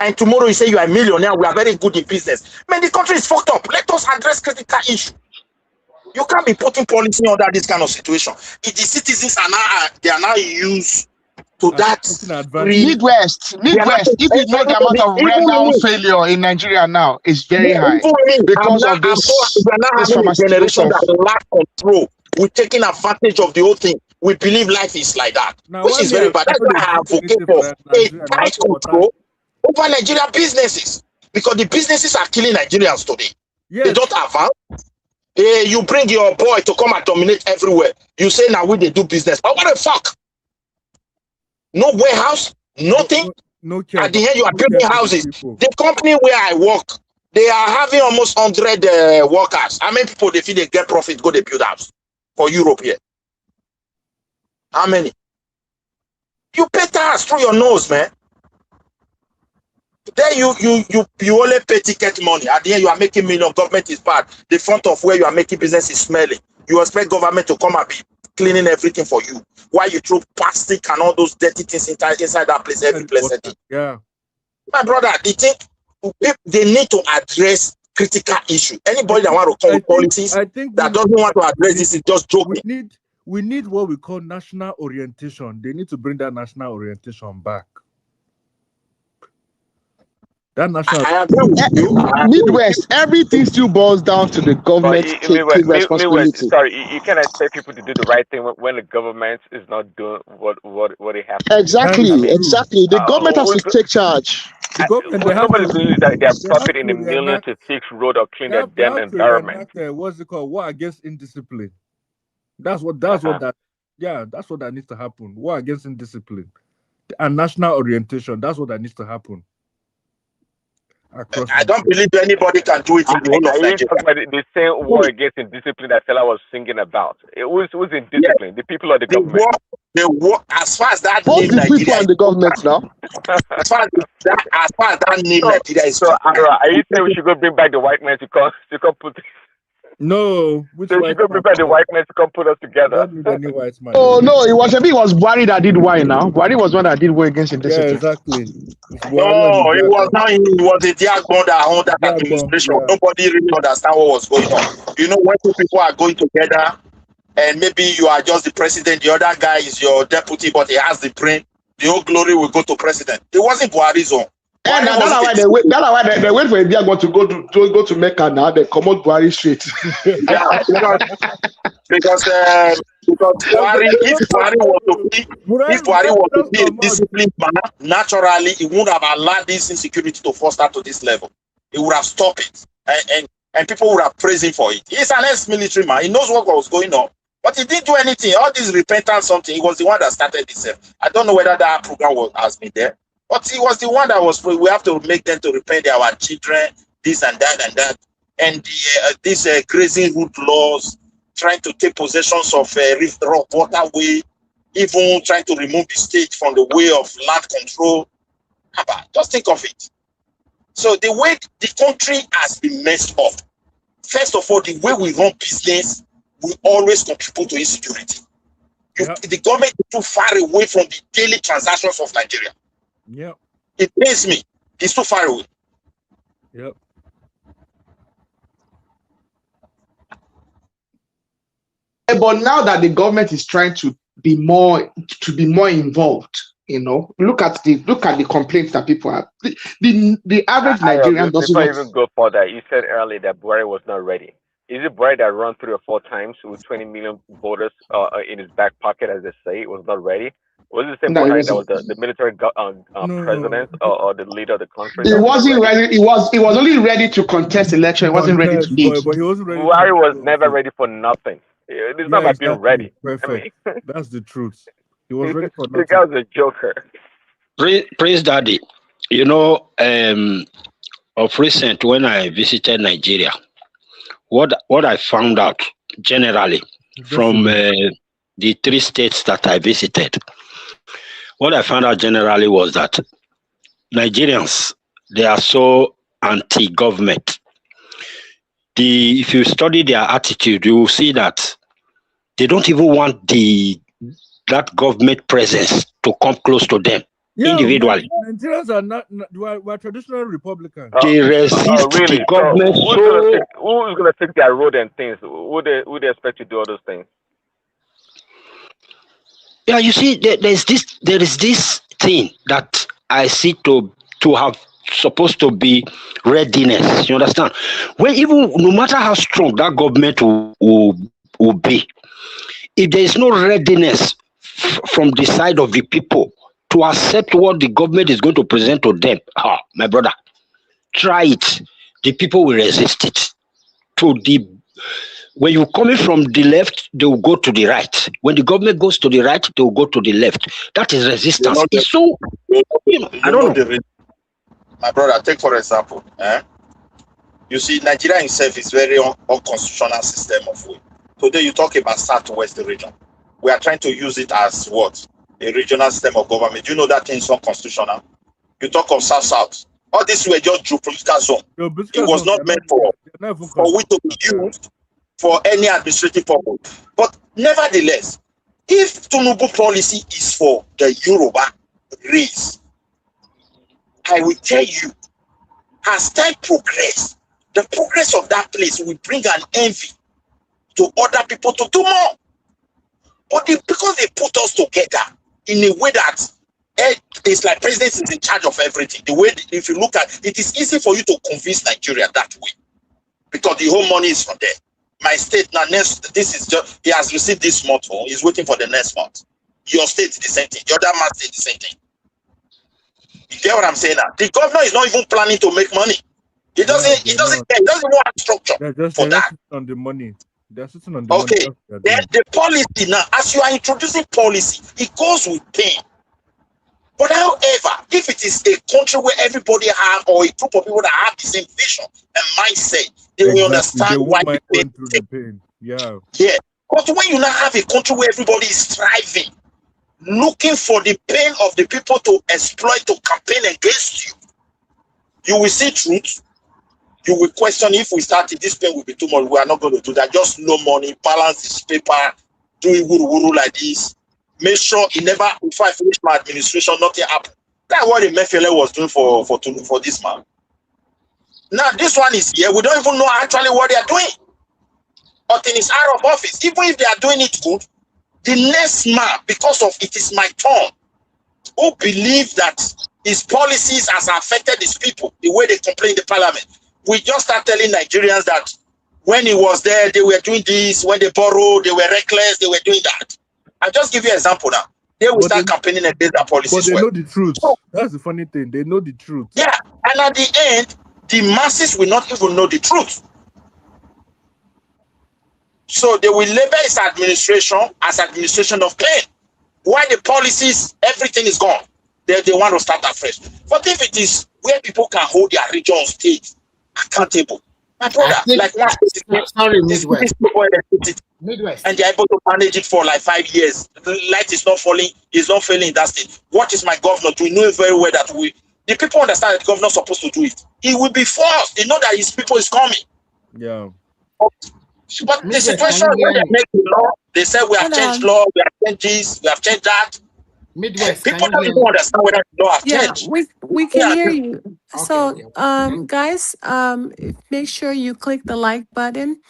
O: And tomorrow you say you are a millionaire, we are very good in business. Man, the country is fucked up. Let us address critical issue. You can't be putting policy under this kind of situation. If the citizens are now used to that.
G: Midwest. If you know the amount of renal failure in Nigeria now is very high because of this
O: generation that lack control. We're taking advantage of the whole thing. We believe life is like that,
P: now,
O: which is very bad. That's why I advocate for a tight control over Nigerian businesses, because the businesses are killing Nigerians today. Yes. They don't advance. You bring your boy to come and dominate everywhere. You say now we they do business. But what the fuck? No warehouse, nothing.
P: No
O: At the end, you are building houses. The company where I work, they are having almost 100 workers. How many people they feel they get profit, go they build house for Europe here? How many? You pay tax through your nose, man. There you only pay ticket money. At the end, you are making million. Government is bad. The front of where you are making business is smelling. You expect government to come and be cleaning everything for you, while you throw plastic and all those dirty things inside that place every blessed day.
P: Yeah,
O: my brother, they need to address critical issue. Anybody that want to come with policies that doesn't want to address this is just joking.
P: We need what we call national orientation. They need to bring that national orientation back. That national.
O: I agree with you. I agree with you.
G: Midwest, everything still boils down to the
N: But
G: government taking responsibility.
N: sorry, you can't expect people to do the right thing when the government is not doing what they have to do.
P: That
N: I
P: is
G: Exactly,
N: mean,
P: true.
G: exactly. The government has to
N: who's
G: take charge.
P: The government they have
N: nobody's
P: to
N: doing that. They are profiting in the
P: they
N: millions
P: enact
N: to fix road or clean their
P: they
N: damn
P: have to
N: environment.
P: enact what's it called? War against indiscipline. That's what
N: Uh-huh.
P: that's what that needs to happen. War against indiscipline and national orientation. That's what that needs to happen across
O: I don't
P: Nigeria.
O: believe anybody can do it in the whole
N: Are
O: of
N: you
O: Nigeria.
N: talking about the same war against indiscipline that fella was singing about? Who's
O: Yes,
N: indiscipline? The people or the
O: the
N: government?
O: war, as far as that
G: Both
O: name
G: the people
O: Nigeria
G: and
O: is
G: the government
O: concerned,
G: now.
O: as far as that name
N: so,
O: Nigeria is
N: so
O: concerned,
N: Ara, are you saying we should go bring back the white man to come put?
P: No, which
N: So we
P: white
N: should go
P: man?
N: bring back the white man to come put us
P: We
N: together.
P: don't need any white man
G: Oh
P: again.
G: no, it was Buhari that did why now. Buhari was one that did war against
P: Yeah,
G: indiscipline.
P: exactly. It's Buhari and
O: no, it was
P: Jagaban.
O: not him. It was the Diagbon that owned that
P: Jagaban,
O: administration.
P: yeah.
O: Nobody really understand what was going on. You know, when two people are going together, and maybe you are just the president, the other guy is your deputy, but he has the brain. The whole glory will go to president. It wasn't Buhari's own.
G: And
O: Buhari
G: that's
O: wasn't
G: why they wait. That's why they wait for India to go to Mecca now. They come out Buhari straight.
O: yeah, because Buhari, if Buhari was to be a disciplined man, naturally he wouldn't have allowed this insecurity to foster to this level. He would have stopped it, and people would have praised him for it. He's an ex-military man. He knows what was going on, but he didn't do anything. All this repentance something. He was the one that started this. I don't know whether that program has been there, but he was the one that was. We have to make them to repent our children, this and that, and these grazing route laws, trying to take possessions of rock waterway, even trying to remove the state from the way of land control. Just think of it. So the way the country has been messed up, first of all, the way we run business will always contribute to insecurity. The government is too far away from the daily transactions of Nigeria.
P: Yep.
O: It pains me. It's too far away.
P: Yep.
G: But now that the government is trying to be more involved, look at the complaints that people have. The average Nigerian doesn't
N: Before I
G: want.
N: even go further, you said earlier that Buhari was not ready. Is it Buhari that run 3 or 4 times with 20 million voters in his back pocket, as they say? It was not ready. Was it the same
G: No, it
N: Buhari that was
G: wasn't.
N: the military president or the leader of the country?
G: It wasn't ready. It was only ready to contest election. It wasn't ready to lead.
P: But he wasn't ready.
N: Buhari was never ready for nothing. It's not about being ready.
P: Perfect. I mean, that's the truth. He was ready for nothing.
N: The guy was a joker.
S: Praise Daddy. Of recent, when I visited Nigeria, what I found out generally from the 3 states that I visited, what I found out generally was that Nigerians, they are so anti-government. If you study their attitude, you will see that they don't even want that government presence to come close to them individually.
P: Nigerians are we're traditional Republicans.
S: They resist
N: really?
S: the government.
N: Who's gonna fix their road and things? Who they expect to do all those things?
S: Yeah, you see, there is this thing that I see to have supposed to be readiness. You understand? When even no matter how strong that government will be, if there is no readiness from the side of the people to accept what the government is going to present to them, my brother, try it. The people will resist it. When you're coming from the left, they will go to the right. When the government goes to the right, they will go to the left. That is resistance. It's so, I don't know.
O: My brother, take for example, you see, Nigeria itself is very unconstitutional system of way. Today you talk about Southwest region. We are trying to use it as what? A regional system of government. You know that thing is unconstitutional. You talk of South. All this were just geopolitical zone. It was not meant for we to be used for any administrative purpose. But nevertheless, if Tinubu policy is for the Yoruba race, I will tell you, as time progresses, the progress of that place will bring an envy to other people to do more. But because they put us together in a way that it's like president is in charge of everything. The way, if you look at it, is easy for you to convince Nigeria that way because the whole money is from there. My state now, next, this is just, he has received this month, he's waiting for the next month. Your state, the same thing. The other man state, the same thing. You get what I'm saying now? The governor is not even planning to make money. He doesn't want structure for that.
P: On the money. They're sitting on
O: the money. Then the policy now, as you are introducing policy, it goes with pain. But however, if it is a country where everybody have, or a group of people that have the same vision and mindset, they will understand why they went through the pain.
P: Yeah.
O: Yeah. Because when you now have a country where everybody is striving, looking for the pain of the people to exploit, to campaign against you, you will see truth. You will question if we started, this pain will be too much. We are not going to do that. Just no money, balance this paper, do it wuru like this. Make sure it never, before I finish my administration, nothing happened. That's what the Mefele was doing for this man. Now this one is here. We don't even know actually what they are doing. Until it's out of office. Even if they are doing it good, the next man, because of it is my turn, who believe that his policies has affected his people, the way they complain in the parliament. We just start telling Nigerians that when he was there, they were doing this. When they borrowed, they were reckless. They were doing that. I'll just give you an example now. They will start campaigning against their policies.
P: But they know the truth. So, that's the funny thing. They know the truth.
O: Yeah. And at the end, the masses will not even know the truth. So they will label his administration as administration of pain. Why the policies, everything is gone. They want to start afresh. But if it is where people can hold their region or state accountable, my brother, like one Midwest, and they're able to manage it for like 5 years. The light is not falling, is not failing in that state. What is my governor doing? Know very well that the people understand that the governor is supposed to do it. He will be forced. They know that his people is coming.
P: Yeah.
O: But the situation when they make the law, they say we have changed law, we have changed this, we have changed that.
H: Midwest,
O: people don't even understand whether the law has changed.
J: We can hear you. Okay, so guys, make sure you click the like button.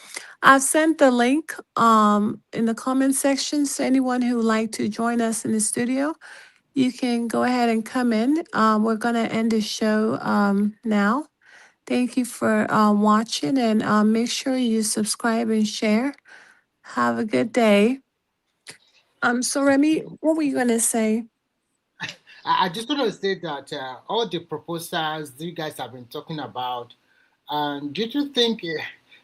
J: I've sent the link in the comment section. So anyone who would like to join us in the studio, you can go ahead and come in. We're gonna end the show now. Thank you for watching, and make sure you subscribe and share. Have a good day. So Remy, what were you gonna say?
H: I just want to say that all the proposals you guys have been talking about, do you think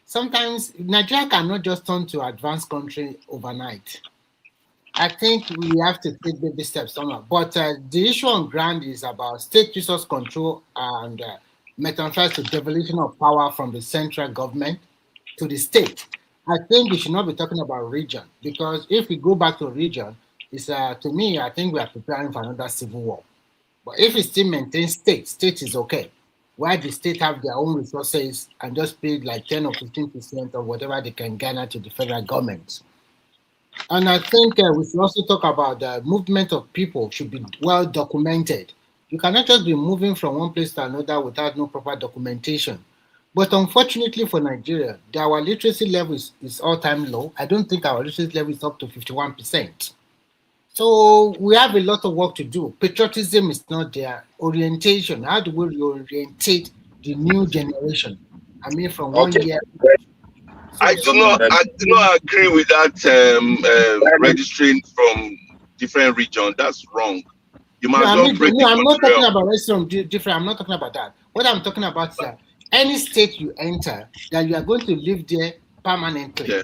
H: sometimes Nigeria cannot just turn to advanced country overnight? I think we have to take baby steps somewhere. But the issue on ground is about state resource control and metamorphosis to devolution of power from the central government to the state. I think we should not be talking about region, because if we go back to region, it's to me, I think we are preparing for another civil war. But if it still maintains state is okay. Why the state have their own resources and just pay like 10 or 15% of whatever they can garner to the federal government. And I think we should also talk about the movement of people should be well documented. You cannot just be moving from one place to another without no proper documentation. But unfortunately for Nigeria, our literacy level is all-time low. I don't think our literacy level is up to 51%. So we have a lot of work to do. Patriotism is not there. Orientation, how do we reorientate the new generation? I mean, from 1 year.
Q: I do not agree with that registering from different regions. That's wrong. You must
H: I'm not talking about registering from different. I'm not talking about that. What I'm talking about is that any state you enter, that you are going to live there permanently,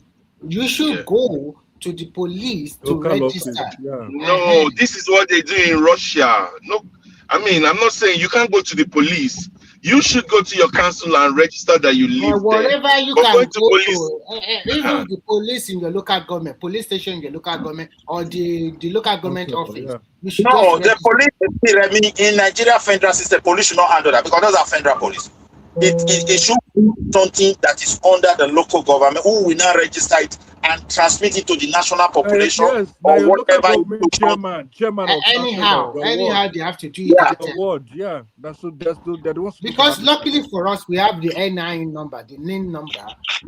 H: you should go to the police to register.
Q: No, this is what they do in Russia. No, I mean, I'm not saying you can't go to the police. You should go to your council and register that you live
H: wherever
Q: there.
H: You can go to, even the police in your local government, police station in your local government, or the local government office. You should
O: the police in Nigeria federal system, police should not handle that because those are federal police. It should be something that is under the local government who will now register it and transmit it to the national population or whatever.
P: Chairman of
H: anyhow, they have to do it.
P: That's the
H: because luckily for us, we have the NIN number, the NIN number,